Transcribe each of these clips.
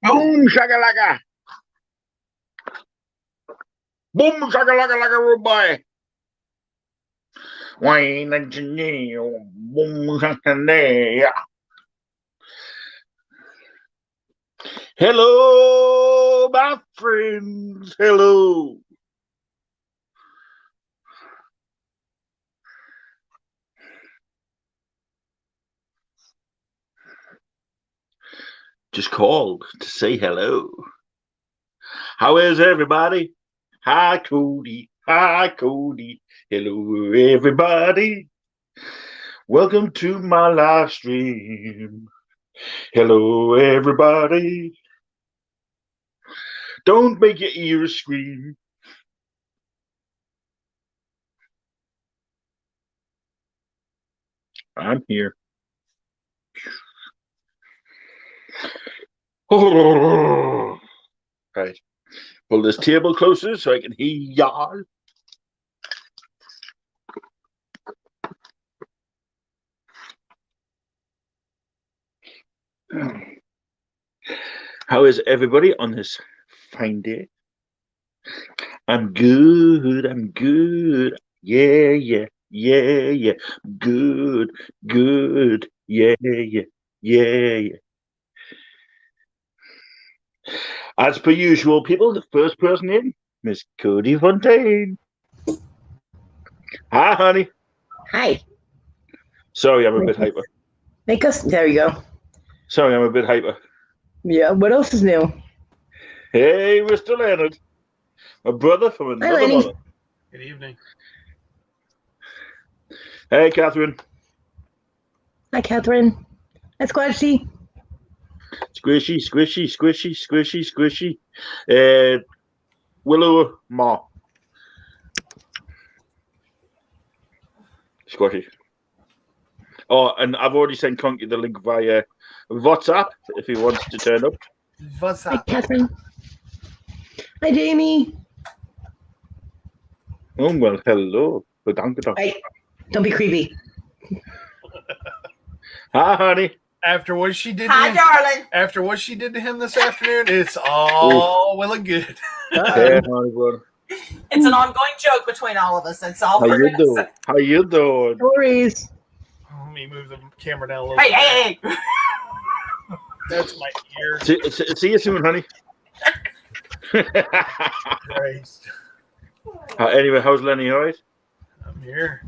Boom shakalaka. Boom shakalaka like a rude boy. Wayne engineer. Boom shakalaka. Hello, my friends. Hello. Just called to say hello. How is everybody? Hi, Cody. Hi, Cody. Hello, everybody. Welcome to my live stream. Hello, everybody. Don't make your ears scream. I'm here. Oh, right. Pull this table closer so I can hear y'all. How is everybody on this fine day? I'm good. I'm good. Yeah, yeah, yeah, yeah. Good, good. Yeah, yeah, yeah, yeah. As per usual, people, the first person in, Miss Cody Fontaine. Hi, honey. Hi. Sorry, I'm a bit hyper. Make us. There you go. Sorry, I'm a bit hyper. Yeah. What else is new? Hey, Mr. Leonard. My brother from another mother. Good evening. Hey, Catherine. Hi, Catherine. Hi, Squashy. Squishy, squishy, squishy, squishy, squishy. Willow Ma. Squashy. Oh, and I've already sent Conky the link via WhatsApp if he wants to turn up. What's Hi, up? Catherine. Hi, Jamie. Oh, well, hello. Hey, don't be creepy. Hi, honey. After what she did Hi, to him, darling. after what she did to him this afternoon, it's all well and good. Hey, honey, brother. It's an ongoing joke between all of us. That's all How we're you going to doing? say. How you doing? Stories. Let me move the camera down a little Hey, bit. hey, hey. That's my ear. See you soon, honey. Christ. Anyway, how's Lenny, all right? I'm here.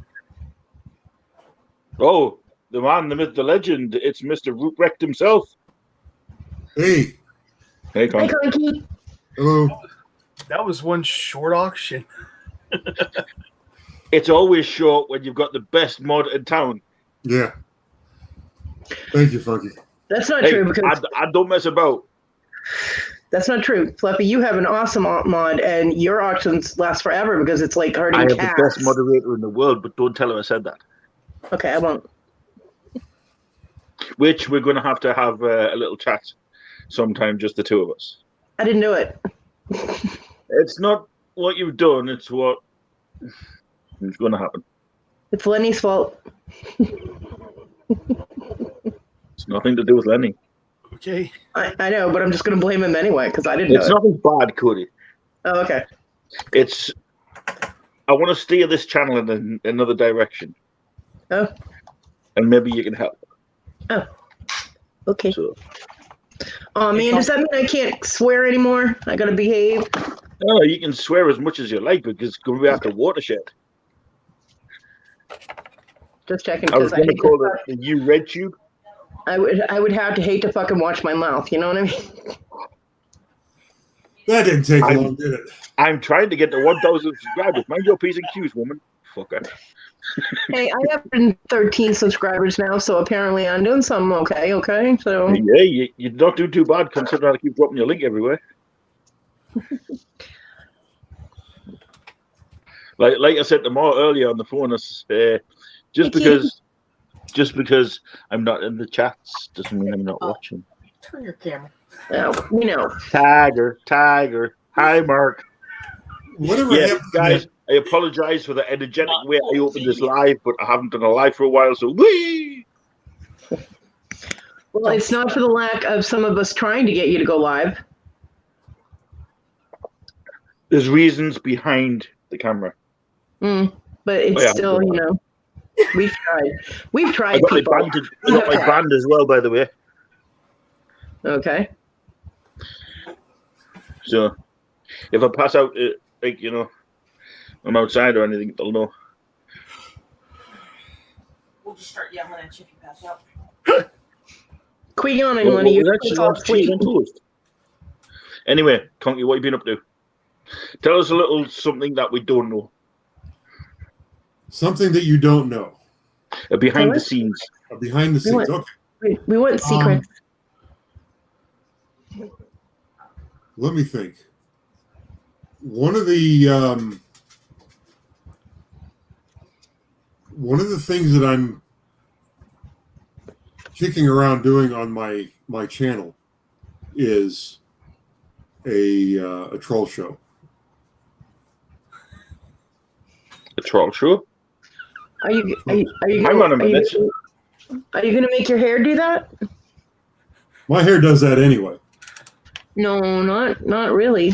Oh, the man, the myth, the legend. It's Mr. Ruprecht himself. Hey. Hey, Hi, Con. Conky. Hello. That was one short auction. It's always short when you've got the best mod in town. Yeah. Thank you, Funky. That's not Hey, true because I don't mess about. that's not true. Fluffy, you have an awesome mod, and your auctions last forever because it's like herding I have cats. the best moderator in the world, but don't tell him I said that. Okay, I won't. Which we're going to have a little chat sometime, just the two of us. I didn't do it. It's not what you've done, it's what is going to happen. It's Lenny's fault. It's nothing to do with Lenny. Okay. I know, but I'm just going to blame him anyway because I didn't It's do it. nothing bad, Cody. Oh, okay. It's I want to steer this channel in another direction. Oh. And maybe you can help. Oh. Okay. So, Oh man, does that mean I can't swear anymore? I gotta behave. no, you can swear as much as you like because it's going to be after watershed. Just checking I was because going to call it the You Red Tube. I would have to hate to fucking watch my mouth. You know what I mean? That didn't take long, did it? I'm trying to get to 1,000 subscribers. Mind your P's and Q's, woman. Fucker. Hey, I have 13 subscribers now, so apparently I'm doing something okay. Okay, so Yeah, you're not doing too bad considering I keep dropping your link everywhere. like I said to Ma earlier on the phone, just because I'm not in the chats doesn't mean I'm not watching. Turn your camera. no, we know. Tiger. Hi, Mark. Whatever Yeah, happened guys, I apologize for the energetic way I opened this live, but I haven't done a live for a while, so whee! Well, it's not for the lack of some of us trying to get you to go live. There's reasons behind the camera. But it's still, we've tried. We've tried, I people. got my band as well, by the way. Okay. So if I pass out, I'm outside or anything, they'll know. We'll just start yelling at you if you pass out. Quit yawning, Lenny. You're on toast. Anyway, Conky, what have you been up to? Tell us a little something that we don't know. Something that you don't know. Behind the scenes. Behind the scenes. Okay. We want secrets. Let me think. One of the things that I'm kicking around doing on my channel is a troll show. A troll show? Are you Hang on a minute. Are you going to make your hair do that? My hair does that anyway. No, not really.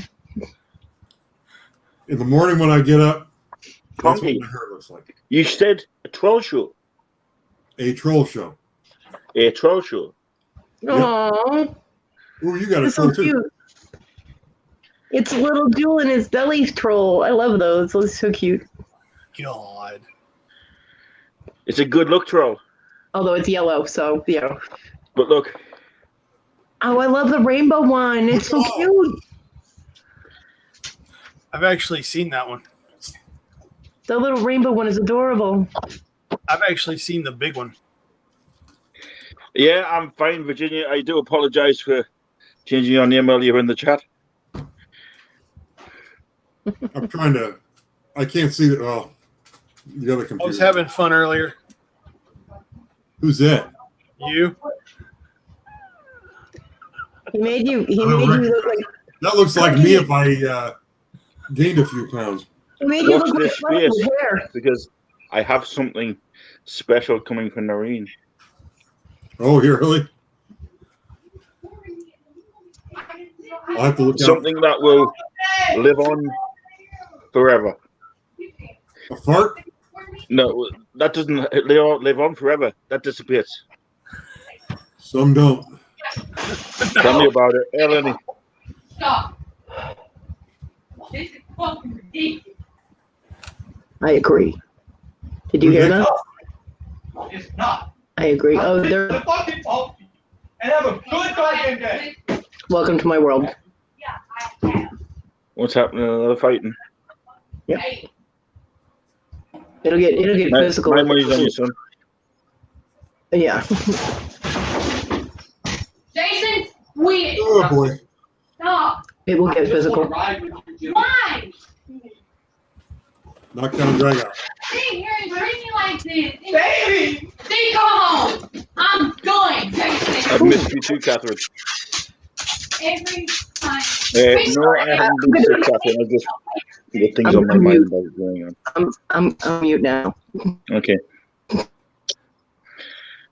In the morning when I get up, that's what Conky, my hair looks like. you said a troll show. A troll show. A troll show. Oh, Ooh, you got a it's troll so too. cute. It's little Jewel and his belly troll. I love those. Those are so cute. God. It's a good look troll. Although it's yellow, so yeah. But look, Oh, I love the rainbow one. It's so cute. I've actually seen that one. The little rainbow one is adorable. I've actually seen the big one. yeah, I'm fine, Virginia. I do apologize for changing your name earlier in the chat. I'm trying to. I can't see that. Oh, the other computer. I was having fun earlier. Who's that? You? He made you. He I don't made you recognize- look like. That looks like me if I gained a few pounds. He made you Watch look like this Fluffy with space hair. because I have something special coming from Noreen. Oh, here, really? I'll have to look out. Something that will live on forever. A fart? No, that doesn't live on forever. That disappears. Some don't. Tell me about it, Eleni. Stop. This is fucking ridiculous. I agree. Did you hear that? It's not. I agree. Oh, they're The fucking talk and have a good fucking day. welcome to my world. Yeah, I have. What's happening? Another fighting. Yep. Hey, It'll get physical. My money's on you, son. Yeah. Jason, we Oh, boy. stop. It will get physical. Why? Knockdown, drag out. Sitting here and treating me like this. Baby! See, go home. I'm going, Jason. I've missed you too, Catherine. Every time. No, I haven't been sick, Catherine. I just got things on my mind about what's going on. I'm mute now. Okay.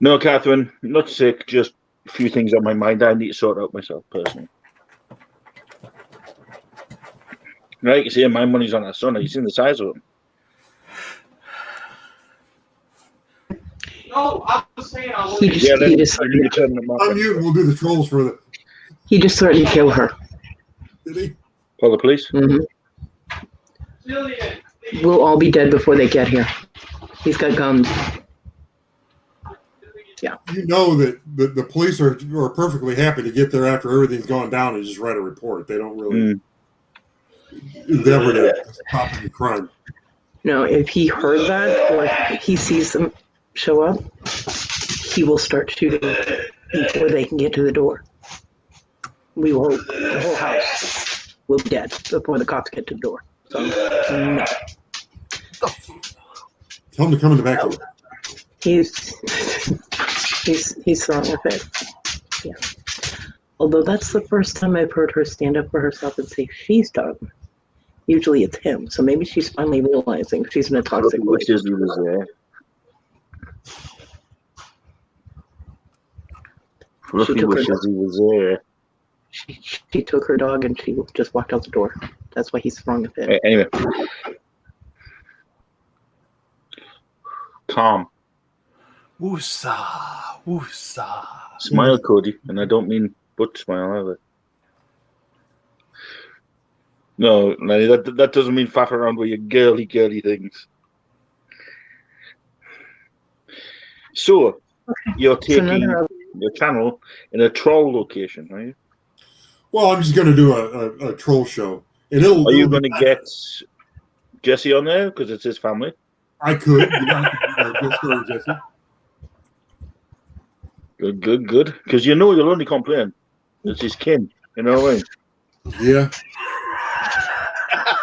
No, Catherine, not sick. Just a few things on my mind I need to sort out myself personally. Right, you see, my money's on our son. Have you seen the size of him? No, I was saying I was. He just, Yeah, he then just, I need to turn them off. Unmute and we'll do the trolls for the. he just threatened to kill her. Did he? Call the police. hmm Jillian. We'll all be dead before they get here. He's got guns. You know that the police are perfectly happy to get there after everything's gone down and just write a report. They don't really endeavor to stop any crime. No, if he heard that or if he sees them show up, he will start shooting before they can get to the door. The whole house will be dead before the cops get to the door. So, no. Tell them to come in the back door. He's strong with it. Yeah. Although that's the first time I've heard her stand up for herself and say she's done. Usually it's him. So maybe she's finally realizing she's in a toxic Which is relationship. Fluffy took her wishes he was there. She took her dog and she just walked out the door. That's why he's throwing a fit. Anyway. Calm. Woosah, woosah. Smile, Cody. And I don't mean butt smile either. No, Lenny, that doesn't mean faff around with your girly things. So, you're taking your channel in a troll location, are you? Well, I'm just going to do a troll show. And are you going to get Jesse on there because it's his family? I could. Good story, Jesse. Good. Because you'll only complain. It's his kin. You know what I mean? Yeah.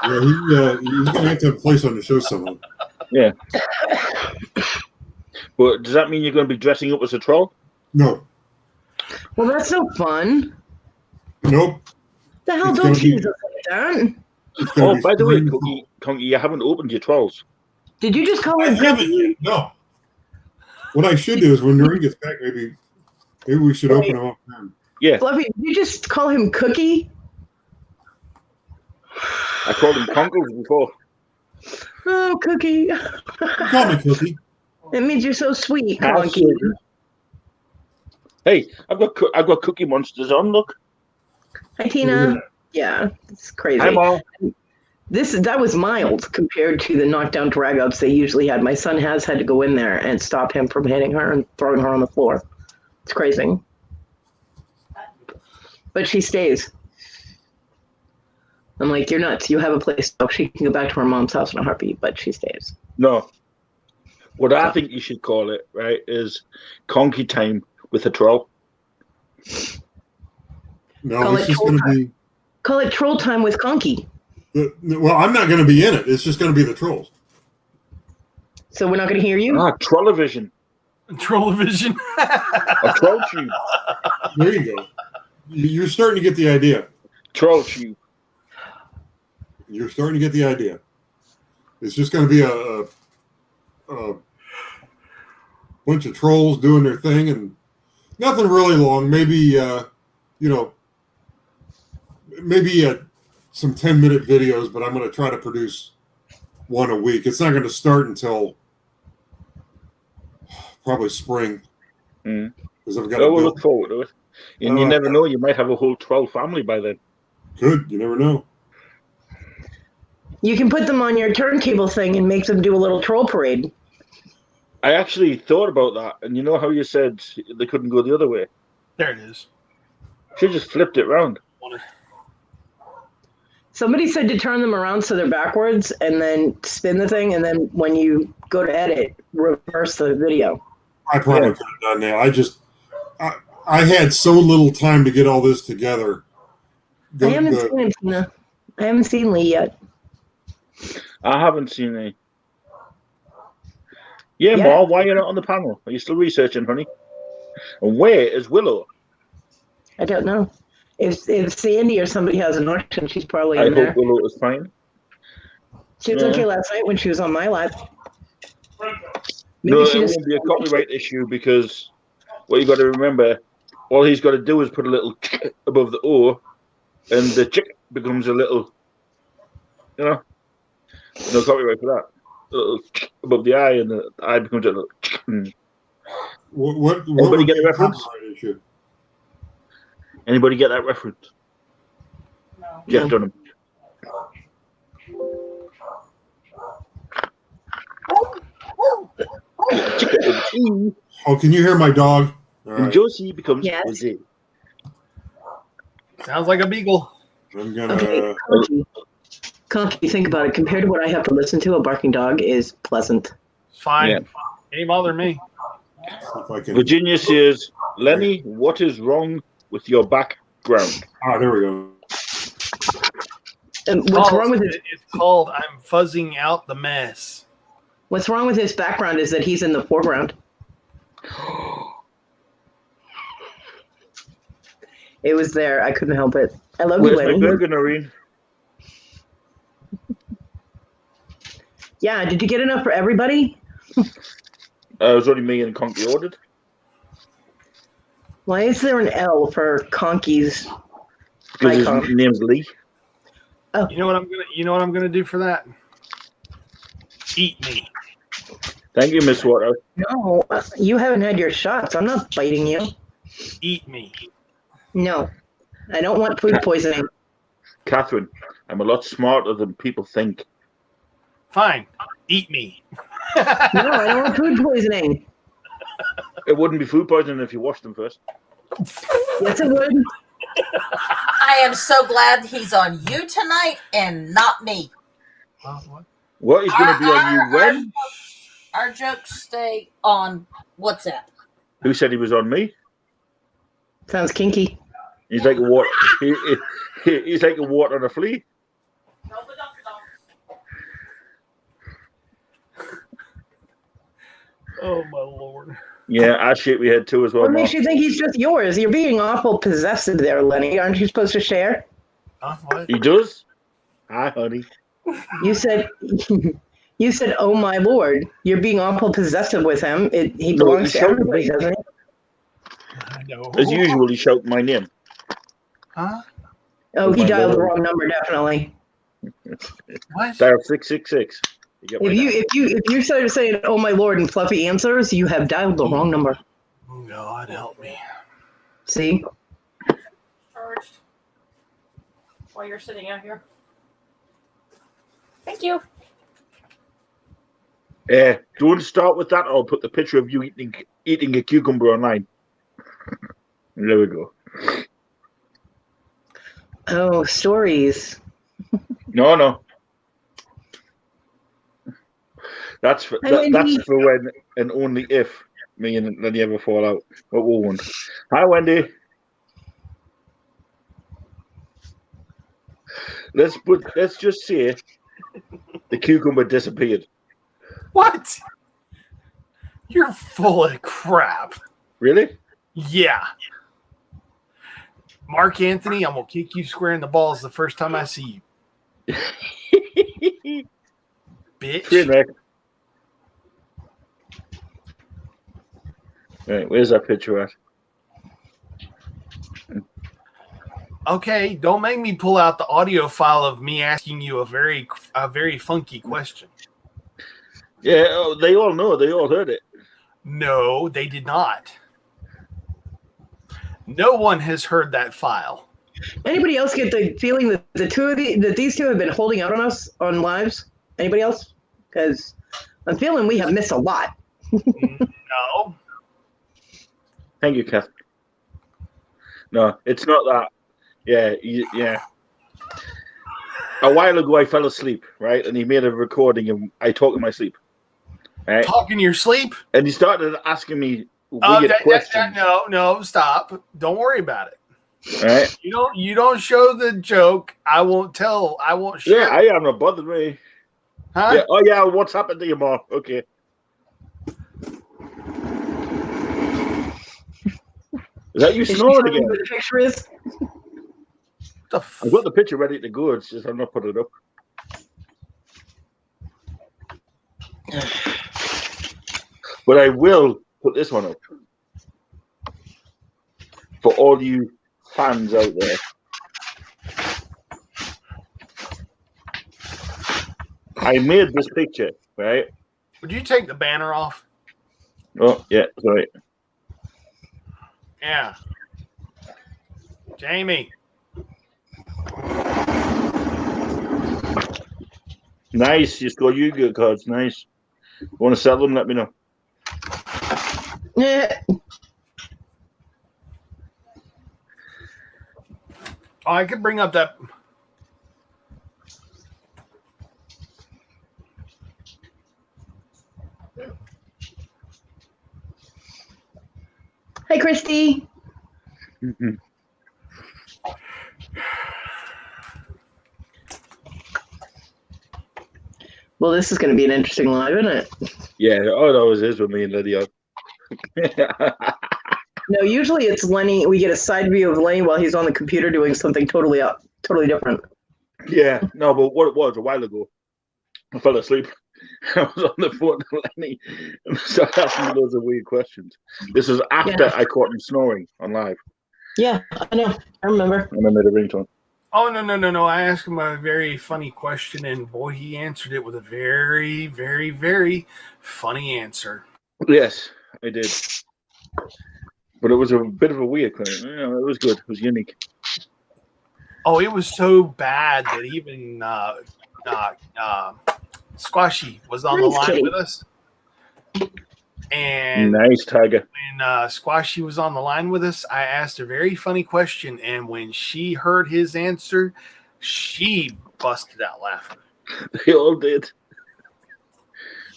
Yeah, he's going to have a place on the show somehow. Yeah. But does that mean you're going to be dressing up as a troll? No. Well, that's no fun. Nope. The hell don't tease us like that. Oh, by the way, Conky, you haven't opened your trolls. Did you just call I him? haven't yet. No. What I should do is when Noreen gets back, maybe we should open them up then. Yeah. Fluffy, did you just call him Cookie? I called him Conkles before. Oh, Cookie. Call me Cookie. It means you're so sweet, Conky. Hey, I've got Cookie Monsters on. Look. Hi, Tina. Yeah, it's crazy. Hi, Mom. That was mild compared to the knockdown drag ups they usually had. My son has had to go in there and stop him from hitting her and throwing her on the floor. It's crazy. But she stays. I'm like, you're nuts. You have a place to go. She can go back to her mom's house in a heartbeat, but she stays. No. What I think you should call it, right, is Conky Time with a troll. No, it's just going to be... Call it Troll Time with Conky. Well, I'm not going to be in it. It's just going to be the trolls. So we're not going to hear you? Trollivision. Trollivision. A troll tube. There you go. You're starting to get the idea. Troll tube. You're starting to get the idea. It's just going to be a bunch of trolls doing their thing and nothing really long. Maybe, maybe some 10-minute videos, but I'm going to try to produce one a week. It's not going to start until probably spring. Because I've got to we'll look forward to it. And you never know, you might have a whole troll family by then. Good, you never know. You can put them on your turntable thing and make them do a little troll parade. I actually thought about that, and you know how you said they couldn't go the other way? There it is. She just flipped it around. Somebody said to turn them around so they're backwards and then spin the thing, and then when you go to edit, reverse the video. I probably could have done that. I had so little time to get all this together. I haven't seen him, Tina. I haven't seen Lee yet. I haven't seen any. Yeah, Ma, why are you not on the panel? Are you still researching, honey? And where is Willow? I don't know. If Sandy or somebody has an auction, she's probably in there. I hope Willow is fine. She was okay last night when she was on my lap. No, it won't be a copyright issue because what you got to remember, all he's got to do is put a little above the O, and the chick becomes a little, no copyright for that. A little above the I, and the I becomes a little. What Anybody get a reference? Anybody get that reference? No. Jeff Dunham. Oh, can you hear my dog? And Josie becomes Jose. Sounds like a beagle. I'm gonna. Conky, think about it. Compared to what I have to listen to, a barking dog is pleasant. It's fine. Yeah. Ain't bother me. Virginia says, Lenny, what is wrong with your background? Ah, there we go. And what's wrong with it? It's called I'm Fuzzing Out the Mess. What's wrong with his background is that he's in the foreground. It was there. I couldn't help it. I love you, Lenny. Where's my burger, Noreen? Yeah, did you get enough for everybody? It was only me and Conky ordered. Why is there an L for Conky's Because his icon? name's Lee. You know what I'm gonna do for that? Eat me. Thank you, Miss Water. No, you haven't had your shots. I'm not biting you. Eat me. No, I don't want food poisoning. Catherine, I'm a lot smarter than people think. Fine. Eat me. No, I don't want food poisoning. It wouldn't be food poisoning if you washed them first. Yes, it would. I am so glad he's on you tonight and not me. What? What is going to be on you when? Our jokes stay on WhatsApp. Who said he was on me? Sounds kinky. He's like a wart. He's like a wart on a flea. Oh my lord. Yeah, I shit we had too as well. What Mark. makes you think he's just yours? You're being awful possessive there, Lenny. Aren't you supposed to share? What? He does. Hi, honey. You said, you said, "Oh my lord!" You're being awful possessive with him. He No, belongs he to showed everybody, me. doesn't he? I know. As usual, he shouted my name. Huh? Oh, Oh he my dialed the lord. wrong number, definitely. What? Dial 666. You get my If you started saying "Oh my lord" and fluffy answers, you have dialed the wrong number. God help me. See? Charged. While you're sitting out here. Thank you. do you want to start with that, or I'll put the picture of you eating a cucumber online? There we go. Oh, stories. No. That's for, that's for when and only if me and Lenny ever fall out. But we won't. Hi, Wendy. Let's just say the cucumber disappeared. What? You're full of crap. Really? Yeah. Mark Anthony, I'm gonna kick you square in the balls the first time I see you. Bitch. Train wreck. Right, where's that picture at? Okay, don't make me pull out the audio file of me asking you a very funky question. Yeah, they all know. They all heard it. No, they did not. No one has heard that file. Anybody else get the feeling that these two have been holding out on us on lives? Anybody else? Because I'm feeling we have missed a lot. No. Thank you, Kath. No, it's not that. Yeah. A while ago, I fell asleep, right? And he made a recording, and I talk in my sleep, right? Talk in your sleep? And he started asking me weird questions. No, stop. Don't worry about it. Right? You don't show the joke. I won't share. Yeah, I am not bothered me. Huh? Yeah. Oh yeah, what's happened to you, Ma? Okay. Is that you snoring again? Where the picture is? I've got the picture ready to go. It's just I'm not putting it up. But I will put this one up for all you fans out there. I made this picture, right? Would you take the banner off? Oh, yeah, sorry. Yeah. Jamie. Nice. You score Yu-Gi-Oh cards. Nice. Want to sell them? Let me know. Yeah. Oh, I could bring up that. Hi, Christy. Mm-hmm. Well, this is going to be an interesting live, isn't it? Yeah, it always is with me and Lydia. No, usually it's Lenny. We get a side view of Lenny while he's on the computer doing something totally different. Yeah, no, but what it was a while ago, I fell asleep I was on the phone to Lenny and started asking me loads of weird questions. This was after I caught him snoring on live. Yeah, I know. I remember. And I made a ringtone. Oh, no. I asked him a very funny question, and boy, he answered it with a very, very, very funny answer. Yes, I did. But it was a bit of a weird question. You know, it was good. It was unique. Oh, it was so bad that even Squashy was on the line with us. And nice, Tiger. when Squashy was on the line with us, I asked a very funny question, and when she heard his answer, she busted out laughing. They all did.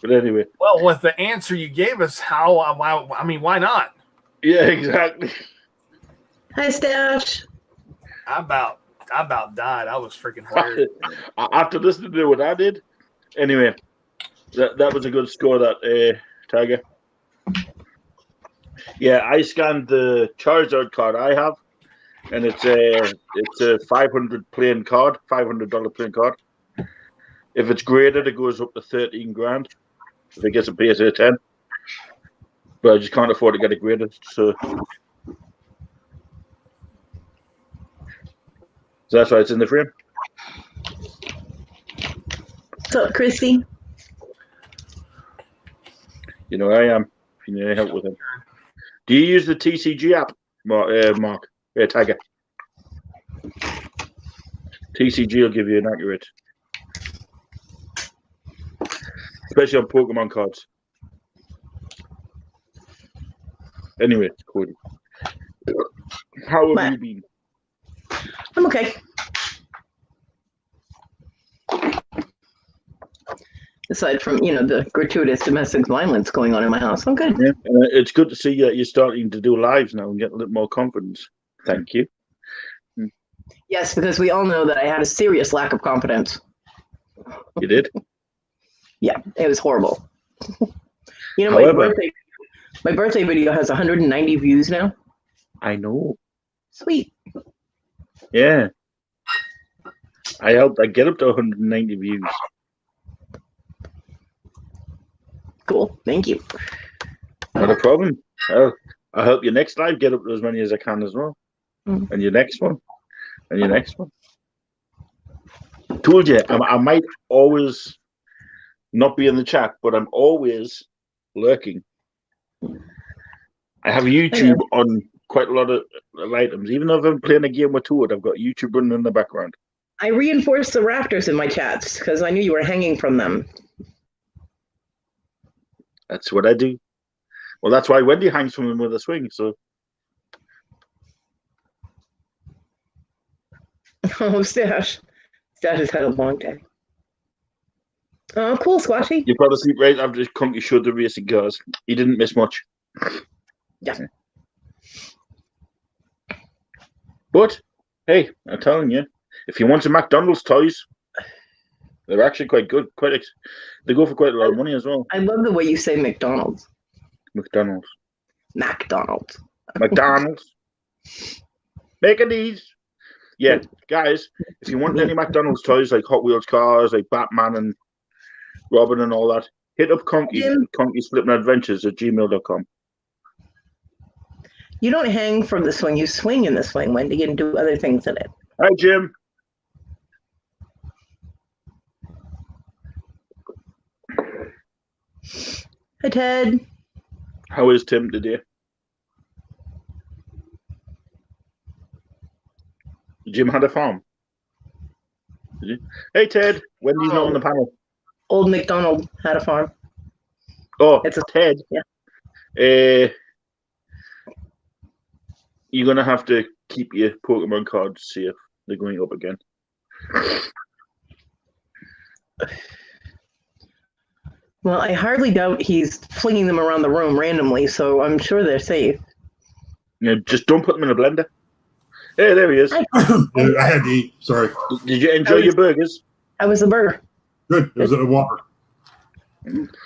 But anyway. Well, with the answer you gave us, why not? Yeah, exactly. Hi, Stash. I about died. I was freaking hilarious. After listening to what I did, anyway, that was a good score, that Tiger. Yeah, I scanned the Charizard card I have, and it's a $500 plain card, $500 plain card. If it's graded, it goes up to 13 grand. If it gets a PSA 10, but I just can't afford to get it graded. So that's why it's in the frame. What's up, Chrissy? You know I am. If you need any help with it. Do you use the TCG app, Mark? Tiger. TCG will give you an accurate, especially on Pokemon cards. Anyway, Cody, how have you been? I'm okay. Aside from, the gratuitous domestic violence going on in my house, I'm good. Yeah, it's good to see that you're starting to do lives now and get a little more confidence. Thank you. Yes, because we all know that I had a serious lack of confidence. You did? Yeah, it was horrible. However, my birthday video has 190 views now. I know. Sweet. Yeah. I helped I get up to 190 views. Cool. Thank you. Not a problem. I'll help you next live get up to as many as I can as well. Mm. And your next one. And your next one. Told you, I might always not be in the chat, but I'm always lurking. I have YouTube on quite a lot of items. Even though if I'm playing a game with Toad, I've got YouTube running in the background. I reinforced the rafters in my chats because I knew you were hanging from them. That's what I do. Well, that's why Wendy hangs from them with a swing. So, Oh, Stash. Stash has had a long day. Oh, cool, Squashy. you fell asleep right after Conky showed the racing cars. He didn't miss much. Yeah. But, hey, I'm telling you, if you want some McDonald's toys, they're actually quite good. They go for quite a lot of money as well. I love the way you say McDonald's. McDonald's. McDonald's. McDonald's. Making these. Yeah, guys, if you want any McDonald's toys like Hot Wheels cars, like Batman and Robin and all that, hit up Conky's Flippin' Adventures at gmail.com. You don't hang from the swing. You swing in the swing, Wendy, and do other things in it. Hi, Jim. Hi, Ted. How is Tim today? Jim had a farm. Did you? Hey, Ted. Wendy's not on the panel. Old McDonald had a farm. Oh, It's a Ted. Yeah. You're going to have to keep your Pokemon cards safe. They're going up again. Well, I hardly doubt he's flinging them around the room randomly, so I'm sure they're safe. Just don't put them in a blender. Hey, there he is. I had to eat. Sorry. Did you enjoy your burgers? How was the burger? Good. It was a Whopper.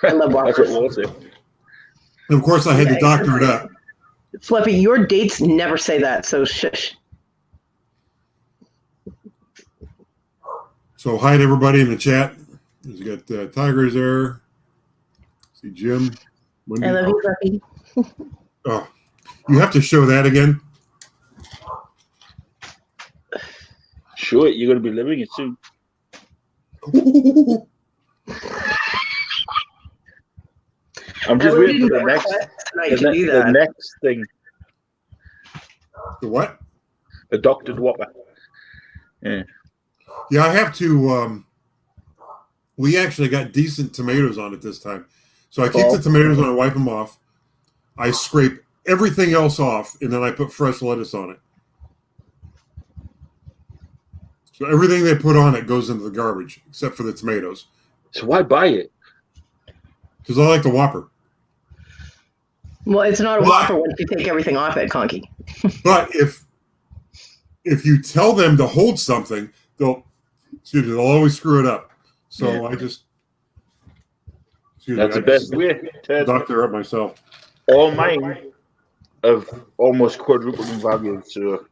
I love That's Whoppers. what we'll say. And of course, I had to doctor it up. Fluffy, your dates never say that, so shush. So hi to everybody in the chat. You got Tigers there. See Jim. Wendy. I love you, Bucky. Oh, you have to show that again. Sure, you're going to be living it soon. I'm just waiting for the next thing. The what? A doctored Whopper. Yeah. Yeah, I have to. We actually got decent tomatoes on it this time. So I keep the tomatoes and I wipe them off. I scrape everything else off, and then I put fresh lettuce on it. So everything they put on it goes into the garbage, except for the tomatoes. So why buy it? Because I like the Whopper. Well, it's not a Whopper once you take everything off it, Conky. But if you tell them to hold something, they'll always screw it up. So I just that's the best way. Doctor up myself. All mine have almost quadrupled in value. So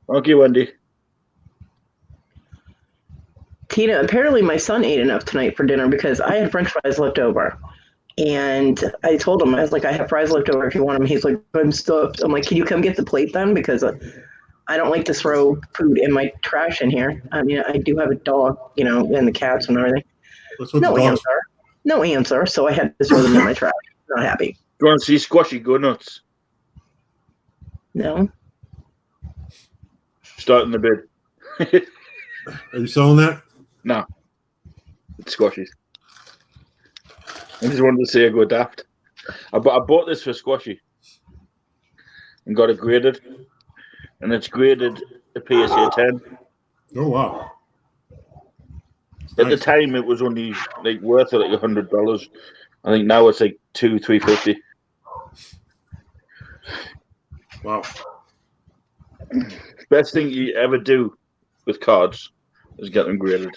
okay, Wendy. Tina, apparently my son ate enough tonight for dinner because I had French fries left over. And I told him, I was like, I have fries left over if you want them. He's like, I'm stuffed. I'm like, can you come get the plate then? Because I don't like to throw food in my trash in here. I mean, I do have a dog, and the cats and everything. No answer. So I had to throw them in my trash. Not happy. You want to see Squashy go nuts? No. Starting the bid. Are you selling that? No. It's Squashy's. I just wanted to say I go daft. I bought this for Squashy and got it graded, and it's graded a PSA 10. Oh wow! At the time, it was only worth like $100. I think now it's like $350. Wow! Best thing you ever do with cards is get them graded.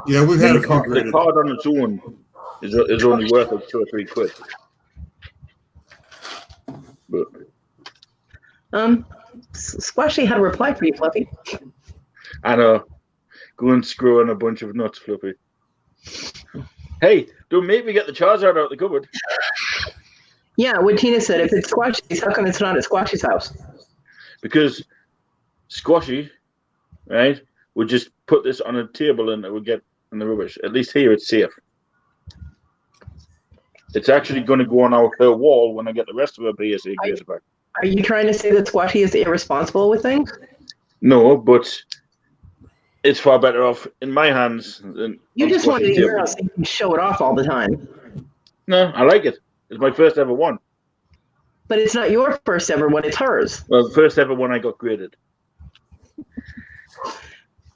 Yeah, we've had a few graded. The card on its own is only worth like £2 or £3. But Squashy had a reply for you, Fluffy. I know. Go and screw in a bunch of nuts, Fluffy. Hey, don't make me get the Charizard out of the cupboard. Yeah, what Tina said, if it's Squashy's, how come it's not at Squashy's house? Because Squashy, right, would just put this on a table and it would get in the rubbish. At least here it's safe. It's actually going to go on her wall when I get the rest of her PSA grades back. Are you trying to say that Squashy is irresponsible with things? No, but it's far better off in my hands than you just want to hear us show it off all the time. No, I like it. It's my first ever one. But it's not your first ever one, it's hers. Well, the first ever one I got graded.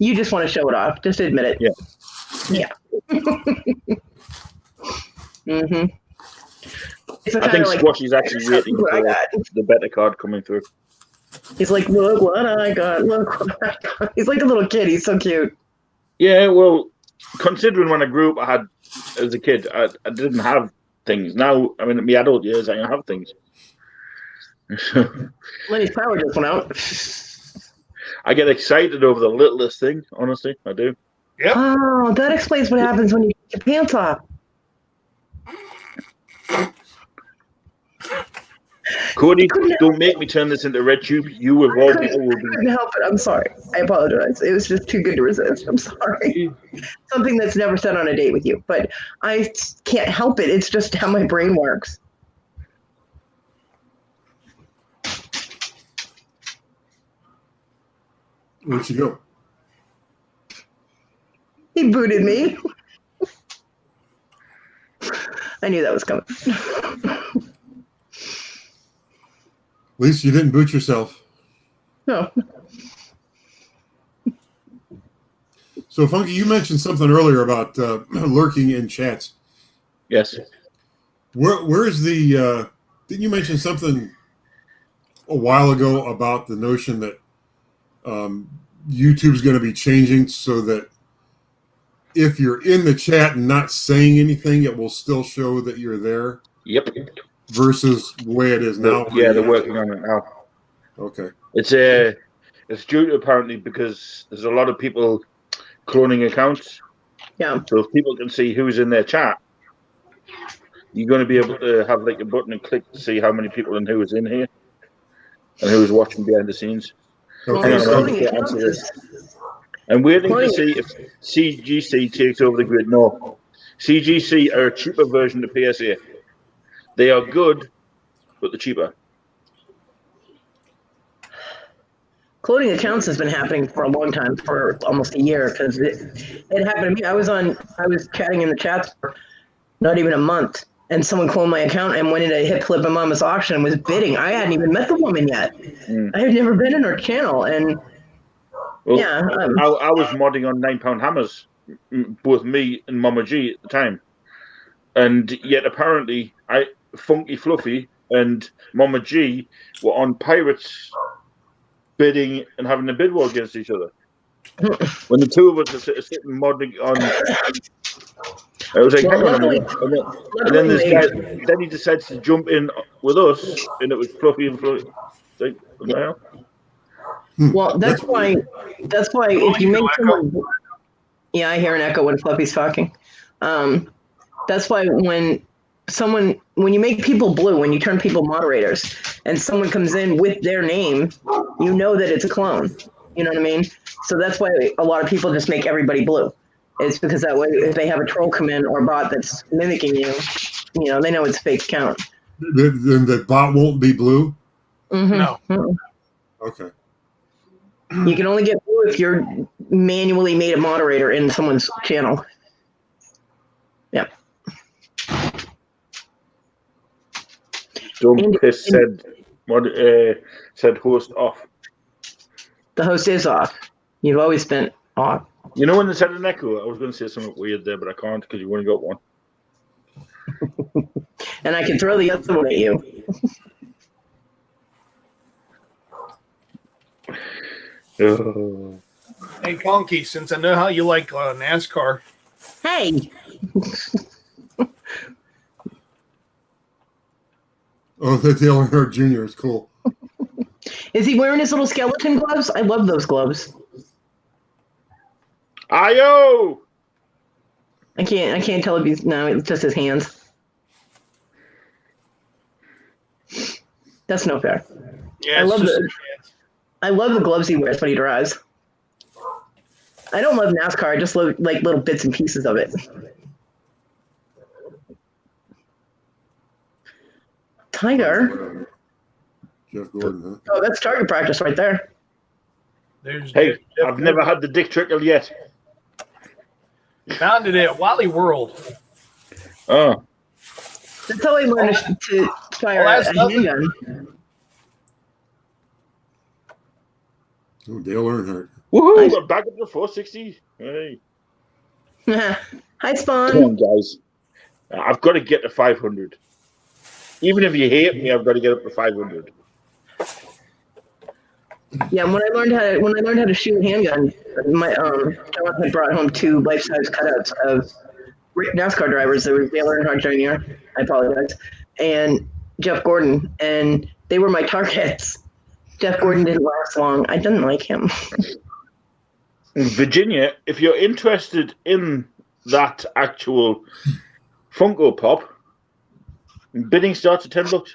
You just want to show it off. Just admit it. Yeah. Mm-hmm. I think Squashy's actually waiting for the better card coming through. He's like, look what I got. Look what I got. He's like a little kid. He's so cute. Yeah, well, considering when I grew up, I had, as a kid, I didn't have things. Now, I mean, in my adult years, I have things. Lenny's power just went out. I get excited over the littlest thing, honestly. I do. Yep. Oh, that explains what happens when you take your pants off. Cody, don't make me turn this into red tube. You of all people will be. I couldn't help it. I'm sorry. I apologize. It was just too good to resist. I'm sorry. Something that's never said on a date with you, but I can't help it. It's just how my brain works. Where'd she go? He booted me. I knew that was coming. At least you didn't boot yourself. No. So, Funky, you mentioned something earlier about lurking in chats. Yes. Where is the? Didn't you mention something a while ago about the notion that YouTube's going to be changing so that if you're in the chat and not saying anything, it will still show that you're there? Yep. Versus the way it is now. Yeah, they're working on it now. Okay. It's due to apparently because there's a lot of people cloning accounts. Yeah. So if people can see who's in their chat, you're going to be able to have like a button and click to see how many people and who is in here and who is watching behind the scenes. Okay, Hang on, I'll cloning just accounts answer this. is I'm waiting to cloning. see if CGC takes over the grid. No, CGC are a cheaper version of PSA. They are good, but they're cheaper. Cloning accounts has been happening for a long time, for almost a year, because it happened to me. I was chatting in the chats for not even a month, and someone cloned my account and went into Hip Flip and Mama's auction and was bidding. I hadn't even met the woman yet. I had never been in her channel, and Well, yeah, I was modding on £9 hammers, both me and Mama G at the time, and yet apparently Funky Fluffy and Mama G were on Pirates bidding and having a bid war against each other. When the two of us are sitting modding on, it was like, Well, hang on a luckily- minute. And then this guy, then he decides to jump in with us, and it was Fluffy and Fluffy. Like, well, well, that's why if you make someone, yeah, I hear an echo when Fluffy's talking. That's why when you make people blue, when you turn people moderators, and someone comes in with their name, you know that it's a clone. You know what I mean? So that's why a lot of people just make everybody blue. It's because that way, if they have a troll come in or a bot that's mimicking you, you know, they know it's a fake account. Then the bot won't be blue? Mm-hmm. No. Mm-hmm. Okay. You can only get blue if you're manually made a moderator in someone's channel. Yep. Dumb Piss said host off. The host is off. You've always been off. You know when they said an echo, I was going to say something weird there, but I can't because you've only got one. And I can throw the other one at you. Oh. Hey, Conky, since I know how you like NASCAR, Hey, Oh, the Dale Earnhardt Jr. is cool. is he wearing his little skeleton gloves? I love those gloves. Ayo! I can't tell if he's no, it's just his hands. That's no fair. yeah, I it's love just I love the gloves he wears when he drives. I don't love NASCAR. I just love like little bits and pieces of it. Tiger. Jeff Gordon, huh? Oh, that's target practice right there. there's Hey, Jeff I've never had the dick trickle yet. found it at Wally World. Oh, That's how I learned to fire that's a nothing. handgun. Oh, Dale Earnhardt. woohoo! Nice. We're back up to 460. Hey, Hi, come Spawn. on, guys. I've got to get to 500. Even if you hate me, I've got to get up to 500. Yeah, when I learned how to shoot a handgun, my John had brought home 2 life-size cutouts of NASCAR drivers. There was Dale Earnhardt Jr. I apologize, and Jeff Gordon, and they were my targets. Jeff Gordon didn't last long. I didn't like him. Virginia, if you're interested in that actual Funko Pop, bidding starts at $10.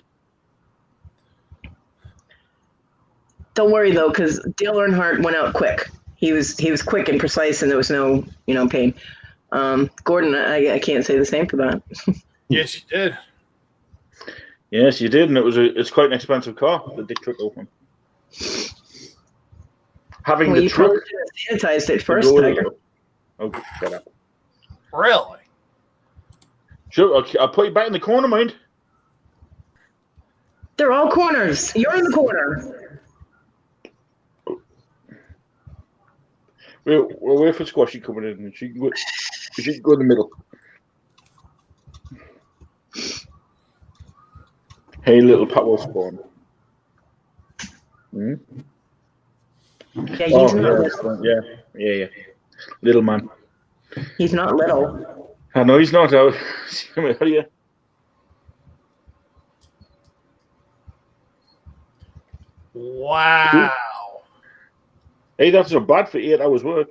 Don't worry though, because Dale Earnhardt went out quick. He was quick and precise, and there was no pain. Gordon, I can't say the same for that. Yes, you did. Yes, you did, and it's quite an expensive car, the Dick Trickle one. Having Well, the you truck. probably should have sanitized it first, Tiger. Oh, shut up. Really? Sure, I'll put you back in the corner, mind. They're all corners. You're in the corner. We'll wait for Squashy coming in, and she can go in the middle. Hey, little power spawn. Hmm? Yeah, he's not Oh, little. yeah. Little man. He's not little. I know he's not. Come here. Wow. Hey, that's not bad for 8 hours work.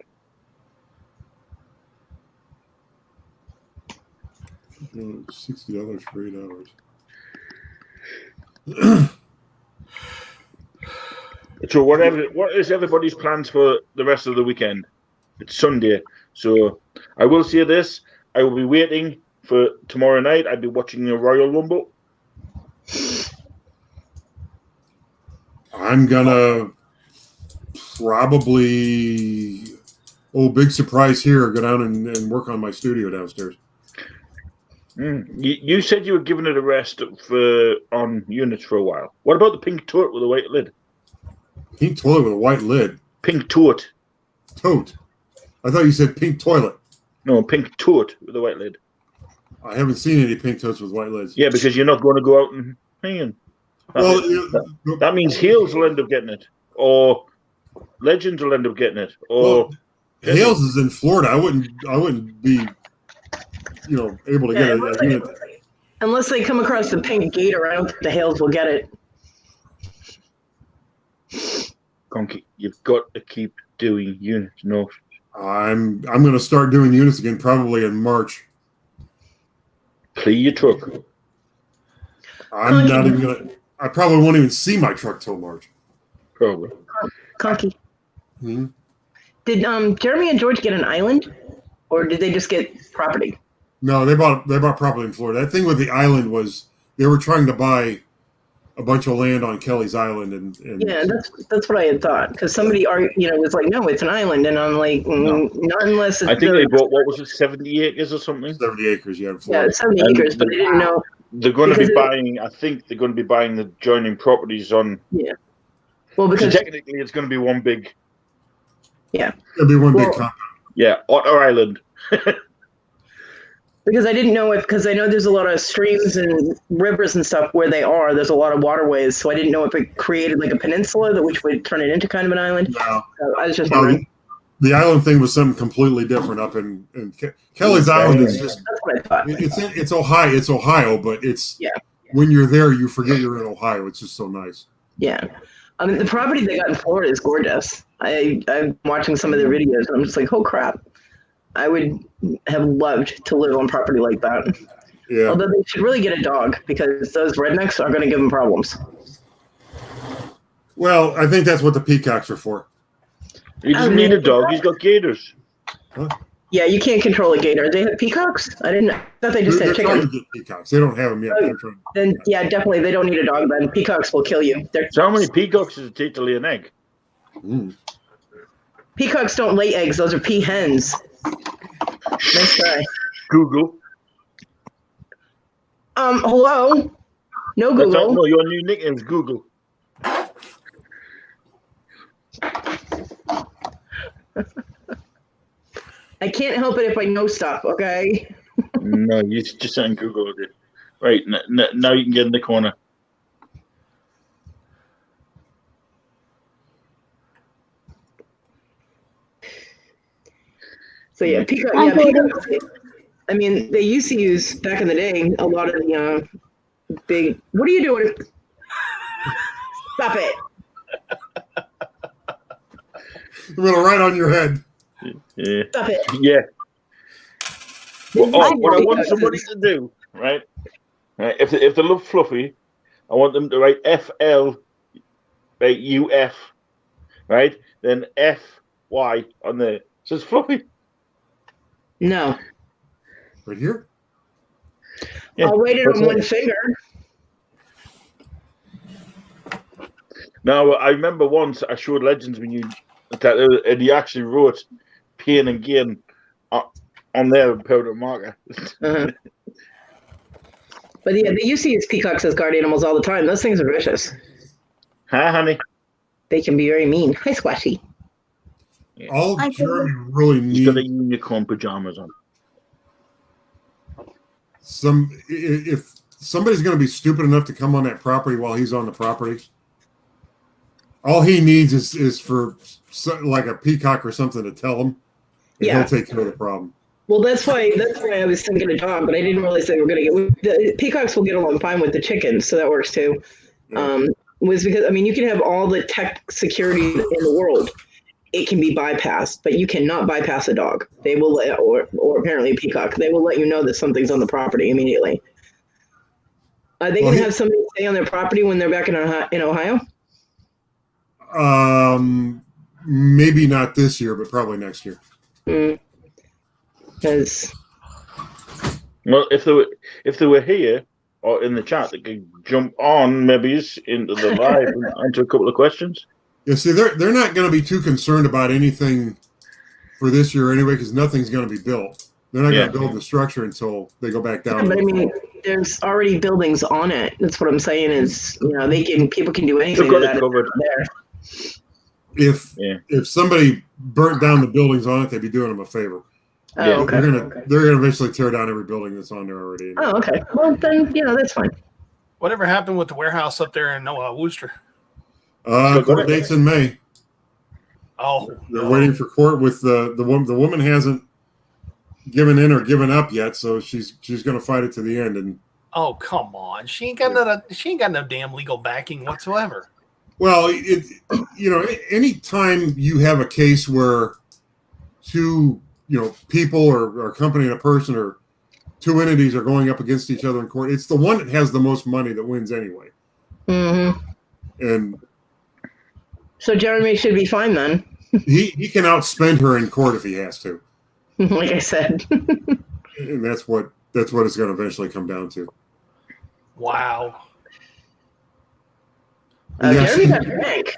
$60 for 8 hours. So what is everybody's plans for the rest of the weekend? It's Sunday, so I will say this: I will be waiting for tomorrow night. I'll be watching the Royal Rumble. I'm gonna probably big surprise here. Go down and work on my studio downstairs. You said you were giving it a rest on units for a while. What about the pink tote with a white lid? Pink toilet with a white lid. Pink tote. Tote. I thought you said pink toilet. No, pink tote with a white lid. I haven't seen any pink totes with white lids. Yeah, because you're not going to go out and hang. That means Heels will end up getting it, or Legends will end up getting it, or Hales is in Florida. I wouldn't be, able to get it. Unless they come across the pink gator, I don't think the Hales will get it. Conky, you've got to keep doing units. No, I'm going to start doing units again probably in March. Clear your truck. I'm not even going to. I probably won't even see my truck till March. Probably. Conky. Hmm? Did Jeremy and George get an island, or did they just get property? No, they bought property in Florida. That thing with the island was they were trying to buy a bunch of land on Kelly's Island, and yeah, that's what I had thought. Because somebody was like, no, it's an island, and I'm like, not unless it's. I think they bought, what was it, 70 acres or something? 70 acres, yeah. In Florida. Yeah, it's 70 acres, but I didn't know. They're going to be buying. I think they're going to be buying the adjoining properties on. Yeah. Well, because technically it's going to be one big. Yeah. It'll be one big compound. Yeah, Otter Island. Because I didn't know because I know there's a lot of streams and rivers and stuff where they are. There's a lot of waterways, so I didn't know if it created like a peninsula which would turn it into kind of an island. No. So I was just wondering. The island thing was something completely different up in Kelly's Island is just. That's what I thought. It's Ohio. It's Ohio, but it's when you're there, you forget you're in Ohio. It's just so nice. Yeah, I mean the property they got in Florida is gorgeous. I'm watching some of their videos, and I'm just like, oh crap. I would have loved to live on property like that. Yeah. Although they should really get a dog because those rednecks are going to give them problems. Well, I think that's what the peacocks are for. He doesn't need a dog. He's got gators. Huh? Yeah, you can't control a gator. They have peacocks? I didn't know. I thought they just had They're trying chickens. to get peacocks. They don't have them yet. Then, yeah, definitely. They don't need a dog then. Peacocks will kill you. So how many peacocks does it take to lay an egg? Peacocks don't lay eggs. Those are peahens. Nice try. Google. Hello? No Google. No, your new nickname is Google. I can't help it if I know stuff, okay? No, you just saying Google it. Right, now you can get in the corner. So yeah, peacocks. I mean, they used to use back in the day a lot of the big. What are you doing? Stop it! I'm gonna write on your head. Yeah. Stop it! Yeah. Well, what I want somebody to do, right? If they love Fluffy, I want them to write FL, right? UF, right? Then FY on there. So it's Fluffy. No. Right here? Yeah, I'll write it on one finger. Now, I remember once I showed Legends when and he actually wrote pain and gain on there with powder marker. Uh-huh. But yeah, they used to use peacocks as guard animals all the time. Those things are vicious. Hi, honey. They can be very mean. Hi, Squashy. Yeah. All Jeremy really He's got a needs unicorn pajamas on. if somebody's going to be stupid enough to come on that property while he's on the property, all he needs is for like a peacock or something to tell him, and he'll take care of the problem. Well, that's why I was thinking a dog, but I didn't realize they were going to get the peacocks will get along fine with the chickens, so that works too. Yeah. Was because I mean you can have all the tech security in the world, it can be bypassed, but you cannot bypass a dog. They will let, or apparently a peacock. They will let you know that something's on the property immediately. Are they going to have somebody stay on their property when they're back in Ohio? Maybe not this year, but probably next year. Because Well, if they were here or in the chat, they could jump on maybe into the live and answer a couple of questions. Yeah, see, they're not going to be too concerned about anything for this year anyway, because nothing's going to be built. They're not going to build the structure until they go back down. Yeah, but I mean, there's already buildings on it. That's what I'm saying is, people can do anything They've got to it that covered. there. If somebody burnt down the buildings on it, they'd be doing them a favor. Oh, Yeah. okay. They're gonna eventually tear down every building that's on there already. Oh, okay. Well, then, that's fine. Whatever happened with the warehouse up there in Worcester? Court dates in May. Oh, They're waiting for court with the woman. The woman hasn't given in or given up yet, so she's going to fight it to the end. And oh, come on, she ain't got no damn legal backing whatsoever. well, any time you have a case where two people or a company and a person or two entities are going up against each other in court, it's the one that has the most money that wins anyway. Mm-hmm. And so Jeremy should be fine then. he can outspend her in court if he has to. Like I said. And that's what it's going to eventually come down to. Wow. Jeremy got drank.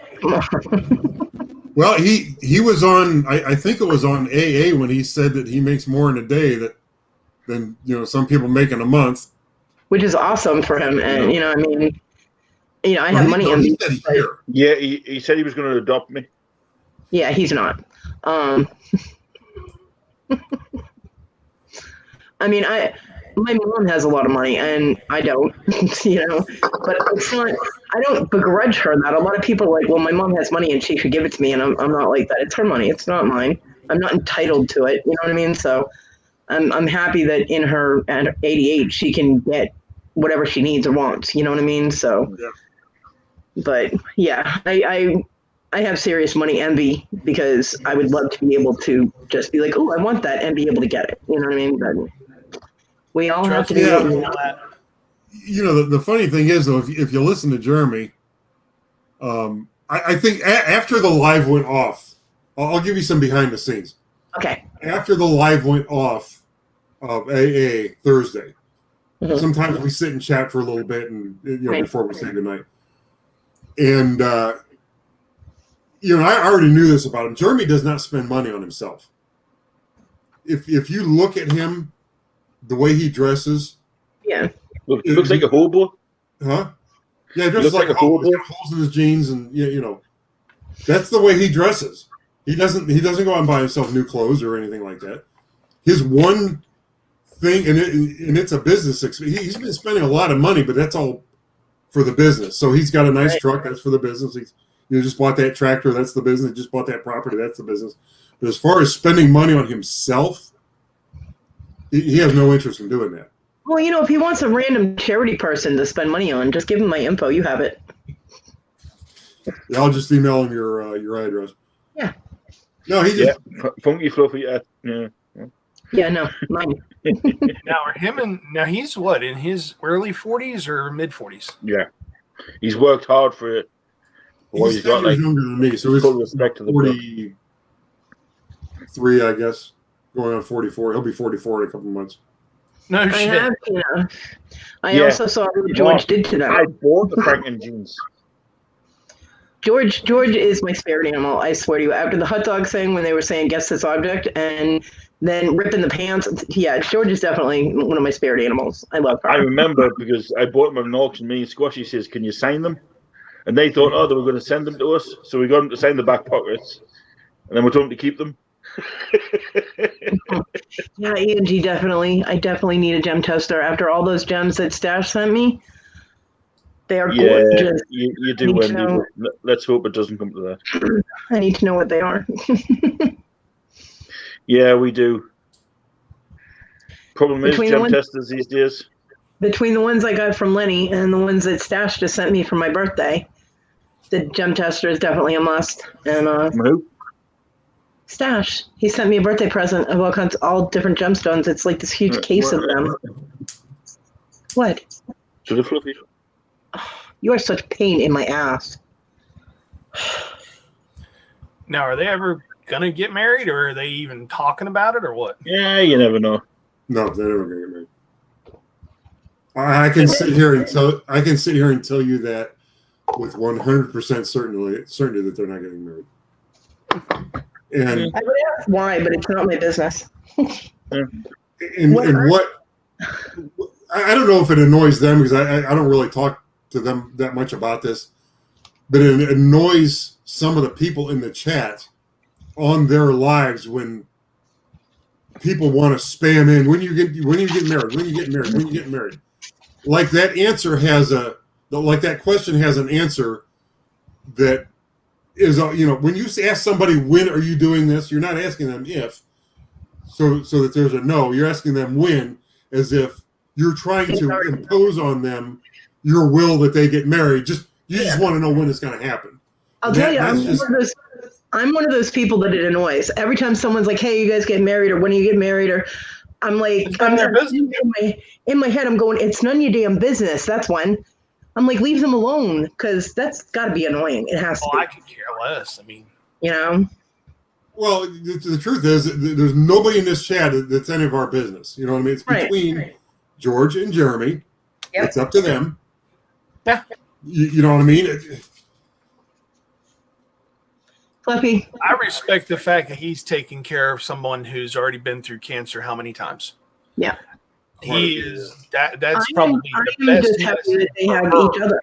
Well, he was on. I think it was on AA when he said that he makes more in a day than some people make in a month. Which is awesome for him, and I have money in. He said here. Yeah, he said he was going to adopt me. Yeah, he's not. My mom has a lot of money and I don't, but it's not, I don't begrudge her that. A lot of people are like, well, my mom has money and she should give it to me. And I'm not like that. It's her money. It's not mine. I'm not entitled to it. You know what I mean? So I'm happy that in her at 88, she can get whatever she needs or wants. You know what I mean? So, but yeah, I have serious money envy because I would love to be able to just be like, oh, I want that and be able to get it. You know what I mean? But we all have to do that. The funny thing is, though, if you listen to Jeremy, I think after the live went off, I'll give you some behind the scenes. Okay. After the live went off of AA Thursday, sometimes we sit and chat for a little bit and before we say goodnight. And I already knew this about him. Jeremy does not spend money on himself. If you look at him, the way he dresses, looks like a hobo. Huh? Yeah, he dresses like a hobo. He's got holes in his jeans, and that's the way he dresses. He doesn't go out and buy himself new clothes or anything like that. His one thing, and it's a business. He's been spending a lot of money, but that's all for the business. So he's got a nice truck. That's for the business. He just bought that tractor. That's the business. He just bought that property. That's the business. But as far as spending money on himself, he has no interest in doing that. Well, if he wants a random charity person to spend money on, just give him my info. You have it. Yeah, I'll just email him your address. Yeah. No, he just funky fluffy. Yeah. Yeah, no, mine. Now he's what, in his early 40s or mid 40s? Yeah, he's worked hard for it. Well, he's got younger than me, so he's full respect to the 43, I guess, going on 44. He'll be 44 in a couple of months. No shit. I also saw what George did to them. I bought the Franken jeans. George is my spirit animal. I swear to you. After the hot dog thing, when they were saying guess this object, and then ripping the pants. Yeah, George is definitely one of my spirit animals. I love her. I remember because I bought them at an auction. Me and Squashy says, "Can you sign them?" And they thought, they were going to send them to us, so we got them to sign the back pockets, and then we told them to keep them. Yeah, E&G definitely. I definitely need a gem tester. After all those gems that Stash sent me, they are gorgeous. You do, Wendy. Let's hope it doesn't come to that. I need to know what they are. Yeah, we do. Problem is, gem testers these days. Between the ones I got from Lenny and the ones that Stash just sent me for my birthday, the gem tester is definitely a must. And who? Stash. He sent me a birthday present of all different gemstones. It's like this huge case of them. What? To the fluffies. You are such pain in my ass. Now, are they ever gonna get married, or are they even talking about it, or what? Yeah, you never know. No, they're never going to get married. I can sit here and tell you that with 100% certainty that they're not getting married. And I would ask why, but it's not my business. and what I don't know if it annoys them because I don't really talk to them that much about this, but it annoys some of the people in the chat on their lives when people want to spam in when you get married. Like that answer has that question has an answer that is when you ask somebody when are you doing this, you're not asking them if, so that there's a no. You're asking them when, as if you're trying to impose on them your will that they get married. You just want to know when it's going to happen. I'll tell you, I'm one of those people that it annoys. Every time someone's like, "Hey, you guys get married," or "When do you get married?" or I'm like, in my head, I'm going, "It's none of your damn business." That's when I'm like, leave them alone, because that's got to be annoying. It has to be. I could care less. I mean, Well, the truth is, there's nobody in this chat that's any of our business. You know what I mean? It's between George and Jeremy. Yep. It's up to them. Yeah. You know what I mean? Fluffy. I respect the fact that he's taking care of someone who's already been through cancer how many times. Yeah. He is that's probably the best. Just happy that they have each other.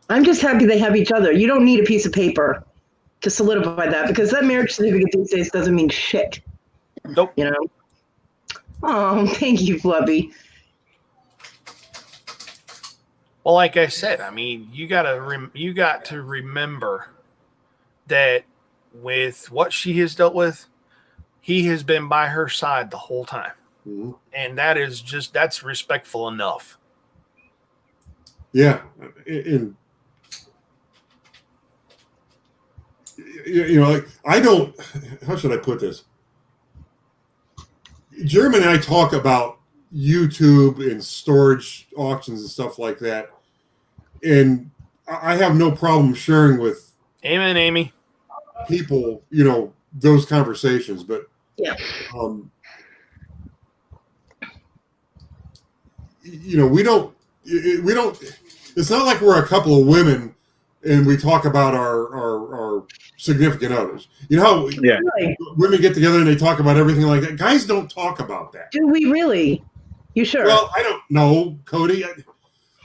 I'm just happy they have each other. You don't need a piece of paper to solidify that, because that marriage certificate these days doesn't mean shit. Nope. Oh, thank you, Fluffy. Well, like I said, I mean, you got to remember that with what she has dealt with, he has been by her side the whole time. Mm-hmm. And that's respectful enough. Yeah. I don't, how should I put this? Jeremy and I talk about YouTube and storage auctions and stuff like that. And I have no problem sharing with Amen, Amy. people, those conversations, but we don't, it's not like we're a couple of women and we talk about our significant others. You know how women get together and they talk about everything like that? Guys don't talk about that. Do we really? You sure? Well, I don't know, Cody.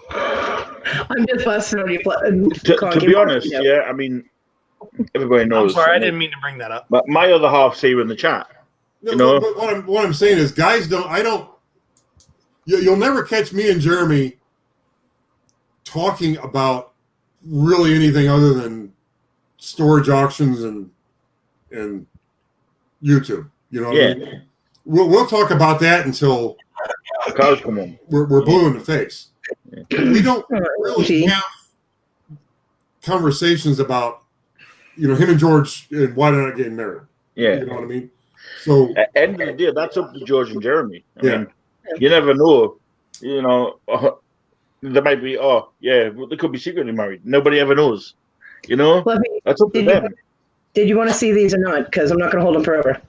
I'm just busting on you. To be honest, I mean, everybody knows. I'm sorry, I didn't mean to bring that up. But my other half's here in the chat. No, but what I'm saying is, guys you'll never catch me and Jeremy talking about really anything other than storage auctions and YouTube. You know what I mean? We'll talk about that until the cars come on. We're blue in the face. We don't really have conversations about him and George and why they're not getting married. Yeah, you know what I mean. So at the end of the day, that's up to George and Jeremy. I mean, you never know. There might be they could be secretly married. Nobody ever knows. That's up to them. Did you want to see these or not? Because I'm not going to hold them forever.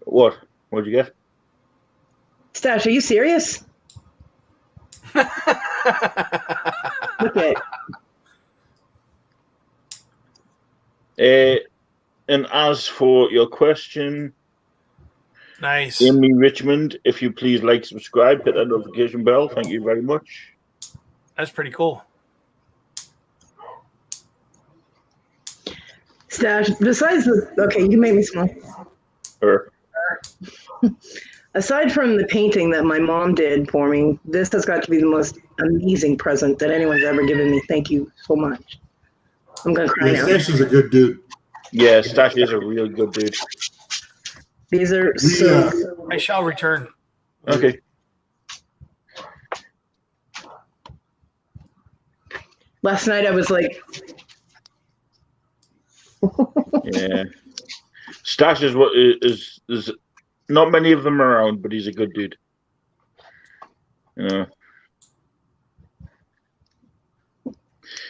What? What'd you get? Stash, are you serious? Okay. And as for your question, nice, Amy Richmond, if you please like, subscribe, hit that notification bell. Thank you very much. That's pretty cool. Stash, besides you made me smile. Aside from the painting that my mom did for me, this has got to be the most amazing present that anyone's ever given me. Thank you so much. I'm going to cry now. Stash is a good dude. Yeah, Stash is a real good dude. These are I shall return. Okay. Last night I was like... Yeah. Stash is what is not many of them around, but he's a good dude. You know,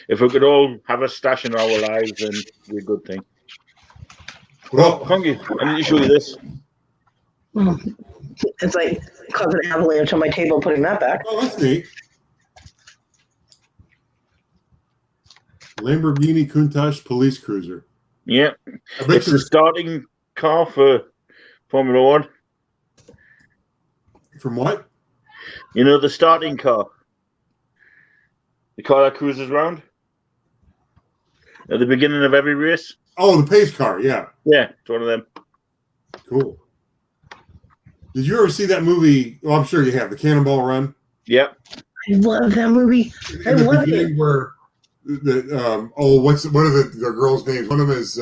if we could all have a Stash in our lives, then it'd be a good thing. Well, Funky, I need to show you this. It's like causing an avalanche on my table putting that back. oh, that's neat. Lamborghini Countach police cruiser. Yeah, I bet it's you the starting car for Formula One. from what? You know, the starting car, the car that cruises around at the beginning of every race. Oh, the pace car. Yeah, Yeah, it's one of them. cool. Did you ever see that movie? Well, I'm sure you have. The Cannonball Run. Yeah, I love that movie. I In the love beginning, it. where what are the girls' names? One of them is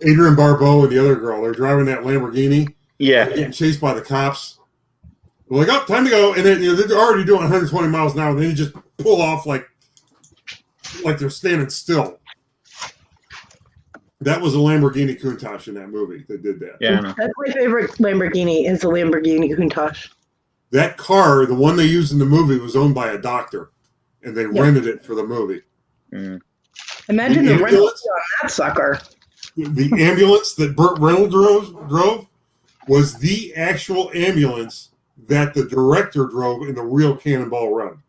Adrian Barbeau, and the other girl. They're driving that Lamborghini. yeah, They're getting chased by the cops. They're like, "Oh, time to go!" And then they're already doing 120 miles an hour. And then you just pull off like they're standing still. That was a Lamborghini Countach in that movie that did that. yeah. I know. That's my favorite Lamborghini is the Lamborghini Countach. That car, the one they used in the movie, was owned by a doctor, and they rented it for the movie. Mm. Imagine The the rental ambulance? fee on that sucker. The ambulance that Burt Reynolds drove was the actual ambulance that the director drove in the real Cannonball Run.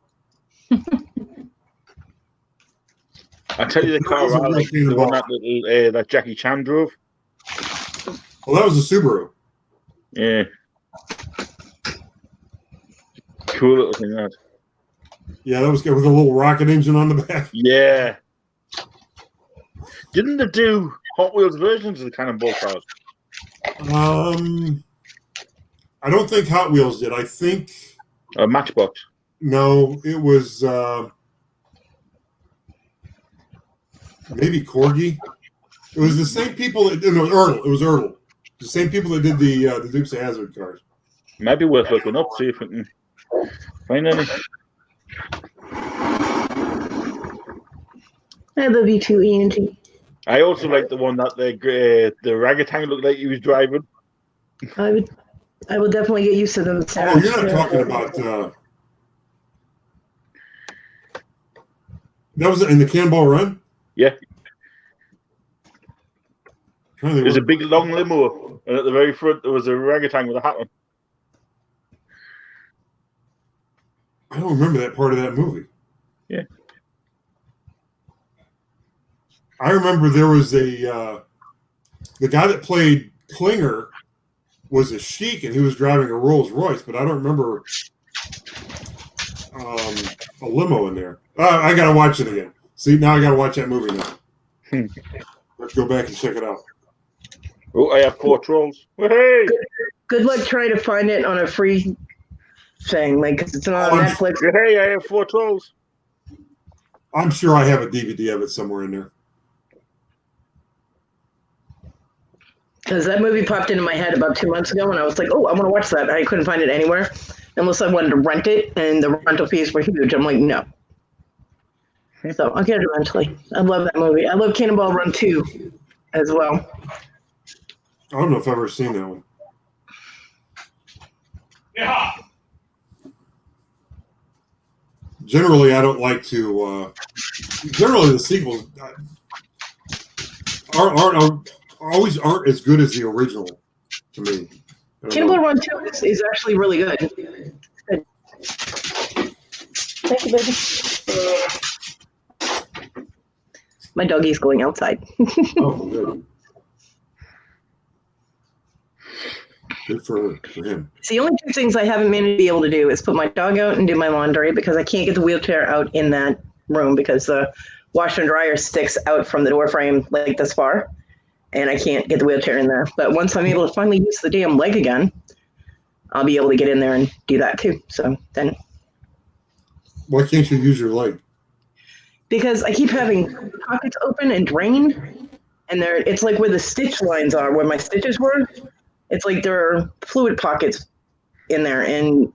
I tell you, the car That was a I real like, the Cannonball. one that Jackie Chan drove. Well, that was a Subaru. Yeah, cool little thing that. Yeah, that was good with a little rocket engine on the back. Yeah. Didn't they do Hot Wheels versions of the Cannonball cars? I don't think Hot Wheels did. I think Matchbox. no, it was maybe Corgi. It was the same people that no, Ertl. It was Ertl. The same people that did the Dukes of Hazzard cars. Might be worth looking up, see if we can find any. I love you too, Angie. I also like the one that the orangutan looked like he was driving. I will definitely get used to them. Oh, you're not talking about that was in the Cannonball Run? Yeah. Trying to There's a think big long limo, and at the very front there was a orangutan with a hat on. I don't remember that part of that movie. Yeah. I remember there was the guy that played Klinger was a sheik, and he was driving a Rolls Royce, but I don't remember a limo in there. I gotta watch it again. See, now I gotta watch that movie now. Let's go back and check it out. Oh, I have 4 trolls. Hey! Good luck trying to find it on a free thing, like 'cause it's not on Netflix. Hey, I have 4 trolls. I'm sure I have a DVD of it somewhere in there. Because that movie popped into my head about 2 months ago, and I was like, "Oh, I want to watch that." I couldn't find it anywhere, unless I wanted to rent it, and the rental fees were huge. I'm like, no. So I'll get it eventually. I love that movie. I love Cannonball Run 2 as well. I don't know if I've ever seen that one. Yeah. Generally, I don't like to. Generally, the sequels always aren't as good as the original to me. I don't Cannonball know. Run 2 is actually really good. Thank you, baby. My doggy's going outside. Oh, good. Good for him. It's the only 2 things I haven't managed to be able to do is put my dog out and do my laundry because I can't get the wheelchair out in that room because the washer and dryer sticks out from the door frame like this far, and I can't get the wheelchair in there. But once I'm able to finally use the damn leg again, I'll be able to get in there and do that too. So then, Why can't you use your leg? because I keep having pockets open and drain, and it's like where the stitch lines are, where my stitches were. It's like there are fluid pockets in there, and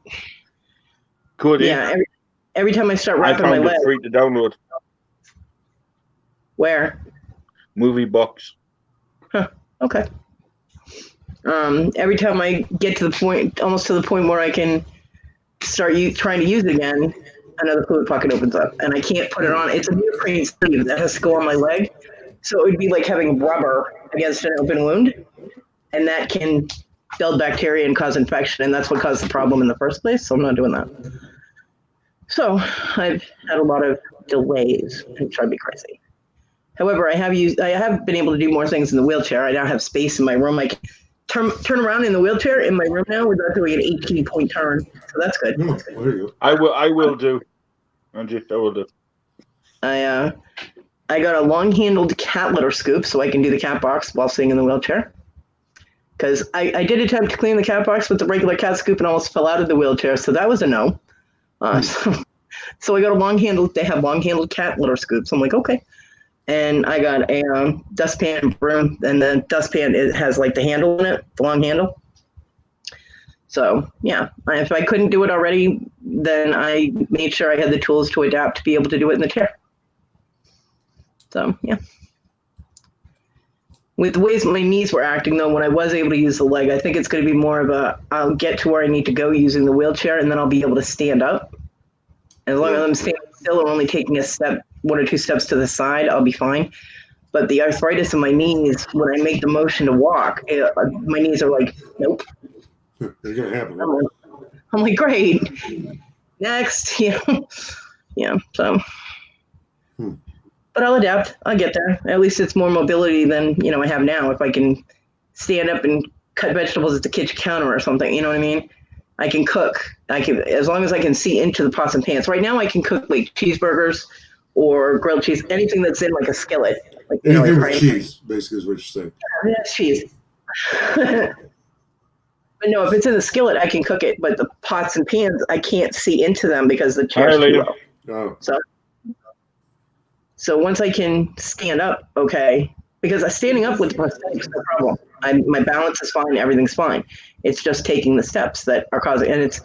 Cool, yeah, every time I start I wrapping my found leg, it free to download. where? Movie Box. Okay. Every time I get to the point, almost to the point where I can start trying to use it again, another fluid pocket opens up, and I can't put it on. It's a neoprene sleeve that has to go on my leg, so it would be like having rubber against an open wound, and that can build bacteria and cause infection, and that's what caused the problem in the first place. So I'm not doing that. So I've had a lot of delays and trying to be crazy. However, I have been able to do more things in the wheelchair. I now have space in my room. I can turn around in the wheelchair in my room now without doing an 18-point turn. So that's good. Oh, there you go. I will do. Angie, I will do. I got a long-handled cat litter scoop so I can do the cat box while sitting in the wheelchair. Because I did attempt to clean the cat box with the regular cat scoop and almost fell out of the wheelchair, so that was a no. So I got a long-handled. They have long-handled cat litter scoops. I'm like, okay. And I got a dustpan and broom, and the dustpan has like the handle in it, the long handle. So yeah, if I couldn't do it already, then I made sure I had the tools to adapt to be able to do it in the chair. So yeah. With the ways my knees were acting, though, when I was able to use the leg, I think it's going to be more of I'll get to where I need to go using the wheelchair, and then I'll be able to stand up. As long as I'm standing still or only taking a step, 1 or 2 steps to the side, I'll be fine. But the arthritis in my knees, when I make the motion to walk, my knees are like, nope. It's gonna happen. I'm like, great. Next, yeah. So. But I'll adapt. I'll get there. At least it's more mobility than I have now. If I can stand up and cut vegetables at the kitchen counter or something, you know what I mean? I can cook. As long as I can see into the pots and pans. Right now, I can cook like cheeseburgers or grilled cheese, anything that's in like a skillet. Like, anything with cheese, basically, is what you're saying. Yeah, cheese. But no, if it's in the skillet, I can cook it. But the pots and pans, I can't see into them because the chair's too low. So once I can stand up, okay, because standing up with the prosthetics, no problem. My balance is fine, everything's fine. It's just taking the steps that are causing, and it's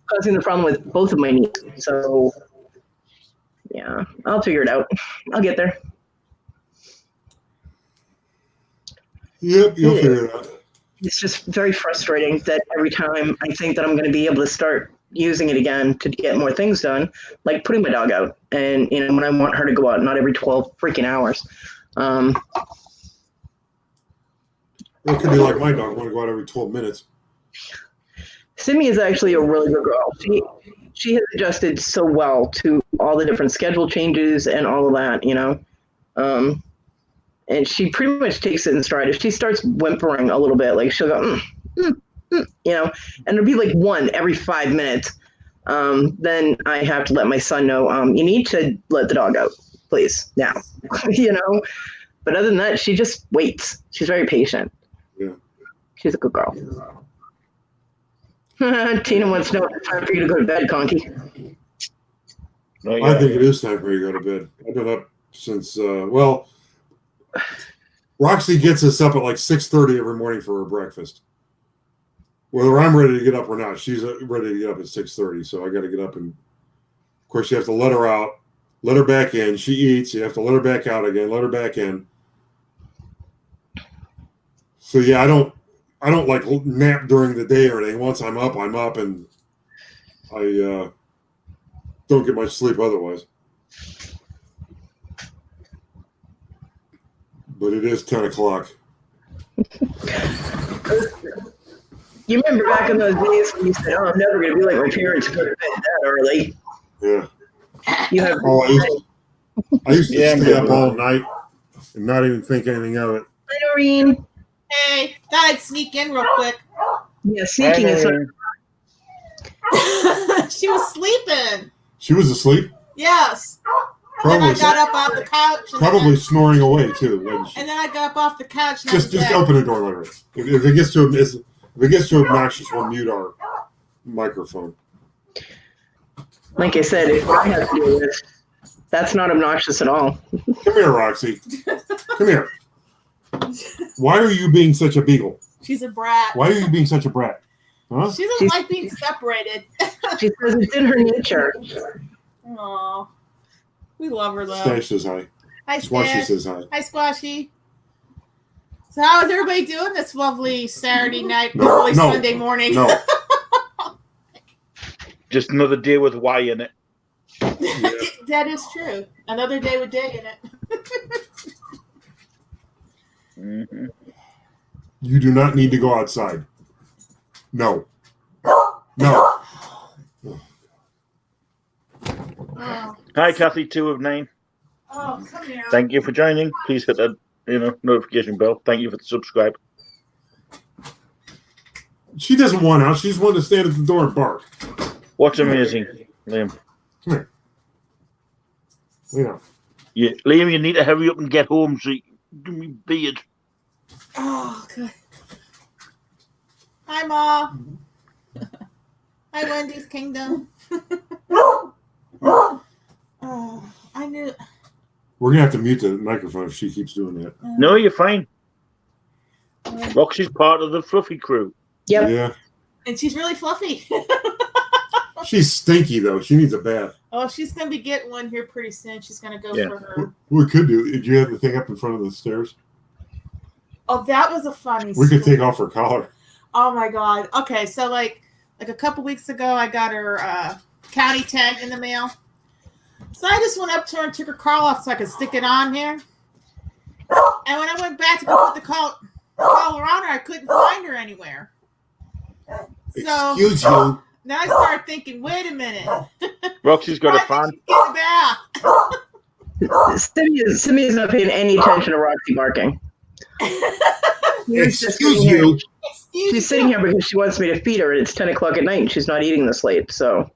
causing the problem with both of my knees. So yeah, I'll figure it out. I'll get there. Yep, you'll figure it out. It's just very frustrating that every time I think that I'm going to be able to start using it again to get more things done, like putting my dog out, and when I want her to go out, not every 12 freaking hours. It could be like my dog, want to go out every 12 minutes. Simi is actually a really good girl. She has adjusted so well to all the different schedule changes and all of that, and she pretty much takes it in stride. If she starts whimpering a little bit, like she'll go, and it'll be like one every 5 minutes. Then I have to let my son know, you need to let the dog out, please, now, But other than that, she just waits. She's very patient. Yeah. She's a good girl. Tina wants to know it's time for you to go to bed, Conky. I think it is time for you to go to bed. I've been up since, Roxy gets us up at like 6:30 every morning for her breakfast. Whether I'm ready to get up or not, she's ready to get up at 6:30. So I got to get up, and of course you have to let her out, let her back in. She eats. You have to let her back out again, let her back in. So yeah, I don't like nap during the day or anything. Once I'm up, and I don't get much sleep otherwise. But it is 10 o'clock. You remember back in those days when you said, "Oh, I'm never going to be like my parents, go to bed that early." Yeah. You have. I used to stay up all night and not even think anything of it. Hi, Noreen. Hey, thought I'd sneak in real quick. Yeah, sneaking is. She was sleeping. She was asleep? Yes. Probably. And then I got up off the couch. Probably snoring away too, wasn't she? And then I got up off the couch. And just open the door, let her. If it gets too obnoxious, we'll mute our microphone. Like I said, if I have to do this, that's not obnoxious at all. Come here, Roxy. Come here. Why are you being such a beagle? She's a brat. Why are you being such a brat? Huh? She doesn't like being separated. She says it's in her nature. Aw. We love her, though. Stash says hi. Hi, Squashy Stash. says hi. Hi, Squashy. So how is everybody doing this lovely Saturday night, No, lovely no, Sunday morning? No. Just another day with Y in it. That is true. Another day with day in it. Mm-hmm. You do not need to go outside. No. No. Oh, Hi, Kathy, 2 of 9. oh, come here. Thank you for joining. Please hit that, notification bell. Thank you for the subscribe. She doesn't want out. She just wanted to stand at the door and bark. What's amazing, Liam? Come here. Liam, you need to hurry up and get home so you can give me beard. Oh, good. Hi, Ma. Hi, Wendy's Kingdom. Oh, I knew. We're going to have to mute the microphone if she keeps doing that. No, you're fine. Roxy's part of the fluffy crew. Yep. Yeah. And she's really fluffy. She's stinky, though. She needs a bath. Oh, she's going to be getting one here pretty soon. She's going to go Yeah. for her. What we could do, did you have the thing up in front of the stairs? Oh, that was a funny We could story. take off her collar. Oh, my God. Okay, so like a couple weeks ago, I got her county tag in the mail. So I just went up to her and took her collar off so I could stick it on here. And when I went back to go put the collar on her, I couldn't find her anywhere. So Excuse you. now I started thinking, wait a minute. Roxy's got I a think fan. she's getting a bath. Simi's not paying any attention to Roxy barking. She's just Excuse sitting here. you. She's sitting here because she wants me to feed her, and it's 10 o'clock at night, and she's not eating this late. So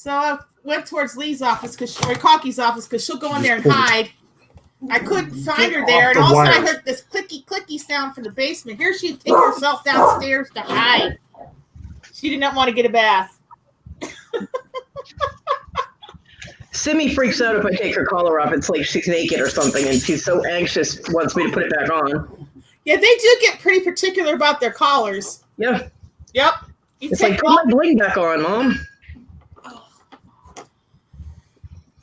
I went towards Lee's office, or Cocky's office, because she'll go in there and hide. I couldn't find her there, and off all the of a sudden I wires. heard this clicky sound from the basement. Here she'd take herself downstairs to hide. She did not want to get a bath. Simi freaks out if I take her collar off. It's like she's naked or something, and she's so anxious, wants me to put it back on. Yeah, they do get pretty particular about their collars. Yeah. Yep. You It's take like, put my bling back on, Mom.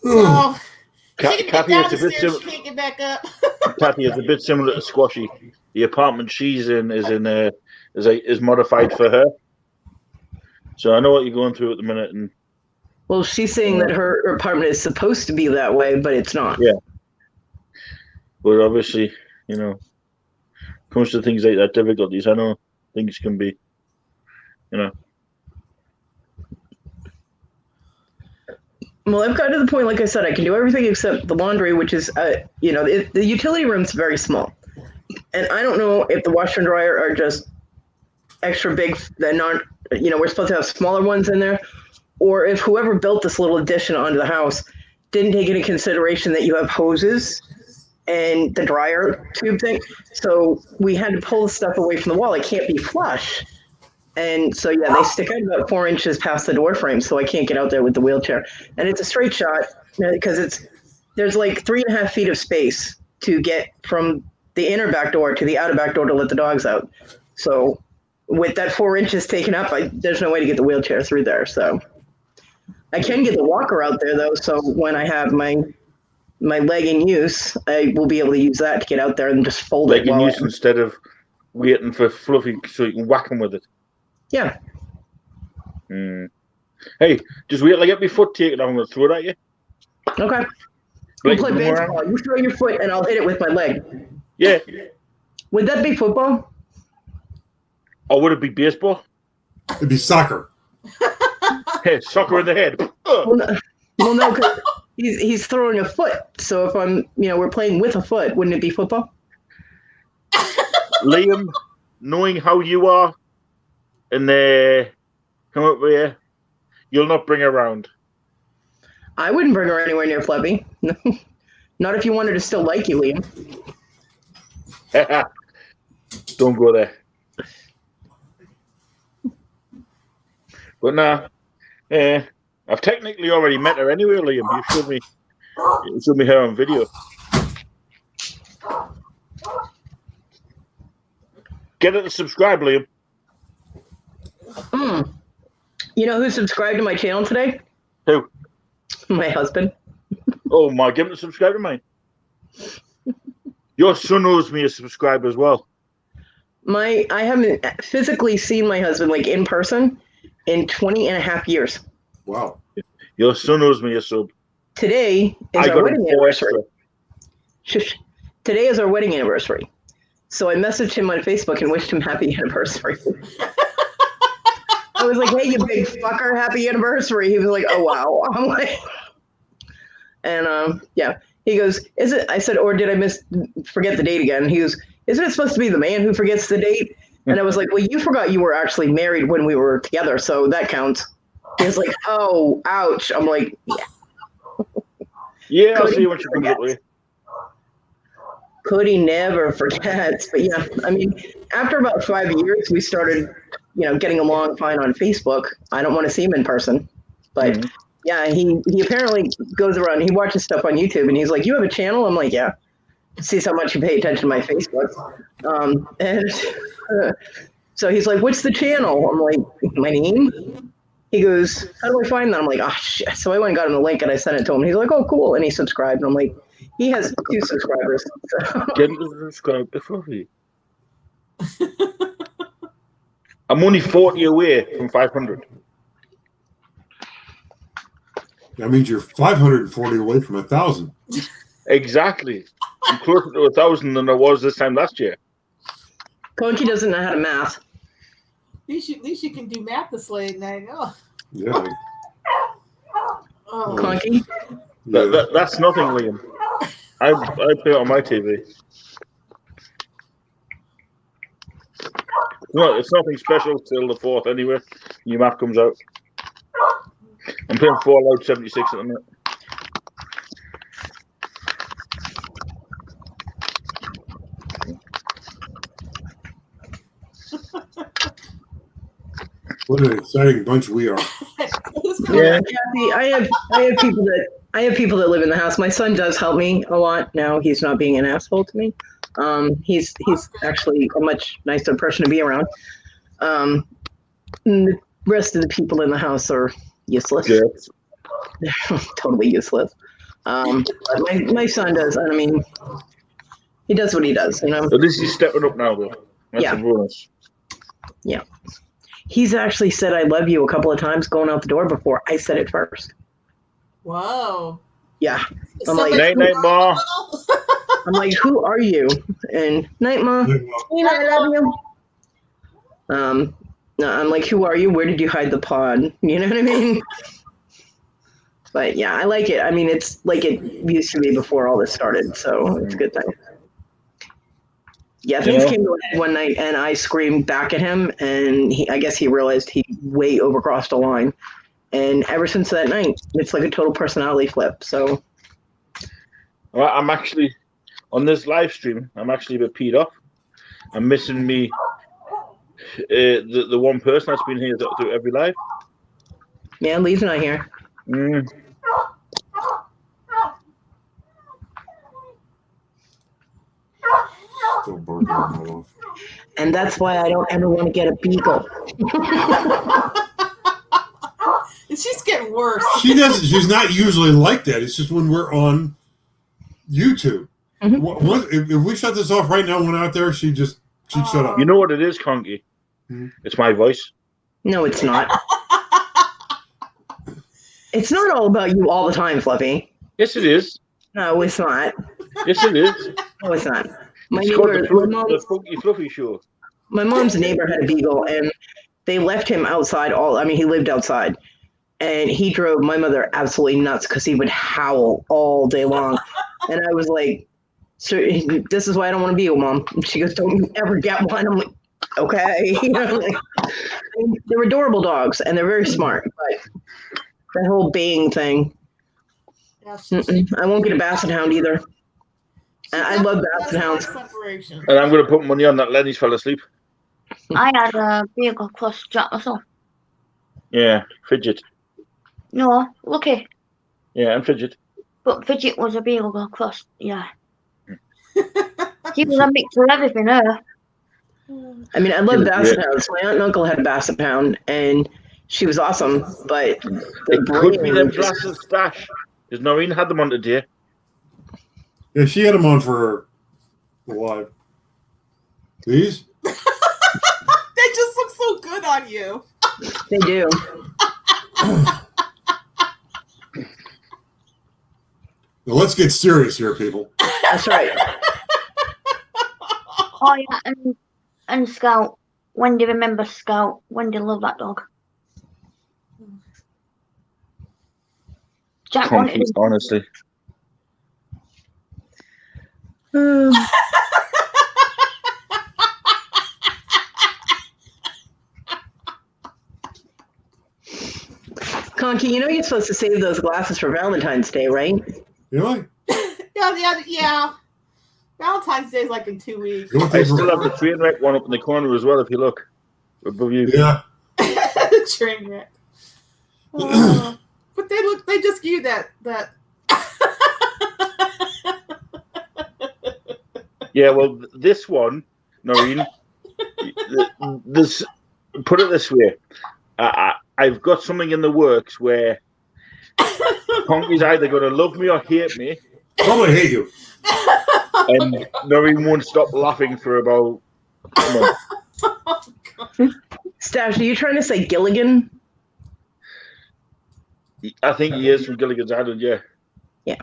so she can get Kathy, it's a bit downstairs, she can't get back up. Kathy, it's a bit similar to Squashy. The apartment she's in is modified for her. So I know what you're going through at the minute, and Well, she's saying that her apartment is supposed to be that way, but it's not. Yeah. But obviously, comes to things like that, difficulties. I know things can be, Well, I've gotten to the point, like I said, I can do everything except the laundry, which is, the utility room's very small. And I don't know if the washer and dryer are just extra big and aren't, we're supposed to have smaller ones in there, or if whoever built this little addition onto the house didn't take into consideration that you have hoses and the dryer tube thing. So we had to pull the stuff away from the wall. It can't be flush. And so, yeah, they stick out about 4 inches past the door frame, so I can't get out there with the wheelchair. And it's a straight shot because there's like 3.5 feet of space to get from the inner back door to the outer back door to let the dogs out. So with that 4 inches taken up, there's no way to get the wheelchair through there. So I can get the walker out there, though, so when I have my leg in use, I will be able to use that to get out there and just fold leg it. in use instead of waiting for Fluffy so you can whack him with it. Yeah. Hey, just wait till I get my foot taken off. I'm going to throw it at you. Okay. We'll play baseball. You throw your foot and I'll hit it with my leg. Yeah. Would that be football? Or would it be baseball? It'd be soccer. Hey, soccer in the head. Well, no, because he's throwing a foot. So if we're playing with a foot, wouldn't it be football? Liam, knowing how you are, and come up here, you'll not bring her around. I wouldn't bring her anywhere near Fluffy. No. Not if you wanted to still like you, Liam. Don't go there. But nah, I've technically already met her anyway, Liam. You showed me her on video. Get her to subscribe, Liam. You know who subscribed to my channel today? Who? My husband. Oh my, give him to subscribe to mine. Your son owes me a subscriber as well. I haven't physically seen my husband like in person in 20 and a half years. Wow. Your son owes me a sub. Today is I our got him wedding 4 anniversary. extra. Shush. Today is our wedding anniversary. So I messaged him on Facebook and wished him happy anniversary. I was like, hey, you big fucker, happy anniversary. He was like, oh, wow. I'm like, and yeah, he goes, is it? I said, or did I forget the date again? He goes, isn't it supposed to be the man who forgets the date? And I was like, well, you forgot you were actually married when we were together, so that counts. He was like, oh, ouch. I'm like, yeah. Yeah, I'll see you when she comes up with you. Cody never forgets. But yeah, I mean, after about 5 years, we started, getting along fine on Facebook. I don't want to see him in person. But yeah, he apparently goes around, he watches stuff on YouTube, and he's like, you have a channel? I'm like, yeah. Sees how much you pay attention to my Facebook. So he's like, what's the channel? I'm like, my name? He goes, how do I find that? I'm like, oh, shit. So I went and got him the link, and I sent it to him. He's like, oh, cool. And he subscribed. And I'm like, he has 2 subscribers. So. Get him to subscribe to Fluffy. I'm only 40 away from 500. That means you're 540 away from 1,000. Exactly. I'm closer to 1,000 than I was this time last year. Conky doesn't know how to math. At least you can do math this late night. Oh. Yeah. Oh. Conky? That's nothing, Liam. I put it on my TV. No, it's nothing special till the 4th anyway. New map comes out. I'm playing Fallout 76 at the minute. What an exciting bunch we are. Yeah, I have people that live in the house. My son does help me a lot now. He's not being an asshole to me. He's actually a much nicer person to be around. The rest of the people in the house are useless. Yes. They're totally useless. But my son does. I mean, he does what he does. At least he's stepping up now, though. That's a bonus. Yeah. He's actually said I love you a couple of times going out the door before I said it first. Whoa. Yeah. I'm Somebody- like, Night, Ma. I'm like, who are you? And night, Ma. I love you. I'm like, who are you? Where did you hide the pod? You know what I mean? But yeah, I like it. I mean, it's like it used to be before all this started, so it's a good thing. Yeah, things came to a head one night, and I screamed back at him, and I guess he realized he way overcrossed a line. And ever since that night, it's like a total personality flip. So, Well, I'm actually on this live stream. I'm actually a bit peed off. I'm missing me the one person that's been here through every live. yeah, Lee's not here. Still barking my off. And that's why I don't ever want to get a beagle. And she's getting worse. She doesn't. She's not usually like that. It's just when we're on YouTube. If we shut this off right now, went out there, she'd shut up. You know what it is, Conky? It's my voice. No, it's not. It's not all about you all the time, Fluffy. Yes, it is. No, it's not. Yes, it is. No, it's not. It's called the Funky Fluffy Show. My mom's neighbor had a beagle, and they left him outside he lived outside. And he drove my mother absolutely nuts because he would howl all day long. And I was like, so this is why I don't want to be a mom. And she goes, don't you ever get one. I'm like, okay. They're adorable dogs, and they're very smart. But that whole baying thing, I won't get a basset hound either. I love basset hounds. And I'm going to put money on that Lenny's fell asleep. I had a beagle cross Jack myself. Yeah, Fidget. No, Lucky. Yeah, and Fidget. But Fidget was a beagle cross, yeah. She was a mix of everything, her. I mean, I love basset hounds. My aunt and uncle had a basset hound, and she was awesome. But it could be them glasses stash, because Noreen had them on today. Yeah, she had them on for Alive. These? They just look so good on you. They do. Now let's get serious here, people. That's right. Oh yeah, and Scout. Wendy, remember Scout. Wendy loved that dog. Jack wanted his Honestly. Conky, you know you're supposed to save those glasses for Valentine's Day, right? You know, Yeah. Valentine's Day is like in 2 weeks. you want I these still have the train wreck one up in the corner as well, if you look. Above you. Yeah. Train wreck. Oh, but they just gave you that. Yeah, well, this one, Noreen, this, put it this way. I've got something in the works where Conky's either going to love me or hate me. Probably hate you. And Noreen won't stop laughing for about a month. Stash, are you trying to say Gilligan? I think he is from Gilligan's Island, yeah. Yeah.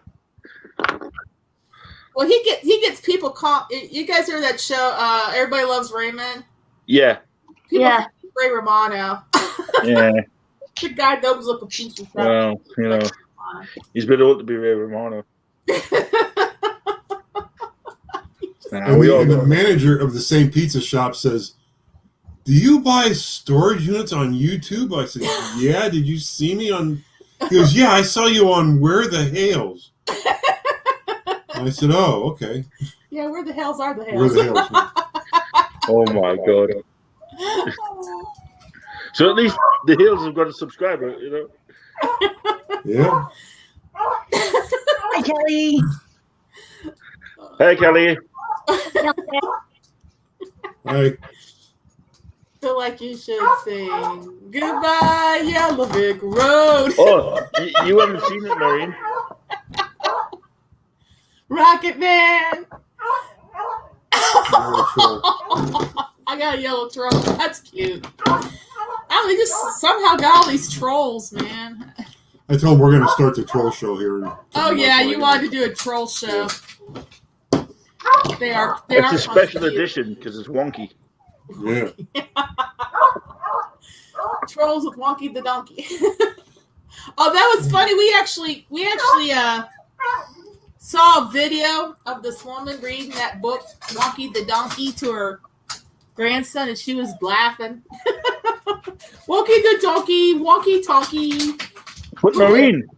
Well, he gets people call. You guys hear that show? Everybody Loves Raymond. Yeah. People Yeah. Ray Romano. Yeah. The guy knows up a piece of stuff. Well, you know, he's a bit old to be Ray Romano. And the manager of the same pizza shop says, "Do you buy storage units on YouTube?" I said, "Yeah." Did you see me on? He goes, "Yeah, I saw you on Where the Hales." And I said, "Oh, okay." Yeah, where the hells are the Where hells? the Hales? Oh my god. So at least the Hills have got a subscriber, you know. Yeah. Hi, Kelly. Hey, Kelly. I Feel like you should sing Goodbye Yellow Brick Road. Oh, you haven't seen it, Noreen. Rocket Man. I got a yellow troll. That's cute. They just somehow got all these trolls, man. I told him we're going to start the troll show here. Oh yeah, you wanted to do a troll show. They are. It's a special edition because it's wonky. Yeah. Trolls with Wonky the Donkey. Oh, that was funny. We actually saw a video of this woman reading that book, Wonky the Donkey, to her grandson, and she was laughing. Wonky the Donkey, Wonky Tonky. But Noreen,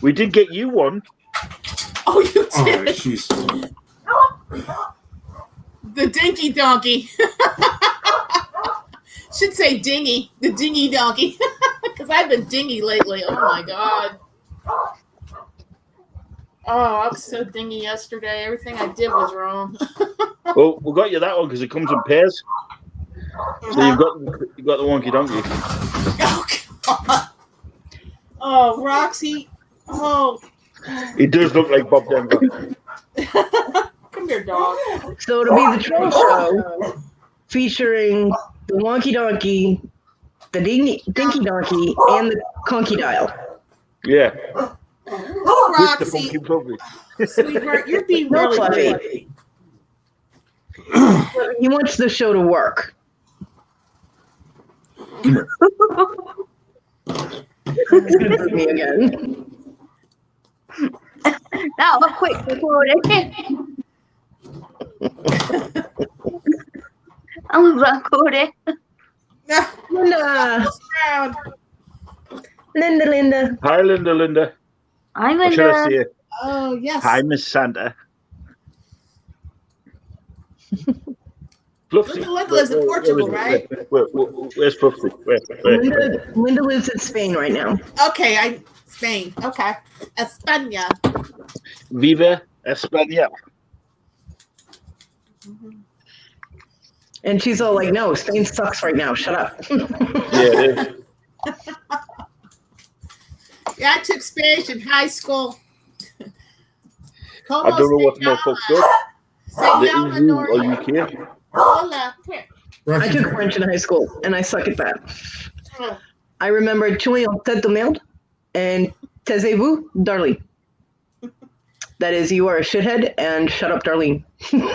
we did get you one. Oh, you did. Oh, jeez. The Dinky Donkey. Should say dingy. The dingy donkey. Because I've been dingy lately. Oh my god. Oh, I was so dingy yesterday. Everything I did was wrong. Well, we got you that one because it comes in pairs. So you've got the wonky donkey. Oh god. Oh, Roxy. Oh. It does look like Bob Denver. Come here, dog. So it'll be the troll show featuring the Wonky Donkey, the Dinky Donkey, and the Conky Dial. Yeah. Oh, With the Roxy. funky puppy. Sweetheart, you're being No, really Fluffy. good. He wants the show to work. He's gonna boot me again. That was quick recording. I was recording. Linda. Round. Linda. Hi, Linda. I'm Or in should I say the. it? Oh, yes. Hi, Miss Santa. Fluffy. Linda lives in Portugal, right? Where's Fluffy? Where? Linda lives in Spain right now. Okay, Spain. Okay. España. Viva España. And she's all like, no, Spain sucks right now. Shut up. Yeah, it is. Yeah, I took Spanish in high school. I don't know what's more fucked up. Say down the EU door. or UK? Hola. Come here. I took French in high school, and I suck at that. I remember chewing on tête de merde and taisez-vous, Darlene. That is, you are a shithead, and shut up, Darlene.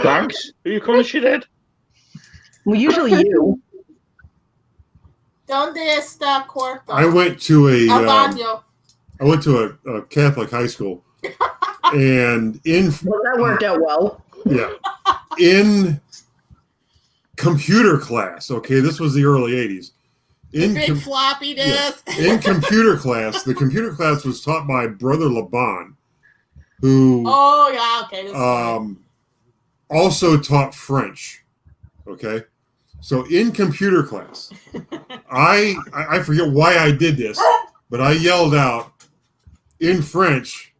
Thanks. Are you calling a shithead? Well, usually you. Donde está cuarto? I went to Al baño. a Catholic high school, and Well, that worked out well. in computer class. Okay, this was the early '80s. Big floppy disk. In computer class, the computer class was taught by Brother Laban, who Oh yeah, okay. This is also taught French. Okay, so in computer class, I forget why I did this, but I yelled out in French.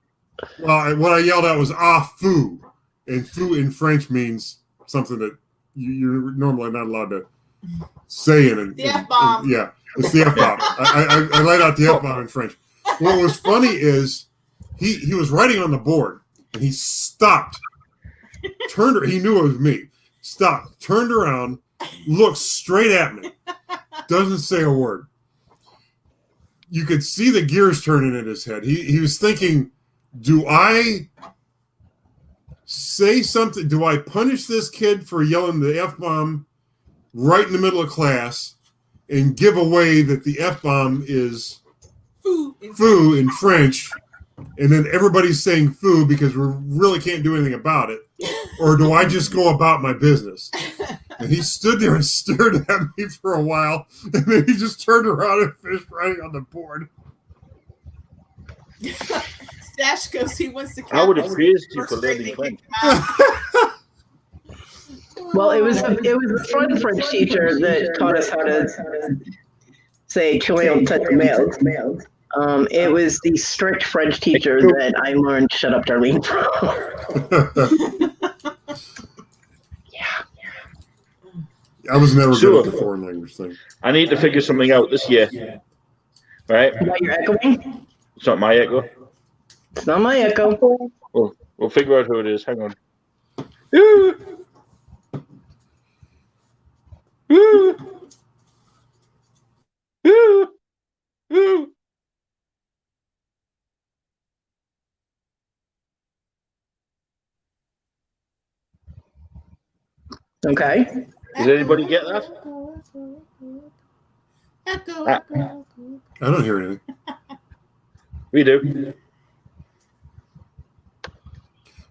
Well, what I yelled out was "ah foo," and "foo" in French means something that you're normally not allowed to say in the F-bomb. Yeah, it's the F-bomb. I laid out the F-bomb in French. What was funny is he was writing on the board and he stopped, turned. He knew it was me. Stopped, turned around, looked straight at me, doesn't say a word. You could see the gears turning in his head. He was thinking, do I say something? Do I punish this kid for yelling the F-bomb right in the middle of class and give away that the F-bomb is foo in French, and then everybody's saying foo because we really can't do anything about it? Or do I just go about my business? And he stood there and stared at me for a while, and then he just turned around and finished writing on the board. Stash goes, he wants to. I would have praised you for learning French. Well, it was the front French teacher that taught us how to say chewing on tête de merde. It was the strict French teacher that I learned "shut up, Darlene" from. I was never good at the foreign language thing. I need to figure something out this year. Right? Now you're echoing? It's not my echo. It's not my echo. We'll figure out who it is. Hang on. Ooh. Ooh. Ooh. Ooh. Okay. Does anybody get that? Echo, Ah. echo. I don't hear anything. We do.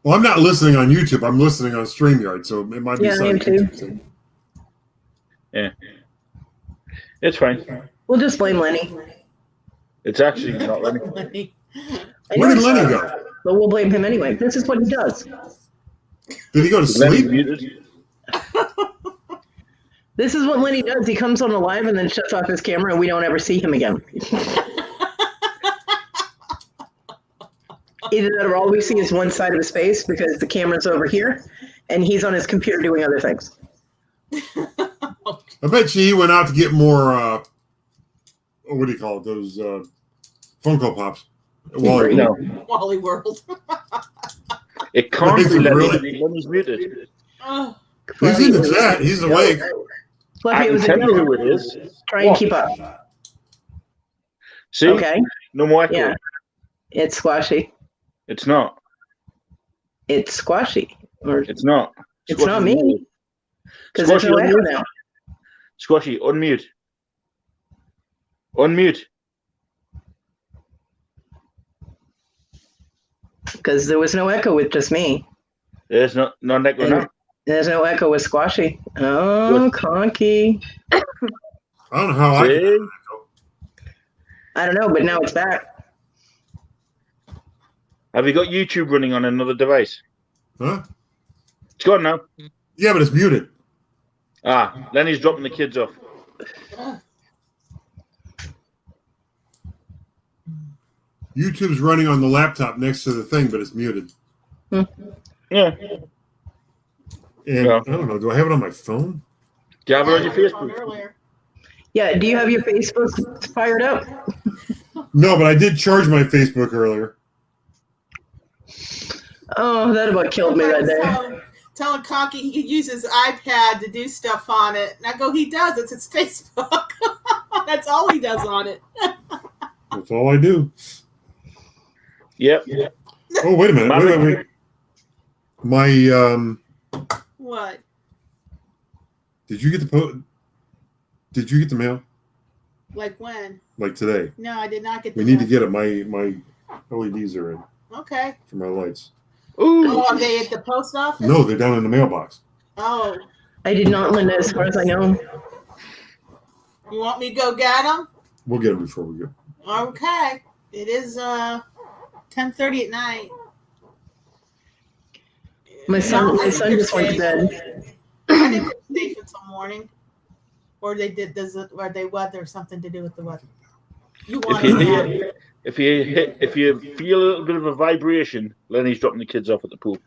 Well, I'm not listening on YouTube. I'm listening on StreamYard, so it might be Yeah, I am something. too. Yeah. It's fine. We'll just blame Lenny. It's actually not letting. I Where know did it's Lenny not, go? But we'll blame him anyway. This is what he does. Did he go to Lenny's sleep? muted. This is what Lenny does. He comes on the live and then shuts off his camera, and we don't ever see him again. Either that or all we see is one side of his face because the camera's over here, and he's on his computer doing other things. I bet you he went out to get more, what do you call it, those Funko Pops. Wally. No. Wally World. It can't Is be it Lenny. really? Lenny's muted. Oh, He's in the chat. He's awake. Fluffy, I it can was a tell you joke. who it is. Try and keep up. See? Okay. No more echo. Yeah. It's squashy. It's not. It's squashy. Or It's not. it's not me. Because there's no Squashy, echo unmute. now. Squashy, unmute. Unmute. Because there was no echo with just me. There's no echo now. There's no echo with squashy. Oh, conky. I don't know how I can. See? I don't know, but now it's back. Have you got YouTube running on another device? Huh? It's gone now. Yeah, but it's muted. Ah, Lenny's dropping the kids off. YouTube's running on the laptop next to the thing, but it's muted. Yeah. And Yeah. I don't know. Do I have it on my phone? Do you have it on your on Facebook? earlier. Yeah, do you have your Facebook fired up? No, but I did charge my Facebook earlier. Oh, that about killed me that day. telling Cocky he uses his iPad to do stuff on it. And I go, he does. It's his Facebook. That's all he does on it. That's all I do. Yep. Oh, wait a minute. Wait. My What? Did you get the mail? Like when? Like today? No, I did not get the We need to mail. get it. My LEDs are in Okay. for my lights. Oh, are they at the post office? No, they're down in the mailbox. Oh. I did not, Linda, as far as I know. You want me to go get them? We'll get them before we go. Okay. It is 10:30 at night. My son just went to bed. I think they're safe until morning. Or they did or they weather something to do with the weather. You want to If you feel a little bit of a vibration, Lenny's dropping the kids off at the pool.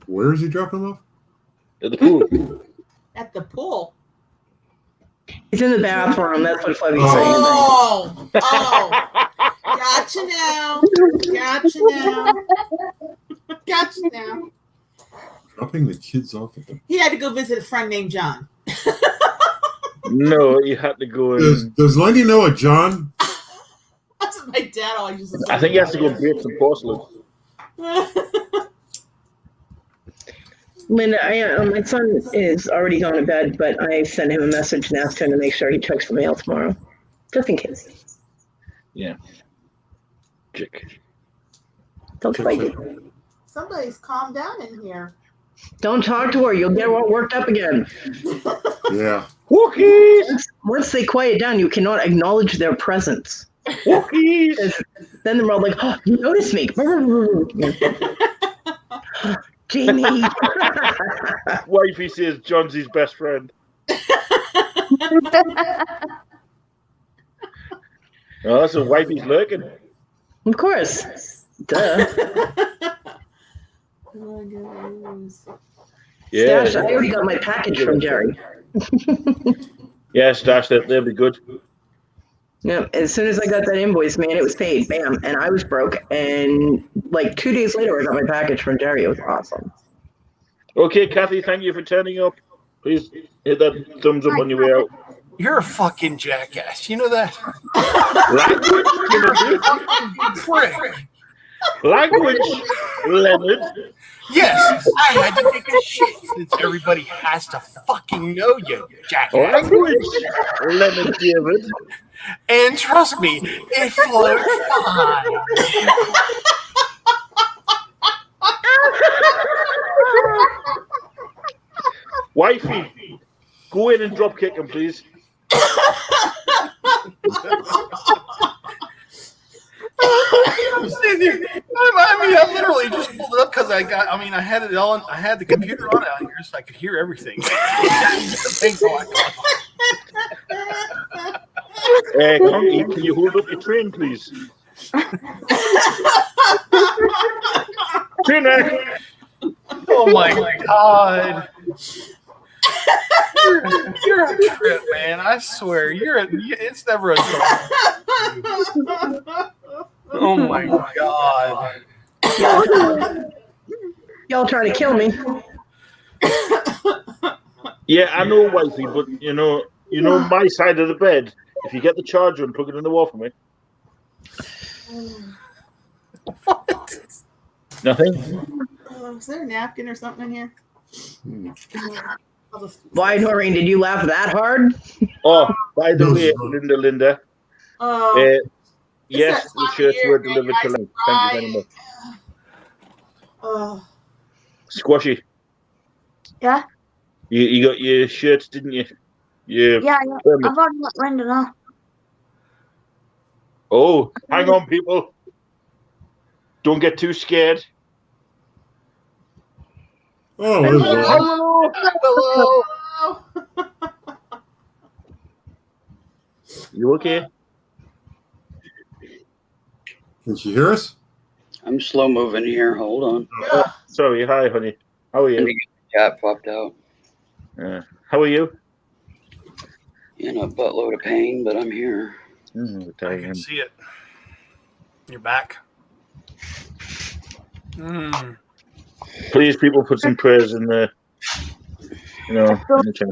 Where is he dropping them off? At the pool. At the pool. He's in the bathroom. That's what Fluffy's saying. Oh. Gotcha now. Dropping the kids off at the. He had to go visit a friend named John. No, you had to go and. Does Lenny know a John? That's what my dad always used to say. I think he has to go break some porcelain. Linda, my son is already gone to bed, but I sent him a message and asked him to make sure he checks the mail tomorrow, just in case. Yeah. Chick. Don't fight it. Somebody's calmed down in here. Don't talk to her. You'll get worked up again. Yeah. Wookies! Once they quiet down, you cannot acknowledge their presence. Wookies! Then they're all like, oh, you noticed me. Jamie. Wifey says John's his best friend. Oh, so wifey's lurking. Of course. Duh. Yeah. Stash, I already got my package from Jerry. Yeah, Stash, they'll be good. Yeah, as soon as I got that invoice, man, it was paid. Bam. And I was broke. And like 2 days later, I got my package from Jerry. It was awesome. Okay, Kathy, thank you for turning up. Please hit that thumbs up on your way out. You're a fucking jackass. You know that? Language, Timothy. Prick. Language, Leonard. Yes, I had to take a shit since everybody has to fucking know you, jackass. Language, Leonard David. And trust me, it flowed fine. Wifey, go in and drop kick him, please. I literally just pulled it up because I had it on. I had the computer on out here so I could hear everything. Thanks a lot. Conky, can you hold up your train, please? Trainer! Oh my god. You're a trip, man. I swear. It's never a joke. Oh my god. Y'all trying to kill me. Yeah, I know, wifey, but you know my side of the bed. If you get the charger and plug it in the wall for me. What? Nothing? Is there a napkin or something in here? Why, Noreen, did you laugh that hard? Oh, by the way, Linda. Yes, that the time of shirts year, were man, delivered you tonight. guys Thank you very much. Oh, Squashy, Yeah? you got your shirts, didn't you? Yeah, permit. I've already let Linda know. Oh, hang on, people. Don't get too scared. Oh, there's one. Hello. You okay? Can she hear us? I'm slow moving here. Hold on. Sorry. Hi, honey. How are you? Cat popped out. How are you? In a buttload of pain, but I'm here. I can see it. You're back. Mm. Please, people, put some prayers in the, in the chat.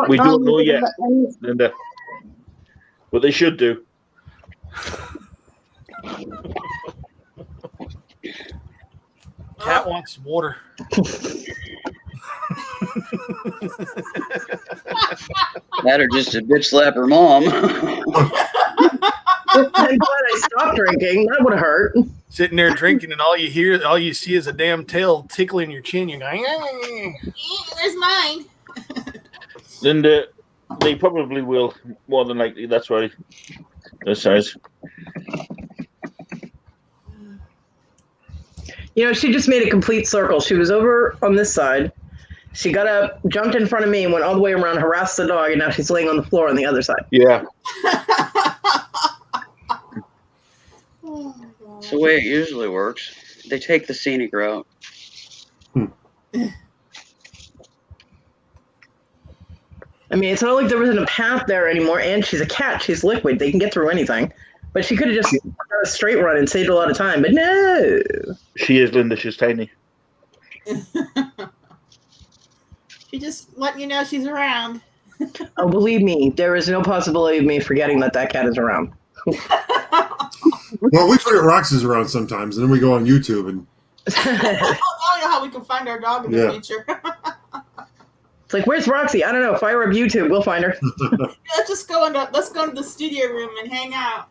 We don't know yet, Linda, but they should do. Cat wants water. That or just a bitch slap her mom. I'm glad I stopped drinking. That would have hurt. Sitting there drinking, and all you see is a damn tail tickling your chin. You're going, Where's mine? Linda, they probably will, more than likely. That's why their size. You know, she just made a complete circle. She was over on this side. She got up, jumped in front of me, and went all the way around, harassed the dog, and now she's laying on the floor on the other side. Yeah. It's the way it usually works. They take the scenic route. I mean, it's not like there wasn't a path there anymore, and she's a cat. She's liquid. They can get through anything. But she could have just done a straight run and saved a lot of time. But no. She is, Linda. She's tiny. She just letting you know she's around. Oh, believe me, there is no possibility of me forgetting that cat is around. Well, we forget Roxy's around sometimes, and then we go on YouTube and. I don't know how we can find our dog in the future. It's like, where's Roxy? I don't know. Fire up YouTube. We'll find her. Let's go into the studio room and hang out.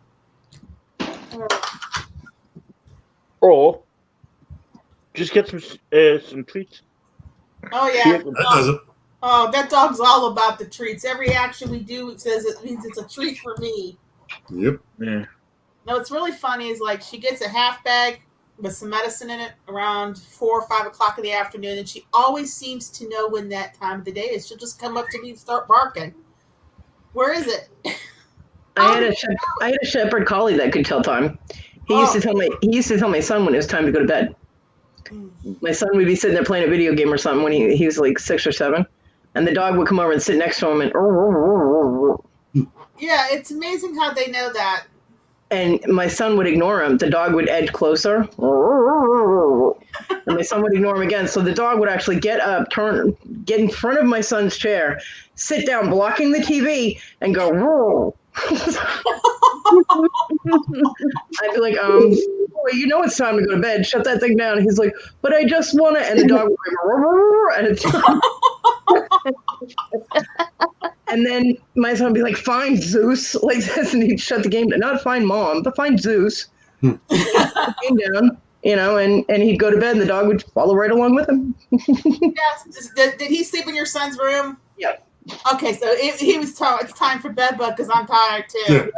Or just get some treats. Oh yeah. That does it. Oh, that dog's all about the treats. Every action we do, it says it means it's a treat for me. Yep. Yeah. No, what's really funny is like she gets a half bag with some medicine in it around 4 or 5 o'clock in the afternoon, and she always seems to know when that time of the day is. She'll just come up to me and start barking. Where is it? I had a shepherd collie that could tell time. He used to tell my son when it was time to go to bed. My son would be sitting there playing a video game or something when he was like 6 or 7, and the dog would come over and sit next to him and. Yeah, it's amazing how they know that. And my son would ignore him. The dog would edge closer. And my son would ignore him again. So the dog would actually get up, get in front of my son's chair, sit down, blocking the TV, and go, "Whoa." I'd be like, boy, you know it's time to go to bed. Shut that thing down. He's like, but I just want to. And the dog would and then my son would be like, fine, Zeus. Like this, and he'd shut the game down. Not fine, Mom, but fine, Zeus. Shut the game down, you know, and he'd go to bed, and the dog would follow right along with him. Yes. Did he sleep in your son's room? Yep. Okay, so he was told it's time for bed, but because I'm tired too.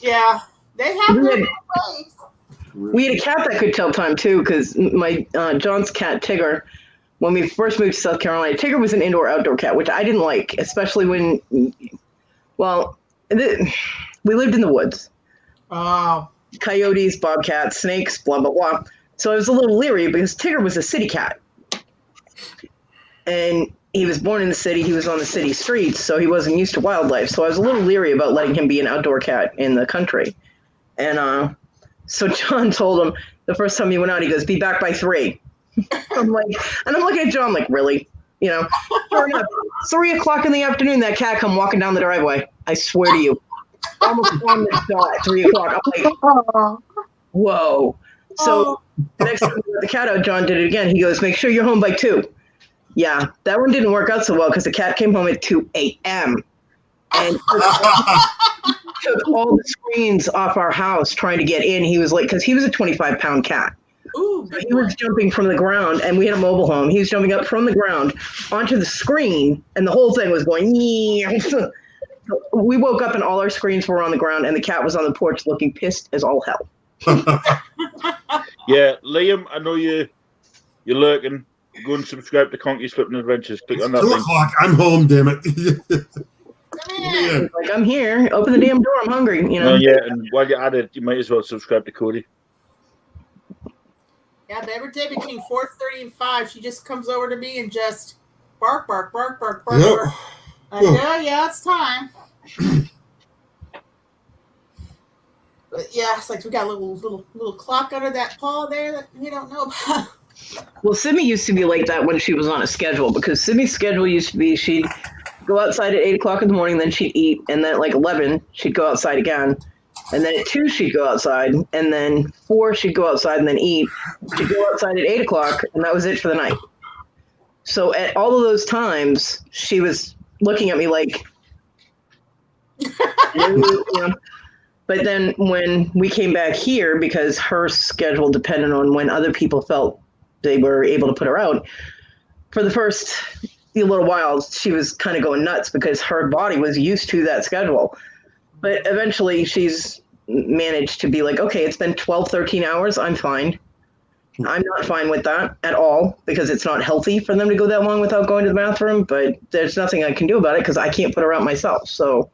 Yeah. They have their ways. We had a cat that could tell time too, because my John's cat Tigger, when we first moved to South Carolina, Tigger was an indoor-outdoor cat, which I didn't like, especially when, we lived in the woods. Oh. Coyotes, bobcats, snakes, blah, blah, blah. So I was a little leery because Tigger was a city cat. And he was born in the city. He was on the city streets, so he wasn't used to wildlife. So I was a little leery about letting him be an outdoor cat in the country. And so John told him the first time he went out, he goes, be back by 3. I'm looking at John like, really? You know, sure enough, 3 o'clock in the afternoon, that cat come walking down the driveway. I swear to you. Almost on the dot at 3 o'clock. I'm like, whoa. So the next time we let the cat out, John did it again. He goes, make sure you're home by 2. Yeah, that one didn't work out so well because the cat came home at 2 a.m. and took all the screens off our house trying to get in. He was like, because he was a 25-pound cat. Ooh, so he was jumping from the ground, and we had a mobile home. He was jumping up from the ground onto the screen, and the whole thing was going, so we woke up and all our screens were on the ground, and the cat was on the porch looking pissed as all hell. Yeah, Liam, I know you're lurking. Go and subscribe to Conky's Flipping Adventures. Click on that 2 link. o'clock. I'm home, damn it. yeah. Like, I'm here. Open the damn door. I'm hungry. You know. Yeah, and while you're at it, you might as well subscribe to Cody. Yeah, but every day between 4:30 and 5, she just comes over to me and just bark, bark, bark, bark, bark, Yep. bark. Yeah, it's time. But yeah, it's like we got a little clock under that paw there that you don't know about. Well, Simi used to be like that when she was on a schedule, because Simi's schedule used to be she'd go outside at 8 o'clock in the morning, then she'd eat, and then at like 11 she'd go outside again, and then at 2 she'd go outside, and then 4 she'd go outside and then eat. She'd go outside at 8 o'clock, and that was it for the night. So at all of those times, she was looking at me like, you know. But then when we came back here, because her schedule depended on when other people felt they were able to put her out, for the first little while, she was kind of going nuts because her body was used to that schedule. But eventually she's managed to be like, okay, it's been 12, 13 hours. I'm fine. I'm not fine with that at all, because it's not healthy for them to go that long without going to the bathroom, but there's nothing I can do about it because I can't put her out myself. So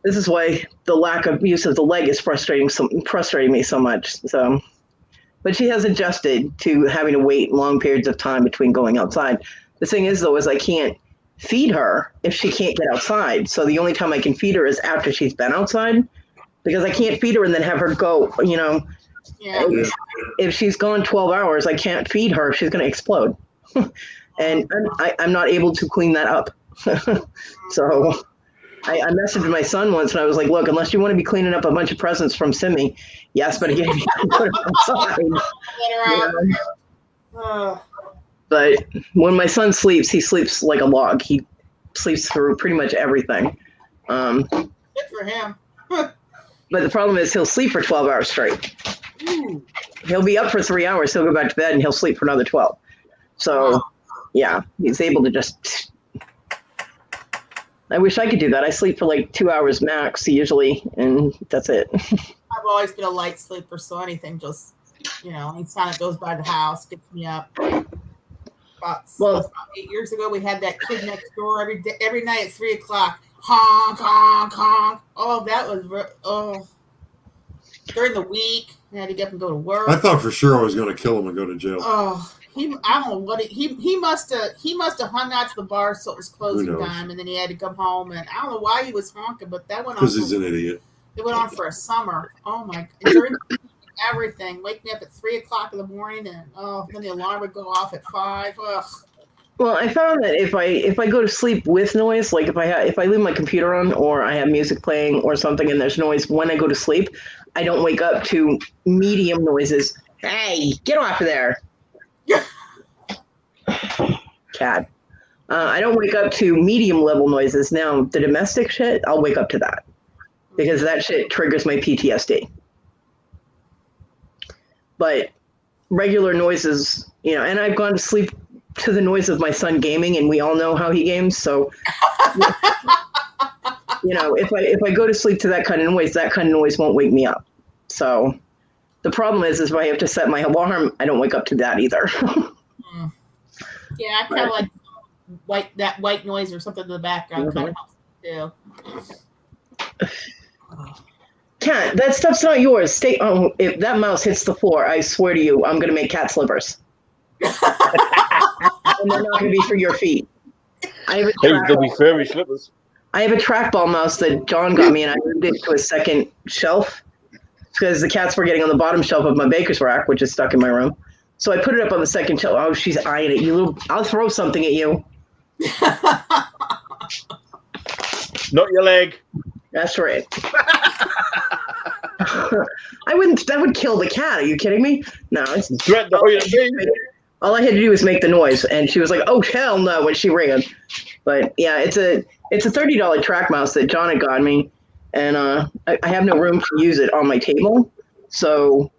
this is why the lack of use of the leg is frustrating me so much. So, but she has adjusted to having to wait long periods of time between going outside. The thing is, though, is I can't feed her if she can't get outside. So the only time I can feed her is after she's been outside, because I can't feed her and then have her go, you know. Yeah. If she's gone 12 hours, I can't feed her. She's going to explode. And I'm not able to clean that up. So I messaged my son once and I was like, look, unless you want to be cleaning up a bunch of presents from Simi, yes, but again, you can put her outside. You know? But when my son sleeps, he sleeps like a log. He sleeps through pretty much everything. Good for him. But the problem is he'll sleep for 12 hours straight. Ooh. He'll be up for 3 hours. He'll go back to bed and he'll sleep for another 12. So, yeah, he's able to just. I wish I could do that. I sleep for like 2 hours max usually, and that's it. I've always been a light sleeper, so anything just, you know, anytime it goes by the house gets me up. About 8 years ago, we had that kid next door every night at 3 o'clock. Honk, honk, honk. Oh, that was during the week. I had to get up and go to work. I thought for sure I was going to kill him and go to jail. Oh, I don't know what he must have hung out to the bar so it was closing time, and then he had to come home, and I don't know why he was honking, but that went on. Because he's an idiot. It went on for a summer. Oh my! During everything, wake me up at 3 o'clock in the morning, and then the alarm would go off at 5. Ugh. Well, I found that if I go to sleep with noise, like if I leave my computer on or I have music playing or something and there's noise when I go to sleep, I don't wake up to medium noises. Hey, get off of there. Cat. I don't wake up to medium level noises. Now, the domestic shit, I'll wake up to that because that shit triggers my PTSD. But regular noises, you know, and I've gone to sleep to the noise of my son gaming, and we all know how he games. So, you know, if I go to sleep to that kind of noise won't wake me up. So the problem is if I have to set my alarm, I don't wake up to that either. Yeah, I kind of like white noise or something in the background. Kind of helps too. Cat, that stuff's not yours. Stay. Oh, if that mouse hits the floor, I swear to you, I'm gonna make cat slippers. And they're not going to be for your feet. They'll be furry slippers. I have a trackball mouse that John got me, and I moved it to a second shelf because the cats were getting on the bottom shelf of my baker's rack, which is stuck in my room. So I put it up on the second shelf. Oh, she's eyeing it. I'll throw something at you. Not your leg. That's right. I wouldn't. That would kill the cat. Are you kidding me? No. All I had to do was make the noise, and she was like, "Oh hell no!" when she ran. But yeah, it's a $30 track mouse that John had got me, and I have no room to use it on my table, so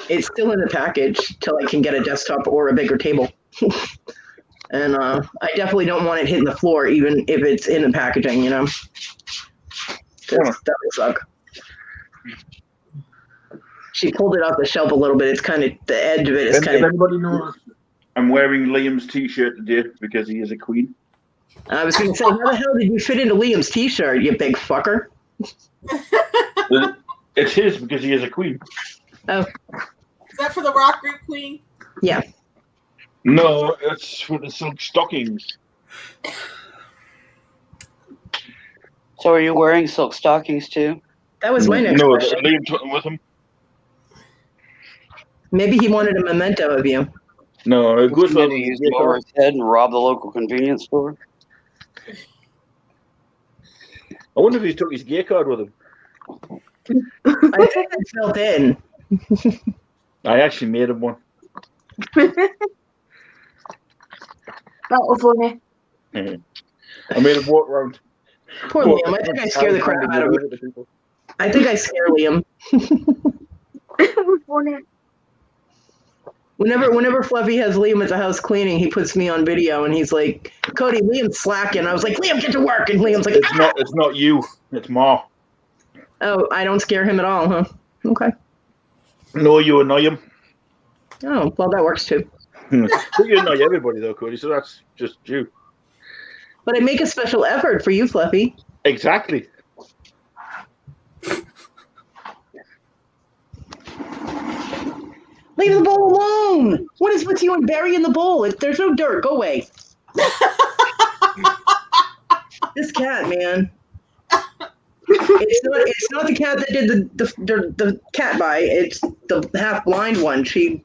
it's still in the package till I can get a desktop or a bigger table. And I definitely don't want it hitting the floor, even if it's in the packaging. You know, that would suck. She pulled it off the shelf a little bit. It's kind of the edge of it is kind of. Everybody knows I'm wearing Liam's T-shirt today because he is a queen. I was going to say, how the hell did you fit into Liam's T-shirt, you big fucker? It's his because he is a queen. Oh. Is that for the rock group queen? Yeah. No, it's for the silk stockings. So are you wearing silk stockings too? That was my next No, question. Liam took him with him. Maybe he wanted a memento of you. No, it goes well Maybe with use his him over his head and rob the local convenience store. I wonder if he took his gear card with him. I think it's built in. I actually made him one. That was funny. I made him walk around. Poor Liam. I think I scare the crap out of him. I think I scare Liam. It was funny. Whenever Fluffy has Liam at the house cleaning, he puts me on video and he's like, Cody, Liam's slacking. I was like, Liam, get to work. And Liam's like, It's not you. It's Ma. oh, I don't scare him at all, huh? Okay. No, you annoy him. Oh, well, that works too. But you annoy everybody though, Cody. So that's just you. But I make a special effort for you, Fluffy. Exactly. Leave the bowl alone. What is with you and Barry in the bowl? There's no dirt. Go away. This cat, man. It's not the cat that did the cat bite. It's the half blind one. She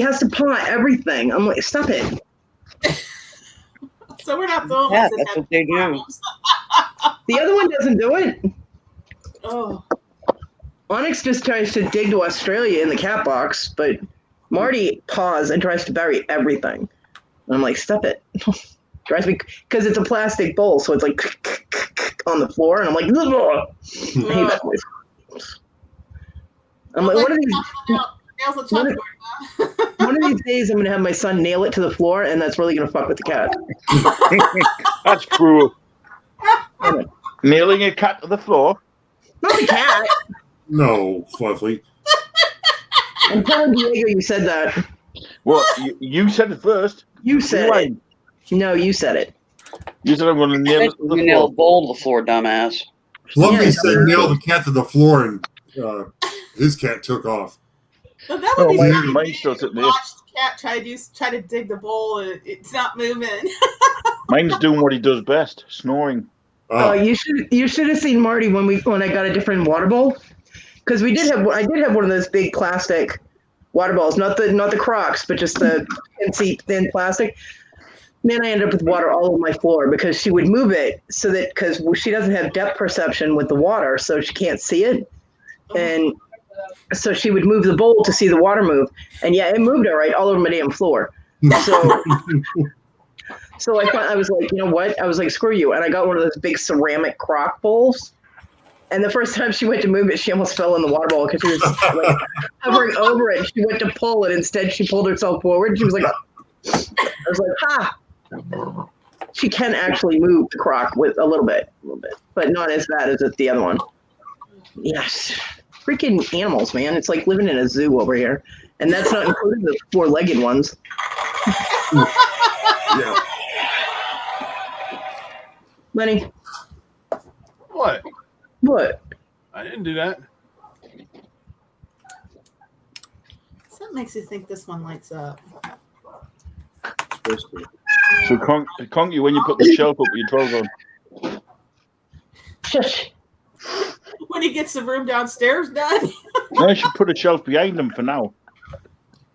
has to paw everything. I'm like, stop it. So we're not the only Yeah, ones that that's have what they do. problems. The other one doesn't do it. Oh, Onyx just tries to dig to Australia in the cat box, but Marty paws and tries to bury everything. And I'm like, stop it. Drives me, because it's a plastic bowl, so it's like on the floor, and I'm like, ugh. I hate that noise. I'm like, one of these days, I'm gonna have my son nail it to the floor, and that's really gonna fuck with the cat. That's cruel. Nailing a cat to the floor. Not the cat. No, Fluffy. I'm telling Diego you said that. Well, you said it first. You said it. No, you said it. You said I'm going to nail it to the You nailed floor. bowl to the floor, dumbass. Fluffy Yeah, said nail the cat to the floor, and his cat took off. so that would be mine- funny mine's if still you sitting there. watch the cat try to dig the bowl and it's not moving. Mine's doing what he does best, snoring. Oh, you should have seen Marty when I got a different water bowl, because I did have one of those big plastic water bowls, not the Crocs, but just the thin plastic. Man, I ended up with water all over my floor because she would move it because she doesn't have depth perception with the water, so she can't see it, and so she would move the bowl to see the water move, and yeah, it moved all right all over my damn floor. So I was like, you know what? I was like, screw you. And I got one of those big ceramic crock bowls. And the first time she went to move it, she almost fell in the water bowl because she was like hovering over it. She went to pull it. Instead, she pulled herself forward. She was like, I was like, ha. She can actually move the crock with a little bit, but not as bad as the other one. Yes. Freaking animals, man. It's like living in a zoo over here. And that's not including the four-legged ones. Yeah. Lenny, What? what? I didn't do that. Something makes you think this one lights up. Supposed to. So conk you when you put the shelf up with your trousers on. Shush. When he gets the room downstairs done. I should put a shelf behind them for now.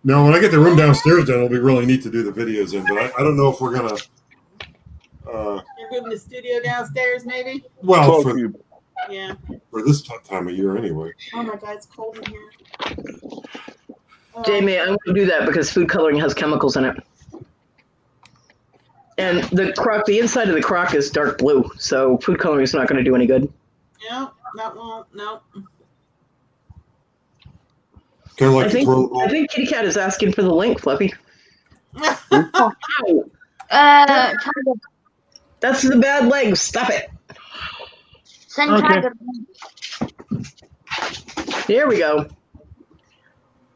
No, when I get the room downstairs done, it'll be really neat to do the videos in. But I don't know if we're gonna. You're moving the studio downstairs, maybe? Well, Close for, you. Yeah. for this time of year, anyway. Oh my God, it's cold in here. Jamie, I'm going to do that because food coloring has chemicals in it. And the inside of the crock is dark blue, so food coloring is not going to do any good. No, that won't. No. Kind of like I the think toilet bowl. Kitty Cat is asking for the link, Fluffy. Oh, Tiger. That's the bad leg. Stop it. Send Okay. Tiger. There we go.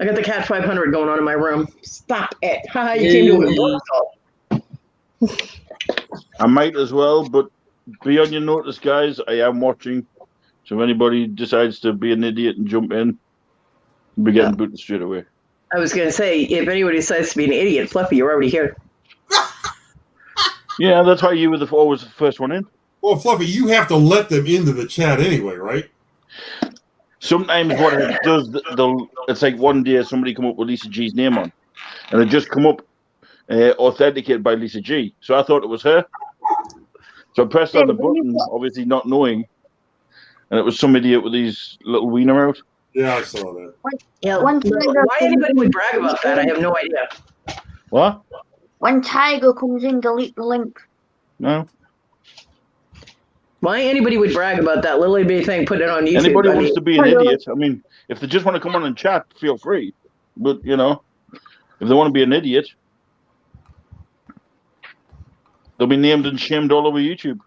I got the Cat 500 going on in my room. Stop it. Haha, you came to it. I might as well, but be on your notice, guys. I am watching. So if anybody decides to be an idiot and jump in, we'll be getting booted straight away. I was going to say, if anybody decides to be an idiot, Fluffy, you're already here. Yeah, that's why you were always the first one in. Well, Fluffy, you have to let them into the chat anyway, right? Sometimes what it does, it's like one day somebody come up with Lisa G's name on, and it just come up authenticated by Lisa G. So I thought it was her. So I pressed on the button, obviously not knowing, and it was some idiot with these little wiener out. Yeah, I saw that. Yeah, One why anybody would brag about that, I have no idea. What? When Tiger comes in, delete the link. No. Why anybody would brag about that little bitty thing, put it on YouTube? Anybody I wants mean, to be an idiot. I mean, if they just want to come on and chat, feel free. But you know, if they want to be an idiot, they'll be named and shamed all over YouTube.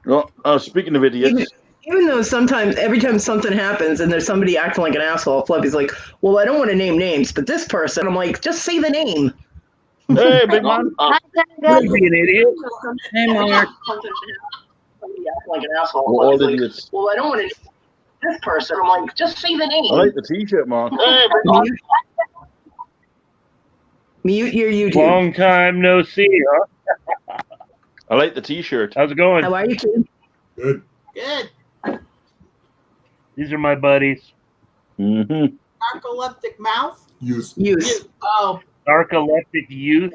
Well, speaking of idiots, even though sometimes, every time something happens and there's somebody acting like an asshole, Fluffy's like, well, I don't want to name names, but this person, I'm like, just say the name. hey, big man. Don't be an idiot. Hey, Mark. Something somebody acting like an asshole. We're all Fluffy's like, idiots. well, I don't want to name this person. I'm like, just say the name. I like the T-shirt, Mark. Hey, big man. Mute your YouTube. Long time no see, huh? I like the T-shirt. How's it going? How are you, kid? Good. Good. These are my buddies. Mm-hmm. Narcoleptic mouth? Use. Oh. Narcoleptic youth,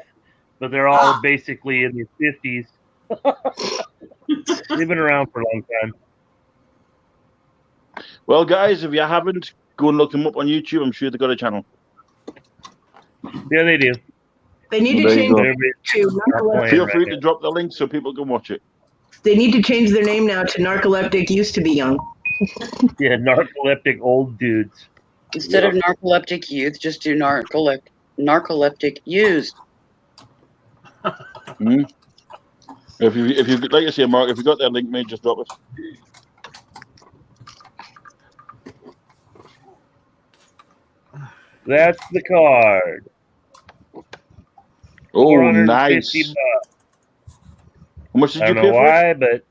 but they're all basically in their 50s. They've been around for a long time. Well, guys, if you haven't, go and look them up on YouTube. I'm sure they've got a channel. Yeah, they do. They need There to you change go. their to narcoleptic. Feel free to drop the link so people can watch it. They need to change their name now to Narcoleptic Used to Be Young. Yeah, narcoleptic old dudes. Instead of narcoleptic youth, just do narcoleptic used. Mm-hmm. If you like I say, Mark, if you got that link, mate, just drop it. That's the card. Oh, 450 nice. bucks. How much did I you don't pay know for it? why, but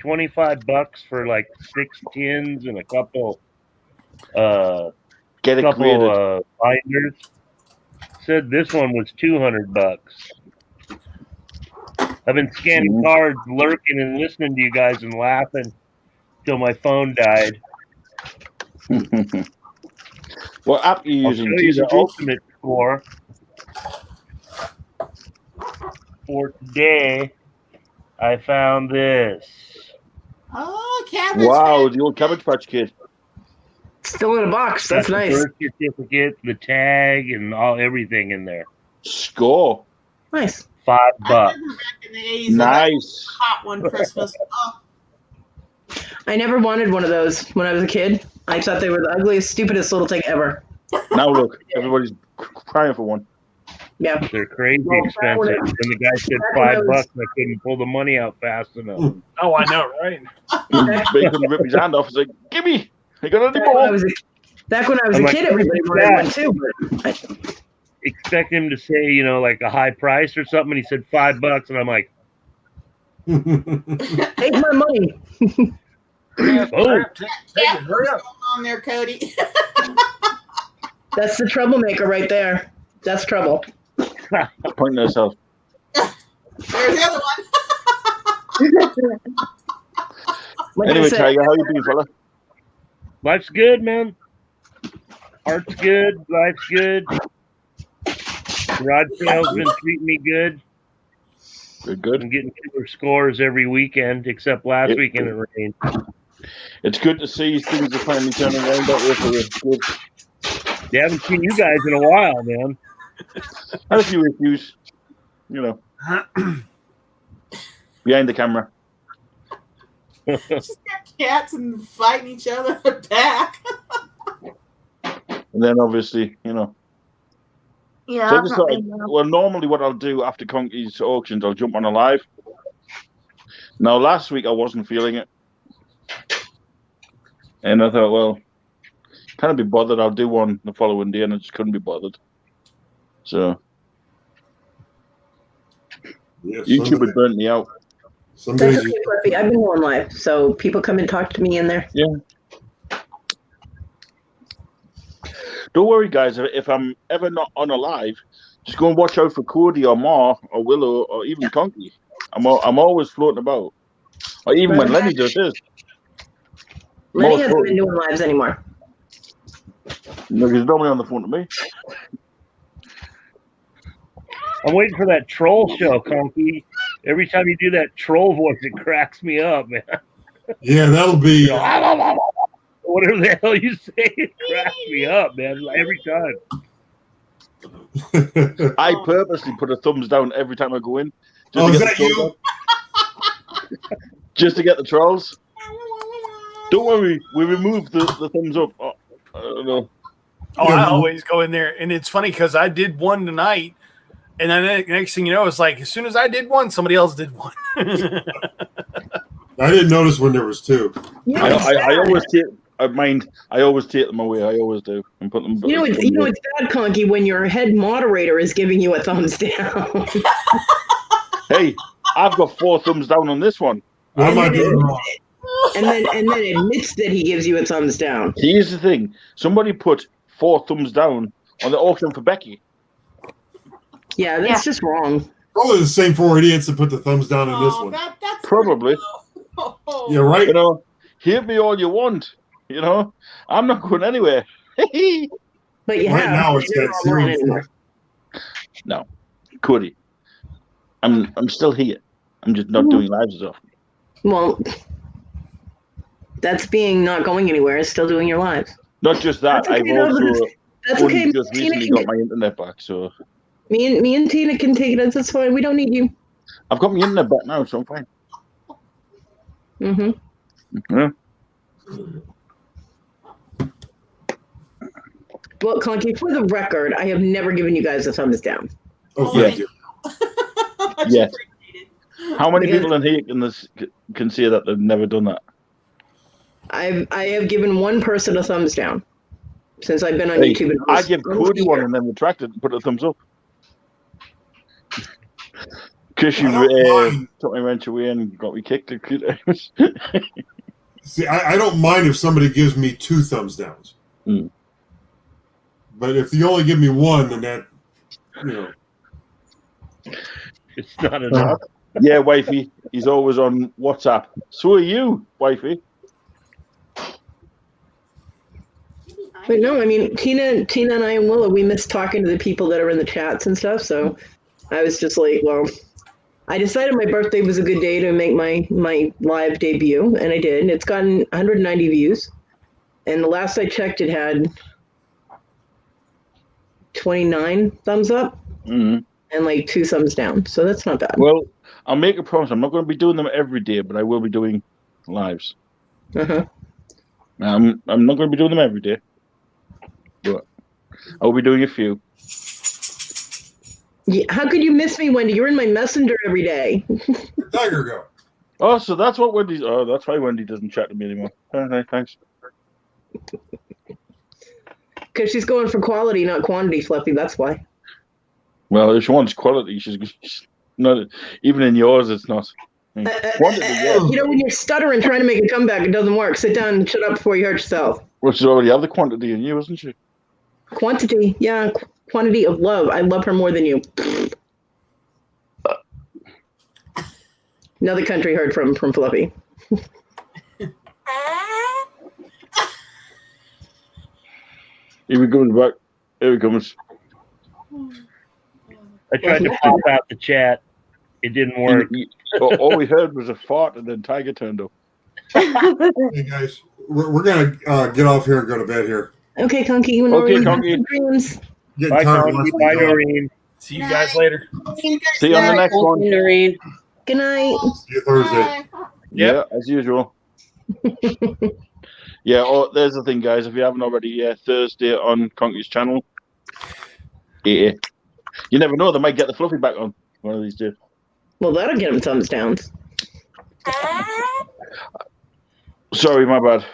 $25 for like 6 tins and a couple Get it created. binders. Said this one was $200. I've been scanning cards, lurking and listening to you guys and laughing till my phone died. What app are you I'll using? show you the TCG? ultimate score for today. I found this. Oh, Cabbage Wow, Patch. the old Cabbage Patch Kid. Still in a box. That's Got the nice. birth certificate, the tag, and everything in there. Score. Nice. $5. I remember back in the 80s. and that's Nice. a hot one Christmas. Oh, I never wanted one of those when I was a kid. I thought they were the ugliest, stupidest little thing ever. Now look, everybody's crying for one. Yeah. They're crazy Well, expensive. when When the guy said back when I $5, was- I couldn't pull the money out fast enough. Oh, I know, right? Bacon ripped his hand off. He's like, "Give me! I got any Back when I more?" was I'm a like, kid, everybody "What's wanted that?" one too. But Expect him to say, like a high price or something. And he said $5, and I'm like, take my money. oh, Take it, hurry up. what's going on there, Cody? That's the troublemaker right there. That's trouble. Pointing at herself. There's the other one. Like I Anyway, said, Tiger, how you been, fella? life's good, man. Heart's good. Life's good. Rod sale's been treating me good. Good, good. I'm getting killer scores every weekend, except last Yep. weekend it rained. It's good to see things are finally turning around that way for you. Good. They haven't seen you guys in a while, man. Had a few issues, behind the camera. Just got cats and fighting each other back. And then obviously, Yeah, So I I've just not thought, been there. well, normally what I'll do after Conky's auctions, I'll jump on a live. Now, last week I wasn't feeling it. And I thought, well, can't be bothered. I'll do one the following day, and I just couldn't be bothered. So Yeah, YouTube had burnt me out. some that's days okay, Fluffy. I've been going live, so people come and talk to me in there. Don't worry, guys. If I'm ever not on a live, just go and watch out for Cody or Ma or Willow or even Conky. I'm always floating about. Or even when Lenny does his. Lenny hasn't been doing lives anymore. No, he's normally on the phone to me. I'm waiting for that troll show, Conky. Every time you do that troll voice, it cracks me up, man. Yeah, that'll be. Whatever the hell you say, it cracks me up, man. Every time. I purposely put a thumbs down every time I go in. Oh, is that you? Just to get the trolls. Don't worry, we removed the thumbs up. Oh, I don't know. Oh, I always go in there, and it's funny because I did one tonight, and then the next thing you know, it's like as soon as I did one, somebody else did one. I didn't notice when there was two. Yeah, I always take. I always take them away. I always do, and put them. It's bad, Conky, when your head moderator is giving you a thumbs down. Hey, I've got 4 thumbs down on this one. What am I doing wrong? And then admits that he gives you a thumbs down. Here's the thing: somebody put 4 thumbs down on the auction for Becky. Yeah, that's just wrong. Probably the same 4 idiots that put the thumbs down on this one. That's Probably. Yeah, right. You know, hate me all you want. You know, I'm not going anywhere. But you Right have. now it's got 0. No, Cody. I'm still here. I'm just not doing lives as often. Well, that's being not going anywhere. It's still doing your lives. Not just that. That's okay, I've also that's only okay. just Tina recently can got my internet back, so me and Tina can take it. That's fine. We don't need you. I've got my internet back now, so I'm fine. Mm-hmm. Yeah. Well, Conky, for the record, I have never given you guys a thumbs down. Oh, thank you. Yeah. How many people in here can say that they've never done that? I have given one person a thumbs down since I've been on YouTube. I give Cody one and then retracted and put a thumbs up. Because you took my wrench away and got me kicked a few times. See, I don't mind if somebody gives me 2 thumbs downs. Mm. But if you only give me 1, then that, It's not enough. Yeah, wifey. He's always on WhatsApp. So are you, wifey. But no, I mean, Tina and I and Willa, we miss talking to the people that are in the chats and stuff. So I was just like, well, I decided my birthday was a good day to make my live debut, and I did. It's gotten 190 views. And the last I checked, it had 29 thumbs up and like 2 thumbs down. So that's not bad. Well, I'll make a promise. I'm not going to be doing them every day, but I will be doing lives. Uh-huh. I'm not going to be doing them every day, but I will be doing a few. Yeah, how could you miss me, Wendy? You're in my messenger every day. Tiger go. Oh, so that's what Wendy's. Oh, that's why Wendy doesn't chat to me anymore. Okay, thanks. Because she's going for quality, not quantity, Fluffy. That's why. Well, if she wants quality, she's not. Even in yours, it's not. Quantity, yeah. You know, when you're stuttering trying to make a comeback, it doesn't work. Sit down and shut up before you hurt yourself. Well, she's already have the quantity in you, isn't she? Quantity, yeah. Quantity of love. I love her more than you. Another country heard from Fluffy. Here he comes back. Here he comes. I tried to pop out the chat. It didn't work. All we heard was a fart, and then Tiger turned up. Hey, guys. We're going to get off here and go to bed here. Okay, Conky. You and Okay, Noreen, Conky. dreams. Bye, Conky. Bye, Noreen. See you guys later. See you on the next one. Noreen. Good night. See you Thursday. Yeah, as usual. Yeah, there's the thing, guys. If you haven't already, Thursday on Conky's channel. Yeah. You never know. They might get the Fluffy back on one of these days. Well, that'll get him thumbs downs. Sorry, my bad.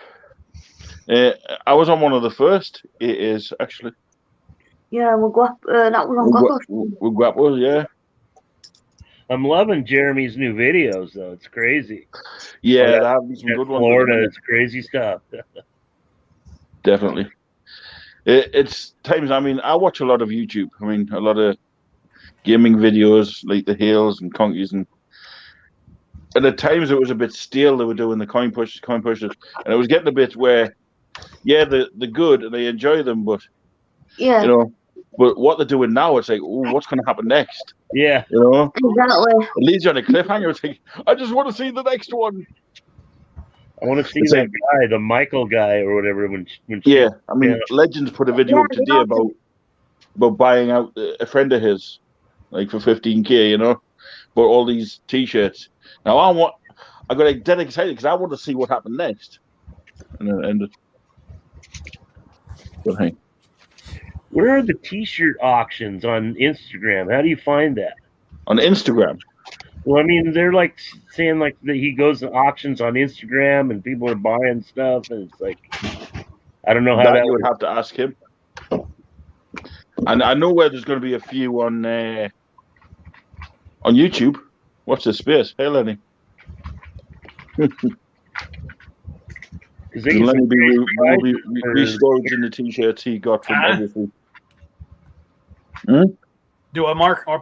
I was on one of the first. It is actually. Yeah, that was on Guapo. With Guapo, yeah. I'm loving Jeremy's new videos, though. It's crazy. Yeah, there have been some good ones. Florida, it's crazy stuff. Definitely. It's times. I mean, I watch a lot of YouTube. I mean, a lot of gaming videos like the Hales and Conkies, and And at times it was a bit stale. They were doing the coin pushes, and it was getting a bit where, yeah, they're good and they enjoy them, but Yeah, you know, but what they're doing now, it's like, oh, what's going to happen next? Yeah. You know, exactly. it leaves you on a cliffhanger. It's like, I just want to see the next one. I want to see It's that like, guy, the Michael guy or whatever. When yeah, I mean, yeah. Legends put a video Yeah, up today about buying out a friend of his, like for 15K, you know, for all these T-shirts. Now I got like dead excited because I want to see what happened next. And but hey, Where are the T-shirt auctions on Instagram? How do you find that? on Instagram, Well, I mean, they're like saying like that he goes to auctions on Instagram and people are buying stuff, and it's like I don't know how that you would works. have to ask him. And I know where there's going to be a few on YouTube. Watch this space. Hey, Lenny. Because they get Lenny some be great prices for- restoring the T-shirts he got from Ah. obviously. Do what, Mark? Or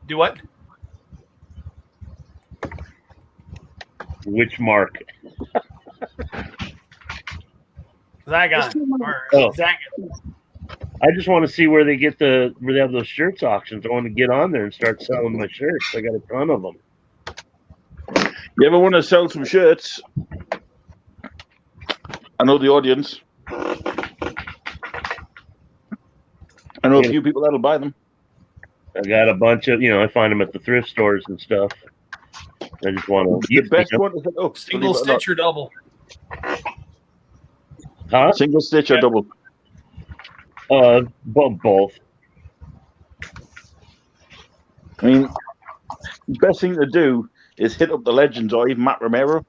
do what? Which Mark? That guy. Oh. Zach. I just want to see where they have those shirts auctions. I want to get on there and start selling my shirts. I got a ton of them. You ever want to sell some shirts? I know the audience. I know a few people that'll buy them. I got a bunch of, I find them at the thrift stores and stuff. I just want to. The best one to hit up. Single stitch or double? Huh? Single stitch or double? Both. I mean, the best thing to do is hit up the Legends or even Matt Romero.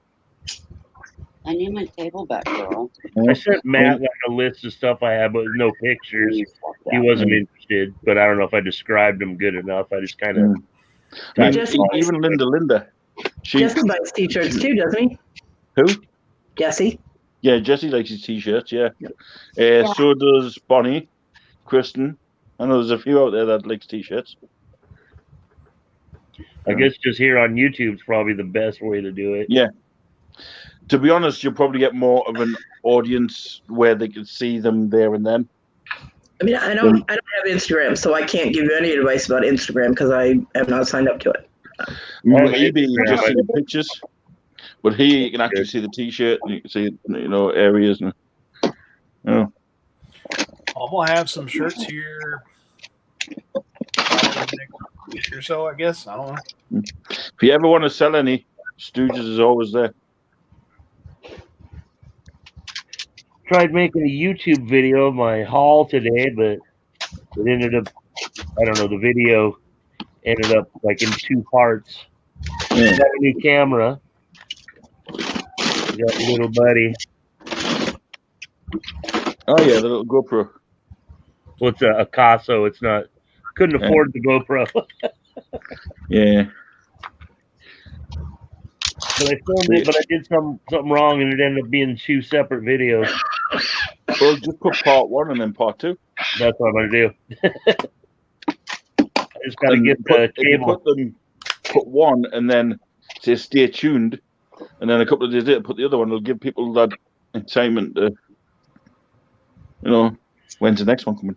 I need my table back, girl. I sent Matt like a list of stuff I had, but with no pictures. He wasn't interested, but I don't know if I described him good enough. I just kind of. I mean, even Linda. Jesse buys t-shirts too, doesn't he? Who? Jesse. Yeah, Jesse likes his t-shirts. Yeah. So does Bonnie, Kristen. I know there's a few out there that likes t-shirts. I guess just here on YouTube is probably the best way to do it. Yeah. To be honest, you'll probably get more of an audience where they can see them there and then. I mean, I don't have Instagram, so I can't give you any advice about Instagram because I am not signed up to it. Maybe you can just see the pictures, but here you can actually see the t-shirt and you can see, areas. And, I'm gonna have some shirts here next week or so, I guess. I don't know. If you ever want to sell any, Stooges is always there. Tried making a YouTube video of my haul today, but it ended up, I don't know, the video ended up like in 2 parts. Yeah. Got a new camera. Got a little buddy. Oh yeah, the little GoPro. Well, it's a Casso. It's not. Couldn't afford the GoPro. Yeah. But I filmed it, but I did something wrong, and it ended up being 2 separate videos. Well, just put part 1 and then part 2. That's what I'm gonna do. I just gotta get the cable. Put 1 and then say stay tuned, and then a couple of days later put the other one. It'll give people that excitement. When's the next one coming?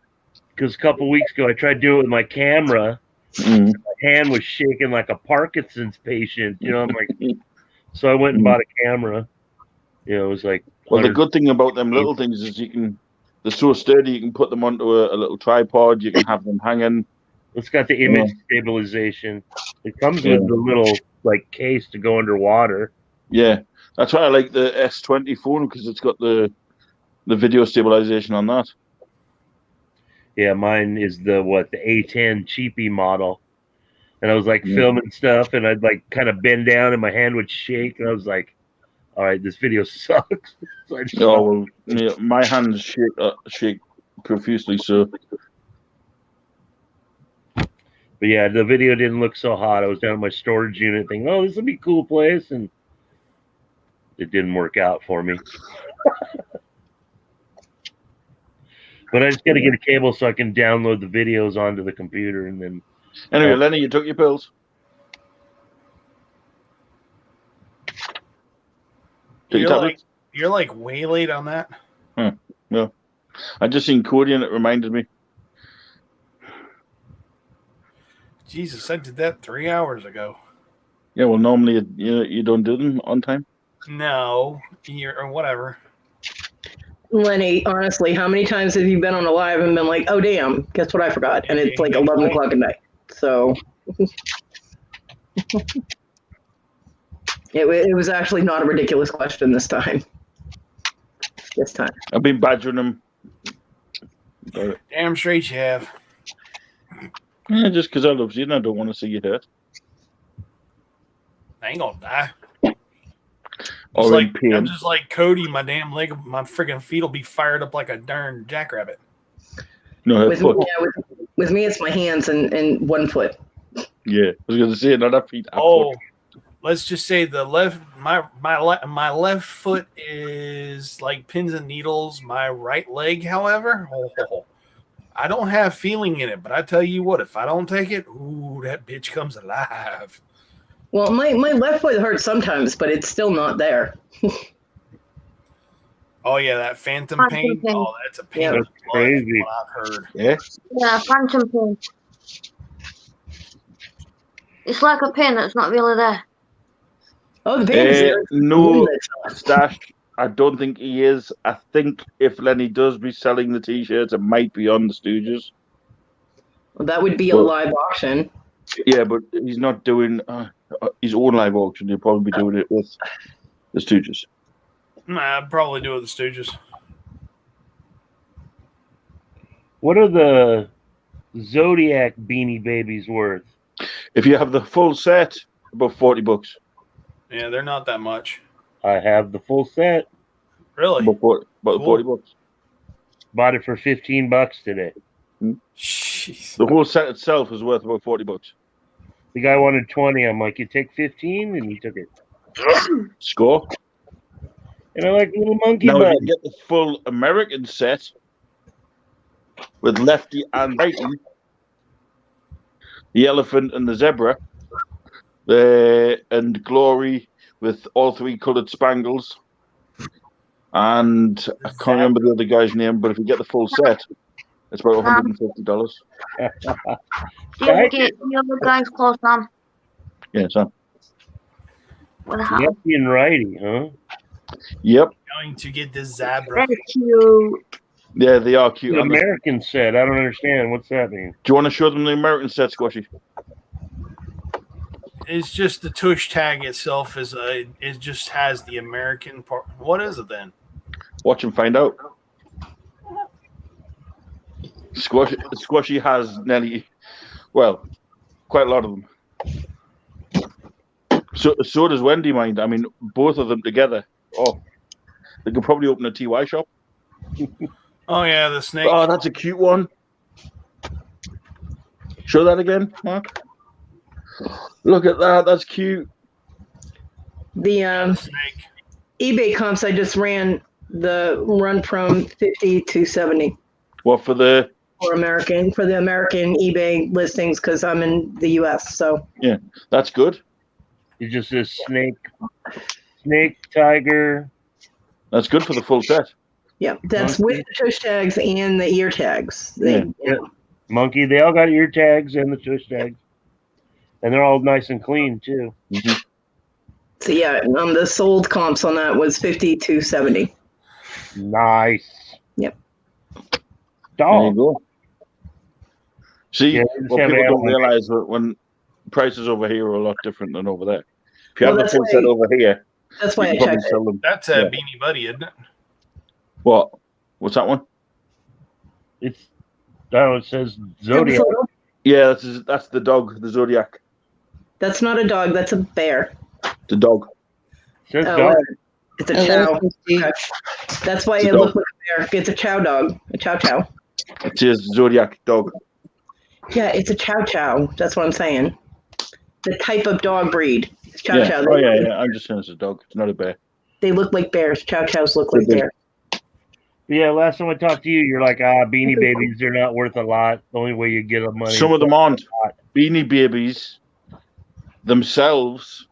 Because a couple of weeks ago, I tried to do it with my camera. My hand was shaking like a Parkinson's patient. I'm like, so I went and bought a camera. It was like. Well, the good thing about them little things is they're so sturdy. You can put them onto a little tripod. You can have them hanging. It's got the image stabilization. It comes with the little case to go underwater. Yeah, that's why I like the S20 phone because it's got the video stabilization on that. Yeah, mine is the A10 cheapy model. And I was filming stuff and I'd kind of bend down and my hand would shake and I was like, all right, this video sucks. So my hands shake profusely, so. But yeah, the video didn't look so hot. I was down in my storage unit thinking, oh, this will be a cool place. And it didn't work out for me. But I just got to get a cable so I can download the videos onto the computer and then. Anyway, Lenny, you took your pills? Take your tablets. You're like way late on that. No, I just seen Cody and it reminded me. Jesus, I did that 3 hours ago. Yeah, well, normally you don't do them on time. No, or whatever. Lenny, honestly, how many times have you been on a live and been like, "Oh damn, guess what I forgot?" And it's like 11 o'clock at night. So it was actually not a ridiculous question this time. This time, I've been badgering them. Damn straight you have. Yeah, just because I love you and I don't want to see you hurt. I ain't gonna die. Or in pain. I'm just like Cody. My damn leg, my freaking feet will be fired up like a darn jackrabbit. No, her with foot. me, with me, it's my hands and one foot. Yeah, I was going to say another feet. Oh, let's just say the left, my left foot is like pins and needles. My right leg, however, I don't have feeling in it. But I tell you what, if I don't take it, ooh, that bitch comes alive. Well, my left foot hurts sometimes, but it's still not there. Oh yeah, that phantom pain. Oh, that's a pain. Yeah. That's crazy. what I've heard. Yeah. Yeah, phantom pain. It's like a pain that's not really there. Oh, the pain is there. No, Stash. I don't think he is. I think if Lenny does be selling the T-shirts, it might be on the Stooges. Well, that would be a live auction. Yeah, but he's not doing his own live auction. He'll probably be doing it with the Stooges. Nah, I'd probably do it with the Stooges. What are the Zodiac Beanie Babies worth? If you have the full set, about $40. Yeah, they're not that much. I have the full set. Really? About $40. Bought it for $15 today. Jeez. The whole set itself is worth about $40. The guy wanted 20. I'm like, you take 15, and he took it. Score. And I like little monkey Now butt. you get the full American set with lefty and righty, the elephant and the zebra, and Glory with all three coloured spangles. And I can't remember the other guy's name, but if you get the full set, it's about $150. The other guy's close, Sam. Yeah, Sam. Lefty and righty, huh? Yep. Going to get the zebra. Very cute. Yeah, they are cute. The American set. I don't understand. What's that mean? Do you want to show them the American set, Squashy? It's just the tush tag itself it just has the American part. What is it then? Watch and find out. Squashy has nearly, well, quite a lot of them. So does Wendy, mind. I mean, both of them together. Oh, they could probably open a TY shop. Oh yeah, the snake. Oh, that's a cute one. Show that again, Mark. Look at that. That's cute. The snake. eBay comps I just ran the run from 50 to 70. What for the American eBay listings because I'm in the US. So yeah, that's good. It's just this snake, tiger. That's good for the full set. Yeah, that's with the tush tags and the ear tags. Yeah. Monkey, they all got ear tags and the tush tags. And they're all nice and clean, too. Mm-hmm. So, yeah, the sold comps on that was 50 to 70. Nice. Yep. There you go. See, Yeah, what people don't realize that when prices over here are a lot different than over there. If you have the full set over here, that's why I checked it. them. That's a Beanie Buddy, isn't it? What? What's that one? It says Zodiac. Yeah, that's the dog, the Zodiac. That's not a dog. That's a bear. The dog. It says dog. It's a chow. Okay. That's why it looks like a bear. It's a chow dog. A chow chow. It says Zodiac dog. Yeah, it's a chow chow. That's what I'm saying. The type of dog breed. It's chow chow. Oh, yeah. I'm just saying it's a dog. It's not a bear. They look like bears. Chow chows look like bears. Yeah, last time I talked to you, you're like, Beanie Babies, they're not worth a lot. The only way you get them money. Some of them aren't. Beanie Babies themselves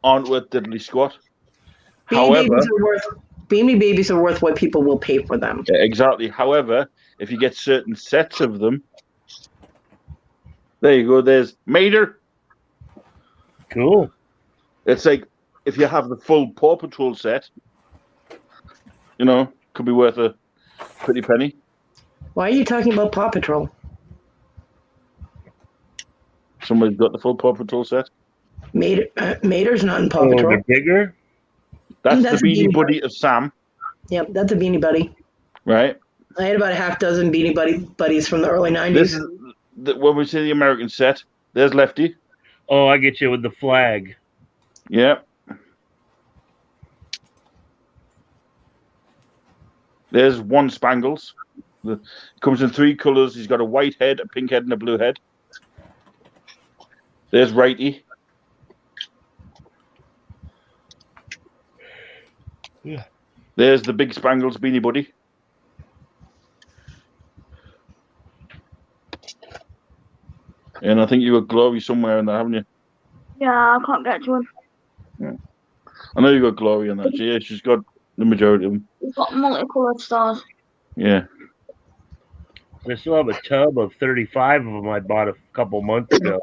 aren't worth diddly squat. However, Beanie Babies are worth what people will pay for them. yeah, exactly. However, if you get certain sets of them, there you go. There's Mater. Cool. It's like if you have the full Paw Patrol set, could be worth a pretty penny. Why are you talking about Paw Patrol? Somebody's got the full Paw Patrol set. Mater's not in Paw Oh, Patrol. they're bigger? That's That's the a Beanie Beanie Buddy of Sam, Yep, that's a Beanie Buddy. right? I had about a half dozen Beanie Buddies from the early 90s. This is when we say the American set. There's Lefty. Oh, I get you with the flag. Yeah. There's one Spangles. Comes in 3 colors. He's got a white head, a pink head, and a blue head. There's Righty. Yeah. There's the big Spangles Beanie Buddy. And I think you got Glory somewhere in there, haven't you? Yeah, I can't get to him. Yeah. I know you got Glory in that. Yeah, she's got the majority of them. He's got multicolored stars. Yeah. I still have a tub of 35 of them I bought a couple months ago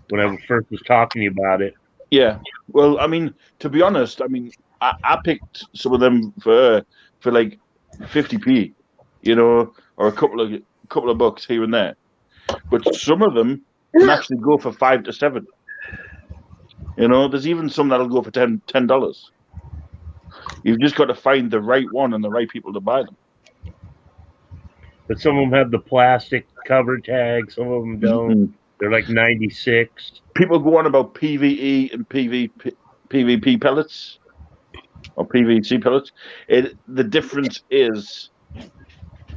when I first was talking to you about it. Yeah. Well, I mean, to be honest, I picked some of them for like 50p, or a couple of bucks here and there. But some of them can actually go for $5 to $7. There's even some that'll go for $10. You've just got to find the right one and the right people to buy them. But some of them have the plastic cover tag. Some of them don't. Mm-hmm. They're like 96. People go on about PVE and PVP pellets or PVC pellets. The difference is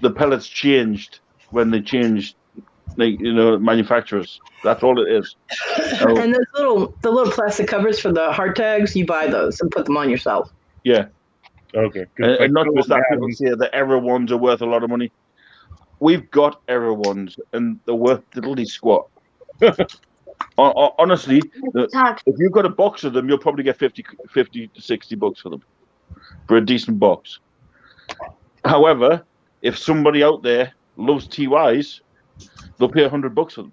the pellets changed when they changed, manufacturers. That's all it is. And the little plastic covers for the hard tags, you buy those and put them on yourself. Yeah. Okay. And not just that, people say the error ones are worth a lot of money. We've got error ones, and they're worth diddly squat. Honestly, if you've got a box of them, you'll probably get 50 to $60 for them, for a decent box. However, if somebody out there loves TYs, they'll pay $100 for them.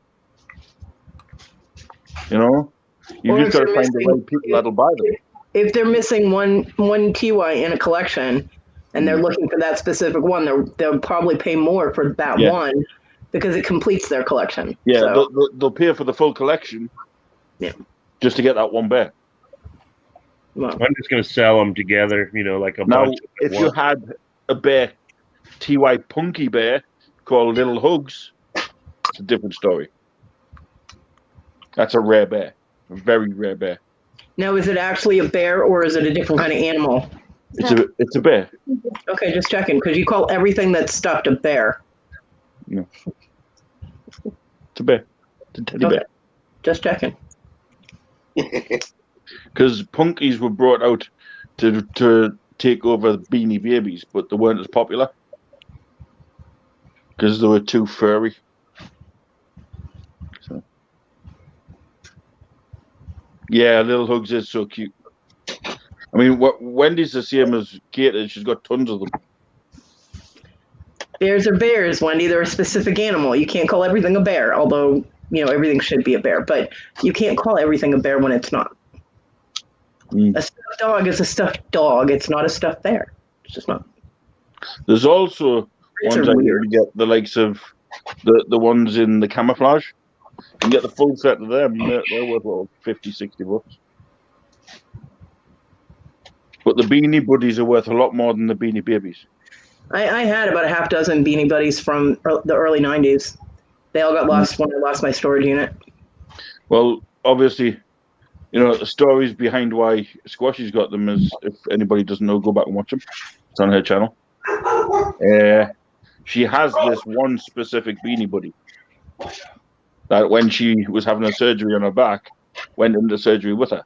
You've just got to find the right people that'll buy them. If they're missing one TY in a collection, and they're looking for that specific one, they'll probably pay more for that one because it completes their collection. Yeah, so. they'll pay for the full collection. Yeah, just to get that one bear. Well, I'm just going to sell them together, like a now, bunch. If you had a bear, TY Punky bear called Little Hugs, it's a different story. That's a rare bear, a very rare bear. Now, is it actually a bear or is it a different kind of animal? It's a bear. Okay, just checking, because you call everything that's stuffed a bear. No. It's a bear. It's a teddy bear. Just checking. Because Punkies were brought out to take over the Beanie Babies, but they weren't as popular because they were too furry. So. Yeah, Little Hugs is so cute. I mean, Wendy's the same as Gator. She's got tons of them. Bears are bears, Wendy. They're a specific animal. You can't call everything a bear, although, everything should be a bear. But you can't call everything a bear when it's not. A stuffed dog is a stuffed dog. It's not a stuffed bear. It's just not. There's also ones that you get the likes of the ones in the camouflage. You can get the full set of them. They're worth about $50, $60. But the Beanie Buddies are worth a lot more than the Beanie Babies. I had about a half dozen Beanie Buddies from the early 90s. They all got lost when I lost my storage unit. Well, obviously, the stories behind why Squashy's got them is, if anybody doesn't know, go back and watch them. It's on her channel. She has this one specific Beanie Buddy that when she was having a surgery on her back, went into surgery with her.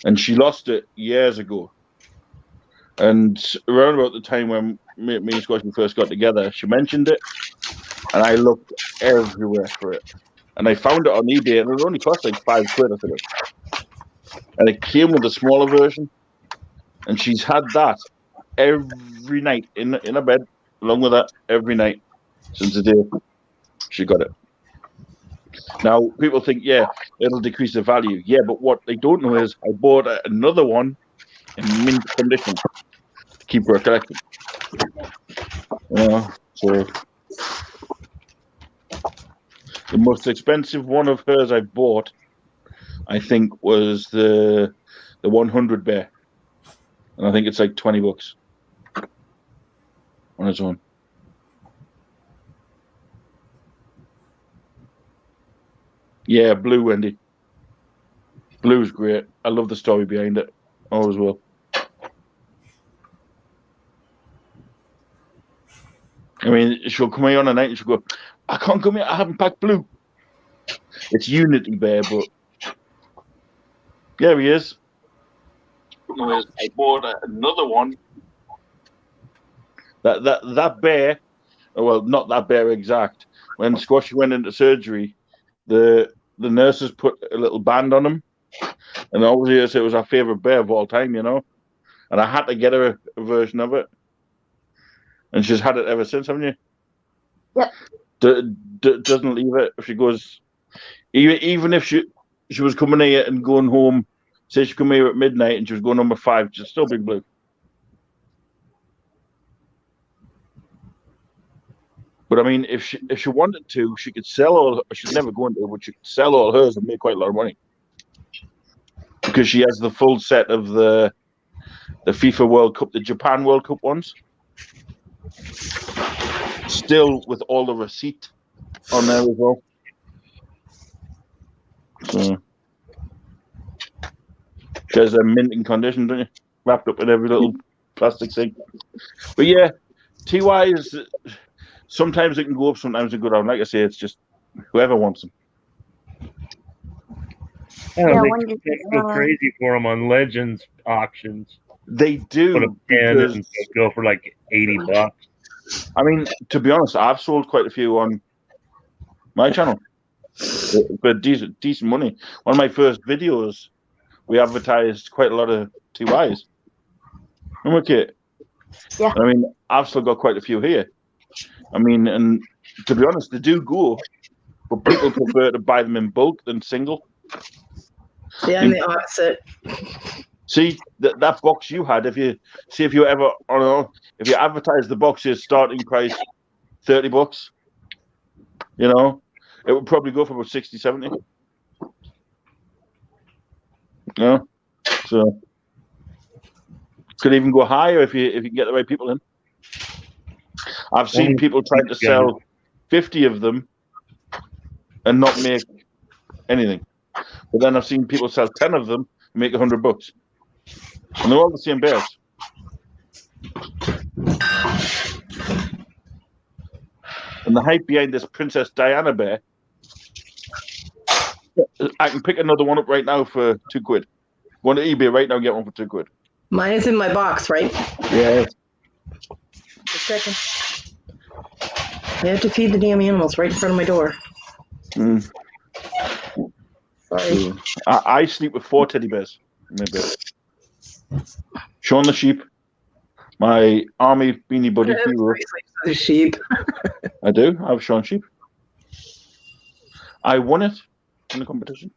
And she lost it years ago. And around about the time when me and Squashy first got together, she mentioned it. And I looked everywhere for it. And I found it on eBay, and it only cost like £5, I think. And it came with a smaller version. and she's had that every night in her bed, along with that every night since the day she got it. Now people think, yeah, it'll decrease the value. Yeah, but what they don't know is I bought another one in mint condition to keep her collecting. So the most expensive one of hers I bought, I think, was the 100 bear, and I think it's like $20 on its own. Yeah, Blue, Wendy. Blue's great. I love the story behind it. Always will. I mean, she'll come here on a night and she'll go, I can't come here, I haven't packed Blue. It's Unity Bear, but yeah, he is. I bought another one. That bear, well, not that bear exact. When Squashy went into surgery, the nurses put a little band on him, and obviously it was our favorite bear of all time, And I had to get her a version of it, and she's had it ever since, haven't you? Yep. Doesn't leave it. If she goes, even if she was coming here and going home, say she come here at midnight and she was going home at 5, she'd still be Blue. But I mean, if she wanted to, she could sell all. She's never going to, but she could sell all hers and make quite a lot of money because she has the full set of the FIFA World Cup, the Japan World Cup ones, still with all the receipt on there as well. So she has a minting condition, don't you? Wrapped up in every little plastic thing. But yeah, TY is. Sometimes it can go up, sometimes it can go down. Like I say, it's just whoever wants them. They go crazy for them on Legends auctions. They do. Put a 10 and go for like $80. I mean, to be honest, I've sold quite a few on my channel for decent money. One of my first videos, we advertised quite a lot of TYs. I'm okay. Yeah. I mean, I've still got quite a few here. I mean, and to be honest, they do go, but people prefer to buy them in bulk than single. Yeah, I'm the opposite. See that box you had. If you ever, I don't know, if you advertise the box's starting price $30, it would probably go for about 60, 70. So could even go higher if you can get the right people in. I've seen people trying to sell 50 of them and not make anything. But then I've seen people sell 10 of them and make $100. And they're all the same bears. And the hype behind this Princess Diana bear, I can pick another one up right now for £2. Go on to eBay right now and get one for £2. Mine is in my box, right? Yeah. Just checking. I have to feed the damn animals right in front of my door. Sorry. I sleep with 4 teddy bears in my bed. Sean the sheep, my army beanie buddy hero. The sheep. I do. I have Sean sheep. I won it in the competition.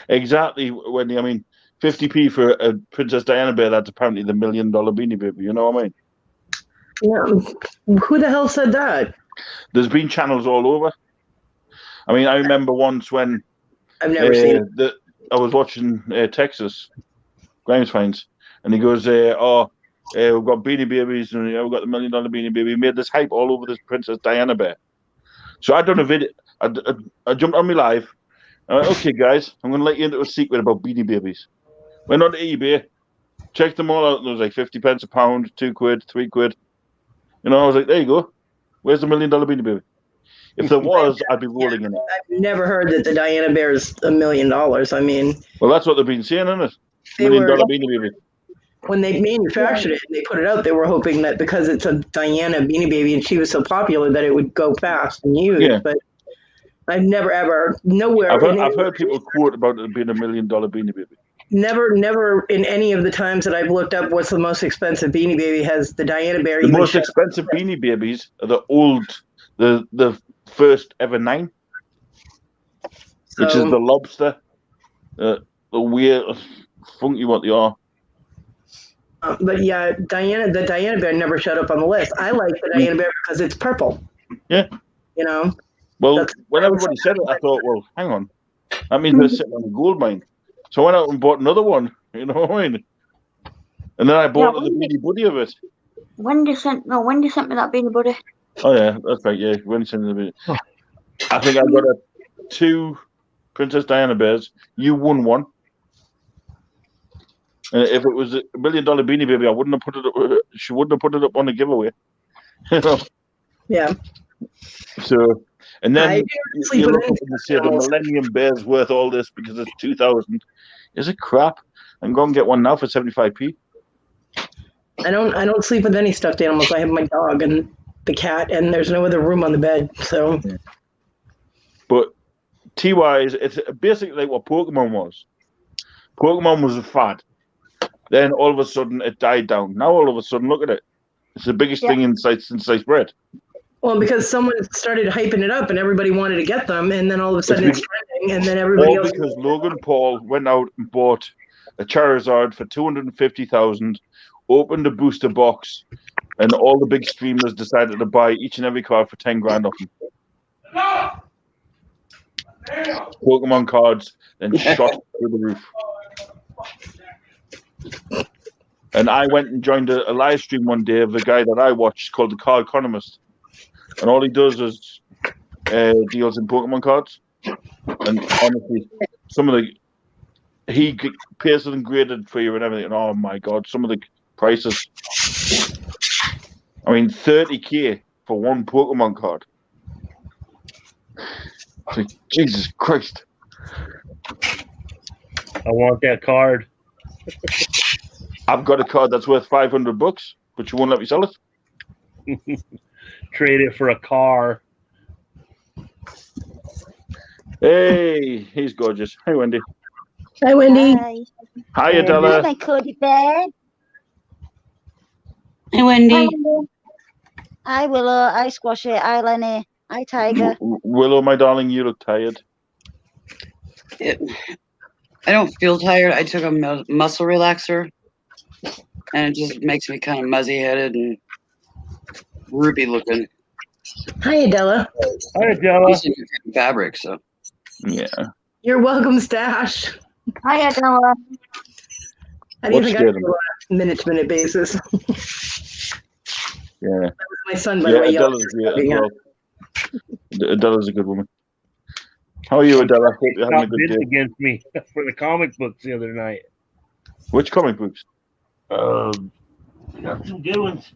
Exactly, Wendy. I mean, 50p for a Princess Diana bear. That's apparently the $1 million beanie baby. You know what I mean? Yeah. Who the hell said that? There's been channels all over. I mean, I remember once when I've never seen it. I was watching Texas Grimes Finds, and he goes, we've got beanie babies, and we've got the $1 million beanie baby. He made this hype all over this Princess Diana bear. So I done a video. I jumped on me live. I went, okay, guys, I'm going to let you into a secret about beanie babies. Went on to eBay, checked them all out, and there was like 50 pence a pound, £2, £3. I was like, there you go. Where's the $1 million beanie baby? If there was, I'd be rolling in it. I've never heard that the Diana bear is $1 million. I mean, well, that's what they've been saying, isn't it? $1 million beanie baby. When they manufactured it and they put it out, they were hoping that because it's a Diana beanie baby and she was so popular that it would go fast and huge. Yeah. But I've never ever nowhere. I've heard people quote about it being $1 million beanie baby. Never in any of the times that I've looked up what's the most expensive Beanie Baby has the Diana Bear. The even most shown- expensive Beanie Babies are the first ever 9, which is So- the lobster, the weird, funky what they are. But yeah, the Diana Bear never showed up on the list. I like the Diana Bear because it's purple. Yeah. You know? Well, That's- when everybody said it, I thought, well, hang on. That means they're sitting on a gold mine. So I went out and bought another one. You know what I mean? And then I bought the Beanie Buddy of it. Wendy sent me that Beanie Buddy. Oh, yeah, that's right. Yeah, Wendy sent me the Beanie. I think I got 2 Princess Diana Bears. You won one. If it was $1 million Beanie Baby, I wouldn't have put it up. She wouldn't have put it up on a giveaway. You know? Yeah. So, and then sleep you with look any up and you say the Millennium Bear's worth all this because it's 2,000. Is it crap? I'm going to get one now for 75p. I don't sleep with any stuffed animals. I have my dog and the cat, and there's no other room on the bed. So, But T-wise, it's basically like what Pokemon was. Pokemon was a fad. Then all of a sudden it died down. Now all of a sudden, look at it. It's the biggest thing since sliced bread. well, because someone started hyping it up and everybody wanted to get them, and then all of a sudden it's trending, and then everybody All else. because Logan Paul went out and bought a Charizard for 250,000, opened a booster box, and all the big streamers decided to buy each and every card for 10 grand off him. Pokemon cards then shot through the roof. And I went and joined a live stream one day of a guy that I watched called the Card Economist, and all he does is deals in Pokemon cards. And honestly, some of he pays them graded for you and everything. And oh my god, some of the prices. I mean, 30k for one Pokemon card. It's like, Jesus Christ! I want that card. I've got a card that's worth $500, but you won't let me sell it. Trade it for a car. Hey, he's gorgeous. Hey, Wendy. Hi, Wendy. Hi, Adela. Hi, Cody Bear. Hey, Wendy. Hi, Willow. Hi, Squashy. Hi, Lenny. Hi, Tiger. Willow, my darling, you look tired. I don't feel tired. I took a muscle relaxer, and it just makes me kind of muzzy-headed and droopy looking. Hi, Adela. Hi, Adela. Fabric, so. Yeah. You're welcome, Stash. Hi, Adela. How do you What's think I scared do on a minute-to-minute basis? Yeah. My son, by the way, Adela's great as well. Adela's a good woman. How are you, Adela? Hope you're having a good day. Against me for the comic books the other night. Which comic books? Got some good ones.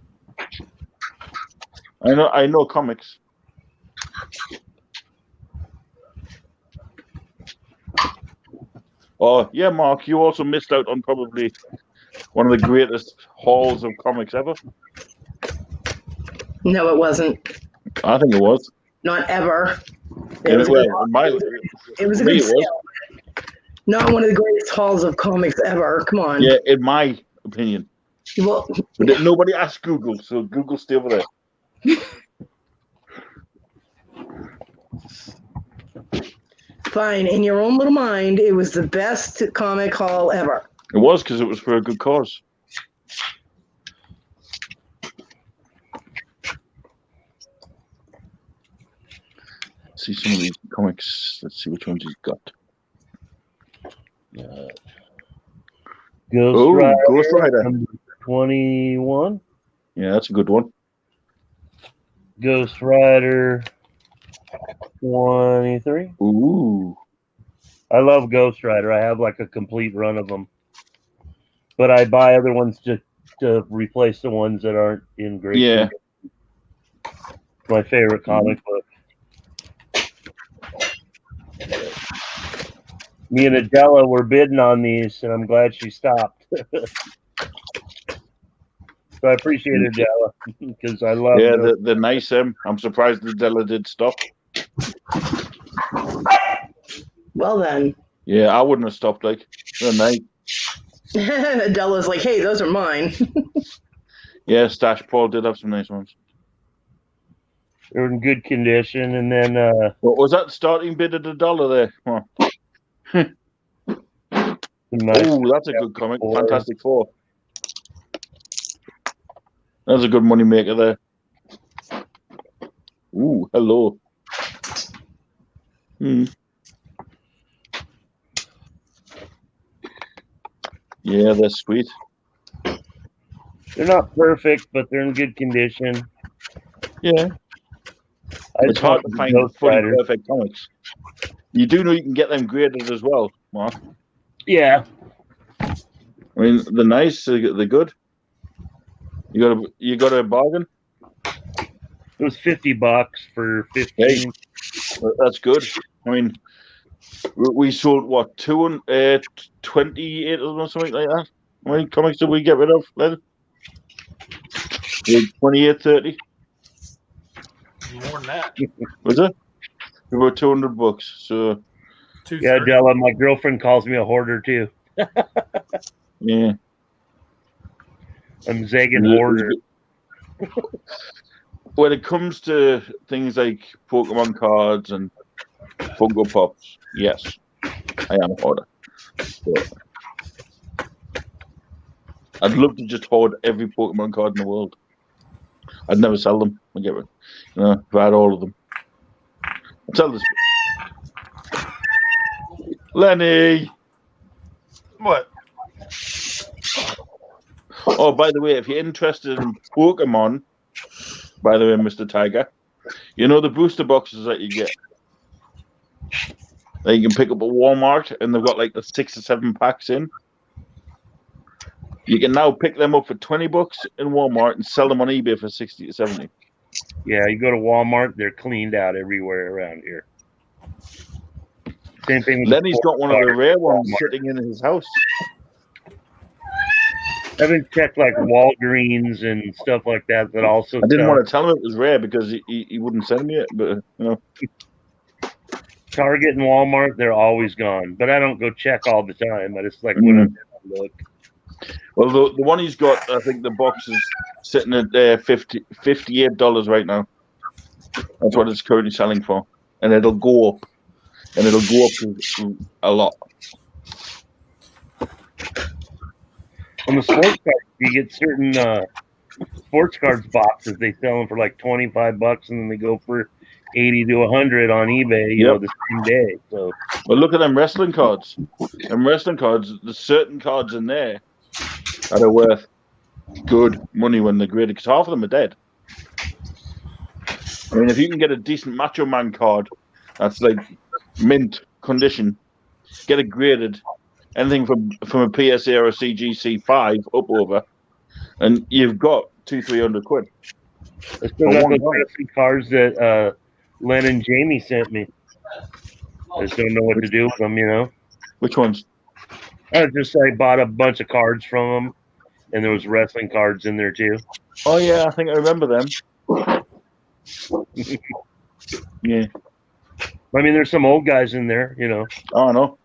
I know comics. Oh yeah, Mark, you also missed out on probably one of the greatest hauls of comics ever. No, it wasn't. I think it was. Not ever. It was a good sale. Not one of the greatest hauls of comics ever. Come on. Yeah, in my opinion. Well, but nobody asked Google, so Google stay over there. Fine. In your own little mind, it was the best comic haul ever. It was because it was for a good cause. Let's see some of these comics. Let's see which ones he's got. Ghost Rider. Number 21. Yeah, that's a good one. Ghost Rider 23. Ooh. I love Ghost Rider. I have like a complete run of them. But I buy other ones just to replace the ones that aren't in great condition. My favorite comic book. Me and Adela were bidding on these, and I'm glad she stopped. So I appreciate Adela because I love. Yeah, the nice. I'm surprised Adela did stop. Well then. Yeah, I wouldn't have stopped. Like, they're nice. Della's like, hey, those are mine. Yeah, Stash Paul did have some nice ones. They're in good condition. And then What was that starting bid at $1 there? Oh, nice that's a good comic. Fantastic Four. That's a good money maker there. Ooh, hello. Yeah, they're sweet. They're not perfect, but they're in good condition. Yeah. It's hard to find fully perfect comics. You do know you can get them graded as well, Mark. Yeah. I mean, they're nice. They're good. You got a bargain. It was $50 for 15. Hey, that's good. I mean, we sold what 28 or something like that. How many comics did we get rid of, Len? 28, 30. More than that. Was it? About $200. So. Yeah, Della, my girlfriend calls me a hoarder too. Yeah. I'm zagging hoarder. When it comes to things like Pokemon cards and Funko Pops, yes, I am a hoarder. But I'd love to just hoard every Pokemon card in the world. I'd never sell them. I get it. If I had all of them. I'll tell this. Lenny! What? Oh, by the way, if you're interested in Pokemon, by the way, Mr. Tiger, you know the booster boxes that you get that you can pick up at Walmart, and they've got like the 6 or 7 packs in. You can now pick them up for $20 in Walmart and sell them on eBay for 60 to 70. Yeah, you go to Walmart, they're cleaned out everywhere around here. Same thing with Lenny's got one of the rare ones sitting in his house. I haven't checked like Walgreens and stuff like that. That also. I didn't want to tell him it was rare because he wouldn't send me it, but Target and Walmart, they're always gone. But I don't go check all the time. I just like when I'm there, I look. Well, the one he's got, I think the box is sitting at $58 right now. That's what it's currently selling for, and it'll go up, and it'll go up to a lot. On the sports cards, you get certain sports cards boxes. They sell them for like $25, and then they go for $80 to $100 on eBay. You know, the same day. So, well, look at them wrestling cards. Them wrestling cards. There's certain cards in there that are worth good money when they're graded, because half of them are dead. I mean, if you can get a decent Macho Man card that's like mint condition, get it graded, anything from a PSA or a CGC 5 up over, and you've got $200-300. I still got those wrestling cards that Len and Jamie sent me. I just don't know what to do with them, you know. Which ones? I bought a bunch of cards from them, and there was wrestling cards in there too. Oh yeah, I think I remember them. Yeah. I mean, there's some old guys in there, you know. Oh, I know.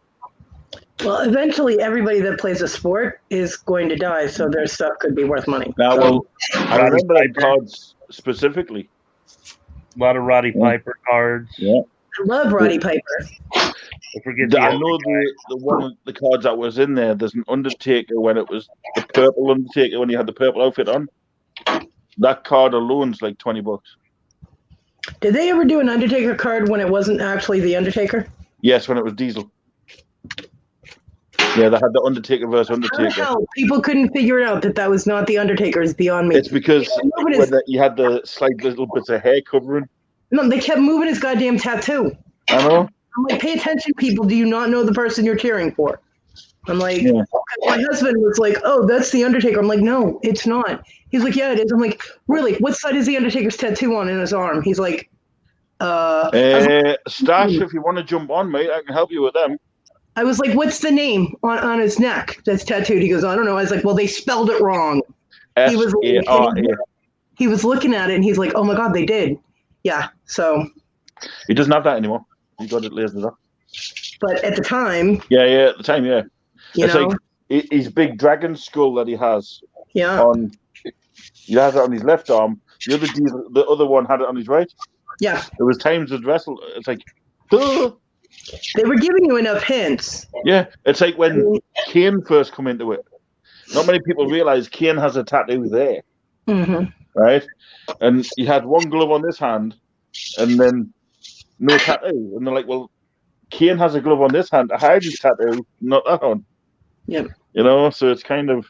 Well, eventually, everybody that plays a sport is going to die, so their stuff could be worth money. Now, well, I remember the cards specifically. A lot of Roddy Piper cards. Yeah. I love Roddy Piper. I know the one of the cards that was in there. There's an Undertaker when it was the purple Undertaker when he had the purple outfit on. That card alone's like $20. Did they ever do an Undertaker card when it wasn't actually the Undertaker? Yes, when it was Diesel. Yeah, they had the Undertaker versus Undertaker. How people couldn't figure it out that was not the Undertaker is beyond me. It's because you had the slight little bits of hair covering. No, they kept moving his goddamn tattoo. I know. I'm like, pay attention, people. Do you not know the person you're cheering for? I'm like, my husband was like, oh, that's the Undertaker. I'm like, no, it's not. He's like, yeah, it is. I'm like, really? What side is the Undertaker's tattoo on in his arm? He's like, Stash, if you want to jump on, mate, I can help you with them. I was like, what's the name on his neck that's tattooed? He goes, I don't know. I was like, well, they spelled it wrong. He was looking at it, and he's like, oh, my God, they did. Yeah, so. He doesn't have that anymore. He got it lasered up. But at the time. Yeah, at the time, yeah. It's like his big dragon skull that he has Yeah. on. He has it on his left arm. The other one had it on his right. Yeah. There was times with wrestle. It's like, duh. They were giving you enough hints. Yeah, it's like when Kane first come into it. Not many people realize Kane has a tattoo there, right? And he had one glove on this hand, and then no tattoo. And they're like, well, Kane has a glove on this hand to hide his tattoo, not that one. Yep. You know, so it's kind of.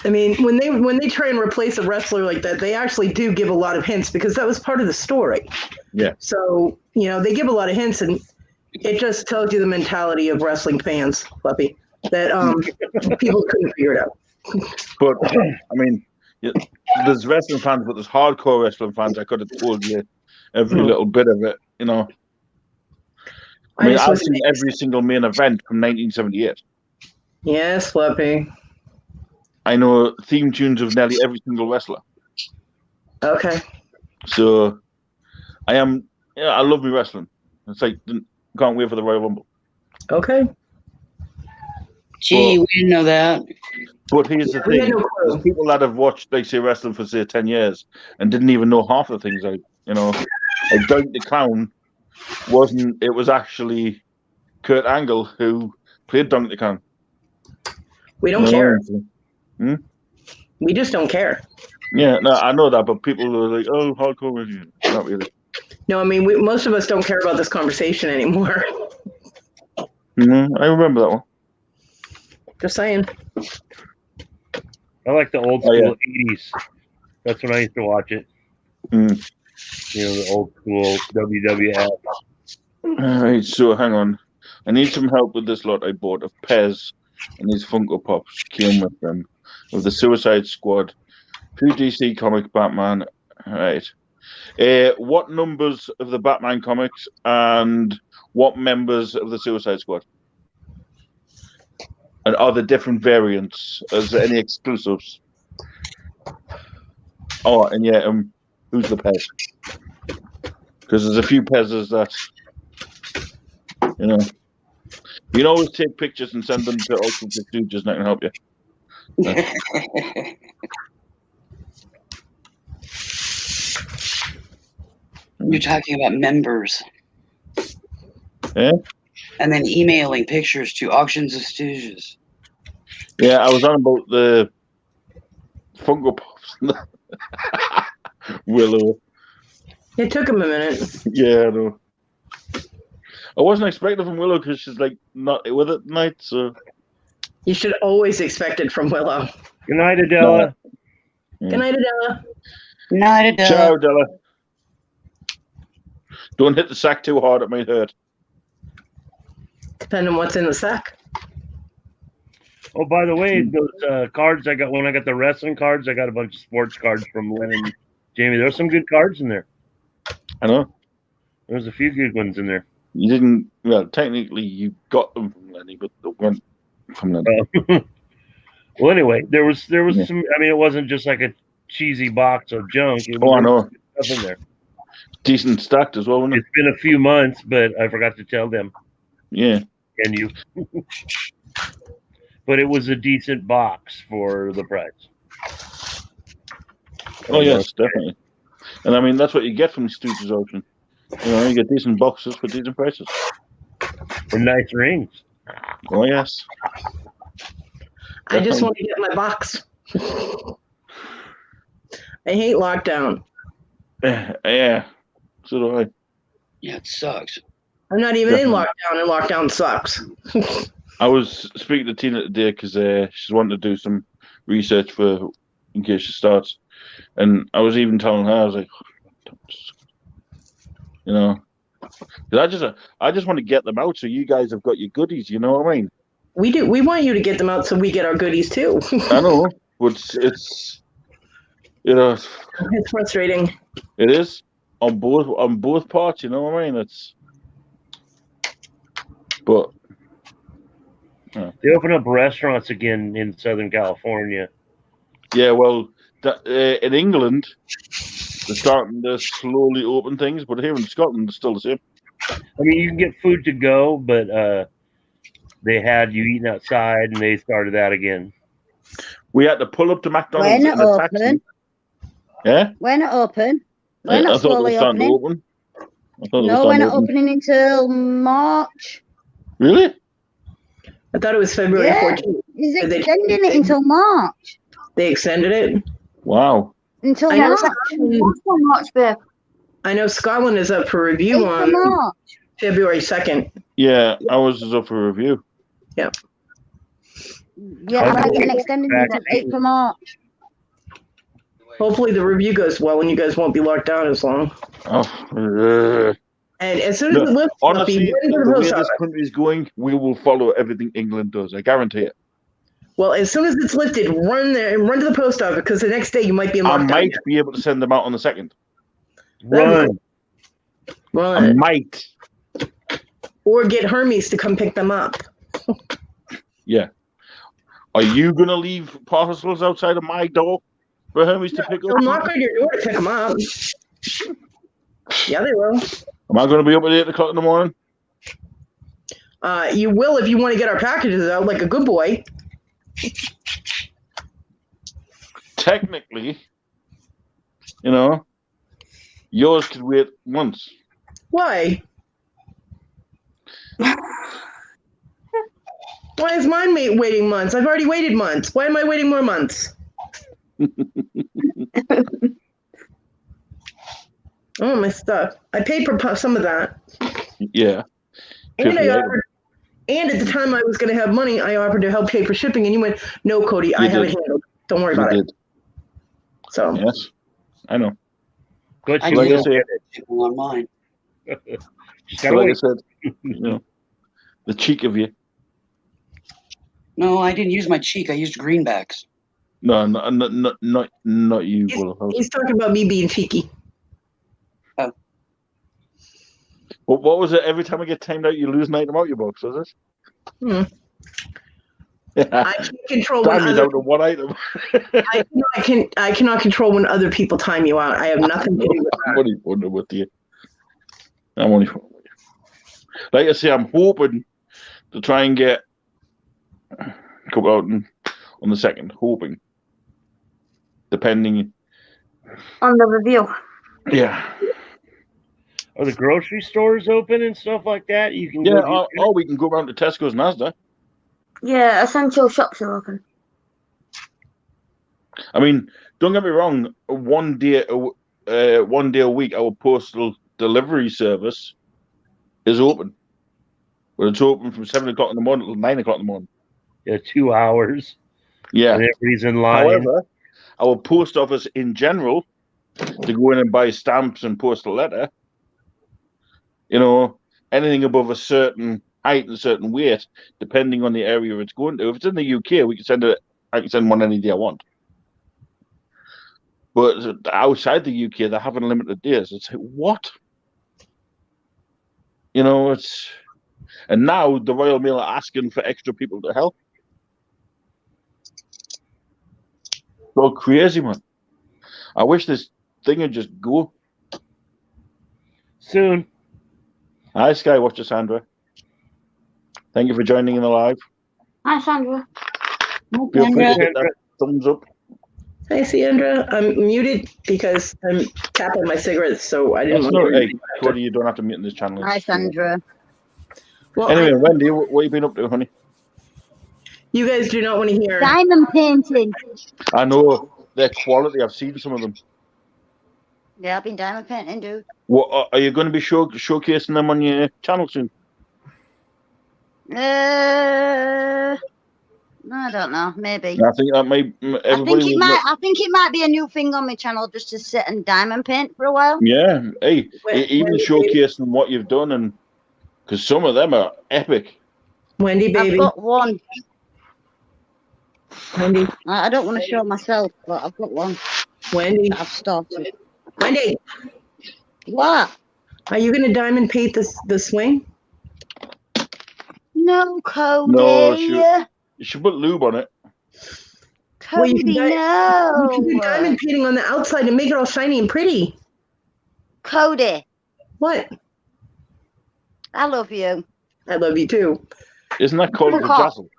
I mean, when they try and replace a wrestler like that, they actually do give a lot of hints because that was part of the story. Yeah. So, they give a lot of hints, and it just tells you the mentality of wrestling fans, Fluffy, that people couldn't figure it out. But, I mean, there's wrestling fans, but there's hardcore wrestling fans. I could have told you every little bit of it, I mean, I've seen every single main event from 1978. Yes, Fluffy. I know theme tunes of nearly every single wrestler. Okay. So, I love me wrestling. It's like, can't wait for the Royal Rumble. Okay. Gee, we didn't know that. But here's the thing: there's people that have watched, like, say, wrestling for say 10 years and didn't even know half the things. Like Doink the Clown wasn't. It was actually Kurt Angle who played Doink the Clown. We don't care. We just don't care. Yeah, no, I know that, but people are like, "Oh, hardcore review." Not really. No, I mean, most of us don't care about this conversation anymore. I remember that one. Just saying. I like the old school 80s. That's when I used to watch it. The old school WWF. All right, so hang on. I need some help with this lot I bought of Pez and these Funko Pops came with them. Of the Suicide Squad, 2 DC comic Batman. All right. What numbers of the Batman comics and what members of the Suicide Squad? And are there different variants? Is there any exclusives? Oh, and who's the Pez? Because there's a few Pez's that, you can always take pictures and send them to Ultimate Stooges and I can help you. You're talking about members. Yeah? And then emailing pictures to Auctions of Stooges. Yeah, I was on about the Funko Pops. Willow. It took him a minute. Yeah, I know. I wasn't expecting from Willow because she's like not with it tonight, so. You should always expect it from Willow. Good night, Adela. Good night, Adela. Good night, Adela. Ciao, Adela. Don't hit the sack too hard, it might hurt. Depending on what's in the sack. Oh, by the way, those cards I got when I got the wrestling cards, I got a bunch of sports cards from Len and Jamie. There were some good cards in there. I know. There was a few good ones in there. You didn't. Well, technically, you got them from Lenny, but they weren't from Lenny. Well, anyway, there was some. I mean, it wasn't just like a cheesy box of junk. I know. Stuff in there. Decent stacked as well, wasn't it? It's been a few months, but I forgot to tell them. Yeah. And you. But it was a decent box for the price. Oh yes, definitely. And I mean, that's what you get from Stooges Auction. You get decent boxes for decent prices. For nice rings. Oh yes. I just want to get my box. I hate lockdown. Yeah. So do I. Yeah, it sucks. I'm not even in lockdown, and lockdown sucks. I was speaking to Tina today because she's wanting to do some research for in case she starts, and I was even telling her, I was like, because I just want to get them out so you guys have got your goodies. You know what I mean? We do. We want you to get them out so we get our goodies too. I know, but it's it's frustrating. It is on both parts. You know what I mean? But. They open up restaurants again in Southern California. Yeah, well, in England, they're starting to slowly open things, but here in Scotland, it's still the same. I mean, you can get food to go, but they had you eating outside, and they started that again. We had to pull up to McDonald's When in it a taxi. open? Yeah? When it open? When I it's thought it was slowly starting to opening? open. I thought it was No, starting we're to not open. opening until March. Really? I thought it was February Yeah, 14th. he's Did they- extending it until March. They extended it. Wow. Until I know March. What's so much, babe? I know Scotland is up for review 8th of on March. February 2nd. Yeah, ours is up for review. Yeah, I'm getting extended until 8th of March. Hopefully the review goes well and you guys won't be locked down as long. Oh, And as soon as no, it lifts, honestly, Fluffy, the when way does this it- country is going, we will follow everything England does. I guarantee it. well, as soon as it's lifted, run there and run to the post office because the next day you might be in I lockdown. might be able to send them out on the 2nd. Run. I Run. might. Or get Hermes to come pick them up. Yeah. Are you going to leave parcels outside of my door for Hermes to pick They'll up? knock on your door to pick them up. Yeah, they will. Am I going to be up at 8 o'clock in the morning? You will if you want to get our packages out like a good boy. Technically, you know, yours could wait months. Why? Why is mine waiting months? I've already waited months. Why am I waiting more months? Oh, my stuff. I paid for some of that. Yeah. And I offered, and at the time I was going to have money, I offered to help pay for shipping, and you went, "No, Cody, I have it handled. Don't worry about it." So yes, I know. Good. I Like I can said, on mine. Just gotta like I wait. said, you know, the cheek of you. No, I didn't use my cheek. I used greenbacks. No, not you, Willow. he's talking about me being cheeky. Well, what was it? Every time I get timed out, you lose an item out your box, was Hmm. it? I can't control when Time is other, out of one item. I cannot control when other people time you out. I have nothing to do with I'm that. only wondering with you. I'm only wondering with you. Like I say, I'm hoping to try and get come out on the 2nd. Hoping, depending. On the review. Yeah. Are the grocery stores open and stuff like that? You can Yeah, go or we can go around to Tesco's and Asda. Yeah, essential shops are open. I mean, don't get me wrong. One day a week, our postal delivery service is open. But it's open from 7 o'clock in the morning till 9 o'clock in the morning. Yeah, 2 hours. Yeah. And everybody's in line. However, our post office in general, to go in and buy stamps and post a letter, you know, anything above a certain height and a certain weight, depending on the area it's going to. If it's in the UK, we can send it. I can send one any day I want. But outside the UK, they're having limited days. It's like, what? You know, it's... And now the Royal Mail are asking for extra people to help. So crazy, man. I wish this thing would just go. Soon. Hi, Skywatcher Sandra. Thank you for joining in the live. Hi, Sandra. Feel free to hit that thumbs up. Hi, Sandra. I'm muted because I'm tapping my cigarettes, so I didn't That's want not, to. hey, Cody, you don't have to mute in this channel. Hi, Sandra. Well, Anyway, Wendy, what have you been up to, honey? you guys do not want to hear. Diamond painting. I know their quality. I've seen some of them. Yeah, I've been diamond painting, dude. What are you going to be showcasing them on your channel soon? I don't know. Maybe. I think that may. Everybody. I think it might be a new thing on my channel just to sit and diamond paint for a while. Yeah. Hey, even Wendy, showcasing what you've done, and because some of them are epic. Wendy, baby. I've got one. Wendy. I don't want to show myself, but I've got one. Wendy. I've started. Wendy. What? Are you going to diamond paint the swing? No, Cody. No, you should put lube on it. Cody, you can no. do diamond painting on the outside and make it all shiny and pretty. Cody. What? I love you. I love you too. Isn't that called the jostle?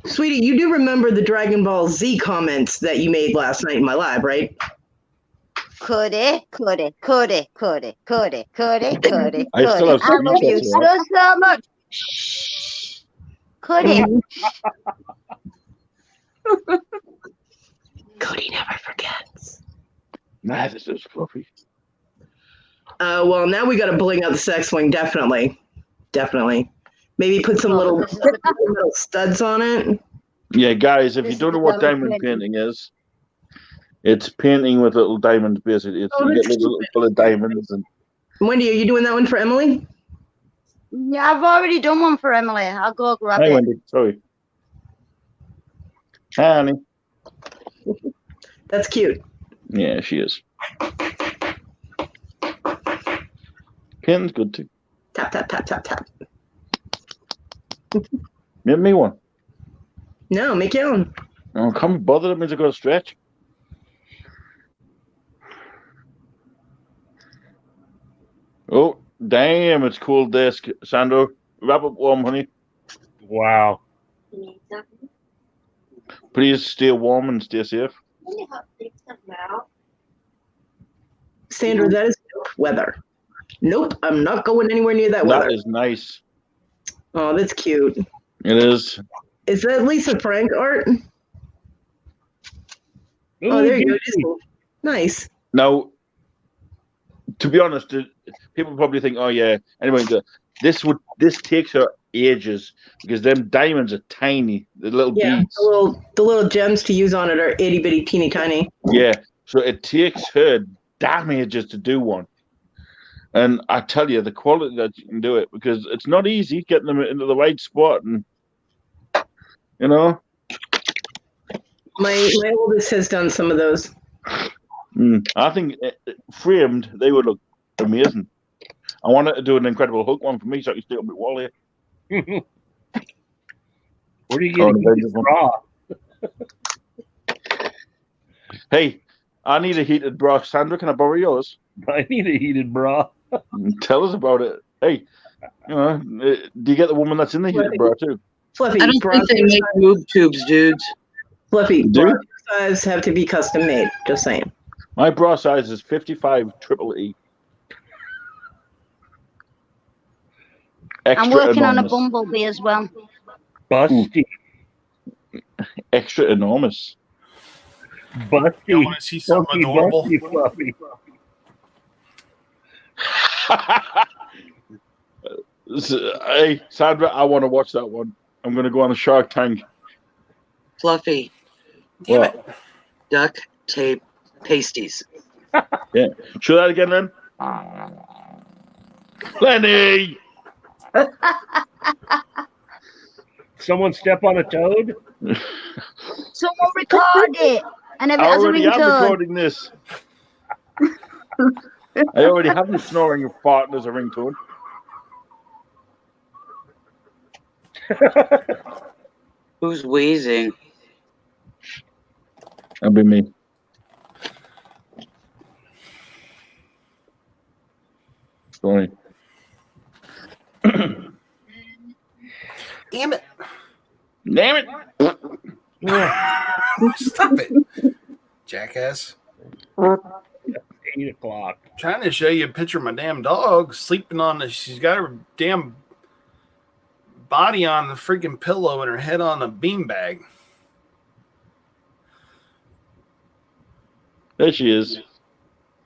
Sweetie, you do remember the Dragon Ball Z comments that you made last night in my live, right? Could it? I I still have love you screenshots of that. so much. Shh. Could it? Cody never forgets. Nah, this is fluffy. Well, now we got to bling out the sex swing, definitely. Maybe put some little studs on it. Yeah, guys, if This you is don't know the what diamond diamond painting. painting is, it's painting with little diamonds, basically. It's, Oh, you that's get little colored diamonds. And Wendy, are you doing that one for Emily? Yeah, I've already done one for Emily. I'll go grab Hi, it. Wendy. Sorry. Hi, honey. That's cute. Yeah, she is. Painting's good too. Tap, tap, tap, tap, tap. Make me one. No, make your own. Oh, come bother. That means I got to stretch. Oh, damn, it's cool desk. Sandro, wrap up warm, honey. Wow. Please stay warm and stay safe. Sandra, that is weather. Nope, I'm not going anywhere near that weather. That is nice. Oh, that's cute. It is. Is that Lisa Frank art? Ooh, Oh, there you go. Disney. Nice. Now, to be honest, people probably think, "Oh yeah." Anyway, this takes her ages because them diamonds are tiny, the little beads. The little gems to use on it are itty bitty teeny tiny. Yeah, so it takes her damn ages to do one. And I tell you, the quality that you can do it, because it's not easy getting them into the right spot, and you know. My oldest has done some of those. I think framed, they would look amazing. I wanted to do an Incredible Hulk one for me, so I can stick up my wall here. Where do you get a bra? Hey, I need a heated bra. Sandra, can I borrow yours? I need a heated bra. Tell us about it. Hey, you know, do you get the woman that's in the heated bra too? Fluffy, I don't think they make boob tubes, dudes. Fluffy, Do? bra size have to be custom made. Just saying. My bra size is 55 triple E. I'm working on a bumblebee as well. Busty. Extra enormous. Busty. You want to see something adorable? Busty, Fluffy. Hey, Sandra, I want to watch that one. I'm going to go on a Shark Tank. Fluffy. Damn What? it. Duct tape pasties. Yeah. Show that again, then. Lenny! Someone step on a toad? Someone record it. I never I has a already am ringtone. recording this. I already have you snoring your fart as a ringtone. Who's wheezing? That'd be me. Sorry. Damn it. Damn it! Stop it. Jackass. 8 o'clock. Trying to show you a picture of my damn dog sleeping on the. She's got her damn body on the freaking pillow and her head on a beanbag. There she is.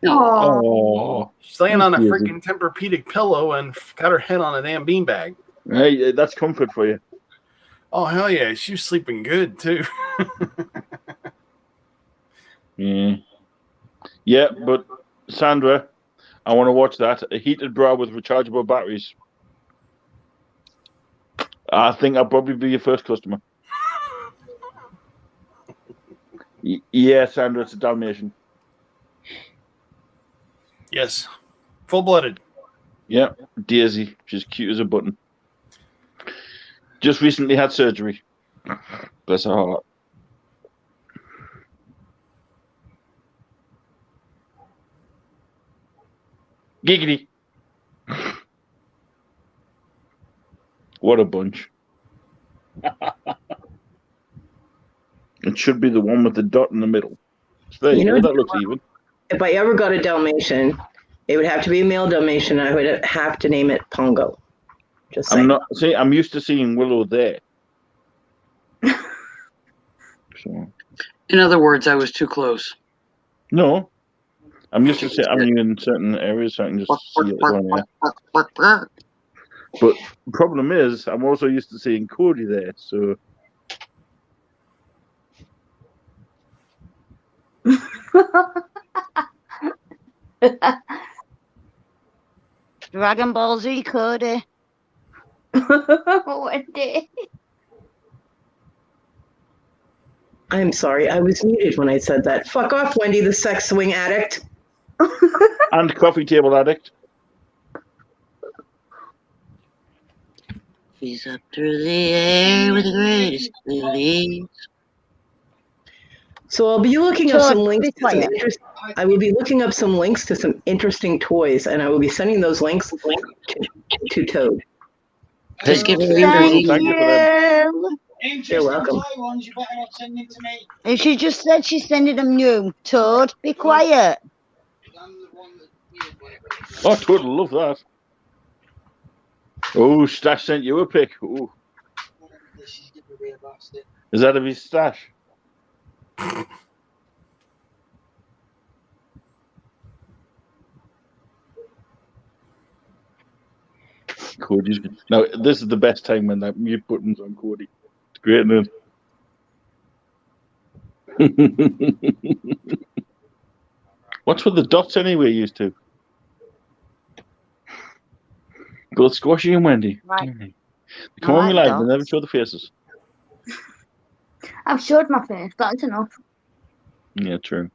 Oh. She's laying on a Crazy. freaking Tempur-Pedic pillow and got her head on a damn beanbag. Hey, that's comfort for you. Oh, hell yeah. She was sleeping good, too. Yeah. Yeah, but Sandra, I want to watch that. A heated bra with rechargeable batteries. I think I'll probably be your first customer. Yeah, Sandra, it's a Dalmatian. Yes. Full-blooded. Yeah, Daisy. She's cute as a button. Just recently had surgery. Bless her heart. Giggity. What a bunch. It should be the one with the dot in the middle. So there you go. That looks even. If I ever got a Dalmatian, it would have to be a male Dalmatian. I would have to name it Pongo. Just saying. I'm used to seeing Willow there. So. In other words, I was too close. No. I'm used to seeing you in certain areas, so I can just see it on there. But the problem is, I'm also used to seeing Cody there, so. Dragon Ball Z Cody. Wendy. I'm sorry, I was muted when I said that. Fuck off, Wendy, the sex swing addict. And coffee table addict. He's up through the air with the greatest release. So I'll be looking up some links. I will be looking up some links to some interesting toys, and I will be sending those links to Toad. Just give me You're welcome. And she just said she's sending them new. Toad, be quiet. Oh, Toad will love that. Oh, Stash sent you a pic. Ooh. Is that of his stash? Cody's now. This is the best time when that mute button's on Cody. It's great, man. What's with the dots anyway? Used to. Both Squashy and Wendy. Right. They come on me live. They never show the faces. I've showed my face. That's enough. Yeah, true.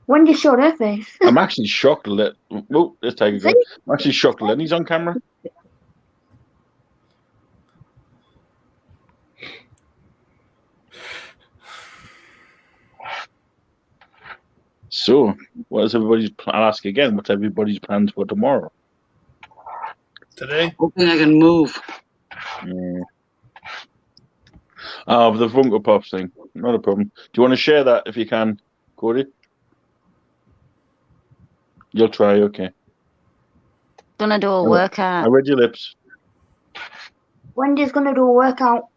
Wendy showed her face. I'm actually shocked that. Oh, let's take a go. I'm actually shocked Lenny's on camera. So, what is everybody's? I'll ask again. What's everybody's plans for tomorrow? Today, hoping I can move. Yeah. Oh, the Funko Pops thing. Not a problem. Do you want to share that if you can, Cody? You'll try, okay. Gonna do a workout. I read your lips. Wendy's gonna do a workout.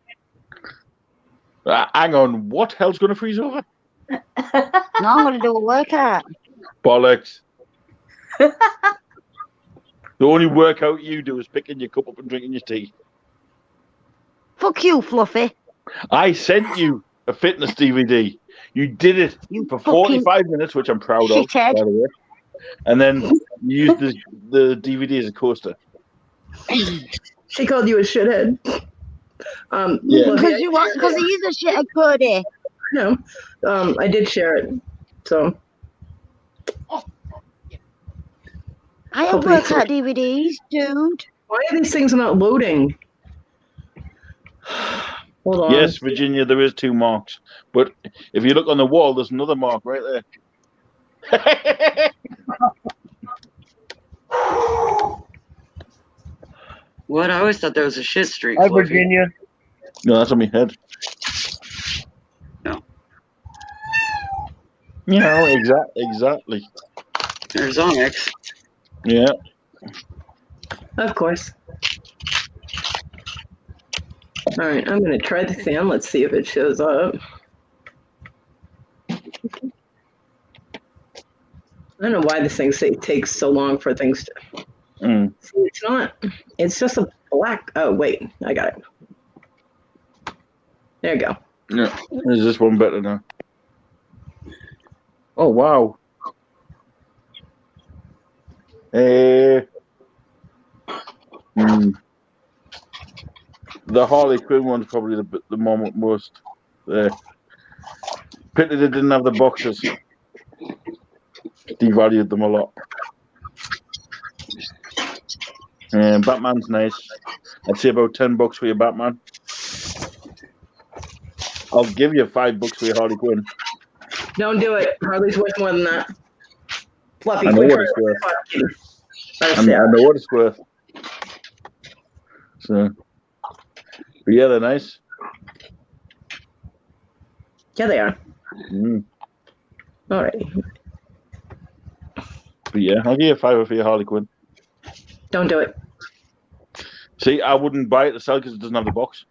Hang on, what hell's gonna freeze over? No, I'm gonna do a workout. Bollocks. The only workout you do is picking your cup up and drinking your tea. Fuck you, Fluffy. I sent you a fitness DVD. You did it for 45 minutes, which I'm proud of, by the way. And then you used the DVD as a coaster. She called you a shithead. Yeah. Because he is a shithead, Cody. No, I did share it. So I have workout DVDs, dude. Why are these things not loading? Hold on. Yes, Virginia, there is 2 marks. But if you look on the wall, there's another mark right there. What? I always thought that was a shit streak. Hi, Fluffy. Virginia. No, that's on my head. No. Yeah, exactly. There's Onyx. Yeah. Of course. All right, I'm going to try the fan. Let's see if it shows up. I don't know why this thing takes so long for things to... See, it's not. It's just a black... Oh, wait. I got it. There you go. Yeah. Is this one better now? Oh, wow. The Harley Quinn one's probably the most. Pity they didn't have the boxes. Devalued them a lot. Batman's nice. I'd say about $10 for your Batman. I'll give you $5 for your Harley Quinn. Don't do it. Harley's worth more than that. Fluffy, I know what it's worth. I know what it's worth. So, but yeah, they're nice. Yeah, they are. Mm. All right. But yeah, I'll give you a $5 for your Harley Quinn. Don't do it. See, I wouldn't buy it to sell because it doesn't have the box.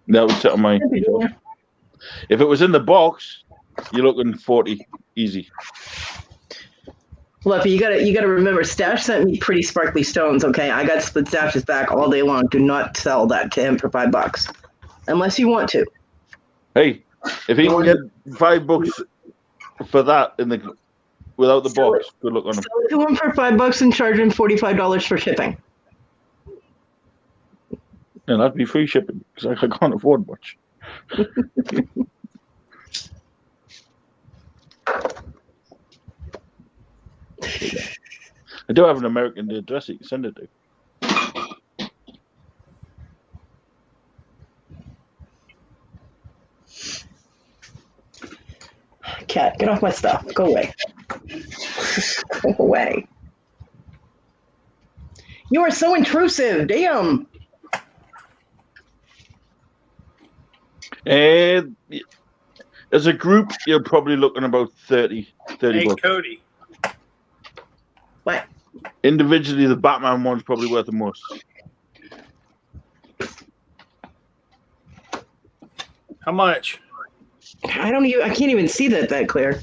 That would sit on my. If it was in the box, you're looking 40 easy. Fluffy, you gotta remember, Stash sent me pretty sparkly stones. Okay, I got split Stash's back all day long. Do not sell that to him for $5, unless you want to. Hey, if he can get $5 for that without the box, good luck on him. Sell it to him for $5 and charge him $45 for shipping. Yeah, that'd be free shipping because I can't afford much. I do have an American address you can send it to. Cat, get off my stuff. Go away. Go away. You are so intrusive. Damn. And as a group, you're probably looking about 30 Hey, bucks. Cody. What? Individually, the Batman one's probably worth the most. How much? I can't even see that clear.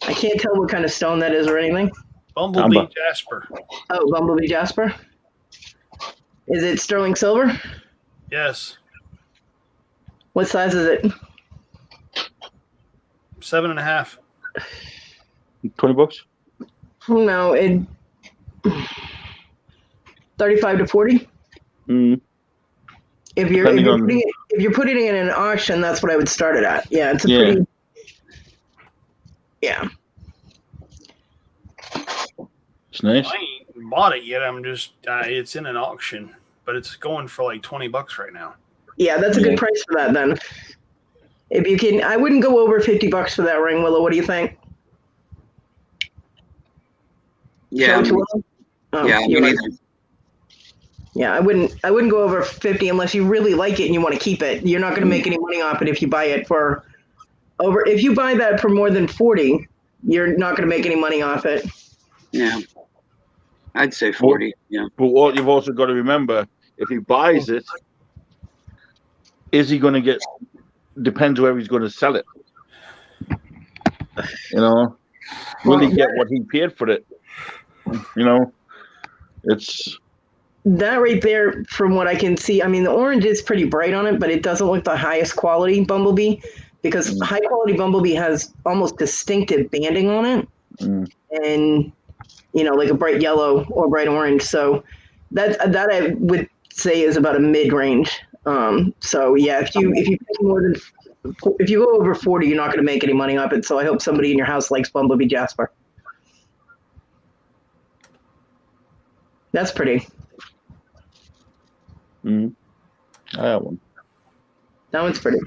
I can't tell what kind of stone that is or anything. Bumblebee Amber. Jasper. Oh, Bumblebee Jasper. Is it sterling silver? Yes. What size is it? 7.5. 20 bucks? No, 35 to 40. Mm. If you're putting it in an auction, that's what I would start it at. Yeah, it's a pretty. Yeah. It's nice. I ain't bought it yet. I'm just it's in an auction, but it's going for like $20 right now. Yeah, that's a good price for that then. If you can, I wouldn't go over $50 for that ring, Willow. What do you think? Yeah. Yeah, me neither. Yeah, I wouldn't go over 50 unless you really like it and you want to keep it. You're not going to make any money off it if you buy it for over. If you buy that for more than 40, you're not going to make any money off it. Yeah. I'd say 40. Yeah. But what you've also got to remember, if he buys it, is he going to get? Depends where he's going to sell it. You know, will he get what he paid for it? You know, it's that right there. From what I can see, I mean, the orange is pretty bright on it, but it doesn't look the highest quality Bumblebee because high quality Bumblebee has almost distinctive banding on it, and like a bright yellow or bright orange. So that I would say is about a mid range. So yeah, if you go over 40, you're not going to make any money off it. So I hope somebody in your house likes Bumblebee Jasper. That's pretty. I have one. That one's pretty.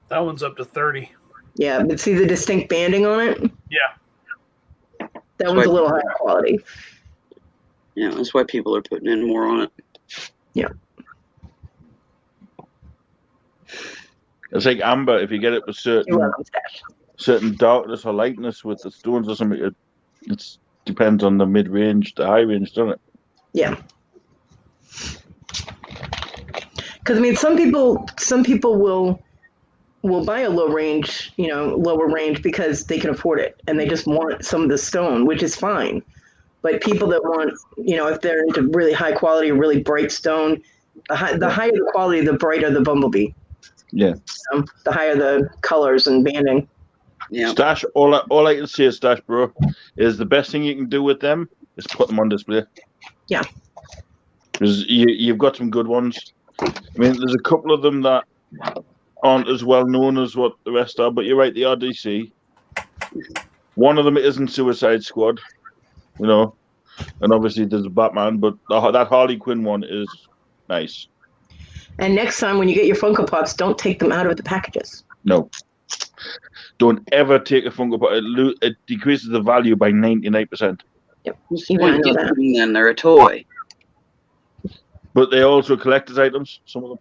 That one's up to 30. Yeah, but see the distinct banding on it? Yeah. That one's a little higher quality. Yeah, that's why people are putting in more on it. Yeah. It's like amber. If you get it with certain darkness or lightness with the stones or something, it depends on the mid range, the high range, doesn't it? Yeah. Because I mean, some people will buy a lower range because they can afford it and they just want some of the stone, which is fine. But people that want, if they're into really high quality, really bright stone, the higher the quality, the brighter the Bumblebee. Yeah. The higher the colors and banding. Yeah. Stash, all I can say is, Stash, bro, is the best thing you can do with them is put them on display. Yeah. Because you've got some good ones. I mean, there's a couple of them that aren't as well known as what the rest are, but you're right, the RDC. One of them isn't Suicide Squad, and obviously there's Batman, but that Harley Quinn one is nice. And next time when you get your Funko Pops, don't take them out of the packages. No. Don't ever take a Funko Pop. It decreases the value by 99%. Yep. What's the point of them then? They're a toy. But they also collector's items. Some of them.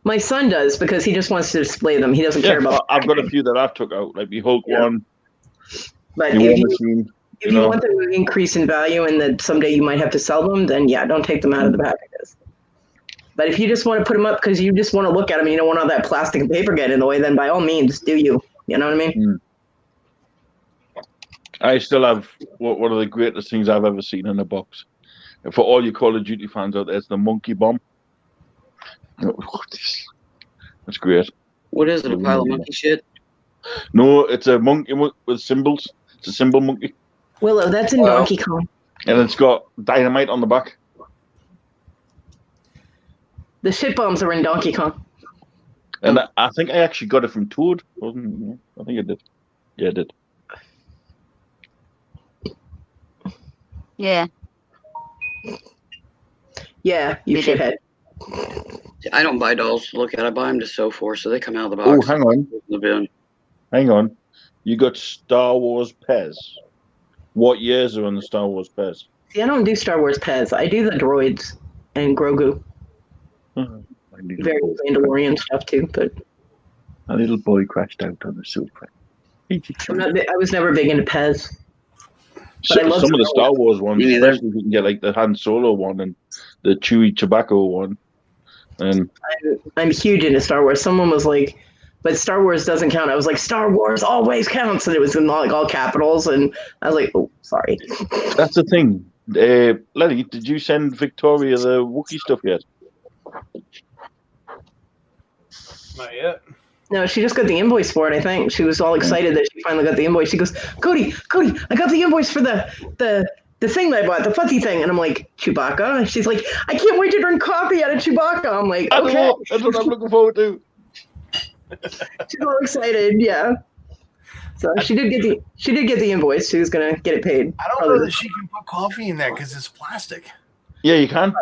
My son does because he just wants to display them. He doesn't care about. I've got a few that I've took out, like the Hulk one. But the if War you, Machine. if you want them to increase in value and that someday you might have to sell them, then yeah, don't take them out of the packages. But if you just want to put them up because you just want to look at them and you don't want all that plastic and paper get in the way, then by all means, do you. You know what I mean? I still have one of the greatest things I've ever seen in a box. And for all you Call of Duty fans out there, it's the monkey bomb. That's great. What is it? A pile of monkey shit? No, it's a monkey with symbols. It's a symbol monkey. Willow, that's in Donkey Kong. And it's got dynamite on the back. The shit bombs are in Donkey Kong. And I think I actually got it from Toad. I think I did. Yeah, I did. Yeah. Yeah, you should have. I don't buy dolls to look at. I buy them to sew for, so they come out of the box. Oh, hang on. The bin. Hang on. You got Star Wars Pez. What years are on the Star Wars Pez? See, I don't do Star Wars Pez. I do the droids and Grogu. Very Mandalorian stuff too, but a little boy crashed out on the sofa. I was never big into Pez. Some of the Star Wars ones, especially if you can get like the Han Solo one and the Chewie Tobacco one. And I'm huge into Star Wars. Someone was like, but Star Wars doesn't count. I was like, Star Wars always counts. And it was in like all capitals. And I was like, oh, sorry. That's the thing. Lenny, did you send Victoria the Wookiee stuff yet? Not yet. No, she just got the invoice for it, I think. She was all excited that she finally got the invoice. She goes, Cody, I got the invoice for the thing that I bought, the fuzzy thing. And I'm like, Chewbacca? And she's like, I can't wait to drink coffee out of Chewbacca. I'm like, okay. That's what I'm looking forward to. She's all excited, yeah. So she did get the invoice. She was gonna get it paid. I don't know that she can put coffee in that because it's plastic. Yeah, you can.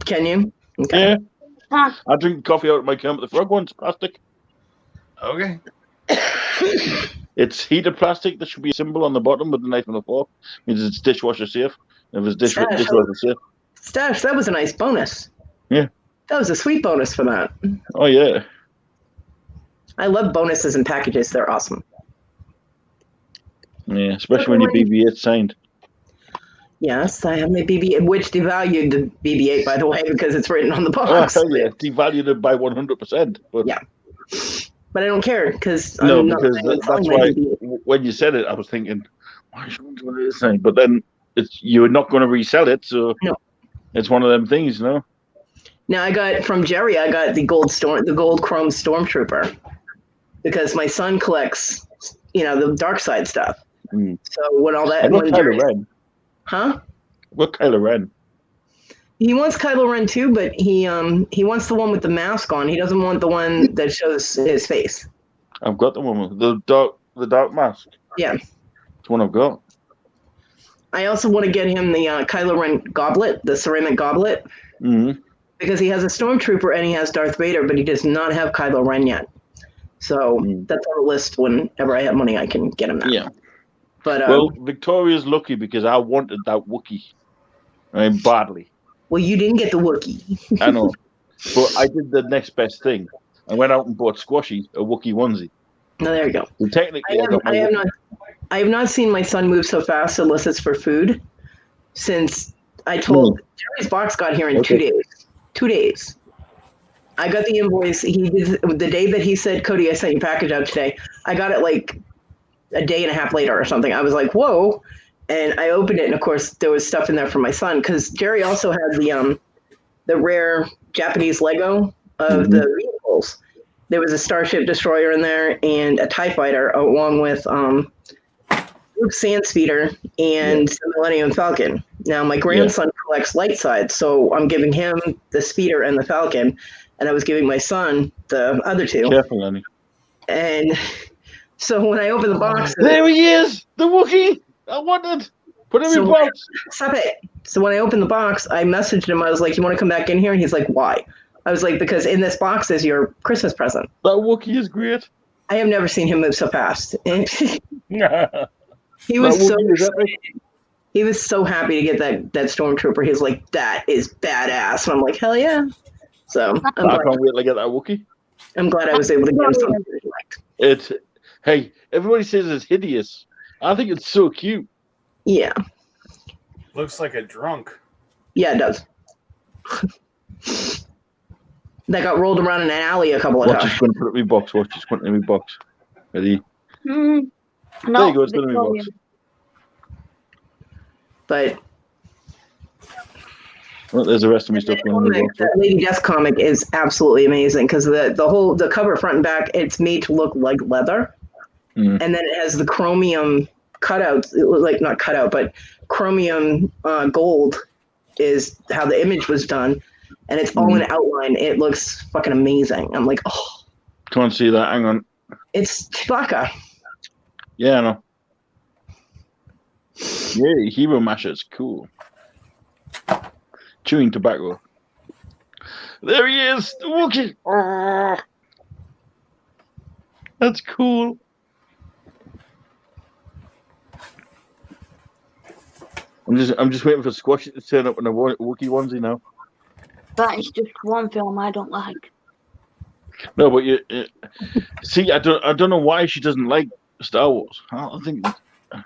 Can you? Okay. Yeah. I drink coffee out of my Kermit the Frog one's plastic. Okay. It's heated plastic. There should be a symbol on the bottom with the knife and a fork. It means it's dishwasher safe. If it's dishwasher safe. Stash, that was a nice bonus. Yeah. That was a sweet bonus for that. Oh, yeah. I love bonuses and packages. They're awesome. Yeah, especially when your BB-8 signed. Yes, I have my BB-8, which devalued the BB-8, by the way, because it's written on the box. Oh, yeah, devalued it by 100%. But yeah. But I don't care because that's why when you said it, I was thinking, why should I do this thing? But then you're not going to resell it, so it's one of them things, no? Now I got from Jerry. I got the gold chrome stormtrooper because my son collects, the dark side stuff. Mm. So when all that, what Kylo Ren? Huh? What Kylo Ren? He wants Kylo Ren too, but he wants the one with the mask on. He doesn't want the one that shows his face. I've got the one with the dark mask. Yeah, it's one I've got. I also want to get him the Kylo Ren goblet, the ceramic goblet, because he has a stormtrooper and he has Darth Vader, but he does not have Kylo Ren yet. So that's on the list. Whenever I have money, I can get him that. Yeah. But well, Victoria's lucky because I wanted that Wookiee. I mean, badly. Well, you didn't get the Wookiee. I know. But I did the next best thing. I went out and bought Squashy, a Wookiee onesie. No, there you go. So technically, I have not seen my son move so fast unless it's for food since I told Jerry's box got here in 2 days. 2 days. I got the invoice. He did the day that he said, Cody, I sent your package out today. I got it like a day and a half later or something. I was like, whoa. And I opened it, and of course, there was stuff in there for my son because Jerry also had the rare Japanese Lego of the vehicles. There was a Starship Destroyer in there and a TIE Fighter, along with Luke Sandspeeder and the Millennium Falcon. Now, my grandson collects light sides, so I'm giving him the Speeder and the Falcon, and I was giving my son the other two. Careful, Lenny. And so when I opened the box... There he is! The Wookiee! I wanted. Put him in box. Stop it. So when I opened the box, I messaged him. I was like, you want to come back in here? And he's like, why? I was like, because in this box is your Christmas present. That Wookiee is great. I have never seen him move so fast. He was He was so happy to get that stormtrooper. He's like, that is badass. And I'm like, hell yeah. So I can't wait to get that Wookiee. I'm glad I was able to get him something that he liked. It's hey, everybody says it's hideous. I think it's so cute. Yeah. Looks like a drunk. Yeah, it does. That got rolled around in an alley a couple of Watch times. it's going to put it in my box. Watch it's going to my box. Ready? No, There you go. It's going to my box. But well, there's the rest of my stuff going in my box. that Lady Death comic is absolutely amazing because the cover front and back, it's made to look like leather, and then it has the chromium cutouts. It was like not cutout, but chromium gold is how the image was done, and it's all in outline. It looks fucking amazing. I'm like, oh, Can't see that. Hang on. it's Chewbacca. Yeah, I know. Yeah, Hero Masher's cool. Chewing tobacco. There he is, the Wookiee. Oh, that's cool. I'm just waiting for Squash to turn up in a Wookiee onesie now. that is just one film I don't like. No, but you see, I don't know why she doesn't like Star Wars. I think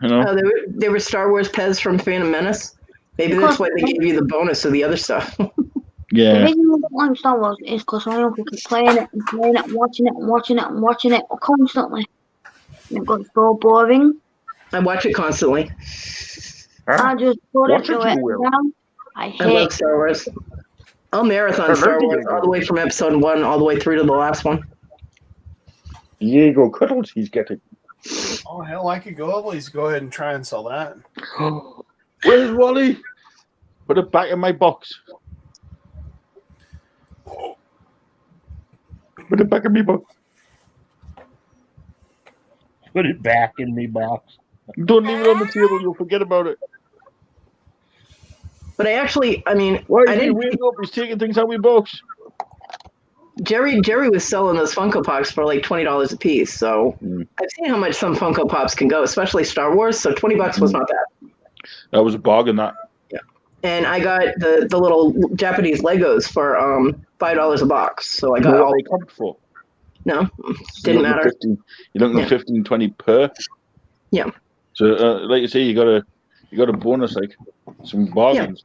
you know. Oh, they were Star Wars Pez from Phantom Menace. Maybe that's why they gave you the bonus of the other stuff. The Yeah. reason I don't like Star Wars is because my uncle keeps playing it and playing it, watching it and watching it and watching it constantly. And it got so boring. I watch it constantly. I just couldn't Watch it, do it. you will. Now, I I hate love Star Wars. I'll marathon Star Wars all the way from episode 1 all the way through to the last one. Diego Cuddles he's getting. Oh, hell, I could go at least go ahead and try and sell that. Where's Wally? Put it back in my box. Put it back in my box. Put it back in me box. Don't leave it on the table. You'll forget about it. But I mean, Why I is he didn't. waking up? He's taking things out of my box. Jerry was selling those Funko Pops for like $20 a piece. So I've seen how much some Funko Pops can go, especially Star Wars. So $20 was not bad. That was a bargain. That. Yeah. And I got the little Japanese Legos for $5 a box. So I got all. What they come for? No, didn't matter. 15, you're looking at 15, 20 per. Yeah. So, like you say, you got a bonus, like some bargains.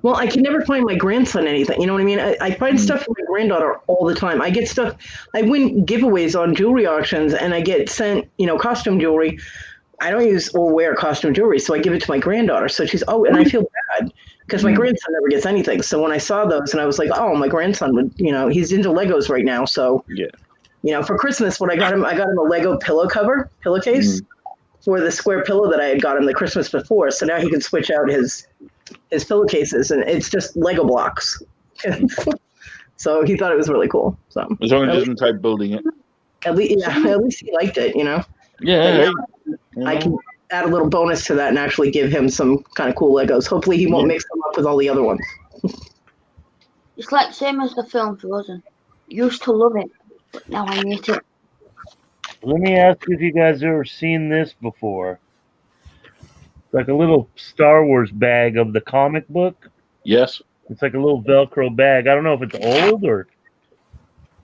Well, I can never find my grandson anything. You know what I mean? I find stuff for my granddaughter all the time. I get stuff. I win giveaways on jewelry auctions, and I get sent, costume jewelry. I don't use or wear costume jewelry, so I give it to my granddaughter. So she's and I feel bad because my grandson never gets anything. So when I saw those, and I was like, oh, my grandson would, he's into Legos right now. So yeah, for Christmas, what I got him a Lego pillowcase for the square pillow that I had got him the Christmas before. So now he can switch out his pillowcases, and it's just Lego blocks. So he thought it was really cool. So as long as he doesn't try building it. At least he liked it, Yeah. I can add a little bonus to that and actually give him some kind of cool Legos. Hopefully he won't mix them up with all the other ones. It's like same as the film Frozen. Used to love it, but now I hate it. Let me ask you if you guys ever seen this before. It's like a little Star Wars bag of the comic book. Yes. It's like a little Velcro bag. I don't know if it's old or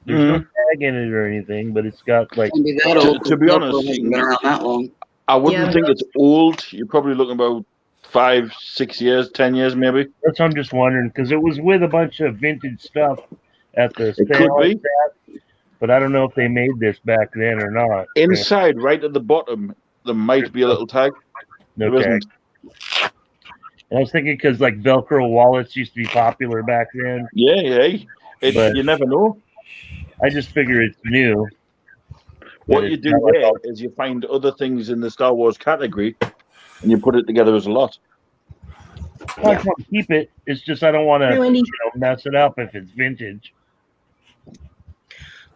there's no tag in it or anything, but it's got like. Can't be that old. To be honest, Hasn't been around that long. I wouldn't think it's old. You're probably looking about 5, 6 years, 10 years, maybe. That's what I'm just wondering because it was with a bunch of vintage stuff at the It sale. could be. But I don't know if they made this back then or not. Inside, right at the bottom, there might be a little tag. No There tag. isn't. And I was thinking because like Velcro wallets used to be popular back then. Yeah. But You never know. I just figure it's new. What you do there is you find other things in the Star Wars category, and you put it together as a lot. I just want to keep it. It's just I don't want Hey, to Wendy. mess it up if it's vintage.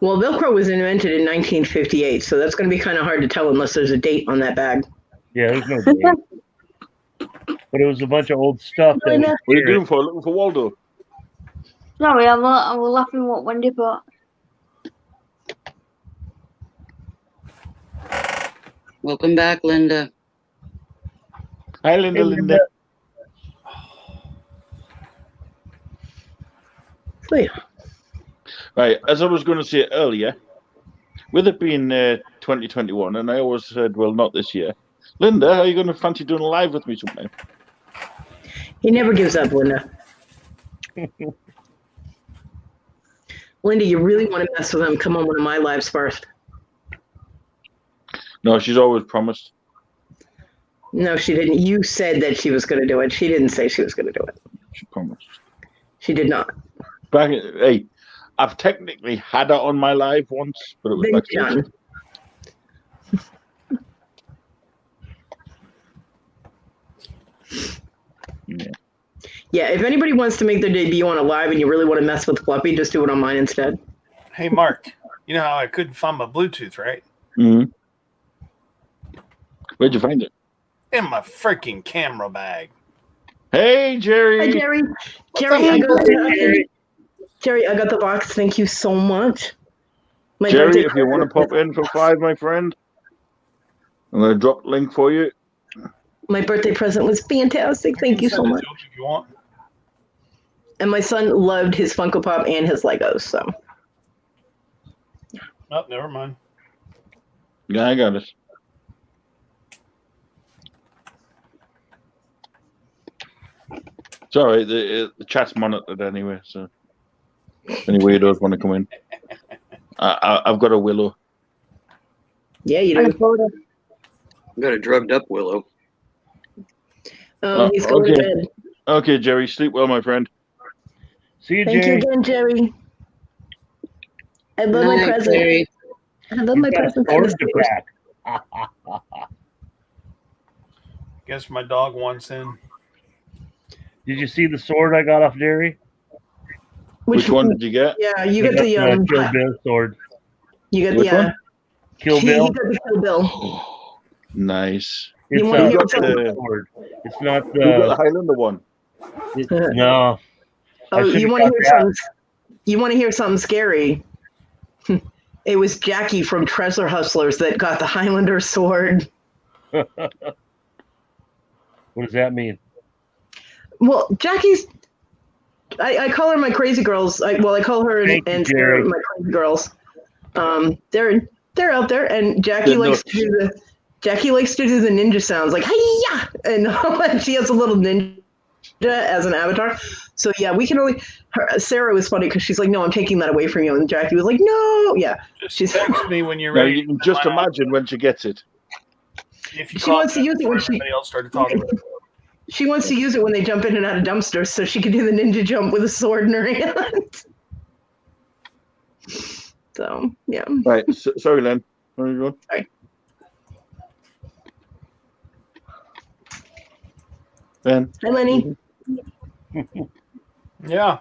Well, Velcro was invented in 1958, so that's going to be kind of hard to tell unless there's a date on that bag. Yeah, there's no date. But it was a bunch of old stuff. What are you doing for? Looking for Waldo? Sorry, I was laughing what Wendy bought. Welcome back, Linda. Hi, Linda. Hey, Linda. So, yeah. Right, as I was going to say earlier, with it being 2021, and I always said, well, not this year. Linda, are you going to fancy doing a live with me sometime? He never gives up, Linda. Linda, you really want to mess with him? Come on one of my lives first. No, she's always promised. No, she didn't. You said that she was going to do it. She didn't say she was going to do it. She promised. She did not. Hey, I've technically had her on my live once, but it was Then backstage. done. Yeah. Yeah, if anybody wants to make their debut on a live and you really want to mess with Fluffy, just do it on mine instead. Hey, Mark, you know how I couldn't find my Bluetooth, right? Mm-hmm. Where'd you find it? In my freaking camera bag. Hey, Jerry. Hi, Jerry. Jerry, I got the box. Thank you so much. My Jerry, birthday if you want to pop in for 5, my friend, I'm going to drop the link for you. My birthday present was fantastic. Thank you so much. If you want. And my son loved his Funko Pop and his Legos. So. Oh, never mind. Yeah, I got it. It's all right. The chat's monitored anyway, so any weirdos want to come in. I've got a Willow. Yeah, you do. I've got a drugged up Willow. He's going to bed. Okay, Jerry. Sleep well, my friend. See you, Thank Jerry. you again, Jerry. I love my present. Jerry. I love my present. Guess my dog wants in. Did you see the sword I got off Jerry? Which one did you get? Yeah, you got the Kill Bill sword. You got Which one? Kill Bill. He got the Kill Bill. Nice. It's You wanna hear the sword. It's not You got the the. Highlander one. No. Oh, you want to hear something? You want to hear something scary? It was Jackie from Treasure Hustlers that got the Highlander sword. What does that mean? Well, Jackie's. I call her my crazy girls. I call her and Sarah my crazy girls. They're out there, and Jackie likes to do the ninja sounds like hiya, and she has a little ninja as an avatar. So yeah, we can only. Sarah was funny because she's like, "No, I'm taking that away from you," and Jackie was like, "No, yeah." She's text me when you're Now, ready. you can just imagine when she gets it. If you She wants to use it when everybody else started talking. She wants to use it when they jump in and out of dumpsters, so she can do the ninja jump with a sword in her hand. So yeah. Right. Sorry, Len. Where are you going? Sorry. Ben. Hi, Lenny. Yeah.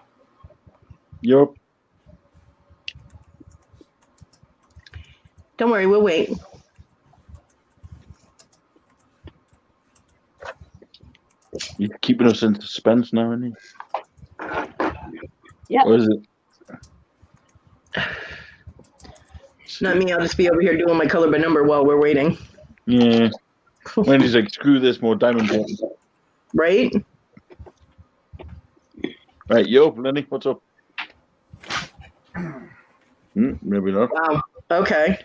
Yup. Don't worry, we'll wait. You're keeping us in suspense now, aren't you? Yeah. Or is it? Not me. I'll just be over here doing my color by number while we're waiting. Yeah. Wendy's like, screw this, more diamond buttons. Right? Right, yo, Lenny, what's up? Maybe not. Wow. Okay.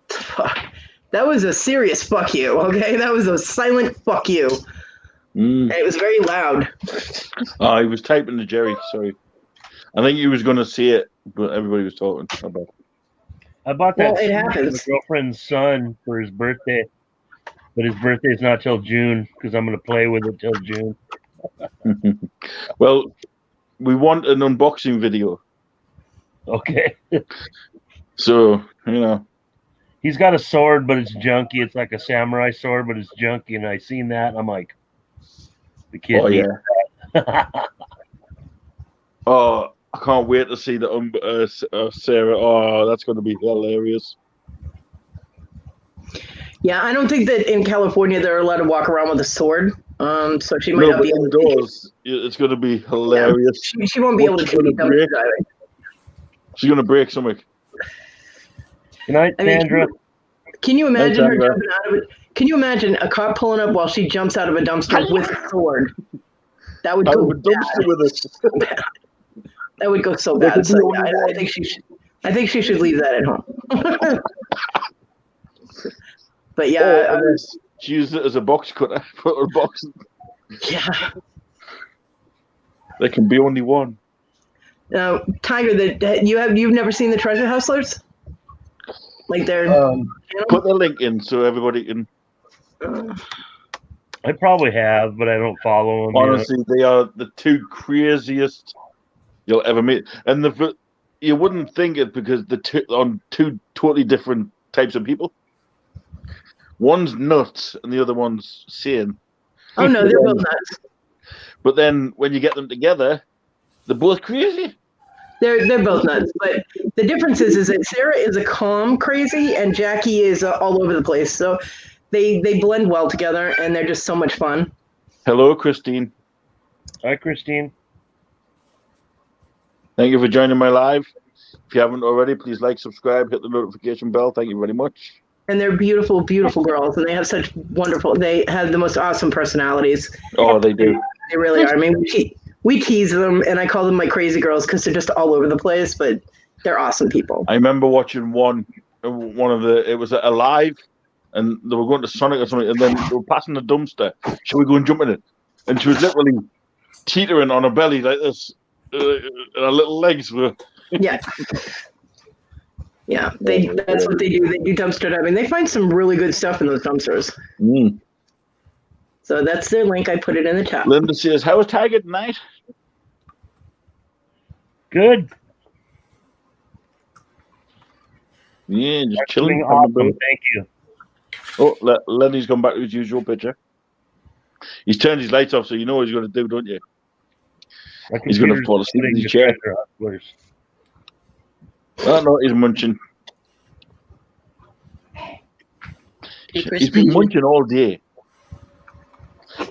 Fuck. That was a serious fuck you, okay? That was a silent fuck you. And it was very loud. Oh, he was typing to Jerry, sorry. I think he was going to see it, but everybody was talking about it. I bought that Well, it for happens. my girlfriend's son for his birthday, but his birthday's not till June because I'm going to play with it till June. Well, we want an unboxing video. Okay. So, you know. He's got a sword, but it's junky. It's like a samurai sword, but it's junky. And I seen that, and I'm like, the kid. Oh, needs yeah. that. Oh, I can't wait to see the Sarah. Oh, that's going to be hilarious. Yeah, I don't think that in California they're allowed to walk around with a sword. So she might not be able to. Indoors, it's going to be hilarious. Yeah, she won't be able to take it dumpster diving. She's going to break something. Good night, Sandra. Can you Night, imagine her Sandra. jumping out of it? Can you imagine a cop pulling up while she jumps out of a dumpster with a sword? That would Out go of a dumpster with us. That would go so There bad. could be So only yeah, I one. think she should. I think she should leave that at home. But yeah, Or unless she used it as a box cutter for her box. yeah. There can be only one. Now, Tiger, you've never seen the Treasure Hustlers? Like they're Put the link in so everybody can. I probably have, but I don't follow them. Honestly, they are the two craziest you'll ever meet, and you wouldn't think it because the two totally different types of people. One's nuts and the other one's sane. Oh no, they're both nuts. But then when you get them together, they're both crazy. They're both nuts, but the difference is that Sarah is a calm crazy and Jackie is all over the place. So they blend well together and they're just so much fun. Hello, Christine. Hi, Christine. Thank you for joining my live. If you haven't already, please like, subscribe, hit the notification bell. Thank you very much. And they're beautiful, beautiful girls, and they have such wonderful. They have the most awesome personalities. Oh, they do. They really are. I mean, we tease them, and I call them my crazy girls because they're just all over the place, but they're awesome people. I remember watching one of the. It was a live, and they were going to Sonic or something, and then they were passing the dumpster. Should we go and jump in it? And she was literally teetering on her belly like this, and her little legs were. Yeah. Yeah, that's what they do. They do dumpster diving. They find some really good stuff in those dumpsters. Mm. So that's their link. I put it in the chat. Linda says, "How was Tiger tonight?" Good. Yeah, just That's chilling. doing awesome. Thank you. Oh, Lenny's gone back to his usual picture. He's turned his lights off, so you know what he's going to do, don't you? He's going to fall asleep in his chair. Oh, no, he's munching. He's been munching all day.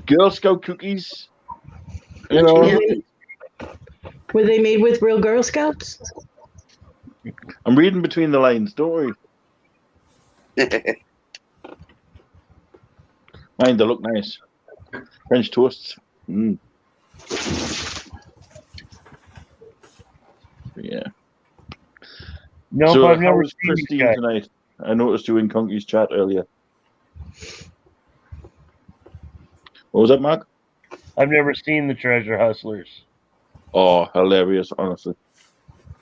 Girl Scout cookies. You know. Yeah. Were they made with real Girl Scouts? I'm reading between the lines. Don't worry. Mine, they look nice. French toasts. Mm. Yeah. No, so I've how never was seen Christine you guys. tonight? I noticed you in Conky's chat earlier. What was that, Mark? I've never seen the Treasure Hustlers. Oh, hilarious, honestly.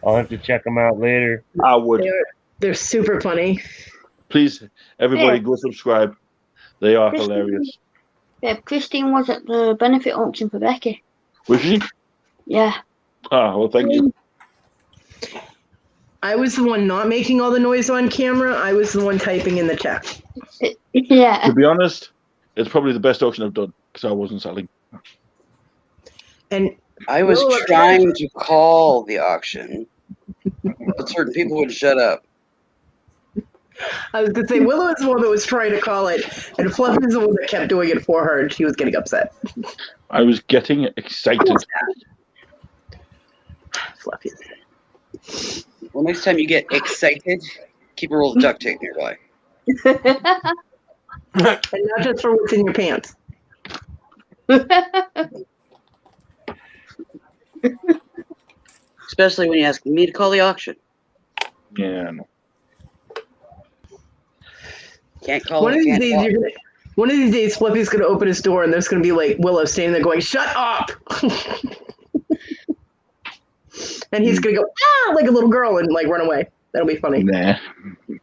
I'll have to check them out later. I would. They're super funny. Please, everybody, Yeah. go subscribe. They are Christine. hilarious. Yeah, Christine was at the benefit auction for Becky. Was she? Yeah. Ah, well, thank you. I was the one not making all the noise on camera. I was the one typing in the chat. Yeah. To be honest, it's probably the best auction I've done because I wasn't selling. And I was Well, trying to call the auction, but certain people would shut up. I was going to say, Willow is the one that was trying to call it, and Fluffy is the one that kept doing it for her, and she was getting upset. I was getting excited. Fluffy. Well, next time you get excited, keep a roll of duct tape nearby. And not just for what's in your pants. Especially when you ask me to call the auction. Yeah, I know. Can't call One it. of these Can't days, talk. one of these days, Fluffy's going to open his door, and there's going to be like Willow standing there going, "Shut up!" And he's going to go, "Ah!" like a little girl and like run away. That'll be funny. Nah. Yeah,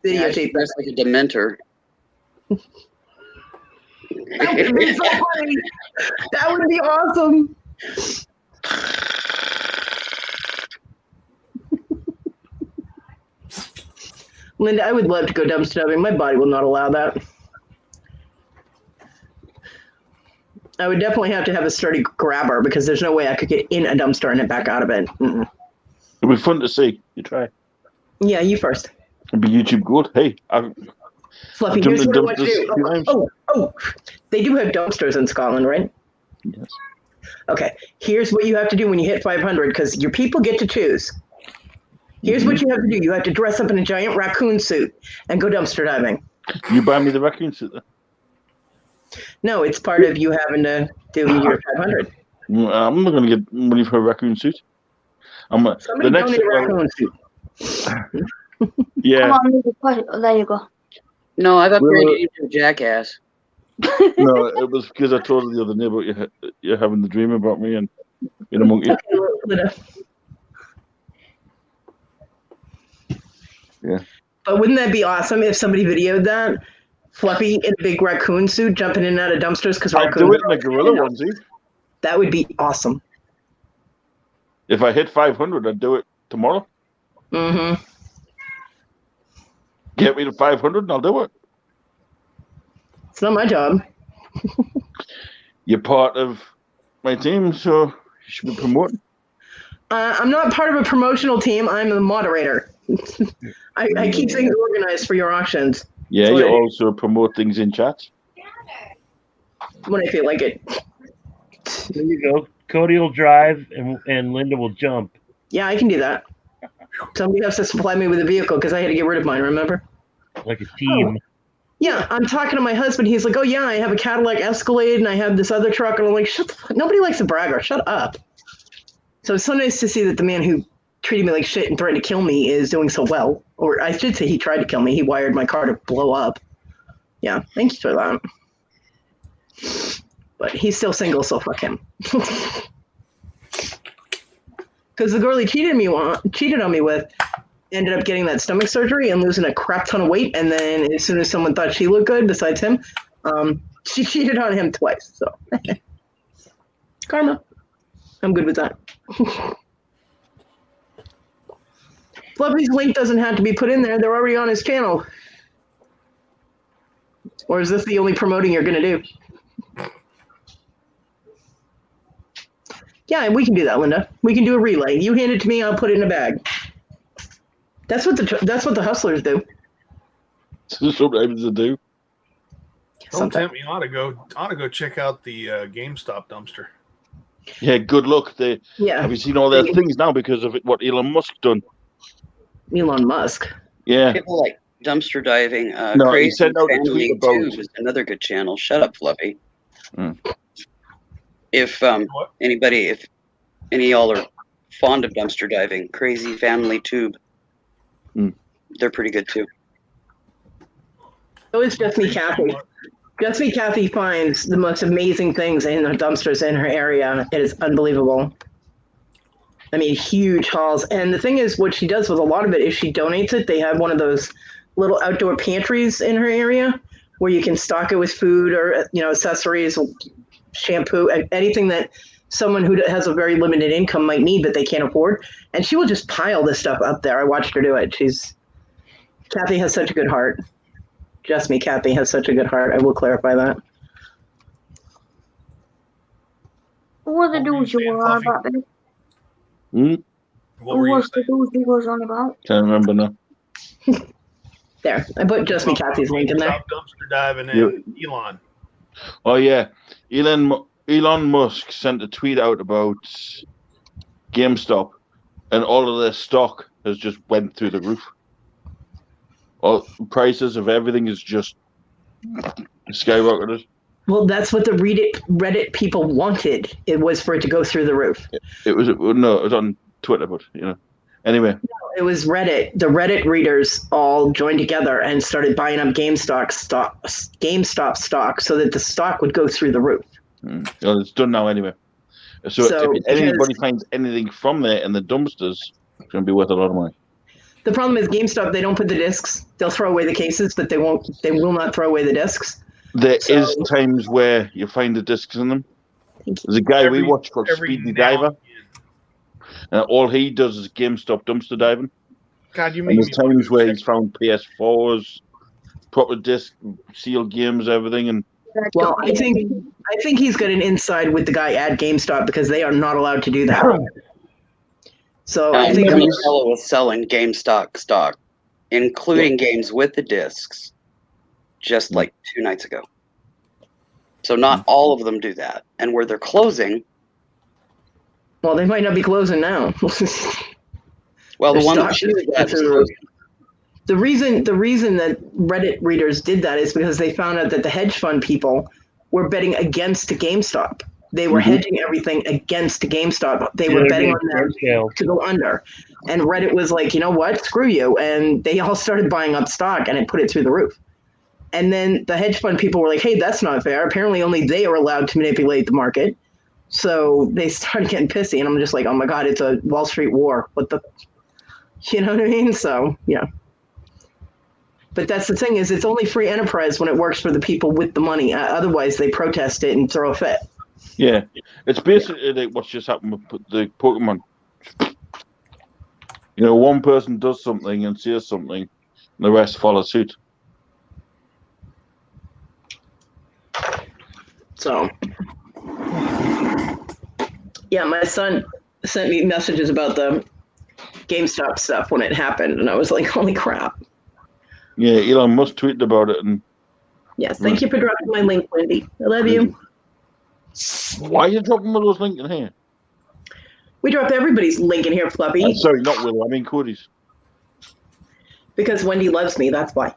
Videotape she's that. like a dementor. That would be so funny. That would be awesome. Linda, I would love to go dumpster diving. My body will not allow that. I would definitely have to have a sturdy grabber because there's no way I could get in a dumpster and then back out of it. Mm-mm. It'll be fun to see. You try. Yeah, you first. It'll be YouTube good. Hey, Fluffy, I've here's jumped what I in want you to dumpsters a few do. times. Oh, they do have dumpsters in Scotland, right? Yes. Okay, here's what you have to do when you hit 500 because your people get to choose. Here's what you have to do. You have to dress up in a giant raccoon suit and go dumpster diving. You buy me the raccoon suit then? No, it's part of you having to do your 500. I'm not going to get money for a raccoon suit. Somebody donate a raccoon suit. Yeah. Come on, move the question. Oh, there you go. No, I've Well, upgraded you to a jackass. No, it was because I told her the other day about you having the dream about me and being a monkey. Yeah. But wouldn't that be awesome if somebody videoed that? Fluffy in a big raccoon suit jumping in and out of dumpsters because I'd raccoons. do it in a gorilla onesie. That would be awesome. If I hit 500, I'd do it tomorrow. Mm-hmm. Get me to 500 and I'll do it. It's not my job. You're part of my team, so you should be promoting. I'm not part of a promotional team. I'm the moderator. I keep things organized for your auctions. Yeah, So you also promote things in chat. when I feel like it. There you go. Cody will drive and Linda will jump. Yeah, I can do that. Somebody has to supply me with a vehicle because I had to get rid of mine, remember? Like a team. Yeah, I'm talking to my husband. He's like, oh, yeah, I have a Cadillac Escalade and I have this other truck. And I'm like, shut the fuck. Nobody likes a bragger. Shut up. So it's so nice to see that the man who treated me like shit and threatened to kill me is doing so well. Or I should say he tried to kill me. He wired my car to blow up. Yeah, thanks for that. But he's still single, so fuck him. Because the girl he cheated on me with ended up getting that stomach surgery and losing a crap ton of weight. And then as soon as someone thought she looked good, besides him, she cheated on him twice. So karma. I'm good with that. Fluffy's link doesn't have to be put in there. They're already on his channel. Or is this the only promoting you're going to do? Yeah, we can do that, Linda. We can do a relay. You hand it to me, I'll put it in a bag. That's what the hustlers do. Sometimes they do. Don't tempt me. I ought to go check out the GameStop dumpster. Yeah, good luck. Have you seen all their things now because of what Elon Musk done? Elon Musk. Yeah. People like dumpster diving. No, he Crazy sent out a Family tweet about- Tube is another good channel. Shut up, Fluffy. Mm. If any of y'all are fond of dumpster diving, Crazy Family Tube. They're pretty good too. So it's Just Me Kathy. Just Me Kathy finds the most amazing things in the dumpsters in her area. It is unbelievable. I mean, huge hauls. And the thing is, what she does with a lot of it is she donates it. They have one of those little outdoor pantries in her area where you can stock it with food or, accessories, shampoo, anything that someone who has a very limited income might need but they can't afford. And she will just pile this stuff up there. I watched her do it. Kathy has such a good heart. Just Me Kathy has such a good heart. I will clarify that. What were the dudes you were on about, baby? What was the dudes you was on about? Can't remember now. There, I put Just Me Kathy's link in there. Dumpster diving and Elon. Oh yeah, Elon Musk sent a tweet out about GameStop, and all of their stock has just went through the roof. All prices of everything is just skyrocketed. Well, that's what the Reddit people wanted. It was for it to go through the roof. It was on Twitter, but Anyway. No, it was Reddit. The Reddit readers all joined together and started buying up GameStop stock so that the stock would go through the roof. Well, it's done now anyway. So if anybody finds anything from there in the dumpsters, it's going to be worth a lot of money. The problem is GameStop, they don't put the discs. They'll throw away the cases, but they will not throw away the discs. There is times where you find the discs in them. There's a guy we watch called Speedy Diver. All he does is GameStop dumpster diving. God, you and there's times where he's found PS4s, proper disc, sealed games, everything. And well, I think he's got an inside with the guy at GameStop because they are not allowed to do that. So I think the fellow was selling GameStop stock, including games with the discs, just like 2 nights ago. So not all of them do that, and where they're closing. Well, they might not be closing now. Well, the one that she was at was closing. The reason that Reddit readers did that is because they found out that the hedge fund people were betting against GameStop. They were hedging everything against GameStop. They were betting on them to go under. And Reddit was like, you know what? Screw you. And they all started buying up stock, and it put it through the roof. And then the hedge fund people were like, hey, that's not fair. Apparently only they are allowed to manipulate the market. So they started getting pissy. And I'm just like, oh my God, it's a Wall Street war. What the, you know what I mean? So, yeah. But that's the thing is it's only free enterprise when it works for the people with the money. Otherwise, they protest it and throw a fit. Yeah, it's basically like what's just happened with the Pokemon. You know, one person does something and says something, and the rest follow suit. So, yeah, my son sent me messages about the GameStop stuff when it happened, and I was like, holy crap. Yeah, Elon Musk tweeted about it, and yes, thank you for dropping my link, Wendy. I love you. Why are you dropping Willow's link in here? We dropped everybody's link in here, Fluffy. Sorry, not Willow. I mean Cody's. Because Wendy loves me, that's why.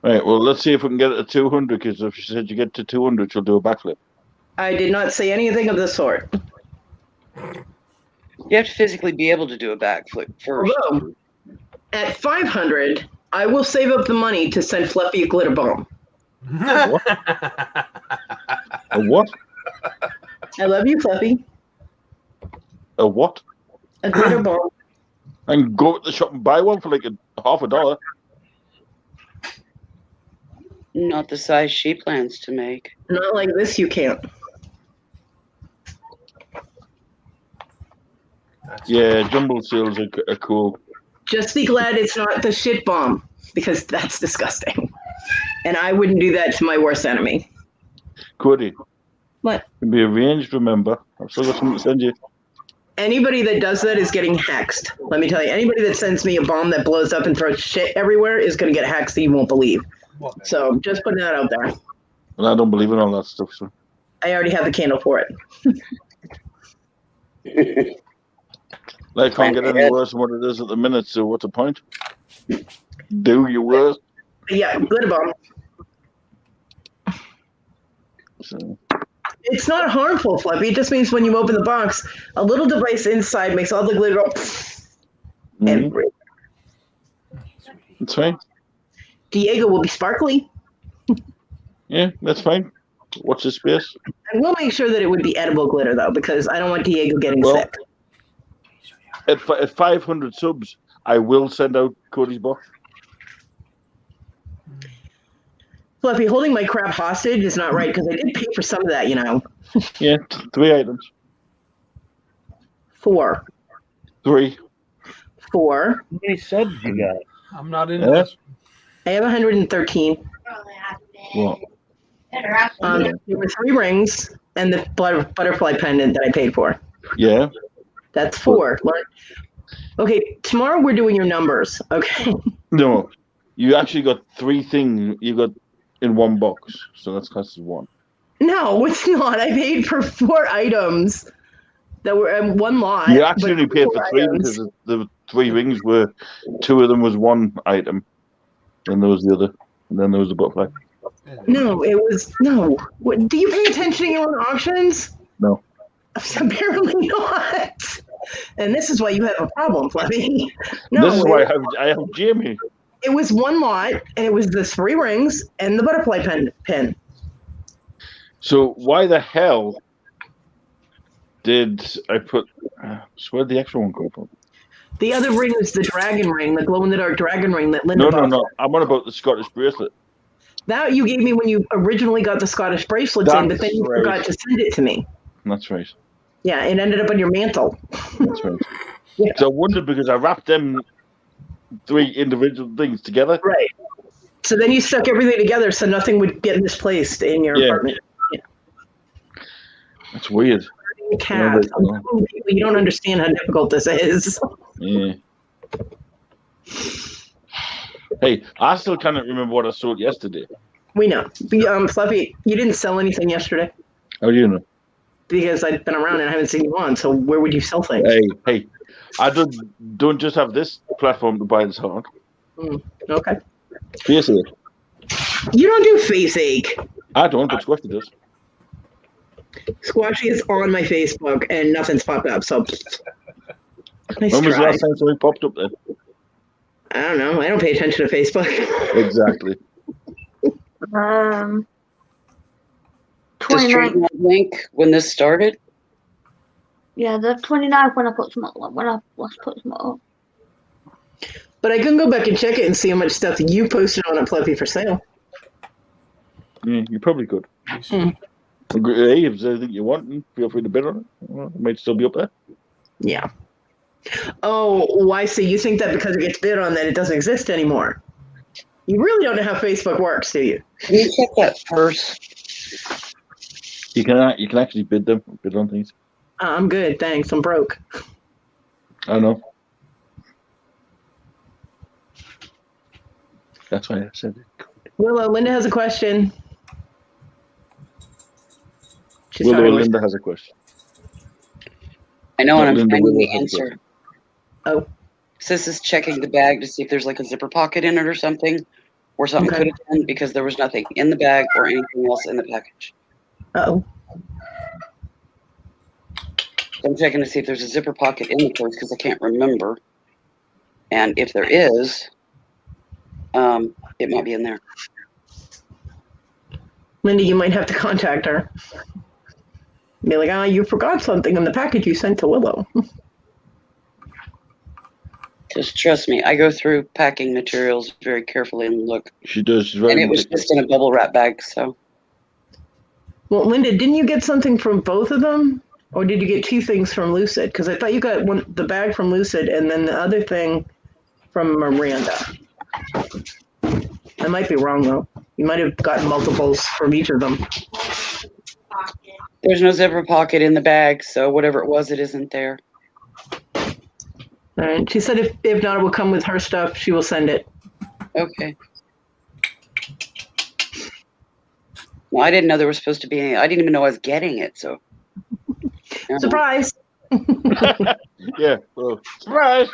Right, well, let's see if we can get it to 200, because if she said you get to 200, she'll do a backflip. I did not say anything of the sort. You have to physically be able to do a backflip first. Although, at 500, I will save up the money to send Fluffy a glitter bomb. What? A what? I love you, Fluffy. A what? A glitter bomb. I can go to the shop and buy one for like $50. Not the size she plans to make. Not like this, you can't. Yeah, jumble seals are cool. Just be glad it's not the shit bomb, because that's disgusting. And I wouldn't do that to my worst enemy. Cody. What? Can be arranged, remember. I've still got something to send you. Anybody that does that is getting hexed. Let me tell you, anybody that sends me a bomb that blows up and throws shit everywhere is going to get hexed that you won't believe. So just putting that out there. And I don't believe in all that stuff, so. I already have the candle for it. Like, can't get any worse than what it is at the minute, so what's the point? Do your worst. Yeah, glitter bomb. So. It's not harmful, Fluffy. It just means when you open the box, a little device inside makes all the glitter go everywhere. That's fine. Diego will be sparkly. Yeah, that's fine. Watch the space. I will make sure that it would be edible glitter, though, because I don't want Diego getting sick. At 500 subs, I will send out Cody's box. Fluffy, holding my crap hostage is not right, because I did pay for some of that, you know. Yeah, 3 items. 4. 3. 4. How many subs you got? I'm not into this. I have 113. What? There were 3 rings and the butterfly pendant that I paid for. Yeah. That's 4. Okay, tomorrow we're doing your numbers, okay? No, you actually got 3 things you got in one box, so that's classed as 1. No, it's not. I paid for 4 items that were in one lot. You actually only paid for 3 because the 3 rings were 2 of them was 1 item, and there was the other, and then there was the butterfly. No, it was no. What, do you pay attention to your own options? No. Apparently not. And this is why you have a problem, Fluffy. No, this is why I have Jamie. It was 1 lot, and it was the 3 rings and the butterfly pin. So why the hell did I put? Where'd the extra one go from? The other ring is the dragon ring, the glow-in-the-dark dragon ring that Linda bought. No. I'm on about the Scottish bracelet. That you gave me when you originally got the Scottish bracelets in, but then you forgot to send it to me. That's right. Yeah, it ended up on your mantle. That's right. Yeah. So I wondered because I wrapped them 3 individual things together. Right. So then you stuck everything together so nothing would get misplaced in your apartment. Yeah. That's weird. Cat. You don't understand how difficult this is. Yeah. Hey, I still cannot remember what I sold yesterday. We know. Fluffy, you didn't sell anything yesterday. How do you know? because I've been around and I haven't seen you on. So where would you sell things? Hey, I don't just have this platform to buy this on. Okay. Face it. You don't do face ache. I don't, but Squishy does. Squashy is on my Facebook and nothing's popped up. So nice When was the try. last time something popped up then? I don't know. I don't pay attention to Facebook. Exactly. Does 29th. Trademark link when this started? Yeah, the 29th when I put some up, when I last put some up. But I can go back and check it and see how much stuff you posted on it, Fluffy, for sale. Yeah, you probably could. Hey, if there's anything you want, feel free to bid on it. Well, it might still be up there. Yeah. Oh, why? So you think that because it gets bid on that it doesn't exist anymore? You really don't know how Facebook works, do you? Can you check that first? You can actually bid on things. I'm good, thanks. I'm broke. I know. That's why I said it. Willow, Linda has a question. She's Willow talking Linda has a question. I know, Not and I'm Linda, finding Willow the has a answer. Oh. Sis is checking the bag to see if there's like a zipper pocket in it or something, or something Okay. could have been because there was nothing in the bag or anything else in the package. Uh-oh. So I'm checking to see if there's a zipper pocket in the purse because I can't remember. And if there is, it might be in there. Linda, you might have to contact her. Be like, you forgot something in the package you sent to Willow. Just trust me, I go through packing materials very carefully and look. She does. She's very And it was meticulous. just in a bubble wrap bag, so. Well, Linda, didn't you get something from both of them? Or did you get two things from Lucid? Because I thought you got the bag from Lucid and then the other thing from Miranda. I might be wrong, though. You might have gotten multiples from each of them. There's no zipper pocket in the bag, so whatever it was, it isn't there. All right. She said if not, it will come with her stuff. She will send it. Okay. Well, I didn't know there was supposed to be any. I didn't even know I was getting it, so. Surprise! Yeah. Well, surprise!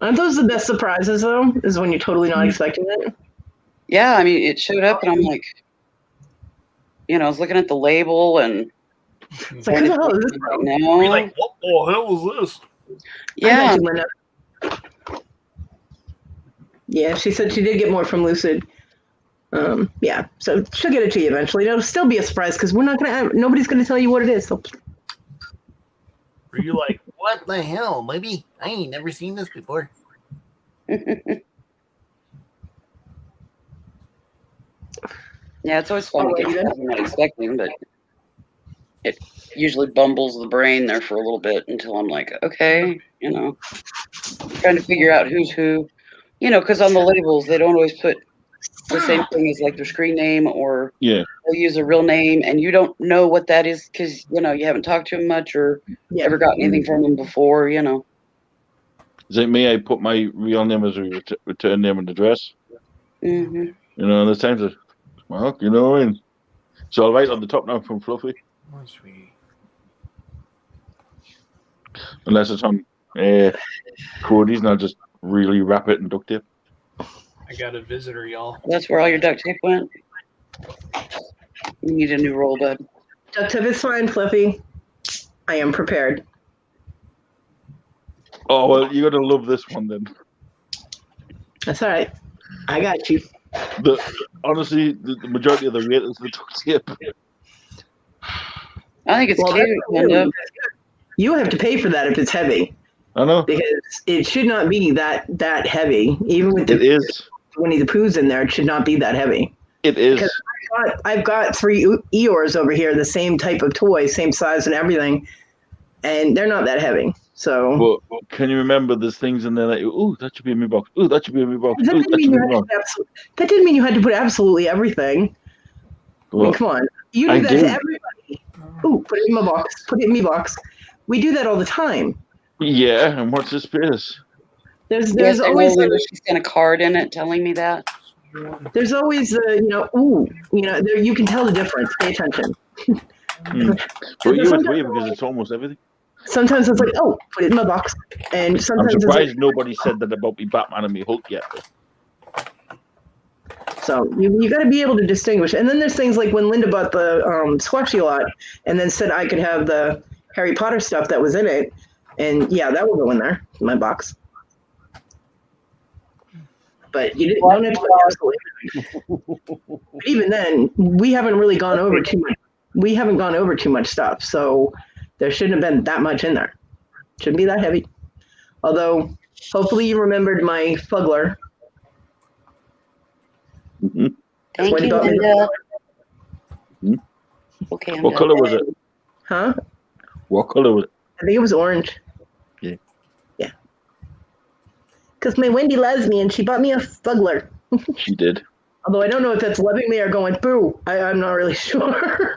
Aren't those the best surprises, though? Is when you're totally not expecting it? Yeah, I mean, it showed up, and I'm like, I was looking at the label, and It's like, who the hell is this? no. You're like, what the hell was this? Yeah. Yeah, she said she did get more from Lucid. Yeah, so she'll get it to you eventually. It'll still be a surprise because nobody's gonna tell you what it is. So. Were you like, what the hell, maybe? I ain't never seen this before. Yeah, it's always fun to get stuff I'm not expecting, but it usually bumbles the brain there for a little bit until I'm like, okay, trying to figure out who's who, because on the labels they don't always put the same thing as like their screen name, or they'll use a real name, and you don't know what that is because you haven't talked to them much or ever gotten anything from them before. Is it me? I put my real name as a return name and address. Mm-hmm. And the times are, well, and so I'll write on the top now from Fluffy. Oh, sweetie. Unless it's on Cody's, and I'll just really wrap it in duct tape. I got a visitor, y'all. That's where all your duct tape went. You need a new roll, bud. Duct tape is fine, Fluffy. I am prepared. Oh, well, you're going to love this one then. That's all right. I got you. Honestly, the majority of the weight is the duct tape. I think it's cute, Linda. You have to pay for that if it's heavy. I know. Because it should not be that heavy. Even with it is. Winnie the Pooh's in there, it should not be that heavy. It is. Because I've got 3 Eeyores over here, the same type of toy, same size and everything, and they're not that heavy. So. But can you remember there's things in there that that should be in my box. Ooh, that should be in my box. That didn't mean you had to put absolutely everything. Well, I mean, come on. You do that to everybody. Ooh, put it in my box. Put it in my box. We do that all the time. Yeah, and what's the space? There's yes, always Linda, she sent a card in it telling me that. There's always ooh, there, you can tell the difference. Pay attention. For you, it's weird because it's almost everything. Sometimes it's like, oh, put it in my box, and I'm sometimes surprised it's like, nobody said that about me Batman and me Hulk yet. so you got to be able to distinguish. And then there's things like when Linda bought the Squashy lot, and then said I could have the Harry Potter stuff that was in it, and yeah, that will go in there in my box. But you don't have to put absolutely. But even then, we haven't really gone over too much. We haven't gone over too much stuff, so there shouldn't have been that much in there. Shouldn't be that heavy. Although, hopefully, you remembered my Fuggler. Thank you, Linda. Okay, what color was it? Huh? What color was it? I think it was orange. Yeah. Yeah. Because my Wendy loves me, and she bought me a Fuggler. She did. Although I don't know if that's loving me or going boo. I'm not really sure.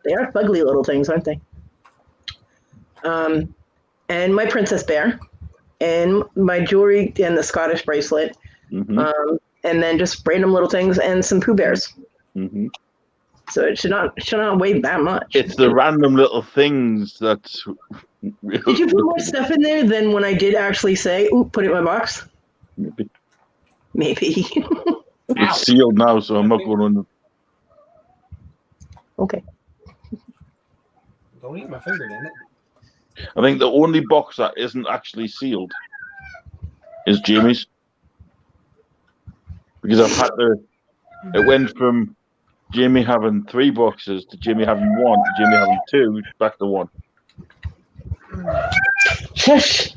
They are fugly little things, aren't they? And my Princess Bear, and my jewelry, and the Scottish bracelet, and then just random little things, and some Pooh Bears. So it should not weigh that much. It's the random little things that's. Did you put more stuff in there than when I did actually say, "Ooh, put it in my box"? Maybe. It's sealed now, so I'm not going to. Okay. Don't eat my finger, damn it. I think the only box that isn't actually sealed is Jamie's. Because I've had to. It went from Jamie having 3 boxes to Jamie having 1 to Jamie having 2 back to 1. Shush.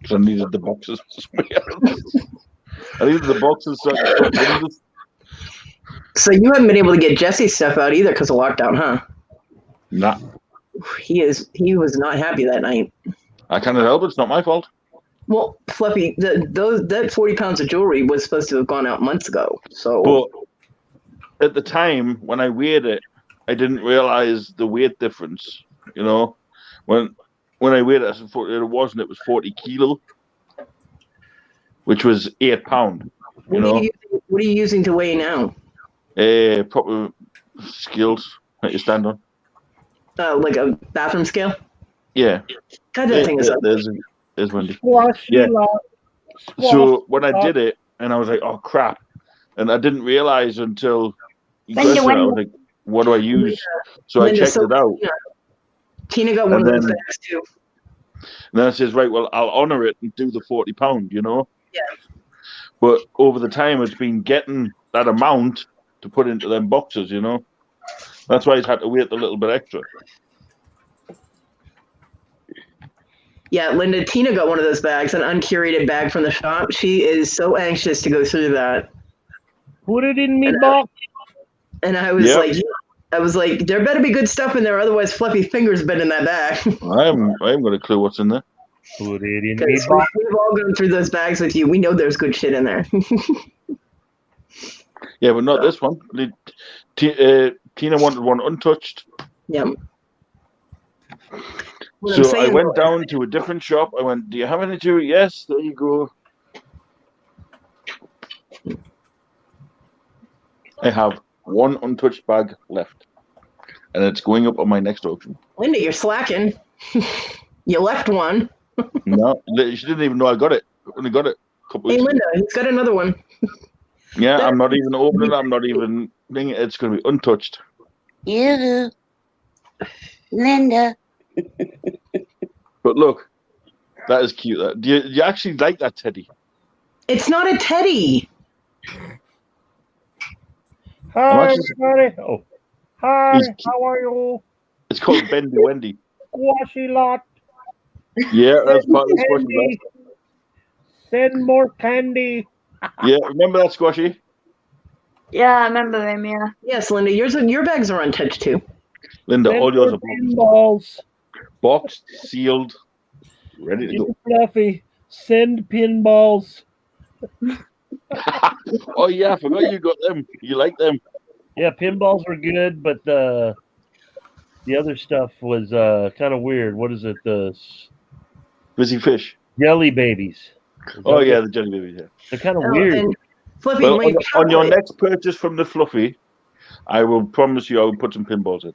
So I needed the boxes. I needed the boxes so I could put Linda's. So you haven't been able to get Jesse's stuff out either because of lockdown, huh? Nah. He was not happy that night. I can't help it. It's not my fault. Well, Fluffy, that 40 pounds of jewelry was supposed to have gone out months ago. So, but at the time when I weighed it, I didn't realize the weight difference. You know, when I weighed it, it was 40 kilo, which was 8 pound. What are you using to weigh now? Proper scales that you stand on. Like a bathroom scale? Yeah. God, that thing is up. There's Wendy. Yeah. So when I did it, and I was like, oh crap. And I didn't realize until you questioned it, I was like, what do I use? So I checked it out. Tina got one of those bags too. And then I says, right, well, I'll honor it and do the 40 pound, you know? Yeah. But over the time, it's been getting that amount to put into them boxes, you know? That's why he's had to wait a little bit extra. Yeah, Linda, Tina got one of those bags, an uncurated bag from the shop. She is so anxious to go through that. Put it in me box. And I was like, there better be good stuff in there, otherwise Fluffy Finger's been in that bag. I haven't got a clue what's in there. Put it in me box. We've all gone through those bags with you. We know there's good shit in there. Yeah, but not this one. Tina wanted one untouched. Yeah. So I went down to a different shop. I went, do you have any jewelry? Yes, there you go. I have one untouched bag left. And it's going up on my next auction. Linda, you're slacking. You left one. No, she didn't even know I got it. I only got it a couple weeks ago. Linda, he's got another one. Yeah, I'm not even opening it. I'm not even thinking it's going to be untouched. You, Linda. But look, that is cute. Do you actually like that teddy? It's not a teddy. Hi, everybody. Oh, hi. How are you? It's called Bendy Wendy. Squashy lot. Yeah, that's part of the Squashy lot. Send more candy. Yeah, remember that, Squashy? Yeah, I remember him, yeah. Yes, Linda, your bags are untouched too. Linda, Send all yours are pinballs. Boxed, sealed, ready to go. Fluffy, send pinballs. Oh yeah, I forgot you got them. You like them? Yeah, pinballs were good, but the other stuff was kind of weird. What is it? The Busy fish. Jelly babies. Oh yeah, the jelly babies. Yeah. They're kind of weird. Fluffy, Well, my on your chocolate. next purchase from the Fluffy, I will promise you I will put some pinballs in.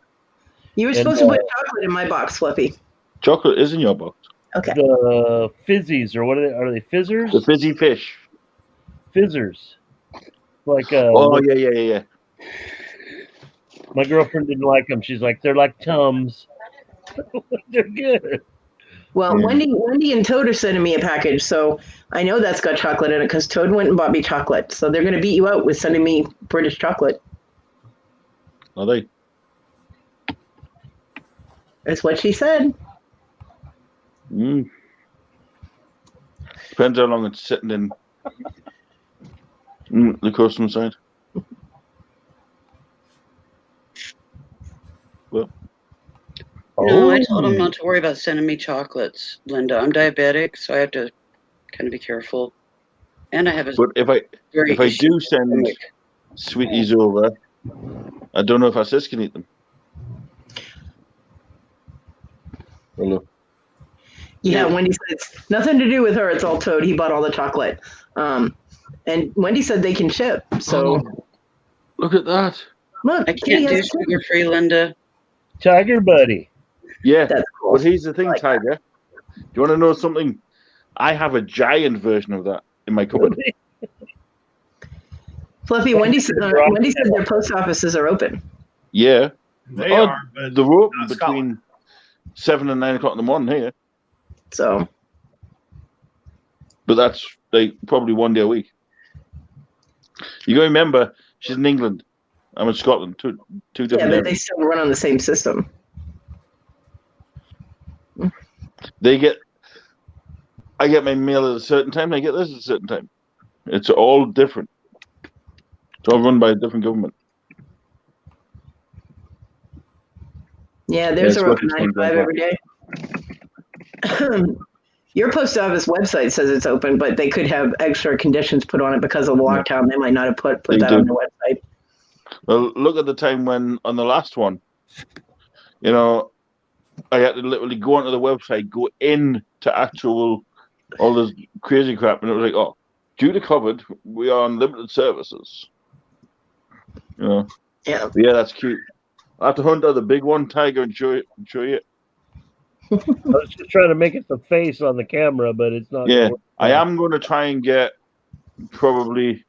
You were supposed to put chocolate in my box, Fluffy. Chocolate is in your box. Okay. The fizzies, or what are they? Are they fizzers? The fizzy fish. Fizzers. Like Oh yeah. My girlfriend didn't like them. She's like, they're like Tums. They're good. Well, Wendy and Toad are sending me a package, so I know that's got chocolate in it because Toad went and bought me chocolate. So they're going to beat you out with sending me British chocolate. Are they? That's what she said. Depends how long it's sitting in the customer side. Well. No, I told him not to worry about sending me chocolates, Linda. I'm diabetic, so I have to kind of be careful. And I have a. But if I do send sweeties over, I don't know if our sis can eat them. Hello. Yeah, Wendy said it's nothing to do with her. It's all Toad. He bought all the chocolate. And Wendy said they can ship. So look at that. Look, I can't do sugar-free, Linda. Tiger Buddy. Yeah, that's cool. But here's the thing, Tiger. Do you want to know something? I have a giant version of that in my cupboard. Fluffy, Wendy said their post offices are open. Yeah. They are, but they're open between 7 and 9 o'clock in the morning here. So. But that's like probably one day a week. You got to remember, she's in England. I'm in Scotland. Two different. Yeah, but areas. they still run on the same system. I get my mail at a certain time. I get this at a certain time. It's all different. It's all run by a different government. Yeah, theirs are open 9 to 5 every day. Your post office website says it's open, but they could have extra conditions put on it because of the lockdown. They might not have put that on their website. Well, look at the time when on the last one, I had to literally go onto the website, go in to actual all this crazy crap, and it was like, oh, due to COVID, we are on limited services. Yeah, that's cute. I have to hunt out the big one, Tiger, and show you. I was just trying to make it the face on the camera, but it's not. Yeah, I am going to try and get probably.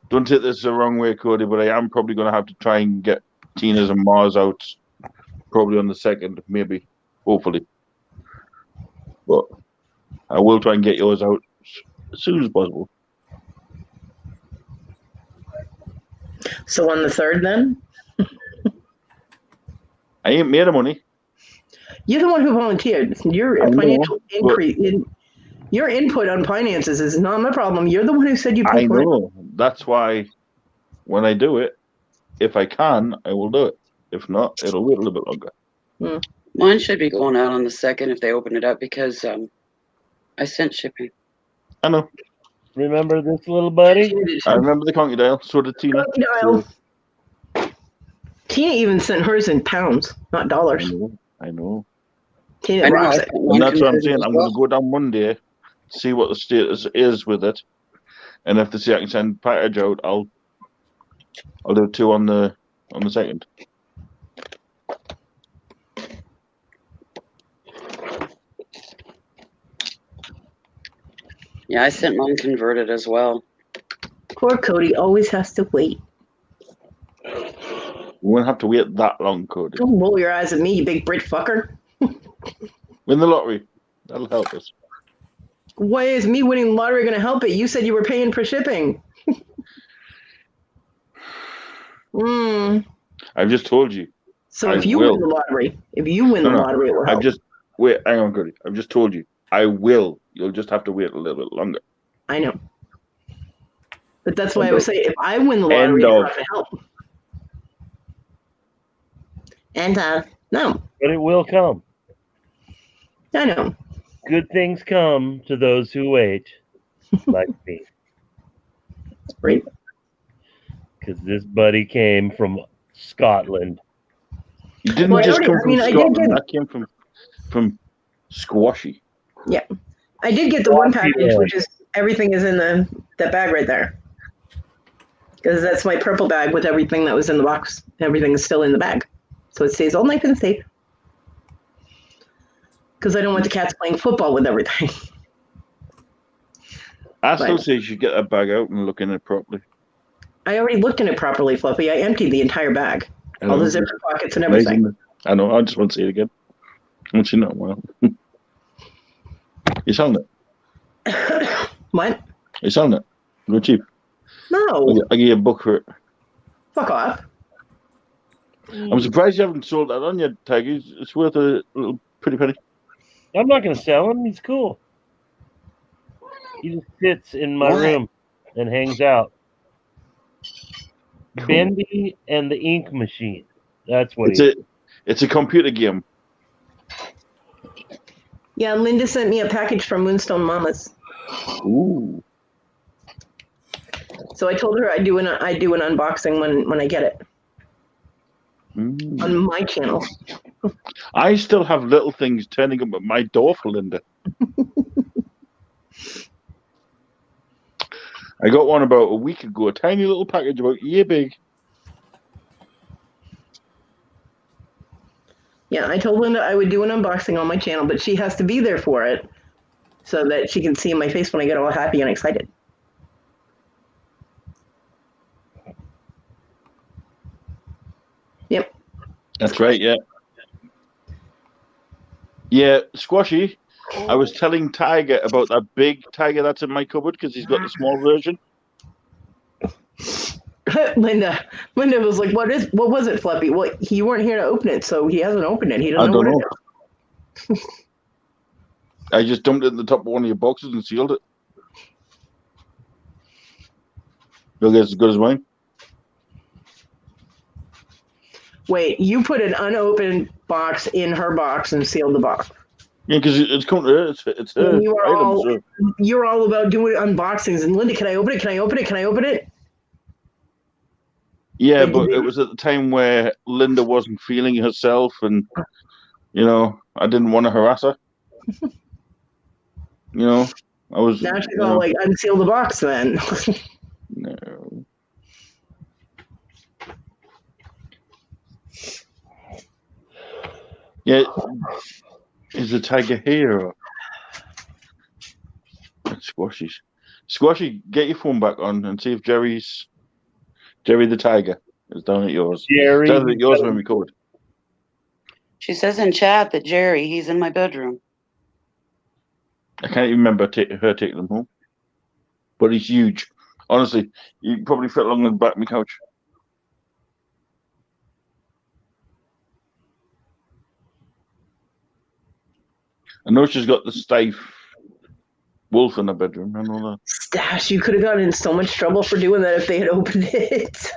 Don't take this the wrong way, Cody, but I am probably going to have to try and get Tina's and Mars out probably on the 2nd, maybe, hopefully. But I will try and get yours out as soon as possible. So on the 3rd, then? I ain't made of money. You're the one who volunteered. Your financial increase, your input on finances is not my problem. You're the one who said you pay for it. I know. That's why when I do it, if I can, I will do it. If not, it'll wait a little bit longer. Mine should be going out on the 2nd if they open it up because I sent shipping. I know. Remember this little buddy? I remember the Conky Dial. So did Tina. Tina even sent hers in pounds, not dollars. I know. Tina rocks it. And that's what I'm saying. I'm going to go down Monday, see what the status is with it, and if they say I can send package out, I'll do 2 on the 2nd. Yeah, I sent mine converted as well. Poor Cody always has to wait. We won't have to wait that long, Cody. Don't roll your eyes at me, you big Brit fucker. Win the lottery. That'll help us. Why is me winning the lottery going to help it? You said you were paying for shipping. I've just told you. So if you win the lottery, it will help. Wait, hang on, Cody. I've just told you. I will. You'll just have to wait a little bit longer. I know. But that's why I was saying, if I win the lottery, it'll have to help. And no. But it will come. I know. Good things come to those who wait, like me. Right. Because this buddy came from Scotland. He didn't just come from Scotland. That came from Squashy. Yeah. I did get the one package, which is everything is in that bag right there. Because that's my purple bag with everything that was in the box. Everything is still in the bag. So it stays all nice and safe. Because I don't want the cats playing football with everything. I still say you should get that bag out and look in it properly. I already looked in it properly, Fluffy. I emptied the entire bag. All the zipper pockets and everything. Amazing. I know. I just want to see it again. Once you know, well. You selling it? What? You selling it? Go cheap. No. I give you a book for it. Fuck off. I'm surprised you haven't sold that on yet, Tiger. It's worth a little pretty penny. I'm not going to sell him. He's cool. He just sits in my room and hangs out. Cool. Bendy and the ink machine. That's what it's a computer game. Yeah, Linda sent me a package from Moonstone Mamas. Ooh. So I told her I do an unboxing when I get it. On my channel. I still have little things turning up at my door for Linda. I got one about a week ago, a tiny little package about a year big. Yeah, I told Linda I would do an unboxing on my channel, but she has to be there for it so that she can see my face when I get all happy and excited. Yep. That's right, yeah. Yeah, Squashy, I was telling Tiger about that big tiger that's in my cupboard because he's got the small version. Linda was like, what was it, Fluffy? Well, you weren't here to open it, so he hasn't opened it. He doesn't know what it is. I just dumped it in the top of one of your boxes and sealed it. You'll get as good as mine. Wait, you put an unopened box in her box and sealed the box. Yeah, because it's coming to her. It's her. You're all about doing unboxings. And Linda, can I open it? Can I open it? Can I open it? Yeah, but it was at the time where Linda wasn't feeling herself, and I didn't want to harass her. I was. Now she's all like, unseal the box, then. No. Yeah, is the tiger here? Or... Squashy's. Squashy, get your phone back on and see if Jerry the tiger is down at yours. Jerry, down at yours when we record. She says in chat that Jerry, he's in my bedroom. I can't even remember her taking them home, but he's huge. Honestly, you probably fit along the back of my couch. I know she's got the stiff wolf in her bedroom and all that. Stash, you could have gotten in so much trouble for doing that if they had opened it.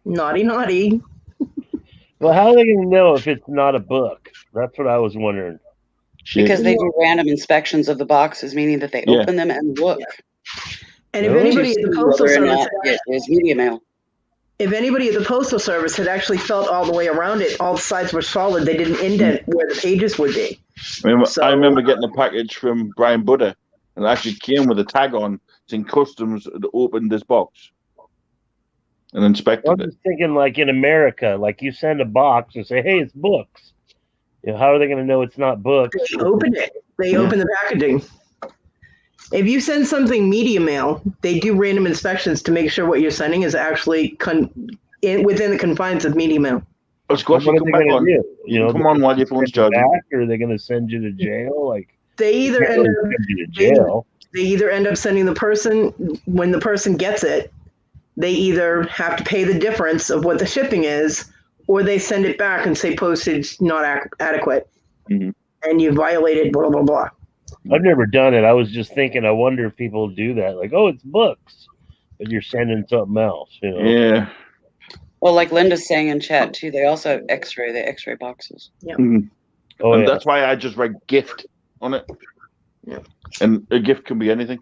Naughty, naughty. Well, how are they going to know if it's not a book? That's what I was wondering. Because they do random inspections of the boxes, meaning that they open them and look. And if anybody at the postal service, is media mail. If anybody at the postal service had actually felt all the way around it, all the sides were solid. They didn't indent where the pages would be. I remember getting a package from Brian Buddha, and it actually came with a tag on saying customs had opened this box and inspected it. I'm just thinking, like in America, like you send a box and say, "Hey, it's books." How are they going to know it's not books? They open it. They open the packaging. If you send something media mail, they do random inspections to make sure what you're sending is actually within the confines of media mail. Oh, Squashy, come back on. Come on while your phone's charging. Or are they going to send you to jail? Like they either end up sending the person when the person gets it. They either have to pay the difference of what the shipping is, or they send it back and say postage not adequate, and you violated blah blah blah. I've never done it. I was just thinking, I wonder if people do that. Like, oh, it's books, but you're sending something else. Yeah. Well, like Linda's saying in chat too, they also have X-ray. The X-ray boxes. Yeah. Oh, and that's why I just write gift on it. Yeah. And a gift can be anything.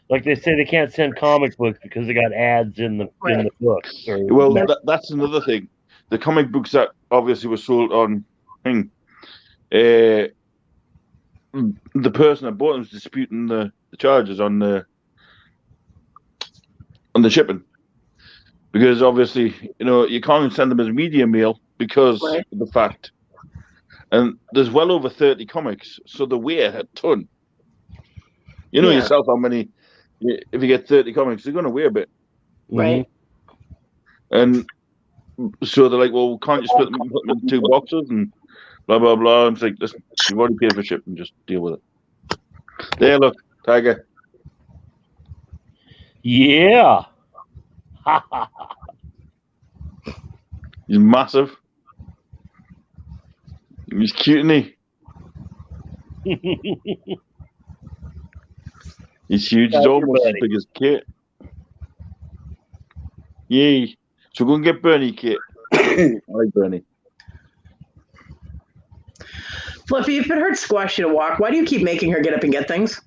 Like they say, they can't send comic books because they got ads in the books. Well, that's another thing. The comic books that obviously were sold on the person that bought them was disputing the the charges on the shipping, because obviously you can't send them as media mail because Right. of the fact, and there's well over 30 comics, so they weigh a ton. You know Yeah. yourself how many. If you get 30 comics, they're going to weigh a bit, Right. and so they're like, well, can't you split them, put them in 2 boxes and blah blah blah. And it's like, listen, you've already paid for shipping, just deal with it. There, look, Tiger. Yeah. He's massive. He's cute, isn't he? He's huge. He's almost as big as Kit. Yay. So go and get Bernie, Kit. I like Bernie. Fluffy, if it hurts Squashy to walk, why do you keep making her get up and get things?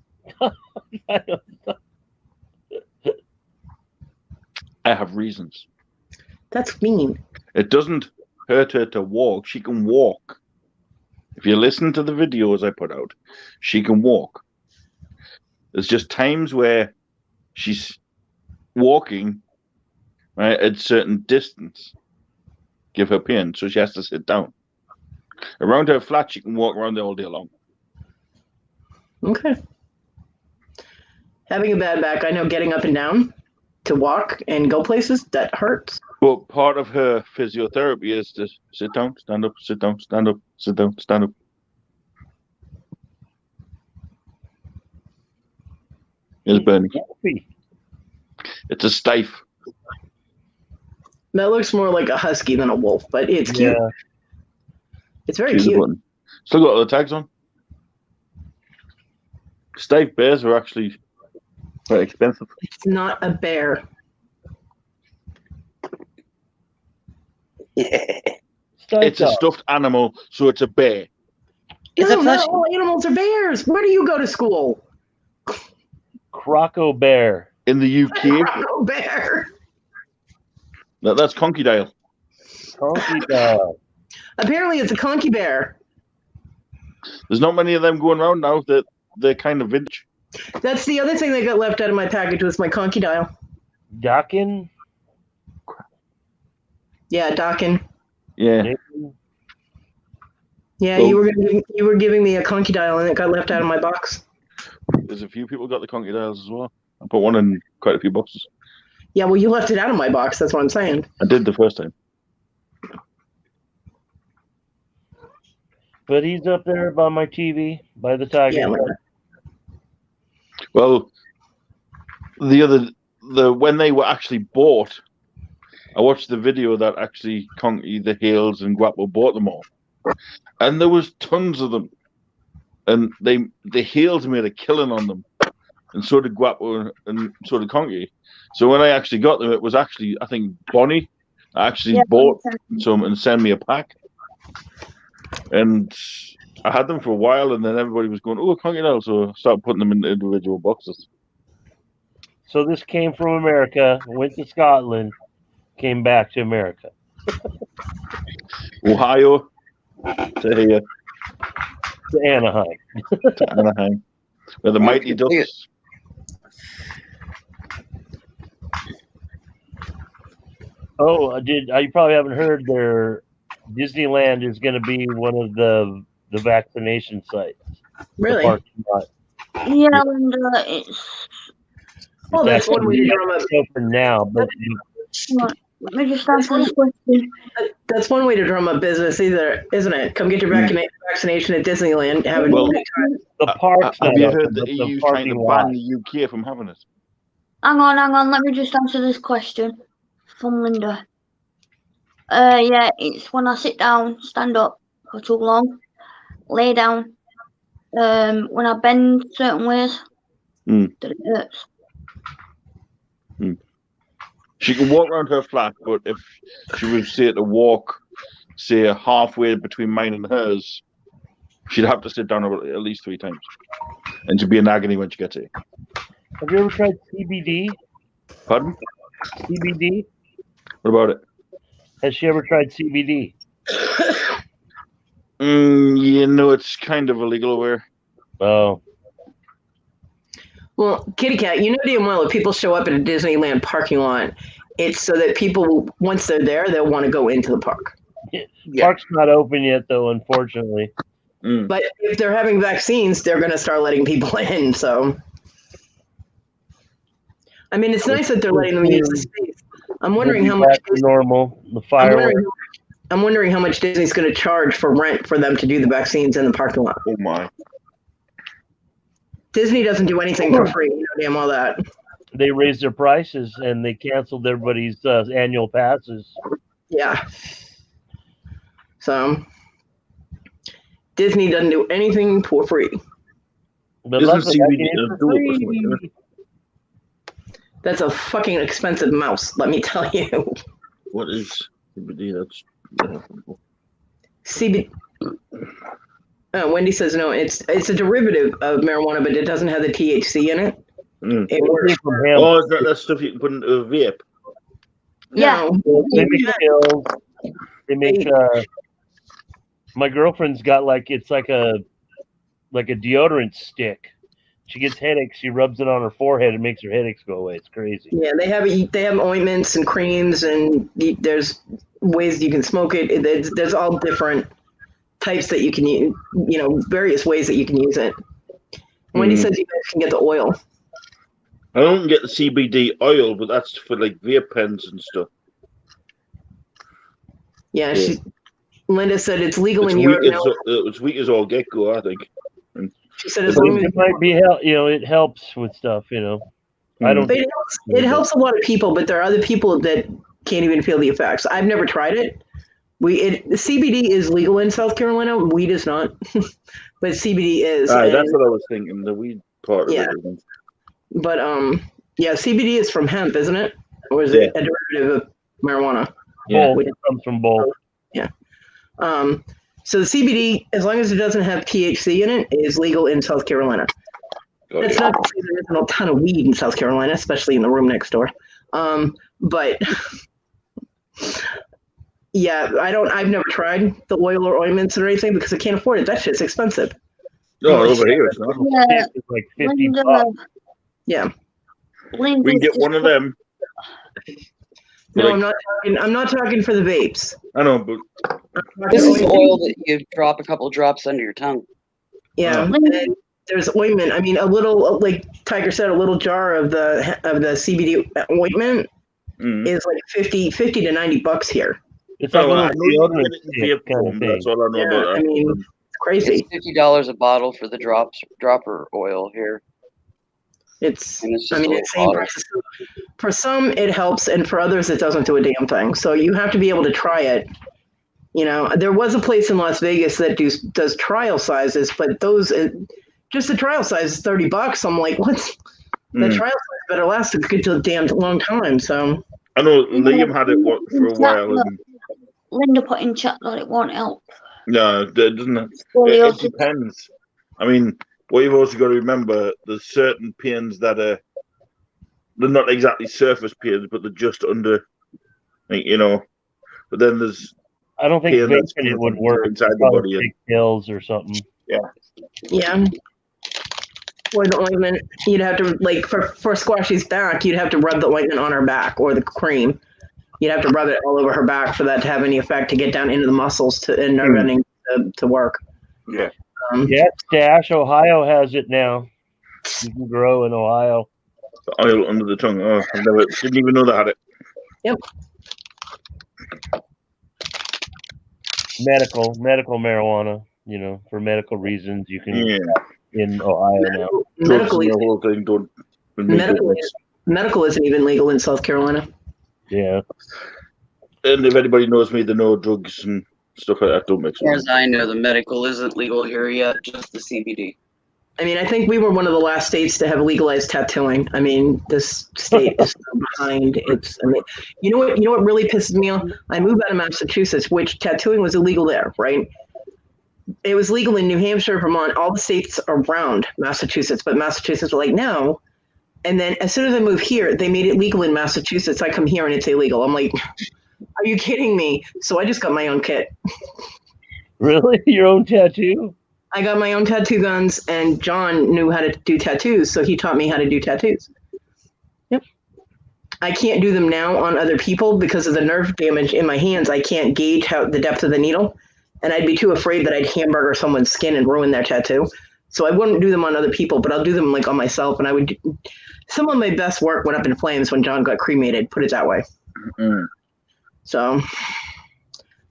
I have reasons. That's mean. It doesn't hurt her to walk. She can walk. If you listen to the videos I put out, she can walk. There's just times where she's walking, right, at a certain distance, give her pain, so she has to sit down. Around her flat, she can walk around there all day long. Okay. Having a bad back, I know getting up and down to walk and go places, that hurts. But part of her physiotherapy is to sit down, stand up, sit down, stand up, sit down, stand up. Here's Bernie. It's a stiff. That looks more like a husky than a wolf, but it's cute. Yeah. It's very Choose a cute. button. Still got all the tags on. Stiff bears are actually quite expensive. It's not a bear. It's a stuffed animal, so it's a bear. No, not all animals are bears. Where do you go to school? Croco Bear. In the UK? Croco Bear. No, that's Conkydale. Conkydale. Apparently it's a conky bear. There's not many of them going around now. They're kind of vintage. That's the other thing that got left out of my package was my conky dial. Dockin? Yeah, Dockin. Yeah. Yeah, Well- you were giving me a conky dial and it got left out of my box. There's a few people got the Conkydiles as well. I put one in quite a few boxes. Yeah, well, you left it out of my box. That's what I'm saying. I did the first time. But he's up there by my TV, by the tiger. Yeah, Well, when they were actually bought, I watched the video that actually Conky, the Hales, and Guapo bought them all, and there was tons of them, and the Hales made a killing on them, and so did Guapo, and so did Conky. So when I actually got them, it was actually, I think, Bonnie actually bought some and sent me a pack, and I had them for a while, and then everybody was going, "Oh, Conky now," so I started putting them in individual boxes. So this came from America, went to Scotland, came back to America. Ohio to here. To Anaheim. To Anaheim. Where the Mighty Ducks. Oh, you probably haven't heard their Disneyland is going to be one of the vaccination sites. Really? Yeah, and it's. Well, that's one way to drum up. For now, but Let me just answer this question. That's one way to drum up business, either, isn't it? Come get your vaccination at Disneyland. Have a Well, great time. the parks. Have you heard the EU trying to ban the UK from having it? Hang on. Let me just answer this question from Linda. Yeah, it's when I sit down, stand up for too long, lay down. When I bend certain ways, that it hurts. She can walk around her flat, but if she was say to walk, say halfway between mine and hers, she'd have to sit down at least 3 times, and she'd be in agony when she gets here. Have you ever tried CBD? Pardon? CBD? What about it? Has she ever tried CBD? You know, it's kind of illegal over here. Oh. Well, Kitty Cat, you know damn well if people show up at a Disneyland parking lot, it's so that people, once they're there, they'll want to go into the park. Park's not open yet, though, unfortunately. But if they're having vaccines, they're going to start letting people in. So, I mean, it's nice that they're letting them use the space. I'm wondering how much back to normal. The fireworks. I'm wondering how much Disney's going to charge for rent for them to do the vaccines in the parking lot. Oh my! Disney doesn't do anything for free. You know damn well that. They raised their prices and they canceled everybody's annual passes. Yeah. So Disney doesn't do anything for free. But luckily, that's a fucking expensive mouse, let me tell you. What is CBD? That's CBD. Wendy says no. It's a derivative of marijuana, but it doesn't have the THC in it. It works. Oh, is that stuff you can put into a vape? Yeah. No, they make pills. They make. My girlfriend's got it's like a deodorant stick. She gets headaches. She rubs it on her forehead and makes her headaches go away. It's crazy. Yeah, they have ointments and creams, and there's ways you can smoke it. There's all different types that you can use. Various ways that you can use it. Wendy says you guys can get the oil. I don't get the CBD oil, but that's for vape pens and stuff. Yeah, Linda said it's legal in Europe now. It's weak as all get go, I think. She said as long as it might be it helps with stuff. I don't. It helps a lot of people, but there are other people that can't even feel the effects. I've never tried it. CBD is legal in South Carolina. Weed is not, but CBD is. That's what I was thinking. The weed part of it. But CBD is from hemp, isn't it? Or is it a derivative of marijuana? Yeah, it comes from both. Yeah. So the CBD, as long as it doesn't have THC in it, is legal in South Carolina. That's not to say there isn't a ton of weed in South Carolina, especially in the room next door. But yeah, I've never tried the oil or ointments or anything because I can't afford it. That shit's expensive. No, over here it's not. Yeah. It's like $50. Yeah. We can get one of them. No, I'm not talking for the vapes. I know, but this is oil that you drop a couple drops under your tongue. Yeah, and there's ointment. I mean, a little, like Tiger said, a little jar of the CBD ointment is like 50 to $90 here. It's like deodorant kind of thing. That's all I know about that. I mean, it's crazy. It's $50 a bottle for the dropper oil here. It's same price. For some it helps, and for others it doesn't do a damn thing. So you have to be able to try it. There was a place in Las Vegas that does trial sizes, but those just the trial size is $30. I'm like, what's the trial size better last a good damn long time. So I know Liam had it for a while. And Linda put in chat that it won't help. No, it doesn't. It depends. I mean, what you've also got to remember, there's certain pains that they're not exactly surface pains, but they're just under, But then there's. I don't think vaping it would work inside the body. Take pills or something. Yeah. Yeah. Or the ointment, you'd have to for Squashy's back, you'd have to rub the ointment on her back or the cream. You'd have to rub it all over her back for that to have any effect to get down into the muscles and nerve ending to work. Yeah. Stash. Ohio has it now. You can grow in Ohio. Oil under the tongue. Oh, I didn't even know they had it. Yep. Medical marijuana. For medical reasons, you can in Ohio now. Medical isn't even legal in South Carolina. Yeah. And if anybody knows me, they know drugs and stuff like that don't make sense. As far as I know, the medical isn't legal here yet, just the CBD. I mean, I think we were one of the last states to have legalized tattooing. I mean, this state is so behind. You know what really pisses me off? I moved out of Massachusetts, which tattooing was illegal there, right? It was legal in New Hampshire, Vermont, all the states around Massachusetts, but Massachusetts were like, no. And then as soon as I moved here, they made it legal in Massachusetts. I come here and it's illegal. I'm like, are you kidding me? So I just got my own kit. Really? Your own tattoo? I got my own tattoo guns, and John knew how to do tattoos, so he taught me how to do tattoos. Yep. I can't do them now on other people because of the nerve damage in my hands. I can't gauge how the depth of the needle, and I'd be too afraid that I'd hamburger someone's skin and ruin their tattoo. So I wouldn't do them on other people, but I'll do them like on myself. And I would. Some of my best work went up in flames when John got cremated. Put it that way. Mm. So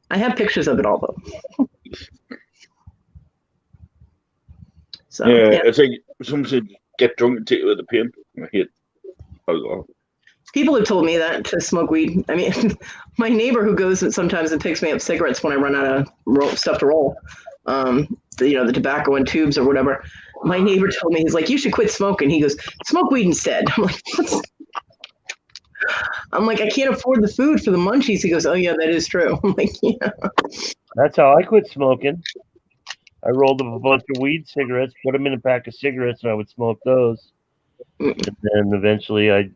I have pictures of it all, though. So, yeah, it's like someone said, get drunk and take it with the pain. I hate alcohol. People have told me that to smoke weed. I mean, my neighbor who goes sometimes and picks me up cigarettes when I run out of stuff to roll, the tobacco and tubes or whatever. My neighbor told me, he's like, you should quit smoking. He goes, smoke weed instead. I'm like, I can't afford the food for the munchies. He goes, oh yeah, that is true. I'm like, yeah. That's how I quit smoking. I rolled up a bunch of weed cigarettes, put them in a pack of cigarettes, and I would smoke those. And then eventually I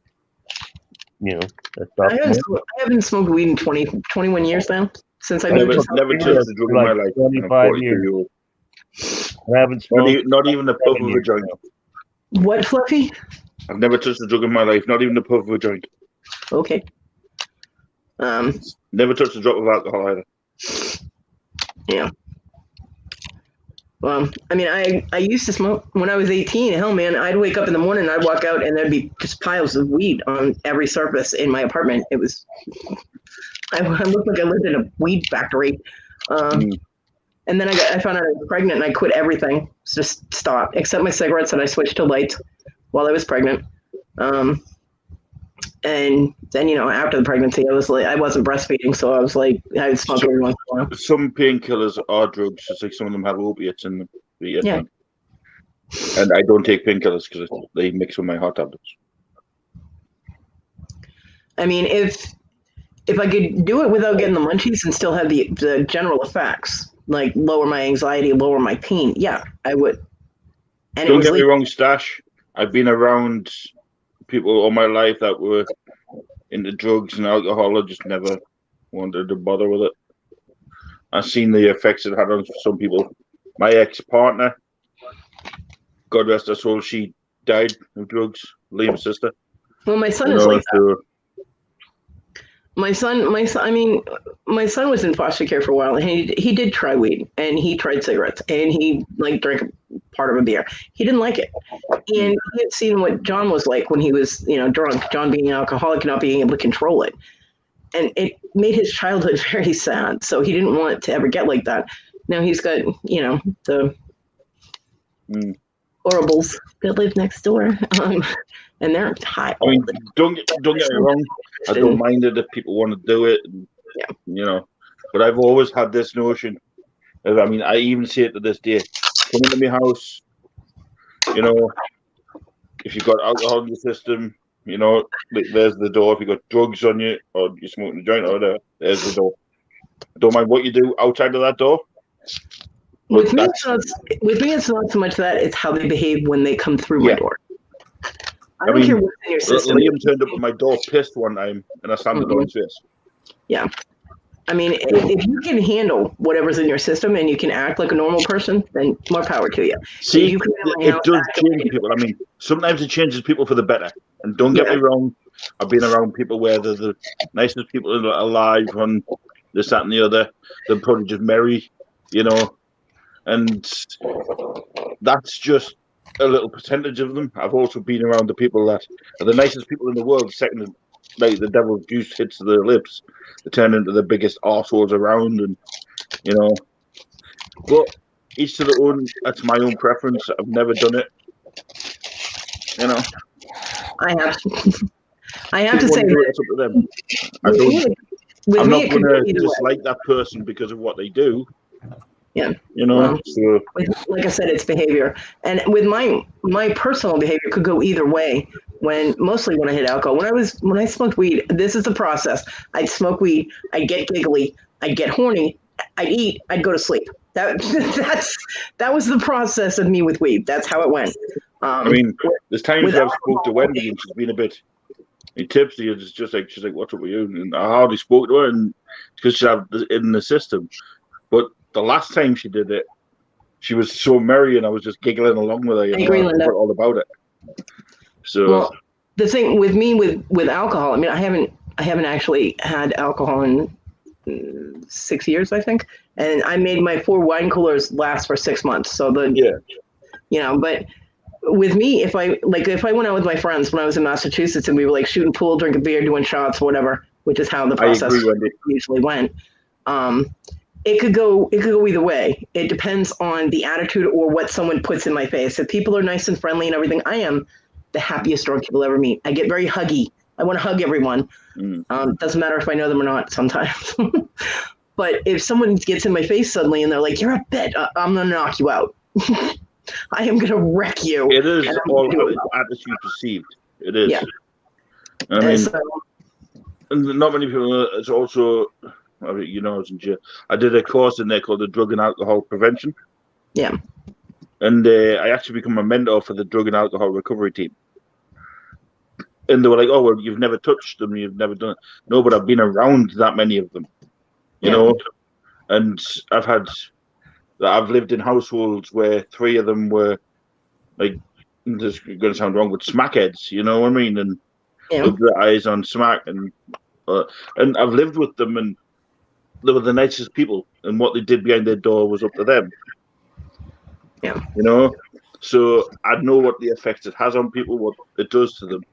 stopped. I haven't smoked weed in 21 years now. Since I never moved touched a drug in my life. 25 years. I haven't smoked. Not even a puff of a joint. What, Fluffy? I've never touched a drug in my life. Not even a puff of a joint. Okay. Never touched a drop of alcohol either. Yeah. Well, I mean, I used to smoke when I was 18. Hell, man, I'd wake up in the morning, I'd walk out, and there'd be just piles of weed on every surface in my apartment. It was, I looked like I lived in a weed factory. And then I found out I was pregnant, and I quit everything. Just stopped, except my cigarettes, and I switched to lights while I was pregnant. And then, after the pregnancy, I wasn't breastfeeding, so I was like, I would smoke every once in a while. Some painkillers are drugs, just like some of them have opiates in them. Yeah. And I don't take painkillers because they mix with my heart tablets. I mean, if I could do it without getting the munchies and still have the general effects, like lower my anxiety, lower my pain, yeah, I would. And don't get me wrong, Stash. I've been around people all my life that were into drugs and alcohol. I just never wanted to bother with it. I've seen the effects it had on some people. My ex-partner, God rest her soul, she died of drugs. Liam's sister. Well, my son is like that. My son was in foster care for a while, and he did try weed, and he tried cigarettes, and he drank part of a beer. He didn't like it, and he had seen what John was like when he was drunk. John being an alcoholic, not being able to control it, and it made his childhood very sad. So he didn't want to ever get like that. Now he's got the horribles that live next door. And they're high. I mean, don't get me wrong. I don't mind it if people want to do it, But I've always had this notion. I even see it to this day. Come into my house, if you've got alcohol in your system, there's the door. If you've got drugs on you, or you're smoking a joint, or whatever, there's the door. I don't mind what you do outside of that door. With me, it's not so much that; it's how they behave when they come through my door. I don't care what's in your system. Liam turned up at my door pissed one time, and I slammed the door in his face. Yeah. I mean, if you can handle whatever's in your system and you can act like a normal person, then more power to you. See, it does change people. I mean, sometimes it changes people for the better. And don't get me wrong, I've been around people where they're the nicest people alive on this, that, and the other. They're probably just merry, and that's just a little percentage of them. I've also been around the people that are the nicest people in the world. Second, like the devil's juice hits their lips, they turn into the biggest arseholes around, and But each to their own. That's my own preference. I've never done it. I have to say that it's up to them. I'm not going to dislike that person because of what they do. Yeah. So. Like I said, it's behavior. And with my personal behavior could go either way. Mostly when I hit alcohol. When I smoked weed, this is the process. I'd smoke weed, I'd get giggly, I'd get horny, I'd eat, I'd go to sleep. That was the process of me with weed. That's how it went. There's times I've spoke to Wendy and she's been a bit tipsy, and it's just like she's like, "What's up with you?" And I hardly spoke to her, and because she had it in the system. But the last time she did it, she was so merry, and I was just giggling along with her. You I know, agree, I Linda. forgot all about it. So Well, the thing with me with alcohol, I mean, I haven't actually had alcohol in 6 years, I think, and I made my 4 wine coolers last for 6 months. So but with me, if I went out with my friends when I was in Massachusetts and we were like shooting pool, drinking beer, doing shots, whatever, which is how the process usually went. It could go either way. It depends on the attitude or what someone puts in my face. If people are nice and friendly and everything, I am the happiest drunk you'll ever meet. I get very huggy. I want to hug everyone. Doesn't matter if I know them or not sometimes. But if someone gets in my face suddenly and they're like, "You're a bit," I'm gonna knock you out. I am gonna wreck you. it is all attitude perceived. It is. Yeah. I mean, and not many people. It's also, I mean, you know, I was in jail. I did a course in there called the Drug and Alcohol Prevention. Yeah. And I actually become a mentor for the drug and alcohol recovery team. And they were like, "Oh, well, you've never touched them, you've never done it." No, but I've been around that many of them, you know. And I've lived in households where 3 of them were like, this is going to sound wrong, but smackheads, you know what I mean? And rubbed their eyes on smack, and I've lived with them, and they were the nicest people, and what they did behind their door was up to them. Yeah. You know, so I know what the effects it has on people, what it does to them,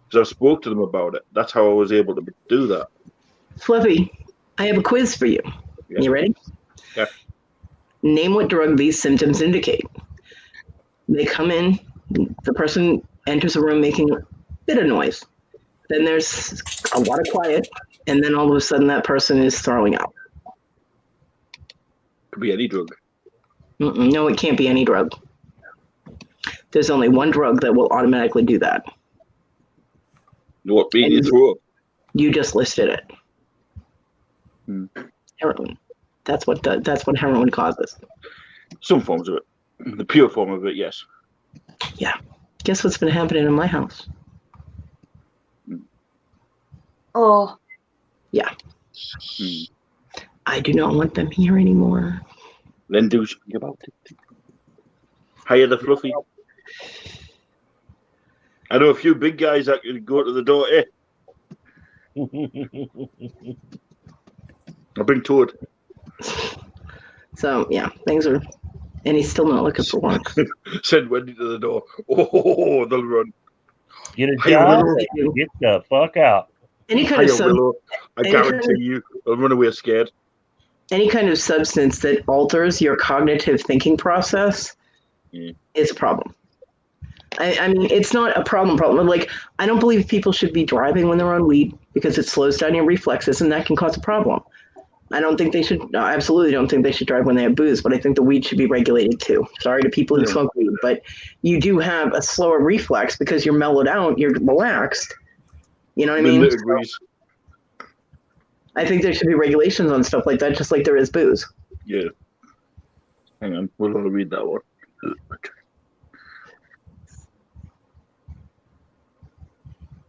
because I spoke to them about it. That's how I was able to do that. Fluffy, I have a quiz for you. Yeah. You ready? Yeah. Name what drug these symptoms indicate. They come in, the person enters a room making a bit of noise. Then there's a lot of quiet, and then all of a sudden that person is throwing out. Could be any drug. No, it can't be any drug. There's only one drug that will automatically do that. What beat you throw up? You just listed it. Heroin. That's what heroin causes. Some forms of it. The pure form of it, yes. Yeah. Guess what's been happening in my house? Oh. Yeah. I do not want them here anymore. Then do something about it. Hire the Fluffy. I know a few big guys that could go to the door. I'll bring Toad. So yeah, things are, and he's still not looking for work. Send Wendy to the door. Oh, they'll run. Get a job. Get the fuck out. Any kind of Willow, I guarantee you, they'll run away scared. Any kind of substance that alters your cognitive thinking process is a problem. I mean, it's not a problem. Like, I don't believe people should be driving when they're on weed because it slows down your reflexes and that can cause a problem. I don't think they should. I absolutely don't think they should drive when they have booze, but I think the weed should be regulated too. Sorry to people who smoke weed, but you do have a slower reflex because you're mellowed out, you're relaxed. You know what I mean? I think there should be regulations on stuff like that, just like there is booze. Yeah. Hang on, we'll have to read that one.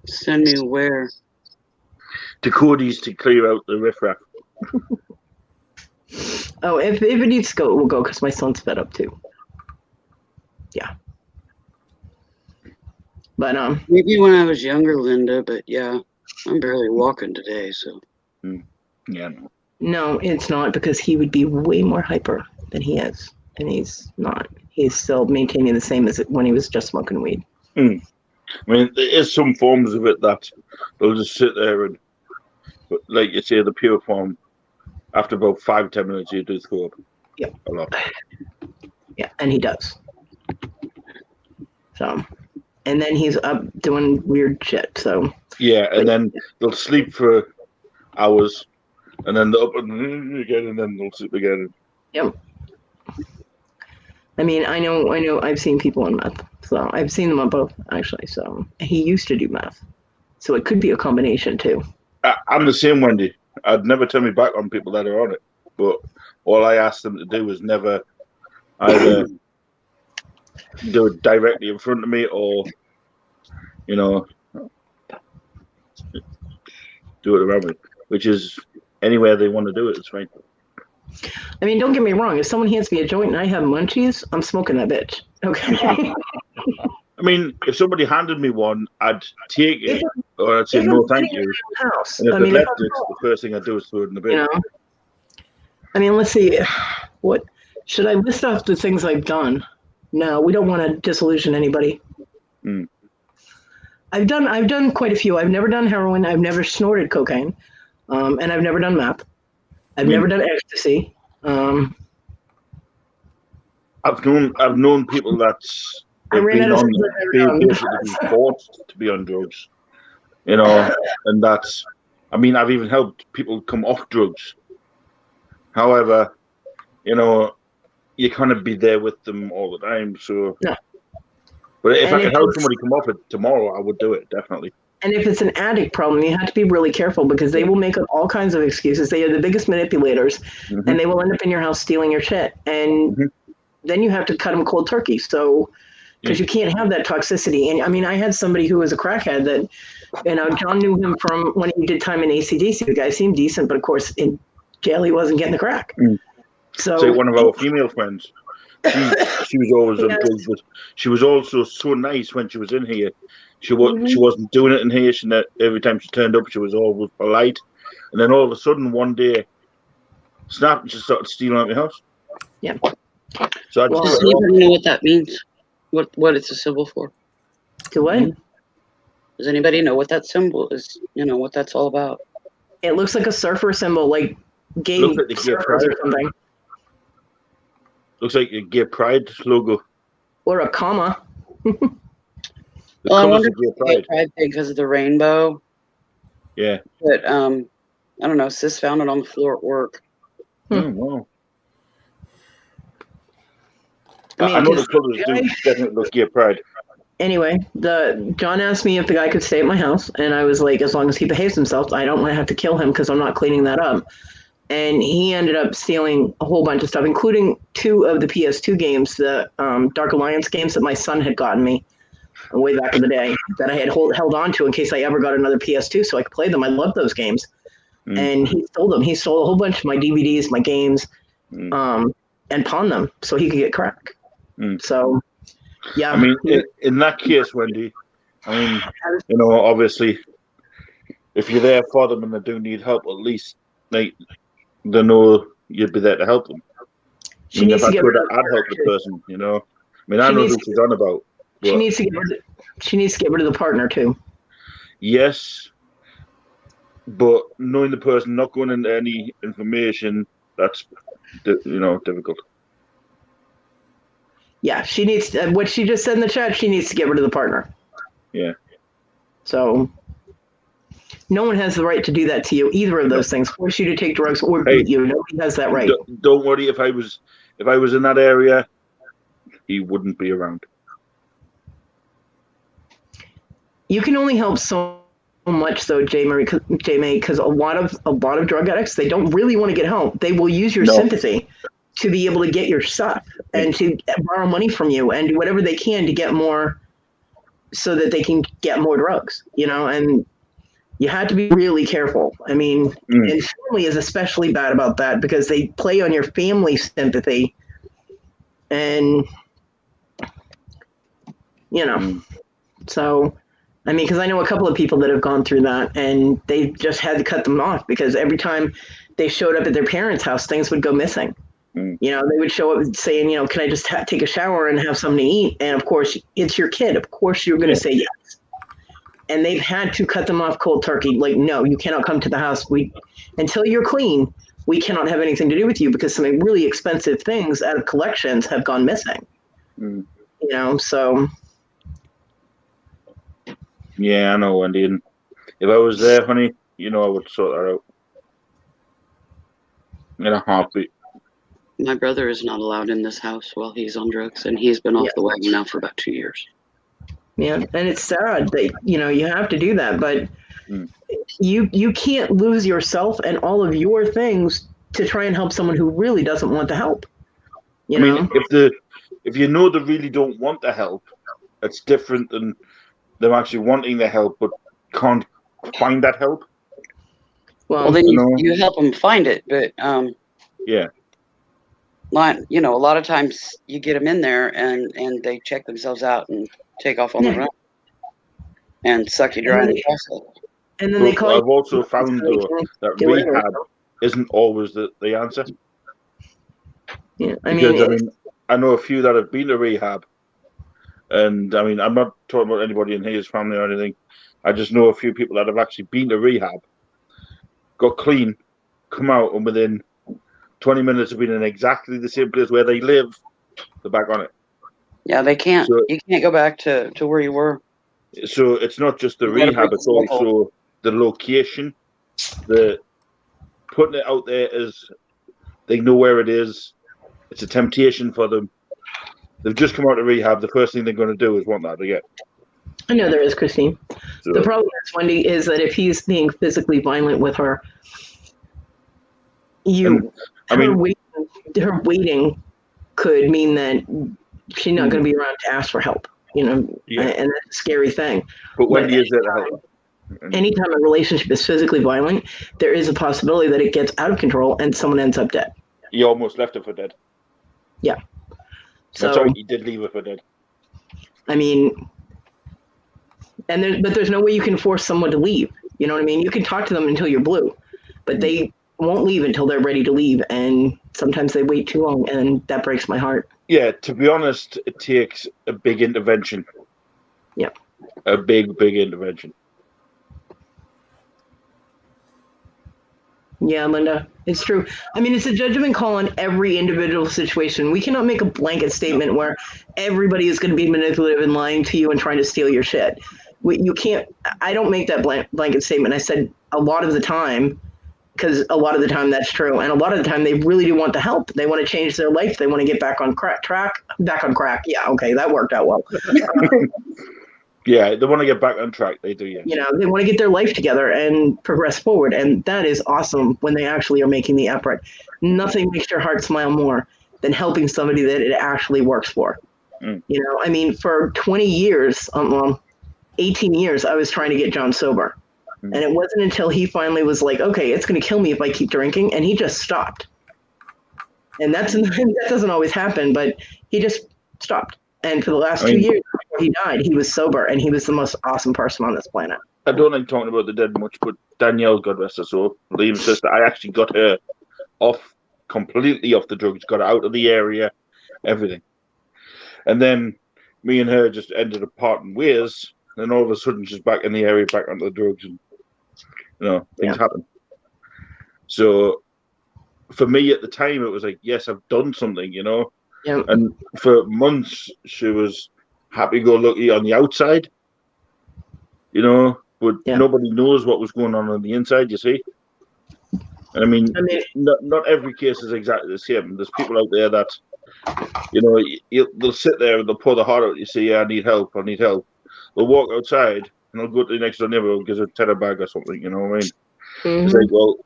Send me where? To Cody's to clear out the riffraff. Oh, if it needs to go, it will go because my son's fed up too. Yeah. But maybe when I was younger, Linda, but yeah, I'm barely walking today, so. Yeah. No, it's not because he would be way more hyper than he is, and he's not. He's still maintaining the same as when he was just smoking weed. I mean, there is some forms of it that they'll just sit there and, like you say, the pure form. After about 5-10 minutes, you do throw up. Yep. A lot. Yeah, and he does. So, and then he's up doing weird shit. So. Yeah, and then they'll sleep for hours, and then they'll up and again, and then they'll sleep again. Yep. I mean, I know. I've seen people on meth, so I've seen them on both actually. So he used to do meth, so it could be a combination too. I'm the same, Wendy. I'd never turn me back on people that are on it, but all I ask them to do is never either do it directly in front of me or, you know, do it around me, which is anywhere they want to do it. It's fine. I mean, don't get me wrong. If someone hands me a joint and I have munchies, I'm smoking that bitch. Okay. I mean, if somebody handed me one, I'd take it, or I'd say no, thank you. House. And if I they mean, left it, the first thing I'd do is throw it in the bin. you know. I mean, let's see. What should I list off the things I've done? No, we don't want to disillusion anybody. Mm. I've done quite a few. I've never done heroin. I've never snorted cocaine, and I've never done meth. I've never done ecstasy. I've known people that's I ran out of things I've never basically been forced to be on drugs, you know, and that's. I mean, I've even helped people come off drugs. However, you know, you can't be there with them all the time. So, no. But if I could help somebody come off it tomorrow, I would do it definitely. And if it's an addict problem, you have to be really careful because they will make up all kinds of excuses. They are the biggest manipulators, and they will end up in your house stealing your shit. And then you have to cut them cold turkey. So, because you can't have that toxicity. And I mean, I had somebody who was a crackhead that, you know, John knew him from when he did time in ACDC. The guy seemed decent, but of course, in jail, he wasn't getting the crack. So, one of our female friends, she was always on drugs, but she was also so nice when she was in here. She wasn't doing it in here. Every time she turned up, she was always polite, and then all of a sudden one day, snap, and she started stealing out my house. Yeah. So I Does anybody know what that means? What it's a symbol for? To what? Does anybody know what that symbol is? You know what that's all about? It looks like a surfer symbol, like gay surfers or something. Looks like a gay pride logo. Or a comma. Well, I wonder if it's gay pride thing because of the rainbow. Yeah. But I don't know. Sis found it on the floor at work. Oh, wow. I know the colors do definitely look gay pride. Anyway, John asked me if the guy could stay at my house, and I was like, as long as he behaves himself, I don't want to have to kill him because I'm not cleaning that up. And he ended up stealing a whole bunch of stuff, including 2 of the PS2 games, the Dark Alliance games that my son had gotten me way back in the day that I had held on to in case I ever got another PS2 so I could play them. I loved those games. And he stole them. He stole a whole bunch of my DVDs, my games, and pawned them so he could get crack. So, yeah. I mean, in that case, Wendy, I mean, you know, obviously, if you're there for them and they do need help, at least they know you'd be there to help them. I mean, if I could, I'd help the person, you know. I mean, I know what she's on about. She needs to get rid of the partner too. Yes, but knowing the person, not going into any information, that's difficult. Yeah, she needs what she just said in the chat. She needs to get rid of the partner. Yeah. So no one has the right to do that to you. Either of those things, force you to take drugs or beat you. Nobody has that right. Don't worry. If I was in that area, he wouldn't be around. You can only help so much, though, J May, because a lot of drug addicts, they don't really want to get help. They will use your sympathy to be able to get your stuff and to borrow money from you and do whatever they can to get more, so that they can get more drugs. You know, and you have to be really careful. I mean, and family is especially bad about that because they play on your family sympathy, and you know, so. I mean, because I know a couple of people that have gone through that, and they just had to cut them off because every time they showed up at their parents' house, things would go missing. You know, they would show up saying, you know, can I just take a shower and have something to eat? And of course, it's your kid. Of course, you're going to say yes. And they've had to cut them off cold turkey. Like, no, you cannot come to the house. Until you're clean, we cannot have anything to do with you because some really expensive things out of collections have gone missing. You know, so. Yeah, I know, Wendy. And if I was there, honey, you know, I would sort that out in a heartbeat. My brother is not allowed in this house while he's on drugs, and he's been off the wagon now for about 2 years. Yeah, and it's sad that, you know, you have to do that, but you can't lose yourself and all of your things to try and help someone who really doesn't want the help. You know? If you know they really don't want the help, it's different than them actually wanting the help but can't find that help. Well then you help them find it, but yeah. you know, a lot of times you get them in there and they check themselves out and take off on the run and suck you dry in the process. And then they call I've also found though that rehab isn't always the answer. Yeah, I know a few that have been to rehab, and I mean, I'm not talking about anybody in his family or anything. I just know a few people that have actually been to rehab, got clean, come out, and within 20 minutes have been in exactly the same place where they live. They're back on it. Yeah, they can't. So, you can't go back to where you were. So it's not just the rehab; it's also the location, the putting it out there as they know where it is. It's a temptation for them. They've just come out of rehab. The first thing they're going to do is want that again. I know there is, Christine. So, the problem is, Wendy, is that if he's being physically violent with her, her waiting could mean that she's not going to be around to ask for help. You know, and that's a scary thing. But Wendy is there to help. Anytime a relationship is physically violent, there is a possibility that it gets out of control and someone ends up dead. You almost left her for dead. Yeah. So sorry, you did leave her for dead. I mean, but there's no way you can force someone to leave. You know what I mean? You can talk to them until you're blue, but they won't leave until they're ready to leave. And sometimes they wait too long, and that breaks my heart. Yeah, to be honest, it takes a big intervention. Yeah. A big intervention. Yeah, Linda, it's true. I mean, it's a judgment call on every individual situation. We cannot make a blanket statement where everybody is going to be manipulative and lying to you and trying to steal your shit. You can't. I don't make that blanket statement. I said a lot of the time, because a lot of the time that's true, and a lot of the time they really do want the help. They want to change their life. They want to get back on track. Back on crack. Yeah, okay, that worked out well. Yeah, they want to get back on track. They do, yeah. You know, they want to get their life together and progress forward. And that is awesome when they actually are making the effort. Nothing makes your heart smile more than helping somebody that it actually works for. You know, I mean, for 20 years, 18 years, I was trying to get John sober. And it wasn't until he finally was like, okay, it's going to kill me if I keep drinking. And he just stopped. And that doesn't always happen, but he just stopped. And for the last 2 years before he died, he was sober, and he was the most awesome person on this planet. I don't like talking about the dead much, but Danielle, God rest her soul, Liam's sister, I actually got her completely off the drugs, got her out of the area, everything. And then me and her just ended up parting ways, and all of a sudden she's back in the area, back onto the drugs, and things happen. So for me at the time, it was like, yes, I've done something, Yeah. And for months, she was happy-go-lucky on the outside, but nobody knows what was going on the inside, you see. And I mean not every case is exactly the same. There's people out there that, they'll sit there and they'll pour their heart out. You say, yeah, I need help. They'll walk outside and they'll go to the next door neighbor and give a tenner bag or something, you know what I mean? It's like, well,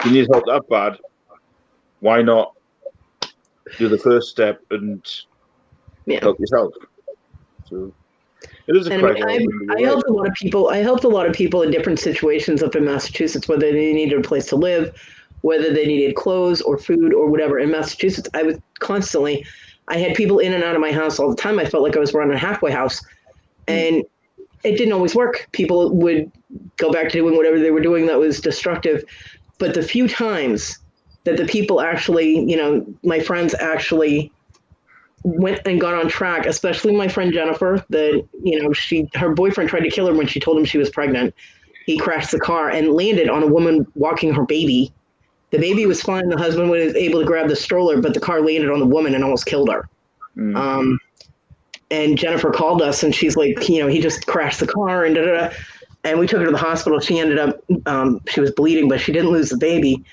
you need help that bad. Why not do the first step and help yourself? So it is a crisis. I helped a lot of people. I helped a lot of people in different situations up in Massachusetts, whether they needed a place to live, whether they needed clothes or food or whatever. In Massachusetts, I had people in and out of my house all the time. I felt like I was running a halfway house, and it didn't always work. People would go back to doing whatever they were doing that was destructive. But the few times that the people actually, my friends actually went and got on track, especially my friend Jennifer, that, her boyfriend tried to kill her when she told him she was pregnant. He crashed the car and landed on a woman walking her baby. The baby was fine. The husband was able to grab the stroller, but the car landed on the woman and almost killed her. And Jennifer called us and she's like, he just crashed the car and da-da-da. And we took her to the hospital. She ended up, she was bleeding, but she didn't lose the baby.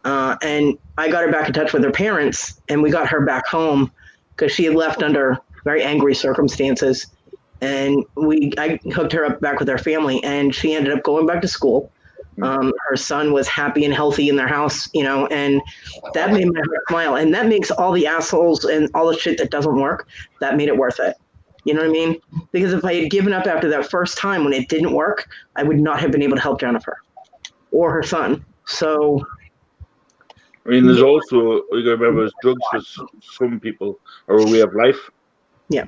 And I got her back in touch with her parents, and we got her back home because she had left under very angry circumstances. And I hooked her up back with her family, and she ended up going back to school. Her son was happy and healthy in their house, and that made my heart smile. And that makes all the assholes and all the shit that doesn't work, that made it worth it. You know what I mean? Because if I had given up after that first time when it didn't work, I would not have been able to help Jennifer or her son. So I mean, there's also, you got to remember, drugs for some people are a way of life. Yeah.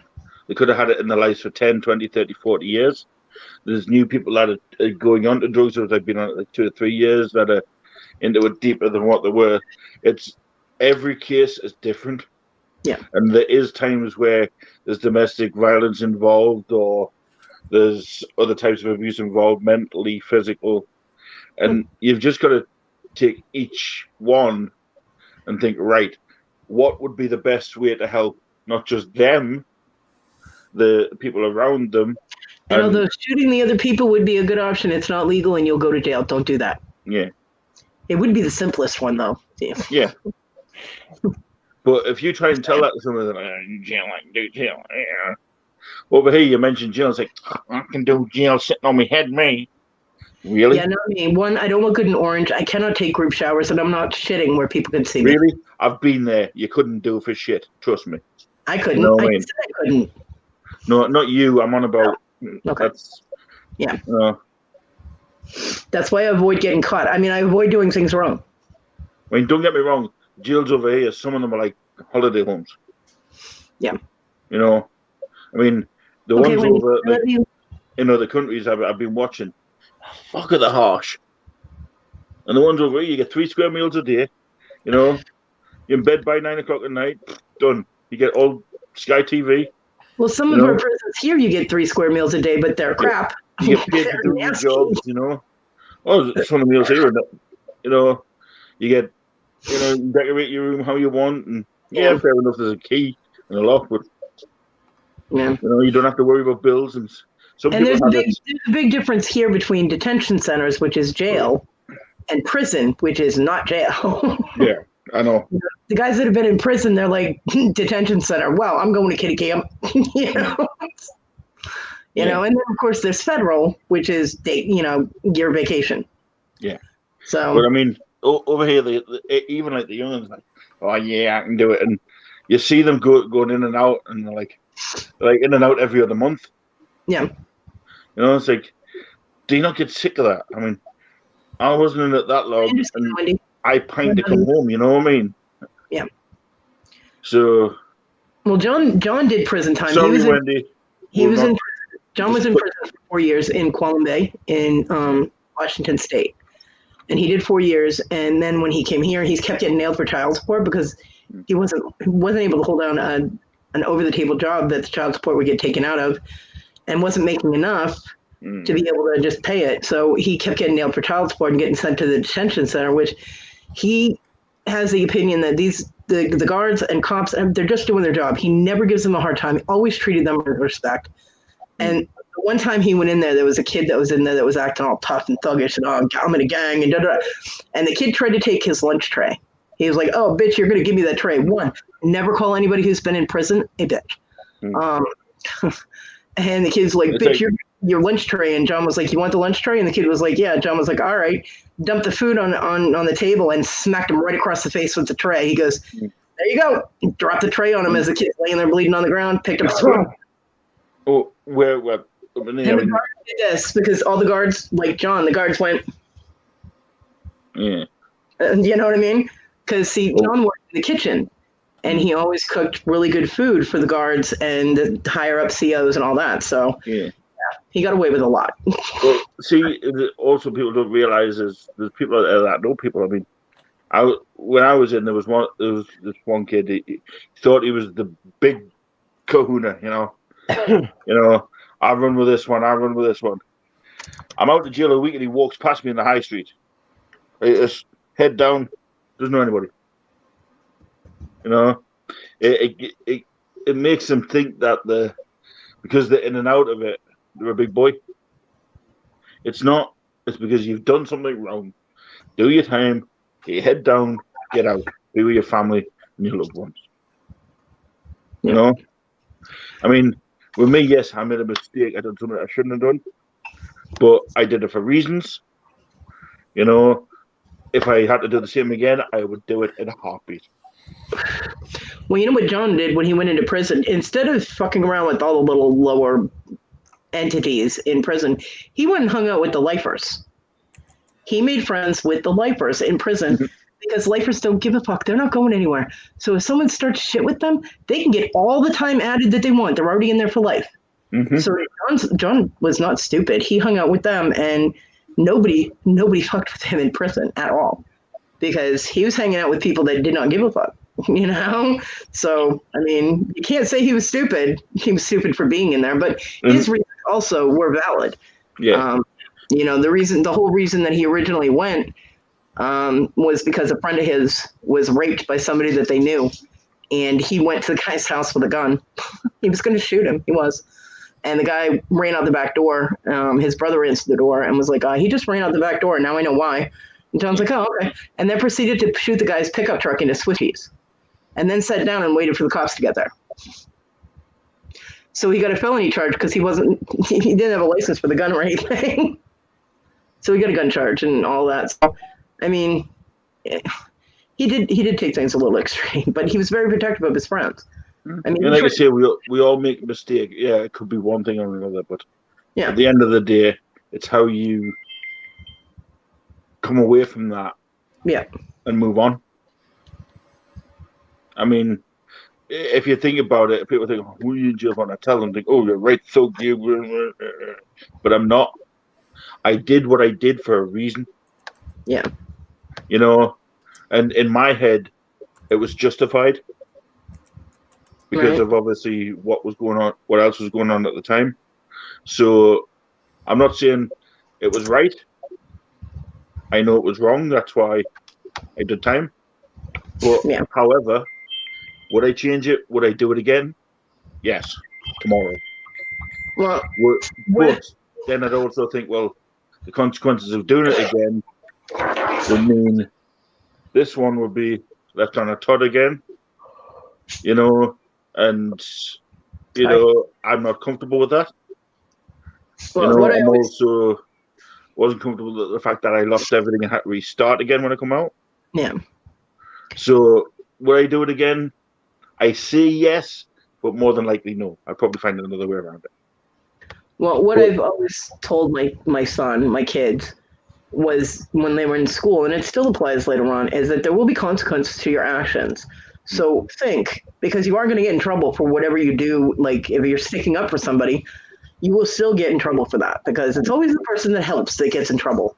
They could have had it in their lives for 10, 20, 30, 40 years. There's new people that are going on to drugs that have been on it like 2 or 3 years that are into it deeper than what they were. It's every case is different. Yeah. And there is times where there's domestic violence involved or there's other types of abuse involved, mentally, physical. And you've just got to take each one and think, right, what would be the best way to help not just them, the people around them. And although shooting the other people would be a good option, it's not legal and you'll go to jail. Don't do that. Yeah. It would be the simplest one, though. Yeah. But if you try and tell that to someone, they're like, jail, I can do jail. Yeah. Over here, you mentioned jail. It's like, I can do jail sitting on my head, me. Really? Yeah, no, I mean, one, I don't look good in orange. I cannot take group showers, and I'm not shitting where people can see me. Really? I've been there. You couldn't do it for shit. Trust me. I couldn't. You know I what I mean? said I couldn't. No, not you. I'm on about. Okay. Yeah. That's why I avoid getting caught. I mean, I avoid doing things wrong. I mean, don't get me wrong. Jails over here, some of them are like holiday homes. Yeah. You know, I mean, the ones over like, in other countries I've been watching, fuck are they harsh. And the ones over here, you get 3 square meals a day. You know, you're in bed by 9 o'clock at night. Done. You get all Sky TV. Well, some of our prisons here, you get 3 square meals a day, but they're crap. You get paid to do your jobs, you know. Oh, some of the meals here, you know, you get, you know, decorate your room how you want, and yeah, fair enough. There's a key and a lock, but you know, you don't have to worry about bills. And some people there's have there's a big difference here between detention centers, which is jail, and prison, which is not jail. Yeah, I know. The guys that have been in prison, they're like detention center. Well, I'm going to kitty camp, you know. You know, and then of course there's federal, which is your vacation. Yeah. So, but I mean, over here, even like the young ones, like, oh yeah, I can do it, and you see them going in and out, and they're like in and out every other month. Yeah. You know, it's like, do you not get sick of that? I mean, I wasn't in it that long, and I pined to come home. You know what I mean? Yeah. So. Well, John did prison time. Sorry, Wendy. He was in. John was in prison for 4 years in Qualm Bay in Washington State, and he did 4 years. And then when he came here, he's kept getting nailed for child support because he wasn't able to hold down an over-the-table job that the child support would get taken out of, and wasn't making enough to be able to just pay it. So he kept getting nailed for child support and getting sent to the detention center, which he has the opinion that the guards and cops, they're just doing their job. He never gives them a hard time. He always treated them with respect. And the one time he went in there was a kid that was in there that was acting all tough and thuggish and, oh, I'm in a gang and da-da. And the kid tried to take his lunch tray. He was like, oh, bitch, you're going to give me that tray. One, never call anybody who's been in prison a bitch. And the kid's like, bitch, your lunch tray. And John was like, you want the lunch tray? And the kid was like, yeah. John was like, all right. Dumped the food on the table and smacked him right across the face with the tray. He goes, there you go. Dropped the tray on him as the kid's laying there bleeding on the ground, picked up his phone. Oh, where? And the guards did this because all the guards, like John, the guards went. Yeah. You know what I mean? Because John worked in the kitchen, and he always cooked really good food for the guards and the higher up COs and all that. So yeah, he got away with a lot. Well, see, also people don't realize is there's people out there that know people. I mean, when I was in, there was this one kid. He thought he was the big kahuna, you know. You know, I run with this one. I'm out to jail a week and he walks past me in the high street. It's head down, doesn't know anybody. You know, it makes them think that because they're in and out of it, they're a big boy. It's not. It's because you've done something wrong. Do your time, get your head down, get out, be with your family and your loved ones. You know, I mean. With me, yes, I made a mistake. I done something I shouldn't have done, but I did it for reasons. You know, if I had to do the same again, I would do it in a heartbeat. Well, you know what John did when he went into prison? Instead of fucking around with all the little lower entities in prison, he went and hung out with the lifers. He made friends with the lifers in prison, because lifers don't give a fuck. They're not going anywhere. So if someone starts shit with them, they can get all the time added that they want. They're already in there for life. Mm-hmm. So John was not stupid. He hung out with them, and nobody fucked with him in prison at all, because he was hanging out with people that did not give a fuck. You know, so I mean, you can't say he was stupid. He was stupid for being in there, but his reasons also were valid. Yeah. You know, the whole reason that he originally went was because a friend of his was raped by somebody that they knew, and he went to the guy's house with a gun. He was going to shoot him. He was. And the guy ran out the back door. His brother answered the door and was like, he just ran out the back door. Now I know why. And John's like, oh, okay. And then proceeded to shoot the guy's pickup truck into Swifties. And then sat down and waited for the cops to get there. So he got a felony charge because he didn't have a license for the gun or anything. So he got a gun charge and all that. So, I mean, he did take things a little extreme, but he was very protective of his friends. I mean, and like I say, we all make a mistake. Yeah, it could be one thing or another, but yeah, at the end of the day, it's how you come away from that, and move on. I mean, if you think about it, people think, "Who are you in jail for?" I tell them, think, "Oh, you're right, so you," but I'm not. I did what I did for a reason. Yeah. You know, and in my head, it was justified. Because of obviously what was going on, what else was going on at the time. So I'm not saying it was right. I know it was wrong. That's why I did time. But however, would I change it? Would I do it again? Yes, tomorrow. Well, but then I'd also think, well, the consequences of doing it again would mean this one would be left on a Todd again. You know. And I'm not comfortable with that. Well, I'm also wasn't comfortable with the fact that I lost everything and had to restart again when I come out. Yeah. So would I do it again? I say yes, but more than likely no. I'll probably find another way around it. Well, I've always told my son, my kids, was when they were in school, and it still applies later on, is that there will be consequences to your actions. So think, because you are going to get in trouble for whatever you do. Like if you're sticking up for somebody, you will still get in trouble for that, because it's always the person that helps that gets in trouble.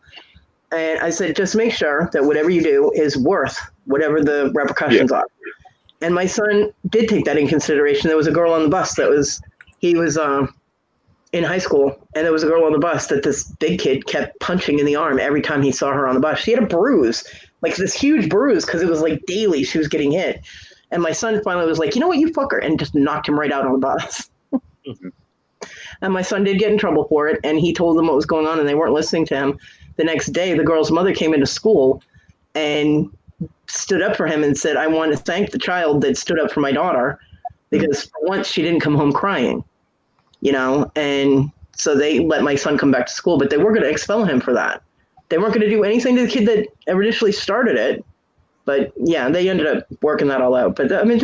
And I said, just make sure that whatever you do is worth whatever the repercussions are. And my son did take that in consideration. There was a girl on the bus he was in high school, and there was a girl on the bus that this big kid kept punching in the arm every time he saw her on the bus. She had a bruise, like this huge bruise, because it was like daily she was getting hit. And my son finally was like, you know what, you fucker, and just knocked him right out on the bus. And my son did get in trouble for it, and he told them what was going on, and they weren't listening to him. The next day, the girl's mother came into school and stood up for him and said, I want to thank the child that stood up for my daughter, because for once she didn't come home crying. You know, and so they let my son come back to school, but they were going to expel him for that. They weren't going to do anything to the kid that initially started it. But yeah, they ended up working that all out. But I mean,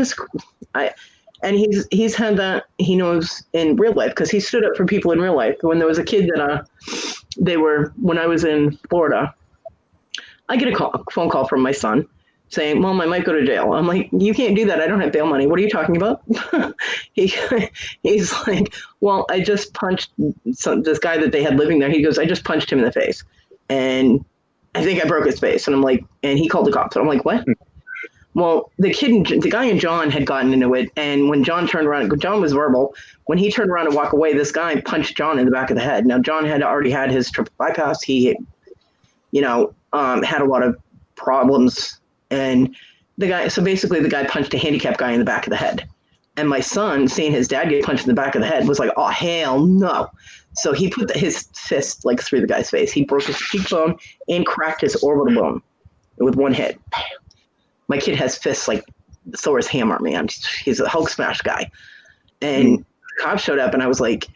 and he's had that, he knows, in real life, because he stood up for people in real life. When there was a kid that when I was in Florida, I get a phone call from my son saying, Mom, I might go to jail. I'm like, you can't do that. I don't have bail money. What are you talking about? He's like, well, I just punched this guy that they had living there. He goes, I just punched him in the face, and I think I broke his face. And I'm like, and he called the cops. I'm like, what? Well, the guy and John had gotten into it. And when John turned around, John was verbal. When he turned around to walk away, this guy punched John in the back of the head. Now, John had already had his triple bypass. He, had a lot of problems. And the guy punched a handicapped guy in the back of the head. And my son, seeing his dad get punched in the back of the head, was like, oh, hell no. So he put his fist like through the guy's face. He broke his cheekbone and cracked his orbital bone with one hit. My kid has fists like Thor's hammer, man. He's a Hulk smash guy. And the cops showed up, and I was like,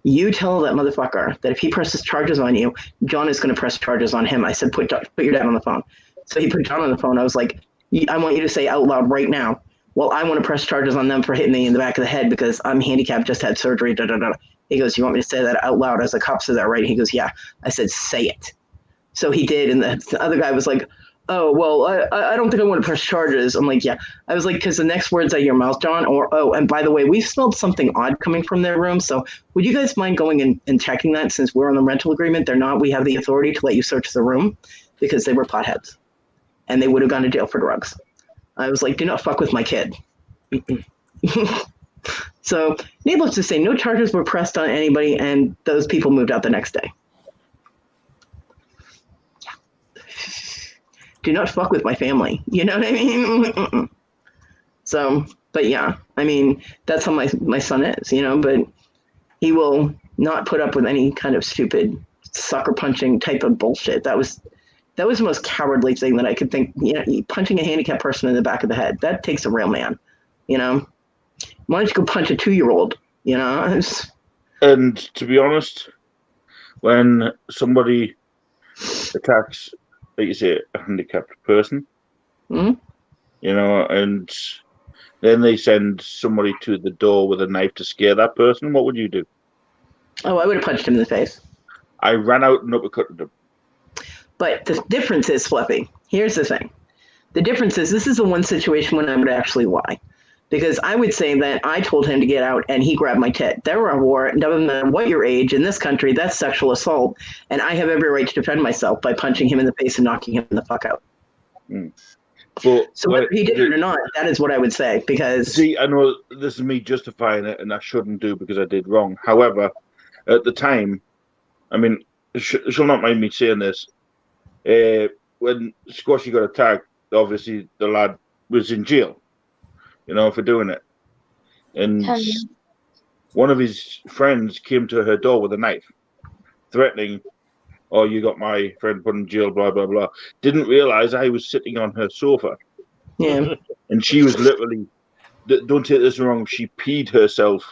you tell that motherfucker that if he presses charges on you, John is going to press charges on him. I said, put your dad on the phone. So he put John on the phone. I was like, I want you to say out loud right now, well, I want to press charges on them for hitting me in the back of the head because I'm handicapped, just had surgery, da, da, da. He goes, you want me to say that out loud as a cop says that, right? He goes, yeah. I said, say it. So he did. And the other guy was like, oh, well, I don't think I want to press charges. I'm like, yeah. I was like, because the next words out of your mouth, John, or, oh, and by the way, we smelled something odd coming from their room. So would you guys mind going and checking that since we're on the rental agreement? They're not. We have the authority to let you search the room because they were potheads and they would have gone to jail for drugs. I was like, do not fuck with my kid. So needless to say, no charges were pressed on anybody and those people moved out the next day. Do not fuck with my family. You know what I mean? So, but yeah, I mean, that's how my son is, you know, but he will not put up with any kind of stupid sucker punching type of bullshit. That was the most cowardly thing that I could think, you know, punching a handicapped person in the back of the head. That takes a real man, you know? Why don't you go punch a 2-year-old, you know? And to be honest, when somebody attacks, like you say, a handicapped person, mm-hmm. you know, and then they send somebody to the door with a knife to scare that person, what would you do? Oh, I would have punched him in the face. I ran out and uppercutted him. But the difference is, Fluffy, here's the thing. The difference is this is the one situation when I would actually lie. Because I would say that I told him to get out and he grabbed my tit. There were a war, it doesn't matter what your age, in this country, that's sexual assault. And I have every right to defend myself by punching him in the face and knocking him the fuck out. Mm. But, so whether he did it or not, that is what I would say. Because see, I know this is me justifying it and I shouldn't do because I did wrong. However, at the time, I mean, she'll not mind me saying this. When Squashy got attacked, obviously the lad was in jail, you know, for doing it. And one of his friends came to her door with a knife, threatening, oh, you got my friend put in jail, blah, blah, blah. Didn't realize I was sitting on her sofa. Yeah. And she was literally, don't take this wrong, she peed herself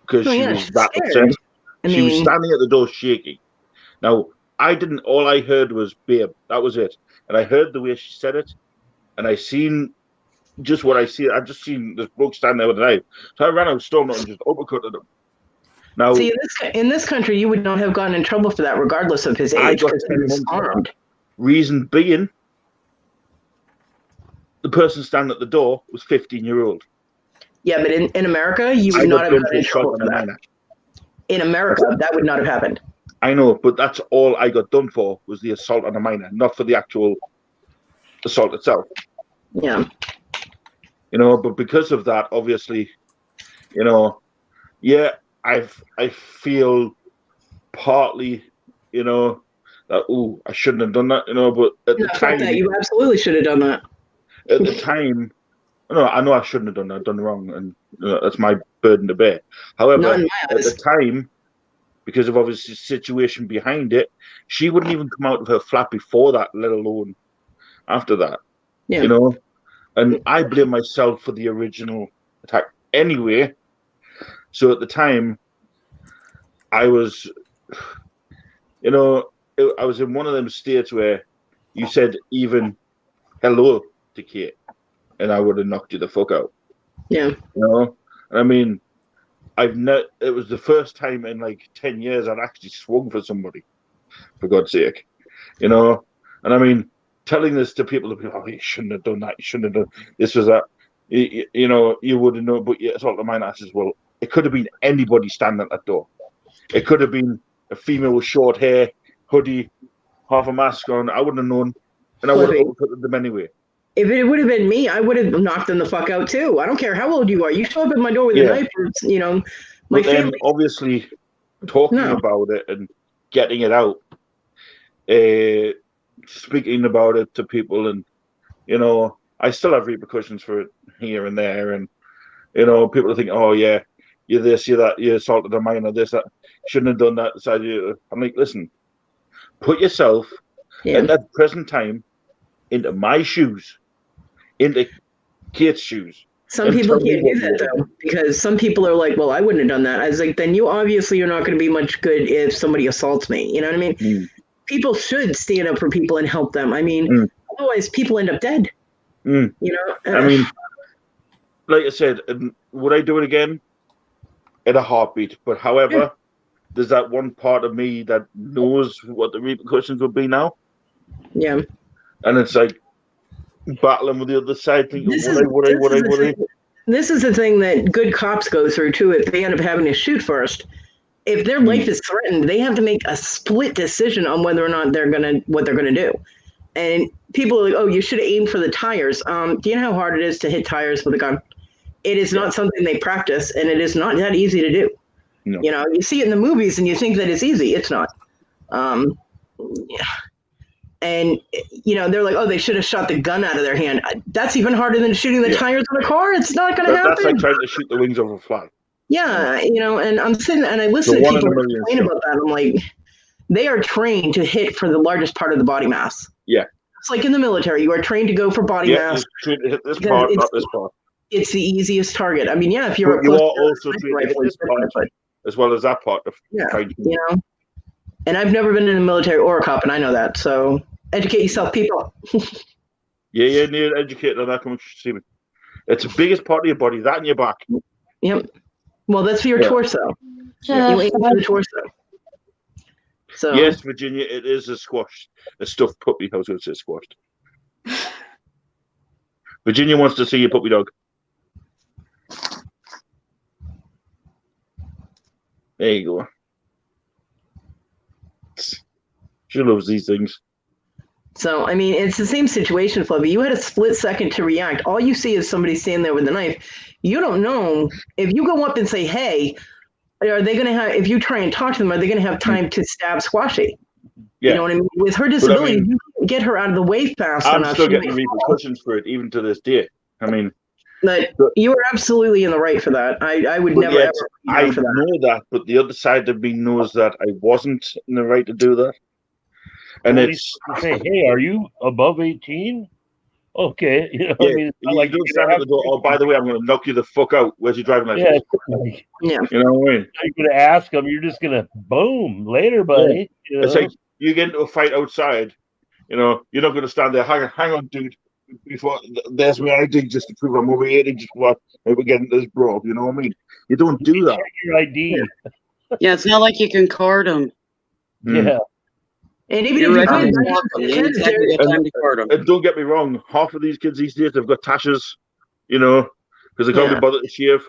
because she was that upset. She was standing at the door shaking. Now, all I heard was, babe, that was it. And I heard the way she said it, and I seen just what I see. I've just seen this bloke standing there with a knife. So I ran out, stormed out, and just uppercutted him. Now, see, in this country, you would not have gotten in trouble for that, regardless of his age, because he was armed. Reason being, the person standing at the door was 15-year-old. Yeah, but in America, you would not have gotten in trouble for that. In America, that would not have happened. I know, but that's all I got done for was the assault on a minor, not for the actual assault itself. Yeah. You know, but because of that, obviously, you know, yeah, I feel partly, you know, that, ooh, I shouldn't have done that, you know, but at the time... You absolutely should have done that. At the time, no, I know I shouldn't have done that, I've done wrong, and that's my burden to bear. However, at the time, because of obviously the situation behind it, she wouldn't even come out of her flat before that, let alone after that. Yeah. You know? And I blame myself for the original attack anyway. So at the time, I was, you know, I was in one of them states where you said even hello to Kate, and I would have knocked you the fuck out. Yeah. You know? And I mean, it was the first time in like 10 years I'd actually swung for somebody, for God's sake, you know. And I mean, telling this to people, oh, you shouldn't have done that, you shouldn't have done this, was that, you know, you wouldn't know. But yeah, it's all the mine. I says, well, it could have been anybody standing at that door. It could have been a female with short hair, hoodie, half a mask on. I wouldn't have known, and I would have put them anyway. If it would have been me, I would have knocked them the fuck out too. I don't care how old you are. You show up at my door with a knife, you know. But then, obviously, talking about it and getting it out, speaking about it to people, and, you know, I still have repercussions for it here and there, and, you know, people think, oh yeah, you're this, you're that, you assaulted a minor, this, that, shouldn't have done that. So I'm like, listen, put yourself at that present time into my shoes, into Kate's shoes. Some people can't do that though, because some people are like, well, I wouldn't have done that. I was like, then you obviously are not going to be much good if somebody assaults me. You know what I mean? People should stand up for people and help them. I mean, otherwise people end up dead. You know? I mean, like I said, would I do it again? In a heartbeat. But however, there's that one part of me that knows what the repercussions would be now. Yeah. And it's like battling with the other side, thinking, This is the thing that good cops go through too. If they end up having to shoot first, if their life is threatened, they have to make a split decision on whether or not what they're gonna do. And people are like, "Oh, you should have aimed for the tires." Do you know how hard it is to hit tires with a gun? It is not something they practice, and it is not that easy to do. No. You know, you see it in the movies, and you think that it's easy. It's not. And you know, they're like, "Oh, they should have shot the gun out of their hand." That's even harder than shooting the tires on a car. It's not going to happen. That's like trying to shoot the wings of a fly. Yeah, you know, and I'm sitting and I listen to people complain about that. I'm like, they are trained to hit for the largest part of the body mass. Yeah. It's like in the military, you are trained to go for body mass. Trained to hit this part, not this part. It's the easiest target. I mean, yeah, if you're you are also trained to hit this part as well as that part. You know, and I've never been in the military or a cop, and I know that. So educate yourself, people. You need to educate on that. Come see me. It's the biggest part of your body, that and your back. Yep. Well, that's for your torso. You aim for the torso. So yes, Virginia, it is a stuffed puppy. I was going to say squashed. Virginia wants to see your puppy dog. There you go. She loves these things. So, I mean, it's the same situation, Fluffy. You had a split second to react. All you see is somebody standing there with a knife. You don't know if you go up and say, "Hey," are they going to have? If you try and talk to them, are they going to have time to stab Squashy? Yeah. You know what I mean? With her disability, you can't get her out of the way fast enough. I'm still getting repercussions for it, even to this day. I mean, but you were absolutely in the right for that. I would never ever. I know that, but the other side of me knows that I wasn't in the right to do that. And it's say, "Hey, are you above 18?" Okay, you know, yeah, I mean, you don't stand at the door. Oh, by the way, I'm going to knock you the fuck out. Where's your driving license? Yeah, you know what I mean. You're going to ask them. You're just going to boom later, buddy. Yeah. You know? It's like you get into a fight outside. You know, you're not going to stand there. Hang on, dude. Before there's my ID just to prove I'm over 18. Just what we're getting this bro. You know what I mean? You don't do that. Check your ID. Yeah, it's not like you can card them. Yeah. And even if you and don't get me wrong, half of these kids these days have got tashes, you know, because they can't be bothered to shave.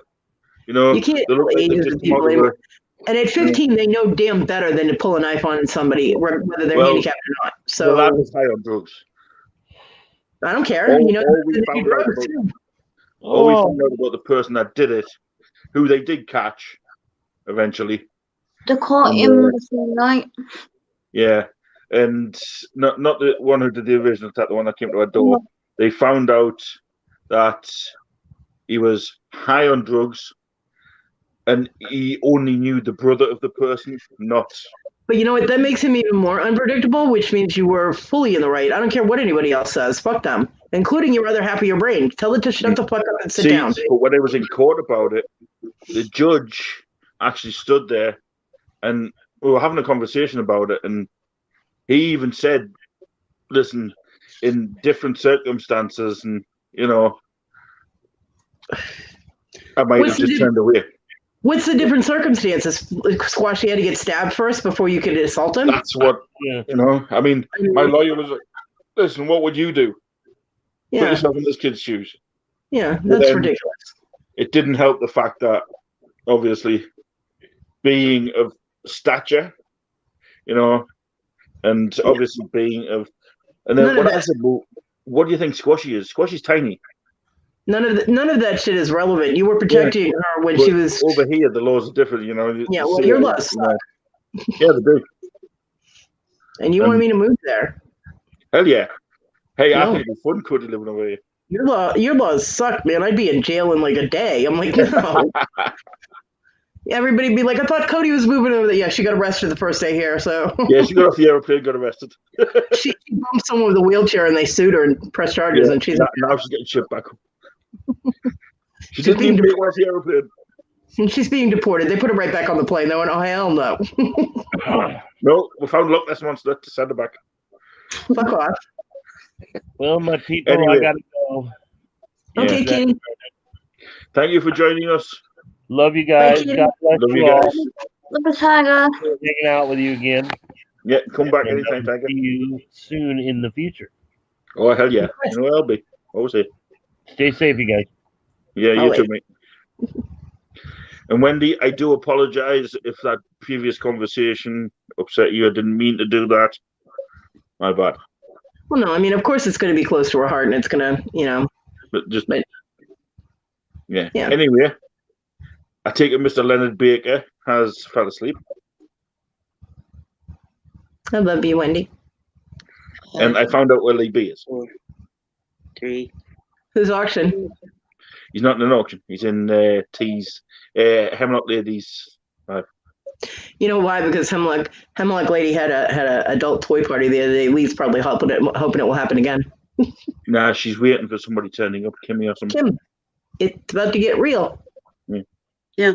You know, you can't tell ages of people anymore. And at 15, they know damn better than to pull a knife on somebody, whether they're handicapped or not. So that was high on drugs. I don't care. You know, all we found out about the person that did it, who they did catch eventually. They caught him the same night. Yeah. And not the one who did the original attack, the one that came to our door. They found out that he was high on drugs, and he only knew the brother of the person, not. But you know what? That makes him even more unpredictable, which means you were fully in the right. I don't care what anybody else says. Fuck them, including your other half of your brain. Tell it to shut the fuck up and sit down. But when I was in court about it, the judge actually stood there, and we were having a conversation about it, and he even said, "Listen, in different circumstances, and you know, I might have just turned away." What's the different circumstances? Squashy had to get stabbed first before you could assault him? That's what, you know. I mean, my lawyer was like, "Listen, what would you do? Put yourself in this kid's shoes." Yeah, that's ridiculous. It didn't help the fact that, obviously, being of stature, you know, and obviously being of, and then what do you think Squashy is? Squashy's tiny. None of that shit is relevant. You were protecting her when she was over here. The laws are different, you know. Yeah, well, your laws suck. Yeah, they do. And you wanted me to move there? Hell yeah! Hey, I think it'd be fun, Cody, living over here. Your laws suck, man. I'd be in jail in like a day. I'm like, no. Everybody'd be like, I thought Cody was moving over there. Yeah, she got arrested the first day here, so. Yeah, she got off the airplane, got arrested. she bumped someone with a wheelchair and they sued her and pressed charges, and she's now she's getting shipped back. She didn't even make off the airplane. She's being deported. They put her right back on the plane. They went, oh, hell no. No, we found a Loch Ness monster to send her back. Fuck off. Well, my people, anyway. I got to go. Okay, Kenny. Thank you for joining us. Love you guys. God bless Love you you all. guys. Love you, Tiger. Hanging out with you again. Yeah, come back anytime, Tiger. See you soon in the future. Oh, hell yeah. You know where I'll be. Always here. Stay safe, you guys. Yeah, I'll you too, wait. mate. And Wendy, I do apologize if that previous conversation upset you. I didn't mean to do that. My bad. Well, no, I mean, of course it's going to be close to her heart, and it's going to, you know. But just But yeah. yeah. Anyway, I take it Mr. Leonard Baker has fell asleep. I love you, Wendy. And I found out where Lee B is. 4, 3. Whose auction? He's not in an auction. He's in T's Hemlock Ladies. You know why? Because Hemlock Lady had a adult toy party the other day. Lee's probably hoping it will happen again. Nah, she's waiting for somebody turning up, Kimmy or something. Kim, it's about to get real. Yeah.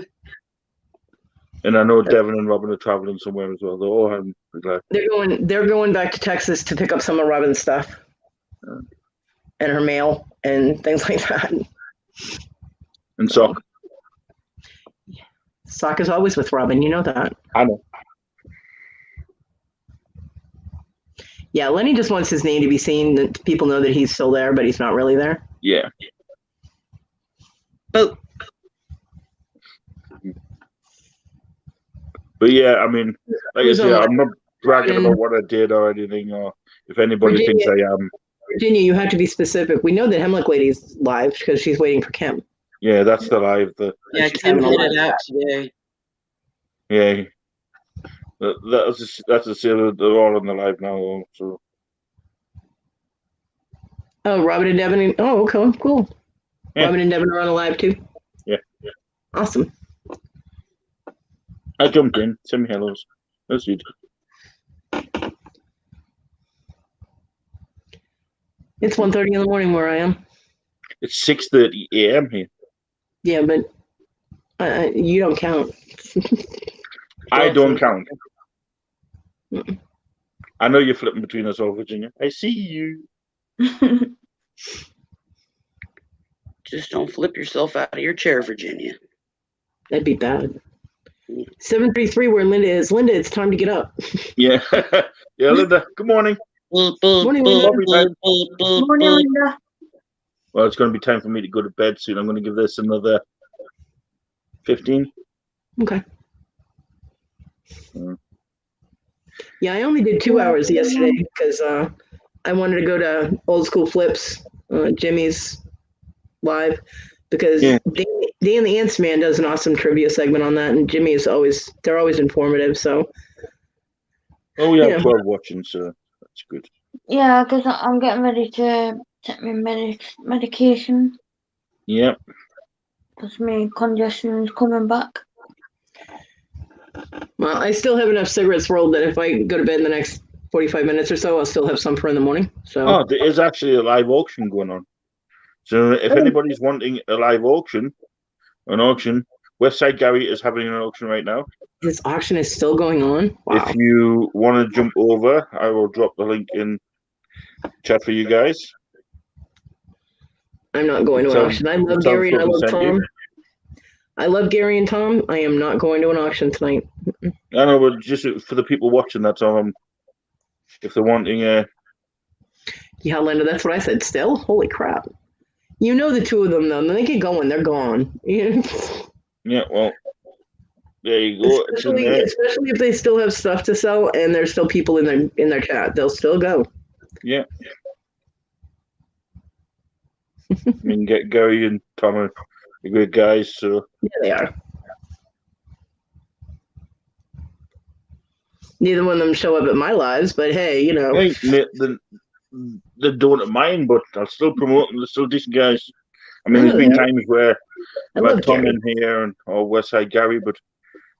And I know Devin and Robin are traveling somewhere as well. They're all having glad. They're going back to Texas to pick up some of Robin's stuff and her mail and things like that. And Sock. Sock is always with Robin. You know that. I know. Yeah, Lenny just wants his name to be seen, that people know that he's still there, but he's not really there. Yeah. Oh. But yeah, I mean, like I said, I'm not bragging about what I did or anything, or if anybody thinks I am. Virginia, you have to be specific. We know that Hemlock Lady's live because she's waiting for Kim. Yeah, that's the live. Yeah, Kim hit it out today. Yeah. That's the sale. They're all on the live now. So. Oh, Robin and Devin. Oh, okay, cool. Yeah. Robin and Devin are on the live too. Yeah. Awesome. I jumped in. Send me hellos. That's it. It's 1:30 in the morning where I am. It's 6:30 a.m. here. Yeah, but you don't count. I don't count. I know you're flipping between us all, Virginia. I see you. Just don't flip yourself out of your chair, Virginia. That'd be bad. 733, where Linda is. Linda, it's time to get up. Yeah. Yeah, Linda. Good morning. Morning, Linda. Morning, Linda. Well, it's going to be time for me to go to bed soon. I'm going to give this another 15. Okay. Yeah, I only did 2 hours yesterday because I wanted to go to Old School Flips, Jimmy's live, because Dan the Ants Man does an awesome trivia segment on that, and Jimmy is they're always informative. So. Oh, we have 12 watching, so that's good. Yeah, because I'm getting ready to take my medication. Yep. Because my congestion is coming back. Well, I still have enough cigarettes rolled that if I go to bed in the next 45 minutes or so, I'll still have some for in the morning. So. Oh, there is actually a live auction going on. So if anybody's wanting a live auction, Westside Gary is having an auction right now. This auction is still going on? Wow. If you want to jump over, I will drop the link in chat for you guys. I'm not going to an auction. I love Gary and I love Tom. I love Gary and Tom. I am not going to an auction tonight. I know, but just for the people watching, that's all. If they're wanting Yeah, Linda, that's what I said. Still? Holy crap. You know the two of them, though. They get going. They're gone. Yeah, well, there you go. Especially if they still have stuff to sell and there's still people in their chat. They'll still go. Yeah. I mean, Gary and Tom are great guys, so. Yeah, they are. Neither one of them show up at my lives, but hey, you know. Hey, they're doing it mine, but I'll still promote them. They're still decent guys. I mean, there's been times where I've had Tom in here or Westside Gary, but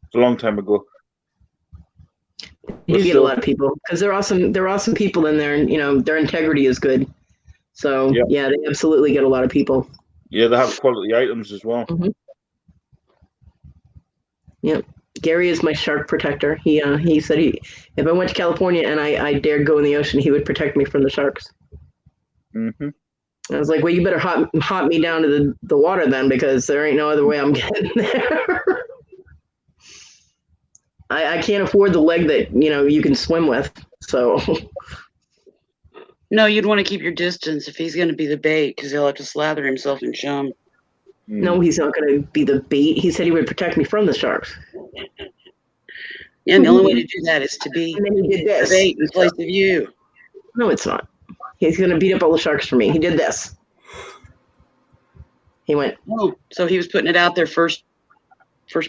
it's a long time ago. You get a lot of people because they're awesome. They're awesome people in there, and you know their integrity is good. So yeah, they absolutely get a lot of people. Yeah, they have quality items as well. Mm-hmm. Yep. Gary is my shark protector. He said if I went to California and I dared go in the ocean, he would protect me from the sharks. Mm-hmm. I was like, well, you better hop me down to the water then, because there ain't no other way I'm getting there. I can't afford the leg that you can swim with. So No, you'd want to keep your distance if he's going to be the bait, because he'll have to slather himself in chum. No, he's not going to be the bait. He said he would protect me from the sharks. Yeah, and the only way to do that is to be And then he did the this. bait in place of you. No, it's not. He's going to beat up all the sharks for me. He did this. He went. Oh, so he was putting it out there first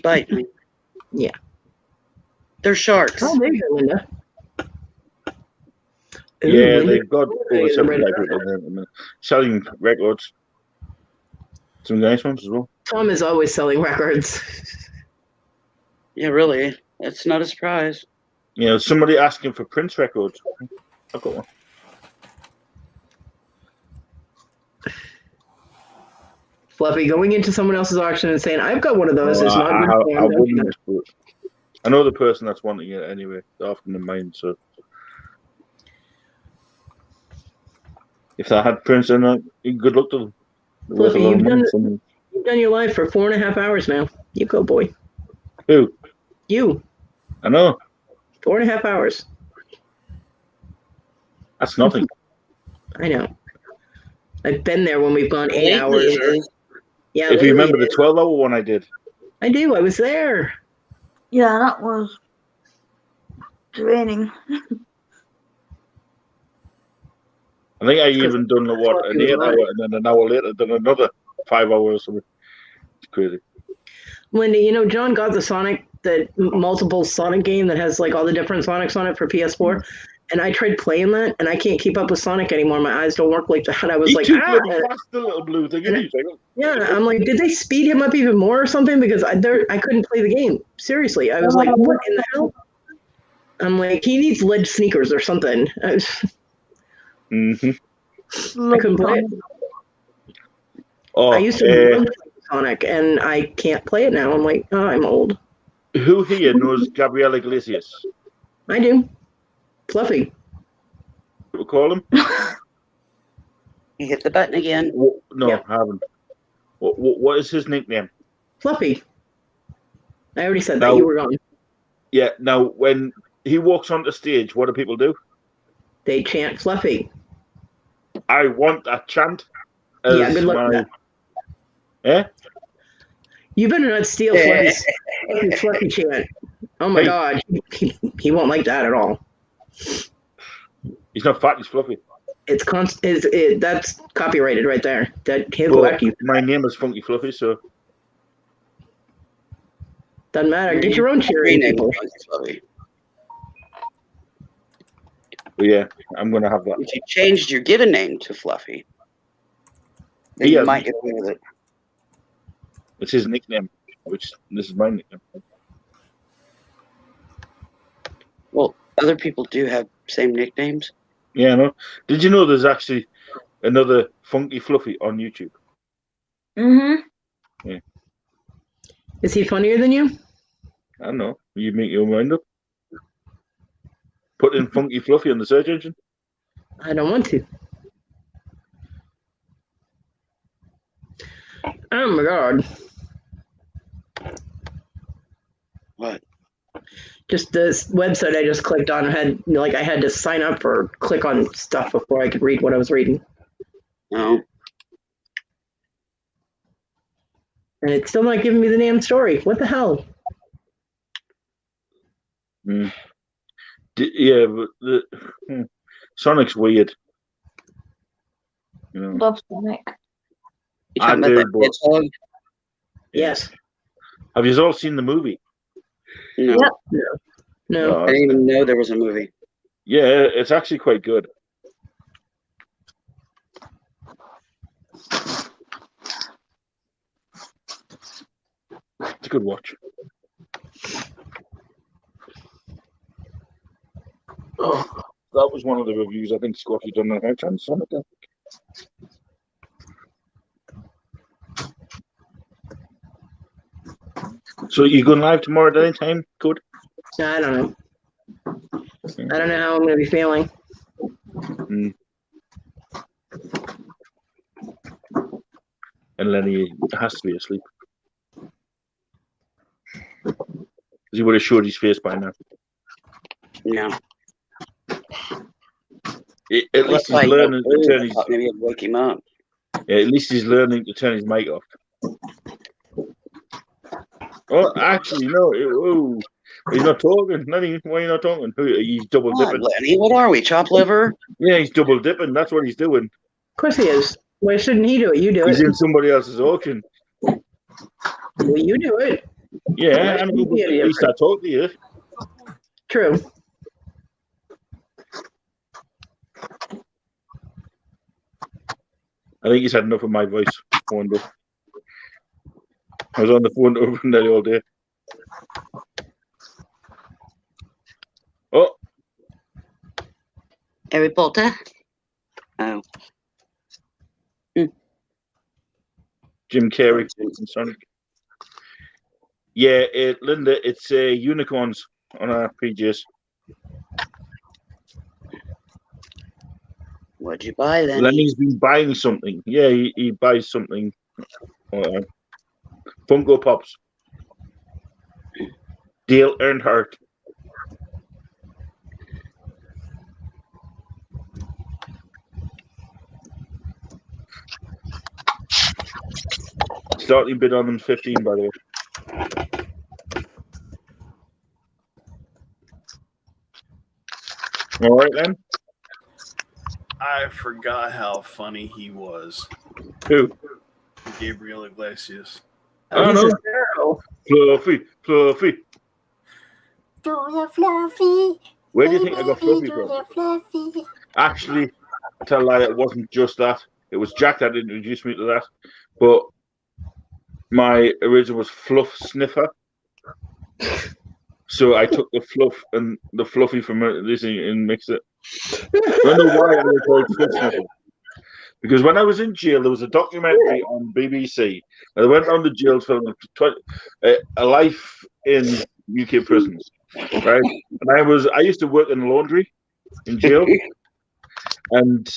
bite. Yeah. They're sharks. Oh, there you go, Linda. Yeah, Ooh, they've got over Linda. 75 people there selling records. Some nice ones as well. Tom is always selling records. Yeah, really. That's not a surprise. You know, somebody asking for Prince records. I've got one. Fluffy going into someone else's auction and saying, "I've got one of those." No, Is not good. I wouldn't. But I know the person that's wanting it anyway. They're often in mine, so if I had Prince in it, good luck to them. They're worth a Fluffy, lot of you've money done, for me. you've done your live for 4.5 hours now. You go, boy. Who? You. I know. 4.5 hours. That's nothing. I know. I've been there when we've gone 8 Lately hours. it is. Yeah, If you lately remember it the is. 12-hour one I did. I do. I was there. Yeah, that was draining. I think I even done an 8 hour and then an hour later done another 5 hours or something. It's crazy. Linda, you know, John got the multiple Sonic game that has like all the different Sonics on it for PS4. And I tried playing that, and I can't keep up with Sonic anymore. My eyes don't work like that. I was He's like, too bloody fast, the little blue thing, isn't he? Yeah, I'm like, did they speed him up even more or something? Because I couldn't play the game. Seriously, I was like, what in the hell? I'm like, he needs lead sneakers or something. I couldn't play it. Oh, I used to love Sonic, and I can't play it now. I'm like, oh, I'm old. Who here knows Gabriel Iglesias? I do. Fluffy. We'll call him. You hit the button again. No, I haven't. What is his nickname? Fluffy. I already said Now, that. You were gone. Yeah. Now, when he walks onto stage, what do people do? They chant Fluffy. I want a chant. Yeah, good luck with that. Yeah? You better not steal Fluffy's Fluffy chant. Oh my God. He won't like that at all. He's not fat, he's fluffy. That's copyrighted right there. That he'll Well, go after you. my name is Funky Fluffy, so doesn't matter. Get your own cheering people. But yeah, I'm gonna have that. If you changed your given name to Fluffy, then you might get away with it. It's his nickname, which this is my nickname. Well, other people do have same nicknames. Yeah, I know. Did you know there's actually another Funky Fluffy on YouTube? Yeah. Is he funnier than you? I don't know. You make your mind up. Put in Funky Fluffy on the search engine. I don't want to. Oh my God. What? Just this website I just clicked on had I had to sign up or click on stuff before I could read what I was reading. No. And it's still not giving me the damn story. What the hell? Yeah, but Sonic's weird. You know. Love Sonic. You talking about that hedgehog? Yes. Have you all seen the movie? No. Yep. No. I didn't even know there was a movie. Yeah, it's actually quite good. It's a good watch. Oh, that was one of the reviews I think Scotty done on her channel. Sonic. So you going live tomorrow at any time? Good. I don't know. I don't know how I'm going to be feeling. And Lenny has to be asleep. He would have showed his face by now. Yeah. At least he's learning to turn his. Maybe I'd wake him up. Yeah, at least he's learning to turn his mic off. Oh, actually, no. Oh, he's not talking. Lenny, why are you not talking? He's double dipping. Lenny, what are we? Chop liver? Yeah, he's double dipping. That's what he's doing. Of course he is. Why shouldn't he do it? You do He's it. in somebody else's auction. Well, you do it. Yeah, and at least I talk to you. True. I think he's had enough of my voice one day. I was on the phone over nearly all day. Oh. Harry Potter? Oh. Jim Carrey and Sonic. Yeah, Linda, it's unicorns on our PJs. What'd you buy, Lenny? Lenny's been buying something. Yeah, he buys something. Funko Pops. Dale Earnhardt. Starting bid on them 15, by the way. All right then. I forgot how funny he was. Who? Gabriel Iglesias. I don't know. Fluffy, Fluffy. Fluffy. Where do you think I got Fluffy from? Actually, I tell a lie, it wasn't just that. It was Jack that introduced me to that. But my original was Fluff Sniffer. So I took the fluff and the fluffy from this and mixed it. I don't know why I was called Fluff Sniffer. Because when I was in jail, there was a documentary on BBC. And I went on the jail film, a life in UK prisons, right? And I used to work in the laundry in jail, and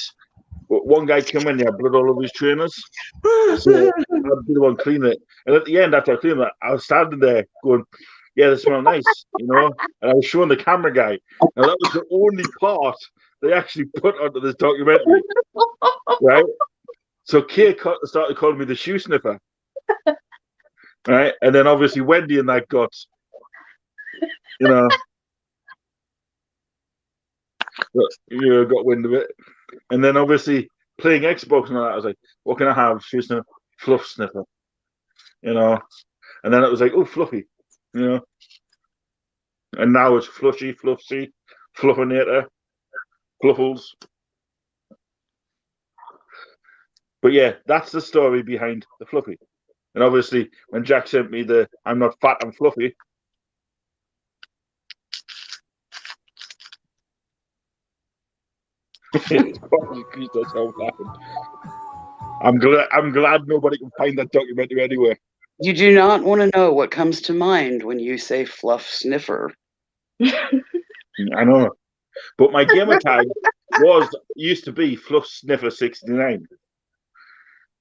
one guy came in, he had blood all over his trainers, so I had to be the one clean it. And at the end, after I cleaned it, I was standing there going, "Yeah, they smell nice," you know. And I was showing the camera guy, and that was the only part they actually put onto this documentary, right? So Kay started calling me the shoe sniffer, right? And then obviously Wendy and that got, you know, got wind of it. And then obviously playing Xbox and all that, I was like, "What can I have?" Shoe sniffer, fluff sniffer, you know. And then it was like, "Oh, fluffy," you know. And now it's flushy, fluffy, fluffinator, fluffles. But yeah, that's the story behind the fluffy. And obviously, when Jack sent me the "I'm not fat, I'm fluffy," it's probably because that's how it happened. I'm glad nobody can find that documentary anywhere. You do not want to know what comes to mind when you say fluff sniffer. I know, but my gamer tag used to be Fluff Sniffer 69.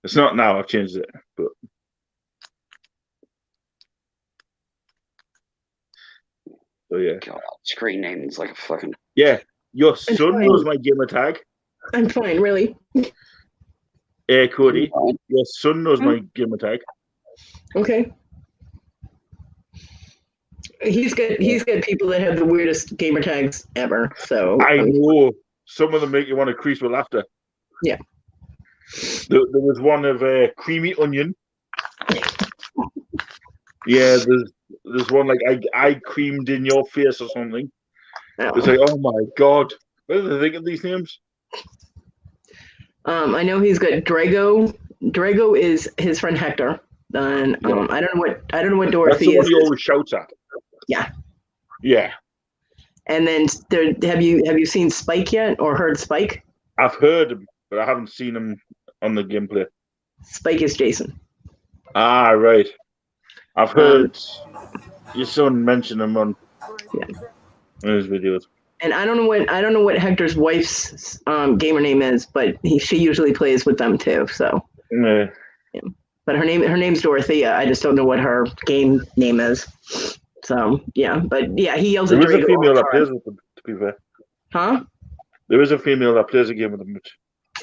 It's not now. I've changed it, but so yeah. God, screen name is like a fucking yeah. Your son knows my gamer tag. I'm fine, really. Hey, Cody, your son knows my gamer tag. Okay. He's got people that have the weirdest gamer tags ever. So I know some of them make you want to crease with laughter. Yeah. There was one of creamy onion. Yeah, there's one like I creamed in your face or something. Oh. It's like, oh my god, what do they think of these names? I know he's got Drago. Drago is his friend Hector. And I don't know what Dorothy is. That's the one he always shouts at. Yeah. Yeah. And then have you seen Spike yet or heard Spike? I've heard him, but I haven't seen him on the gameplay. Spike is Jason. Ah, right. I've heard your son mention him on his videos. And I don't know what Hector's wife's gamer name is, but she usually plays with them too. So. Yeah. But her name's Dorothea. I just don't know what her game name is. So yeah, but yeah, he yells at Drago. There is a female that plays with them, to be fair. Huh? There is a female that plays a game with them, but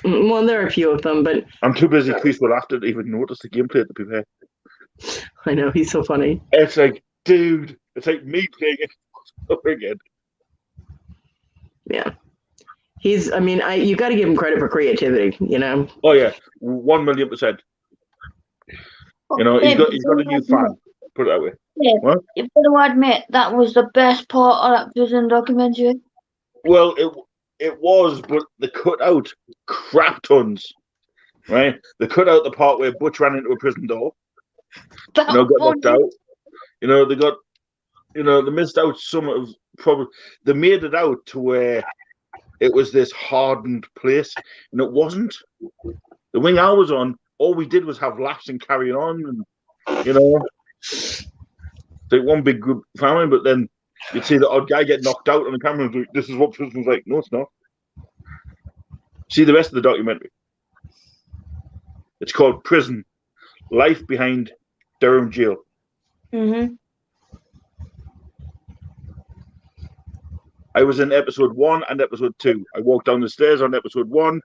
Well, there are a few of them, but I'm too busy creased with laughter to even notice the gameplay, to be fair. I know he's so funny. It's like, dude, it's like me playing it over again. Yeah. He's, I mean, you got to give him credit for creativity, you know? Oh, yeah, 1,000,000%. You know, he's got a new fan, put it that way. Yeah, What? you've got to admit that was the best part of that prison documentary. Well, it was, but they cut out crap tons, right? They cut out the part where Butch ran into a prison door. That Got was knocked out. They missed out some of probably. They made it out to where it was this hardened place, and it wasn't. The wing I was on, all we did was have laughs and carry on, and it's like one big group family. But then you'd see the odd guy get knocked out on the camera. And like, this is what prison's like. No, it's not. See the rest of the documentary. It's called Prison: Life Behind Durham Jail. Mm-hmm. I was in episode 1 and episode 2. I walked down the stairs on episode 1,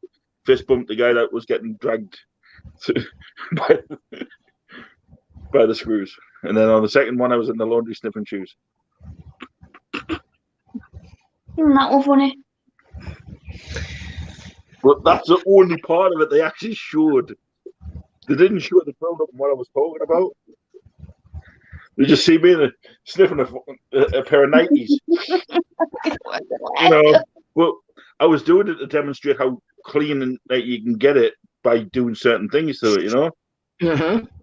fist bumped the guy that was getting dragged by the screws. And then on the second one, I was in the laundry sniffing shoes. Isn't that all funny? But that's the only part of it they actually showed. They didn't show the build-up and what I was talking about. They just see me sniffing a pair of Nikes. But I was doing it to demonstrate how clean and that you can get it by doing certain things to it,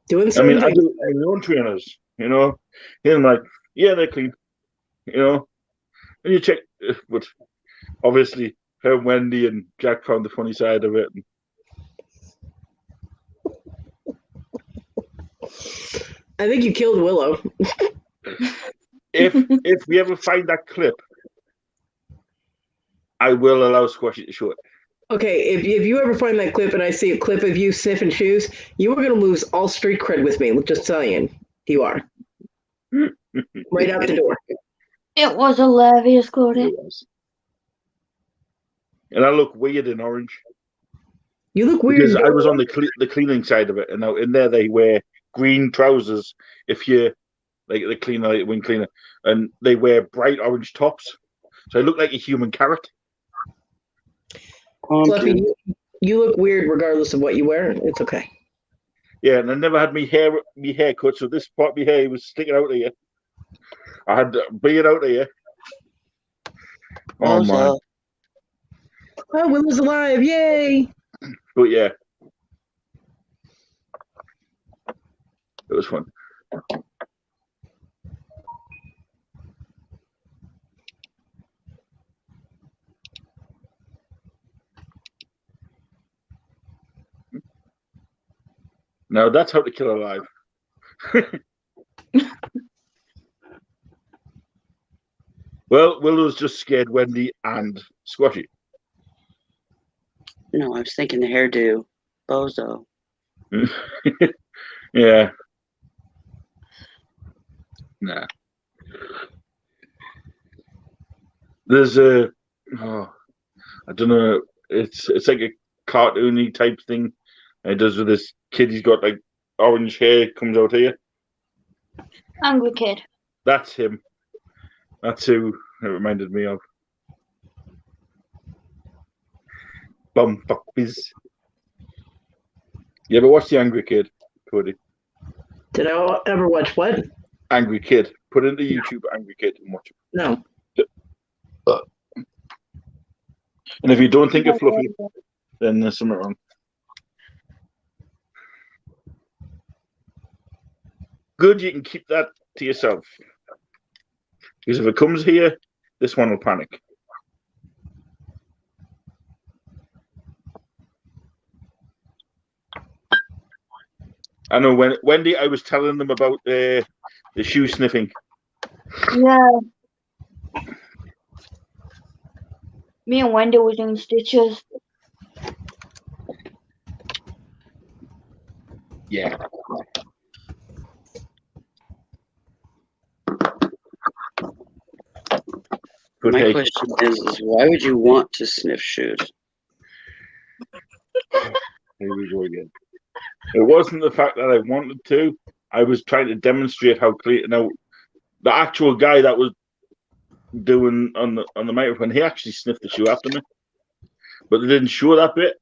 Doing certain things. I do it with my own trainers, And I'm like, yeah, they're clean, And you check, but obviously, her, Wendy, and Jack found the funny side of it. I think you killed Willow. If we ever find that clip, I will allow Squashy to show it. Okay, if you ever find that clip and I see a clip of you sniffing shoes, you are going to lose all street cred with me. Just saying, you are. Right out the door. It was hilarious, Cody. And I look weird in orange. You look weird. Because I was on the cleaning side of it, and now in there they wear green trousers if you're like the cleaner, like wing cleaner, and they wear bright orange tops. So I look like a human carrot. Fluffy, you look weird regardless of what you wear. It's okay. Yeah, and I never had me hair cut, so this part of my hair was sticking out of here. I had a beard out of here. Oh man. Oh, Willow's alive! Yay! But yeah, it was fun. Now that's how to kill alive. Well, Willow's just scared Wendy and Squashy. No, I was thinking the hairdo. Bozo. Yeah. Nah. There's I don't know. It's like a cartoony type thing. And it does with this kid. He's got like orange hair, comes out here. Angry Kid. That's him. That's who it reminded me of. Bum puppies. You ever watch The Angry Kid, Cody? Did I ever watch what? Angry Kid. Put into YouTube Angry Kid and watch it. No. And if you don't think of Fluffy, then there's something wrong. Good, you can keep that to yourself. Because if it comes here, this one will panic. I know when Wendy, I was telling them about the shoe sniffing. Yeah. Me and Wendy was doing stitches. Yeah. But My hey, question is why would you want to sniff shoes? here we go again. It wasn't the fact that I wanted to. I was trying to demonstrate how clear. Now, the actual guy that was doing on the microphone, he actually sniffed the shoe after me, but they didn't show that bit,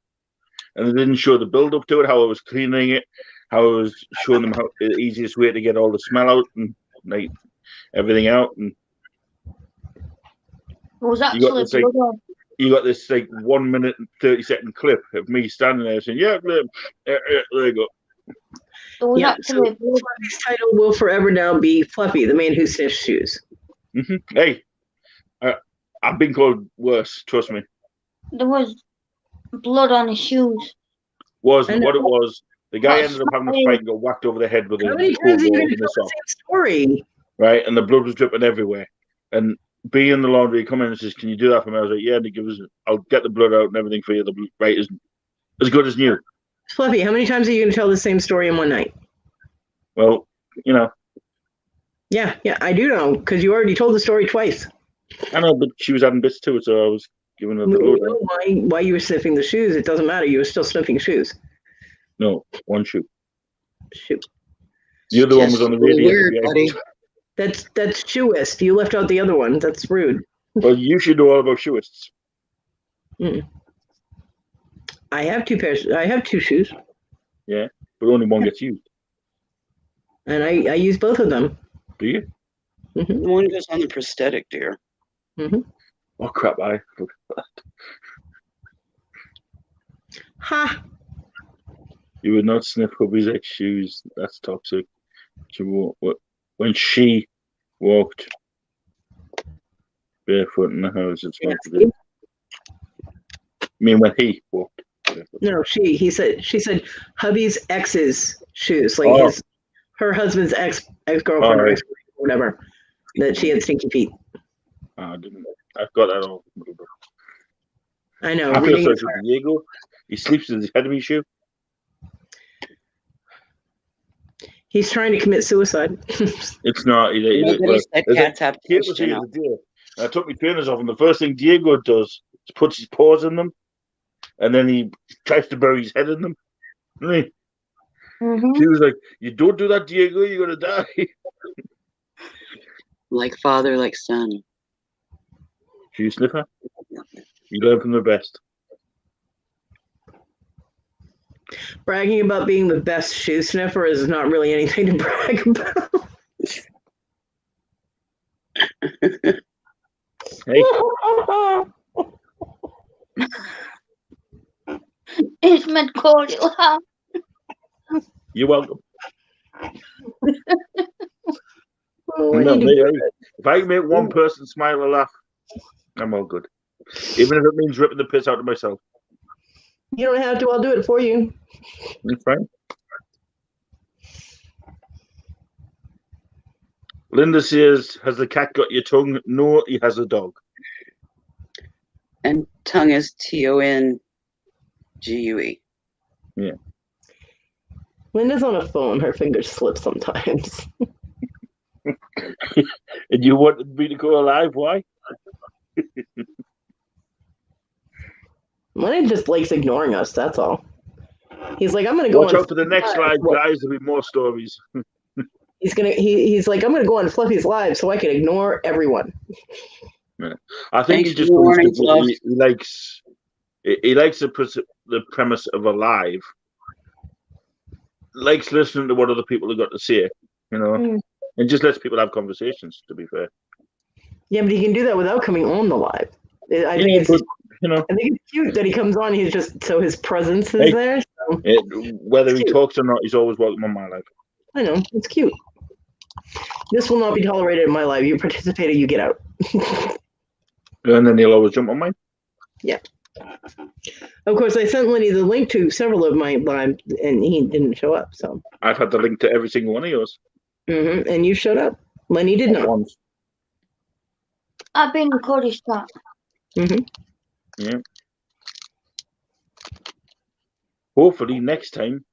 and they didn't show the build up to it, how I was cleaning it, how I was showing them how the easiest way to get all the smell out and like everything out. And It was you got actually this like blood on. you got this like 1 minute and 30-second clip of me standing there saying, "Yeah, there you go." There was Yeah, actually so blood. Fluffy's title will forever now be Fluffy, the man who sniffs shoes. Hey, I've been called worse. Trust me. There was blood on his shoes. Wasn't what it was. The guy That's ended up having a not fight and got whacked over the head with How a many pool times are you ball going to in tell the the sock, same story? right? And the blood was dripping everywhere. And being in the laundry, he come in and says, "Can you do that for me?" I was like, "Yeah." And he gives, "I'll get the blood out and everything for you. The right is as good as new." Fluffy, how many times are you going to tell the same story in one night? Well, you know, Yeah, I do know, because you already told the story twice. I know, but she was adding bits to it, so I was giving her the We load. know why you were sniffing the shoes. It doesn't matter. You were still sniffing shoes. No, one shoe. Shoot. The other one was on the radiator. Weird, buddy. That's shoeist. You left out the other one. That's rude. Well, you should know all about shoeists. I have two pairs. I have two shoes, Yeah, but only one gets used. and I use both of them. Do you? The one goes on the prosthetic, dear. Oh crap! I forgot that. Ha! You would not sniff hubby's ex shoes. That's toxic. When she walked barefoot in the house, it's not good. I mean, when he walked barefoot. No, she said hubby's ex's shoes, like her husband's ex-girlfriend or right. ex whatever, that she had stinky feet. I didn't. I've got that all. I know. I feel reading sorry it- for Diego. He sleeps with his head in his shoe. He's trying to commit suicide. It's not. Nobody said cats have Kate taste, was you here know. the day. And I took my trainers off, and the first thing Diego does is puts his paws in them, and then he tries to bury his head in them. Really? She was like, "You don't do that, Diego. You're gonna die." Like father, like son. Shoe sniffer. You learn from the best. Bragging about being the best shoe sniffer is not really anything to brag about. Hey, It's meant to call it laugh. you're welcome. Oh, I No, need to- hey, if I can make one person smile or laugh, I'm all good. Even if it means ripping the piss out of myself. You don't have to. I'll do it for you. That's fine. Linda says, "Has the cat got your tongue?" No, he has a dog. And tongue is TONGUE. Yeah. Linda's on a phone. Her fingers slip sometimes. And you wanted me to go alive? Why? Linda just likes ignoring us. That's all. He's like, I'm gonna go. Watch on out for the next live, guys. There'll be more stories. He's like, I'm gonna go on Fluffy's live so I can ignore everyone. Yeah. I think Thanks he for just the warnings, love. he likes the premise of a live. Likes listening to what other people have got to say, you know, and just lets people have conversations. To be fair, Yeah, but he can do that without coming on the live. I think yeah, it's but, you know, I think it's cute that he comes on. He's just so his presence is there. So. Whether he Cute. talks or not, he's always welcome on my life. I know, it's cute. This will not be tolerated in my life. You participated, you get out. And then he'll always jump on mine. Yeah. Of course, I sent Lenny the link to several of my live, and he didn't show up. So. I've had the link to every single one of yours. And you showed up. Lenny did not. Once. I've been recording that. Yeah. Hopefully next time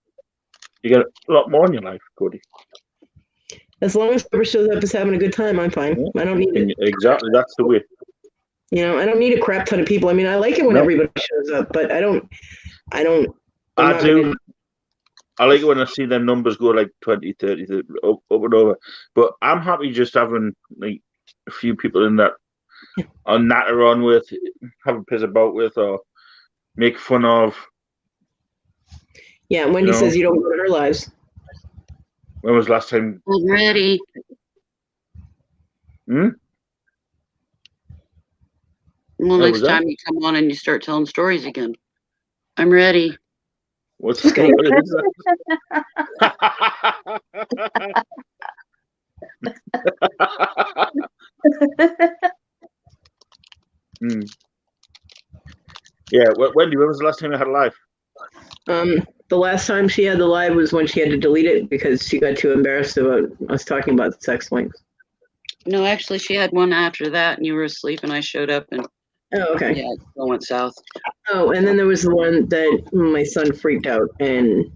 you get a lot more in your life, Cody. As long as whoever shows up is having a good time, I'm fine. I don't need it. Exactly, that's the way. You know, I don't need a crap ton of people. I mean, I like it when No. everybody shows up, but I don't. I'm I not do. gonna- I like it when I see them numbers go like 20, 30, up and over. But I'm happy just having like a few people in that I'll natter on with, have a piss about with, or make fun of. Yeah, Wendy You know? says you don't go to her lives. When was the last time? I'm ready. Hmm? Well, What next was that? time you come on and you start telling stories again. I'm ready. What's Just kidding. what is that? Hmm. Yeah, Wendy, when was the last time you had a live? The last time she had the live was when she had to delete it because she got too embarrassed about us talking about sex swings. No, actually, she had one after that, and you were asleep, and I showed up, and Oh, okay. yeah, it all went south. Oh, and then there was the one that my son freaked out, and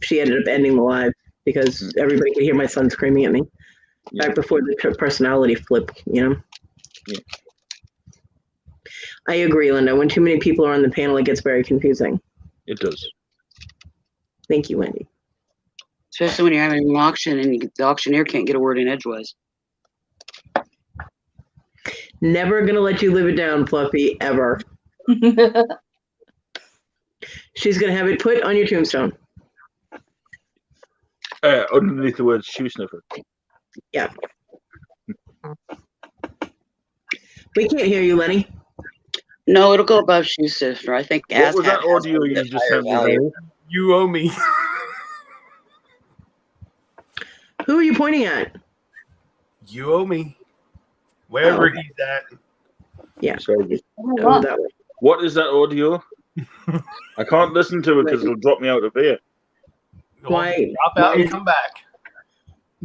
she ended up ending the live because everybody could hear my son screaming at me. Yeah. Back before the personality flip, you know? Yeah. I agree, Linda. When too many people are on the panel, it gets very confusing. It does. Thank you, Wendy. Especially when you're having an auction and the auctioneer can't get a word in edgewise. Never gonna let you live it down, Fluffy, ever. She's gonna have it put on your tombstone. Underneath the word shoe sniffer. Yeah. We can't hear you, Lenny. No, it'll go above shoe sister. I think What was ASCAP that audio you just sent me, Lenny? You owe me. Who are you pointing at? You owe me. Wherever Oh. he's at. Yeah. Sorry. Oh, that way. What is that audio? I can't listen to it because it'll drop me out of here. Why? Drop out and come back.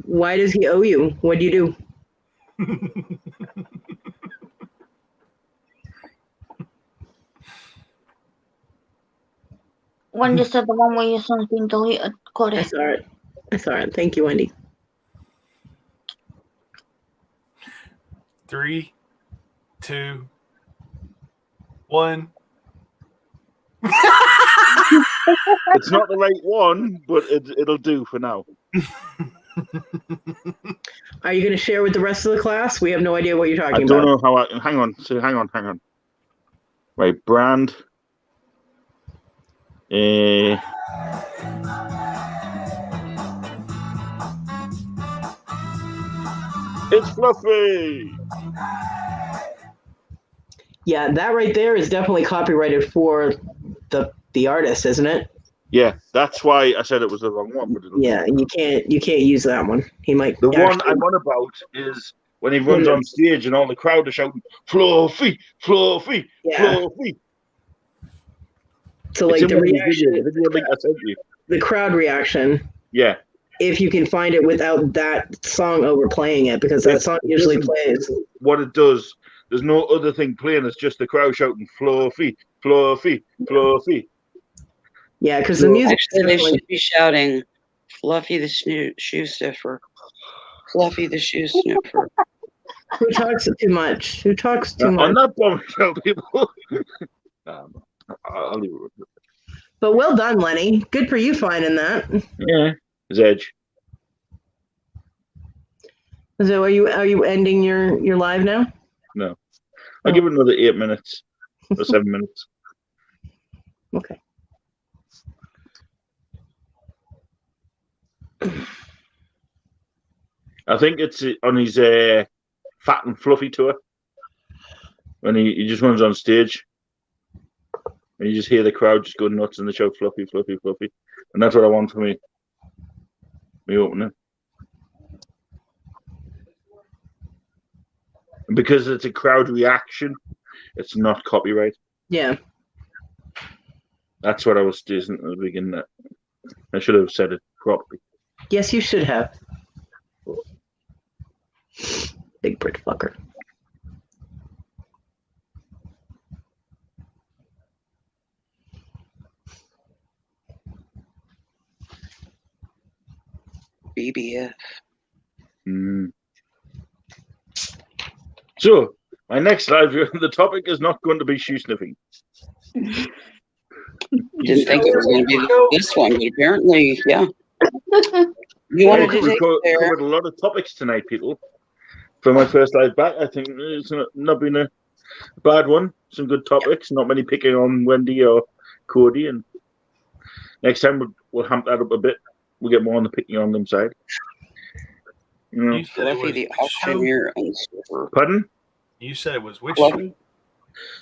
Why does he owe you? What do you do? One just said the one where your son's been deleted. Got I it. saw it. I saw it. Thank you, Wendy. 3, 2, 1. It's not the right one, but it'll do for now. Are you going to share with the rest of the class? We have no idea what you're I talking don't about. know how I. Hang on. So hang on. Right, brand. It's Fluffy. Yeah, that right there is definitely copyrighted for the artist, isn't it? Yeah, that's why I said it was the wrong one. But Yeah, you can't use that one. He might. The one actually- I'm on about is when he runs on stage and all the crowd are shouting "Fluffy, Fluffy, Yeah. Fluffy." So It's like in the one of reaction, the video link I sent you. the crowd reaction. Yeah. If you can find it without that song overplaying it, because that song usually plays. What it does, there's no other thing playing. It's just the crowd shouting "Fluffy, Fluffy, Fluffy." Yeah, because the music. Actually, they should be shouting, "Fluffy the shoe sniffer, Fluffy the shoe sniffer." Who talks too much? Who talks too much? I'm not bombing out people. I'll leave it with it. But well done, Lenny. Good for you finding that. Yeah, Zedge. So are you ending your live now? No, I'll give it another 8 minutes or 7 minutes. Okay. I think it's on his Fat and Fluffy tour when he just runs on stage and you just hear the crowd just go nuts and they shout "Fluffy, Fluffy, Fluffy," and that's what I want for me opening. And because it's a crowd reaction, it's not copyright. Yeah. That's what I was doing at the beginning. I should have said it properly. Yes, you should have. Big Brit fucker. BBF. So, My next live, the topic is not going to be shoe sniffing. Didn't think it was going to be this one, but apparently, yeah. You wanted to take We've covered a lot of topics tonight, people. For my first live back, I think it's not been a bad one. Some good topics. Not many picking on Wendy or Cody. And next time we'll hamp that up a bit. We'll get more on the picking on them side. You know. Fluffy the auctioneer and stripper. Pardon? You said it was which Fluffy?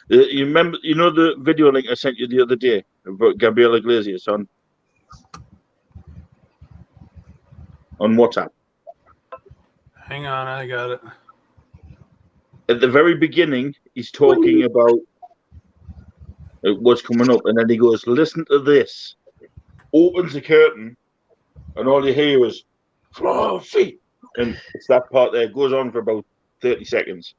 You remember? You know the video link I sent you the other day about Gabriela Iglesias on WhatsApp. Hang on, I got it. At the very beginning, he's talking about what's coming up, and then he goes, "Listen to this." Opens the curtain, and all you hear is "Fluffy," and it's that part there. It goes on for about 30 seconds.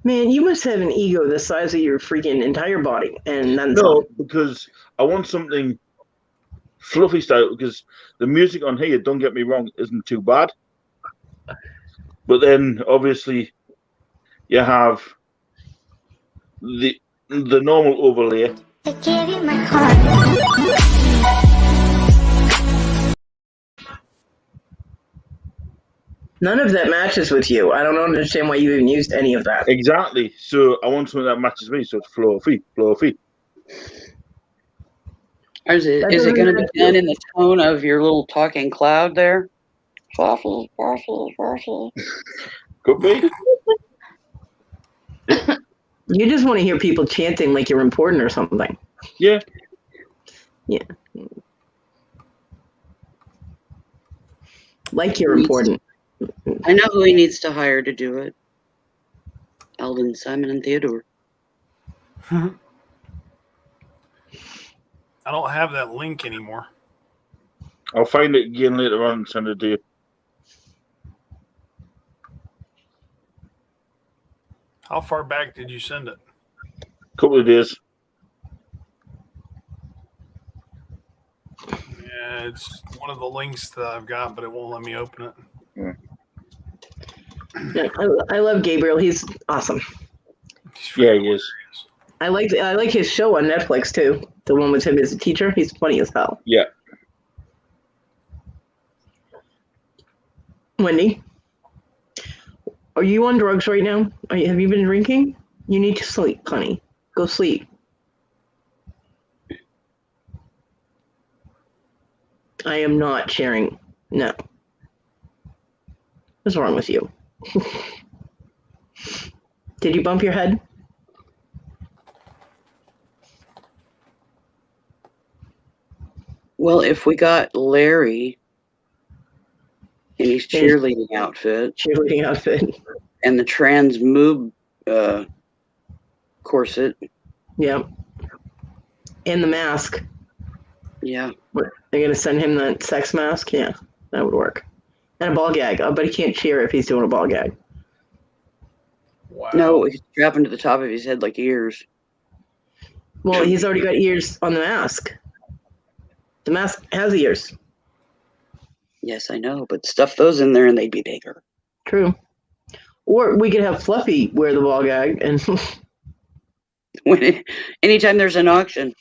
Man, you must have an ego the size of your freaking entire body, and then No, because I want something fluffy style. Because the music on here, don't get me wrong, isn't too bad. But then, obviously, you have the normal overlay. I gave you my heart. None of that matches with you. I don't understand why you even used any of that. Exactly. So I want something that matches me. So it's fluffy. Or is it going to be done in the tone of your little talking cloud there? Fluffy. Could be. You just want to hear people chanting like you're important or something. Yeah. Yeah. Like you're important. I know who he needs to hire to do it. Eldon, Simon, and Theodore. I don't have that link anymore. I'll find it again later on and send it to you. How far back did you send it? Couple of days. Yeah, it's one of the links that I've got, but it won't let me open it. Yeah. Yeah, I love Gabriel. He's awesome. Yeah, he is. I like his show on Netflix too. The one with him as a teacher. He's funny as hell. Yeah. Wendy, are you on drugs right now? Have you been drinking? You need to sleep, honey. Go sleep. I am not sharing. No. What's wrong with you? Did you bump your head? Well, if we got Larry in his cheerleading outfit, and the trans moob corset, yeah, and the mask, yeah, they're gonna send him that sex mask. Yeah, that would work. And a ball gag. Oh, but he can't cheer if he's doing a ball gag. Wow. No, he's strapping to the top of his head like ears. Well, he's already got ears on the mask. The mask has ears. Yes, I know, but stuff those in there and they'd be bigger. True. Or we could have Fluffy wear the ball gag and anytime there's an auction.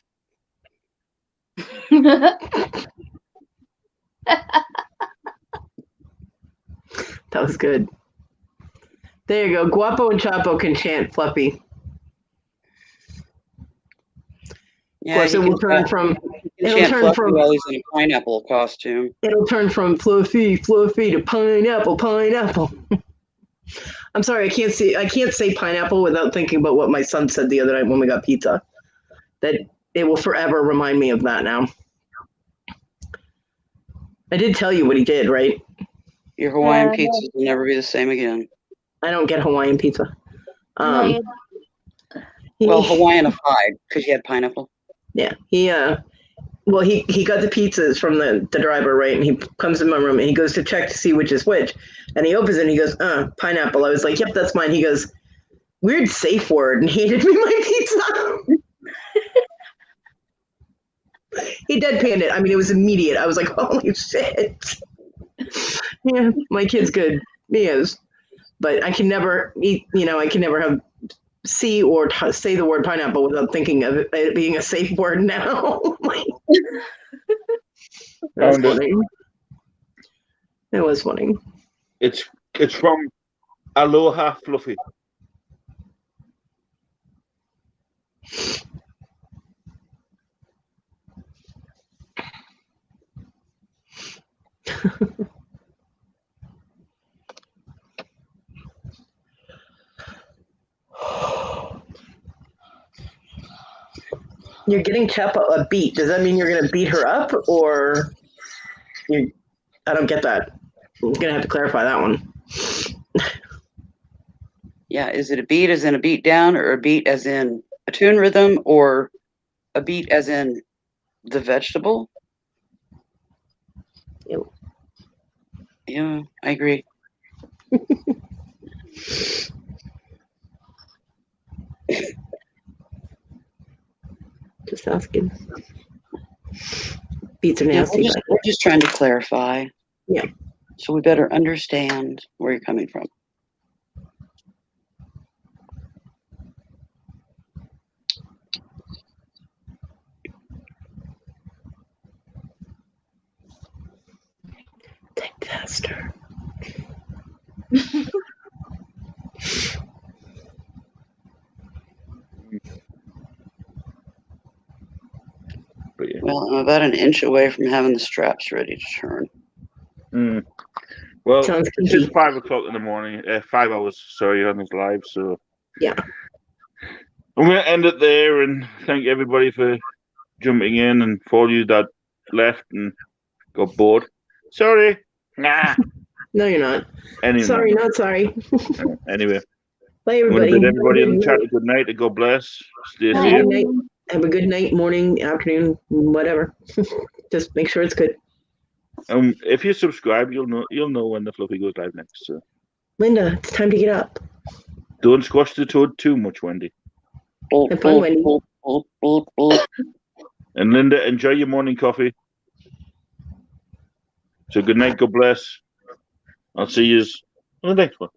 That was good. There you go. Guapo and Chapo can chant Fluffy. Yeah, of course, it will turn from. It'll turn from while he's in a pineapple costume. It'll turn from Fluffy to pineapple. I'm sorry, I can't say pineapple without thinking about what my son said the other night when we got pizza. That it will forever remind me of that now. I did tell you what he did, right? Your Hawaiian pizzas will never be the same again. I don't get Hawaiian pizza. Well, Hawaiianified because you had pineapple. Yeah, he got the pizzas from the driver, right? And he comes in my room and he goes to check to see which is which, and he opens it and he goes, pineapple. I was like, yep, that's mine. He goes, weird safe word, and handed me my pizza. He deadpanned it. I mean, it was immediate. I was like, holy shit. Yeah, my kid's good. He is. but I can never eat. I can never have see or say the word pineapple without thinking of it being a safe word now. That's funny. It was funny. It's from Aloha Fluffy. You're getting Chapa a beat. Does that mean you're going to beat her up, or you? I don't get that. I'm going to have to clarify that one. Yeah, is it a beat as in a beat down, or a beat as in a tune rhythm, or a beat as in the vegetable? Ew. Yeah, I agree. Just asking. Beats are Yeah, nasty. we're just trying to clarify. Yeah. So we better understand where you're coming from. Think faster. Well, I'm about an inch away from having the straps ready to turn. Well, Sounds it's kinky. just 5 o'clock in the morning. 5 hours, sorry, on this live. So Yeah. I'm going to end it there and thank everybody for jumping in, and for all you that left and got bored. Sorry. Nah. No, you're not. Anyway, Sorry, not sorry. Anyway, Bye, I'm going to everybody. bid everybody in the chat a good night, and God bless. Stay Have a safe. good night. Have a good night, morning, afternoon, whatever. Just make sure it's good. If you subscribe, you'll know when the Fluffy goes live next. So Linda, it's time to get up. don't squash the toad too much, Wendy. Have fun, Wendy. And Linda, enjoy your morning coffee. So good night, God bless. I'll see you on the next one.